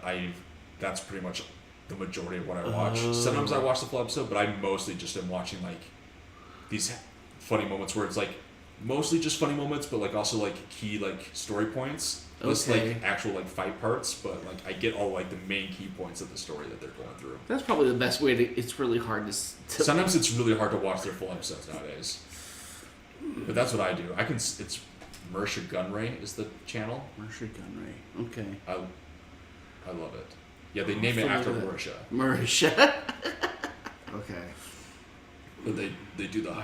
that's pretty much the majority of what I watch. Sometimes I watch the full episode, but I mostly just am watching like these funny moments where it's like mostly just funny moments, but like also like key like story points. Less like actual like fight parts, but like I get all like the main key points of the story that they're going through. That's probably the best way to. It's really hard to. Sometimes it's really hard to watch their full episodes nowadays. But that's what I do. It's Marisha Gunray is the channel. Marisha Gunray. Okay. I love it. Yeah, they name it after Marisha. Marisha. Okay. But they do the.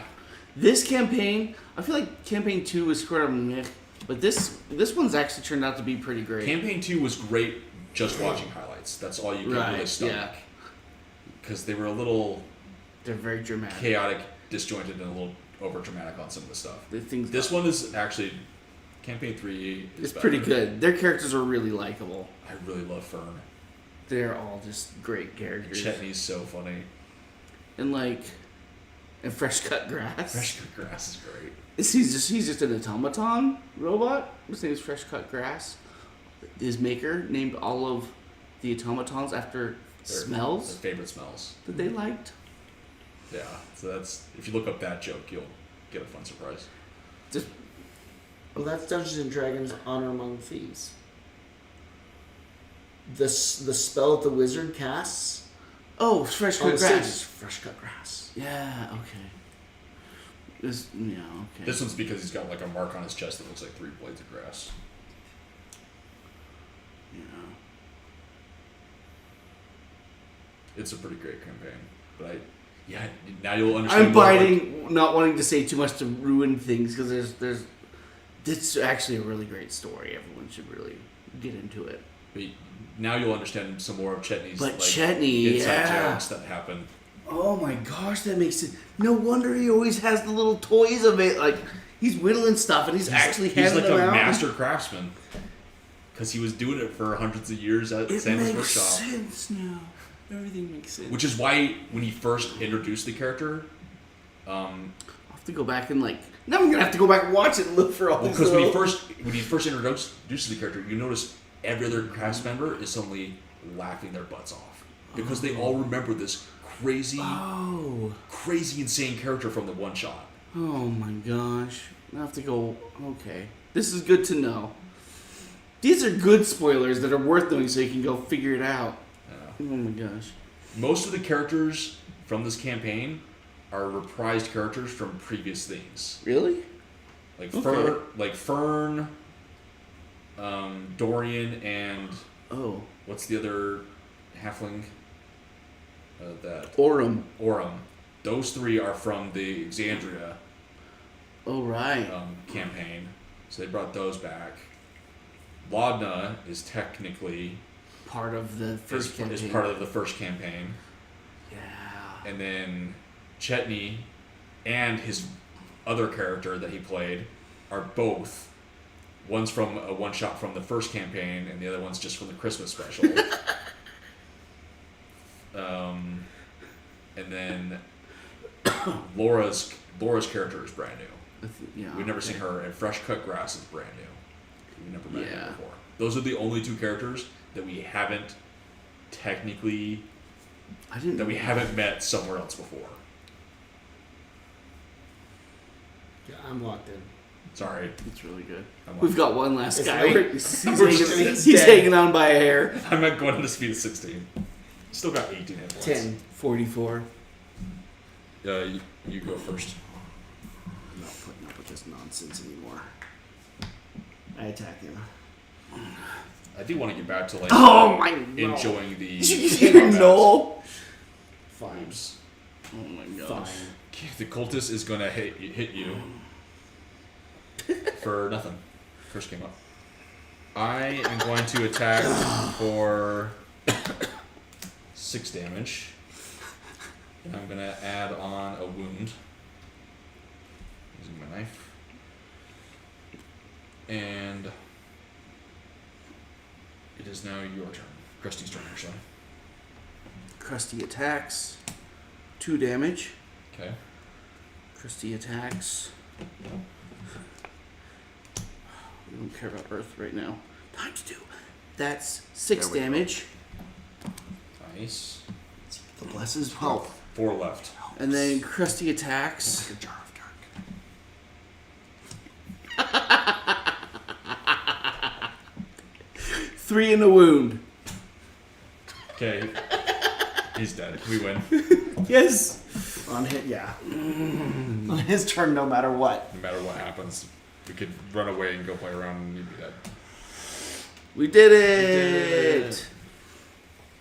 This campaign, I feel like campaign 2 was sort of meh, but this one's actually turned out to be pretty great. Campaign 2 was great just watching highlights. That's all you could really stomach. Yeah. Because they were a little They're very dramatic. chaotic, disjointed, and a little over dramatic on some of the stuff. This one one is actually campaign 3 is it's better. pretty good. Their characters are really likable. I really love Fern. They're all just great characters. Chetney's so funny. And Fresh Cut Grass. Fresh Cut Grass is great. He's just an automaton robot. His name is Fresh Cut Grass. His maker named all of the automatons after smells Their favorite smells. that they liked. Yeah, so that's if you look up that joke, you'll get a fun surprise. Well, that's Dungeons and Dragons: Honor Among Thieves. The spell that the wizard casts. Oh, Fresh on Cut the stage Grass. is fresh cut grass. Yeah. Okay. Okay. This one's because he's got like a mark on his chest that looks like 3 blades of grass. Yeah. It's a pretty great campaign, but now you'll understand. I'm biting, not wanting to say too much to ruin things because there's. It's actually a really great story. Everyone should really get into it. But now you'll understand some more of Chetney's Chetney, inside jokes that happen. Oh my gosh, that makes it. No wonder he always has the little toys of it. Like he's whittling stuff, and he's actually he's handing like them a out. master craftsman because he was doing it for hundreds of years at It Sam's makes workshop. sense now. Everything makes sense. Which is why when he first introduced the character, I'll have to go back and now I'm gonna have to go back and watch it and look for all these. because when he first introduced the character, you notice every other cast member is suddenly laughing their butts off because they all remember this crazy insane character from the one shot. Oh my gosh. I have to go. Okay. This is good to know. These are good spoilers that are worth knowing so you can go figure it out. Oh my gosh. Most of the characters from this campaign are reprised characters from previous things. Really? Like Fern, Dorian, and what's the other halfling? That Orem. Those three are from the Exandria campaign, so they brought those back. Laudna is technically Part of the first campaign. is part of the first campaign, Yeah. and then Chetney and his other character that he played are both. One's from a one shot from the first campaign, and the other one's just from the Christmas special. And then Laura's character is brand new. Yeah. We've never seen her, and Fresh Cut Grass is brand new. We've never met her before. Those are the only two characters that we haven't technically haven't met somewhere else before. Yeah, I'm locked in. Sorry. It's really good. I'm We've got one last guy. late. He's hanging on by a hair. I'm not going to speed of 16. Still got 18 hit points. 10. 44. You go first. I'm not putting up with this nonsense anymore. I attack him. I do want to get back to enjoying the. You know. Fine. Oh my gosh. Fine. The cultist is going to hit you for nothing. First came up. I am going to attack for 6 damage. And I'm going to add on a wound. Using my knife. And it is now your turn. Krusty's turn, actually. Krusty attacks. 2 damage. Okay. Krusty attacks. We don't care about Earth right now. Times 2. That's 6 damage. Nice. The blesses health. 4 left. And then Krusty attacks. Like a jar of dark. 3 in the wound. Okay. He's dead. We win. Yes. On hit, yeah. On his turn, no matter what. No matter what happens, we could run away and go play around and you'd be dead. We did it.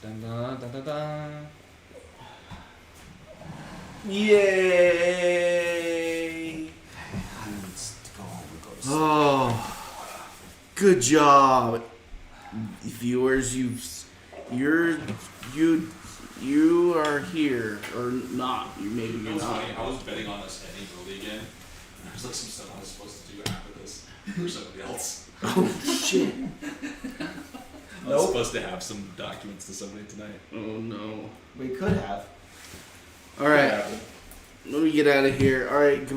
Dun, dun, dun, dun, dun. Yay. I need to go home and go to sleep. Oh. Good job. Viewers, you are here or not. Maybe you're not. I was betting on us ending early again. There's like some stuff I was supposed to do after this for somebody else. Oh shit. I was supposed to have some documents to somebody tonight. Oh no. We could have. All right. Let me get out of here. All right. Goodbye.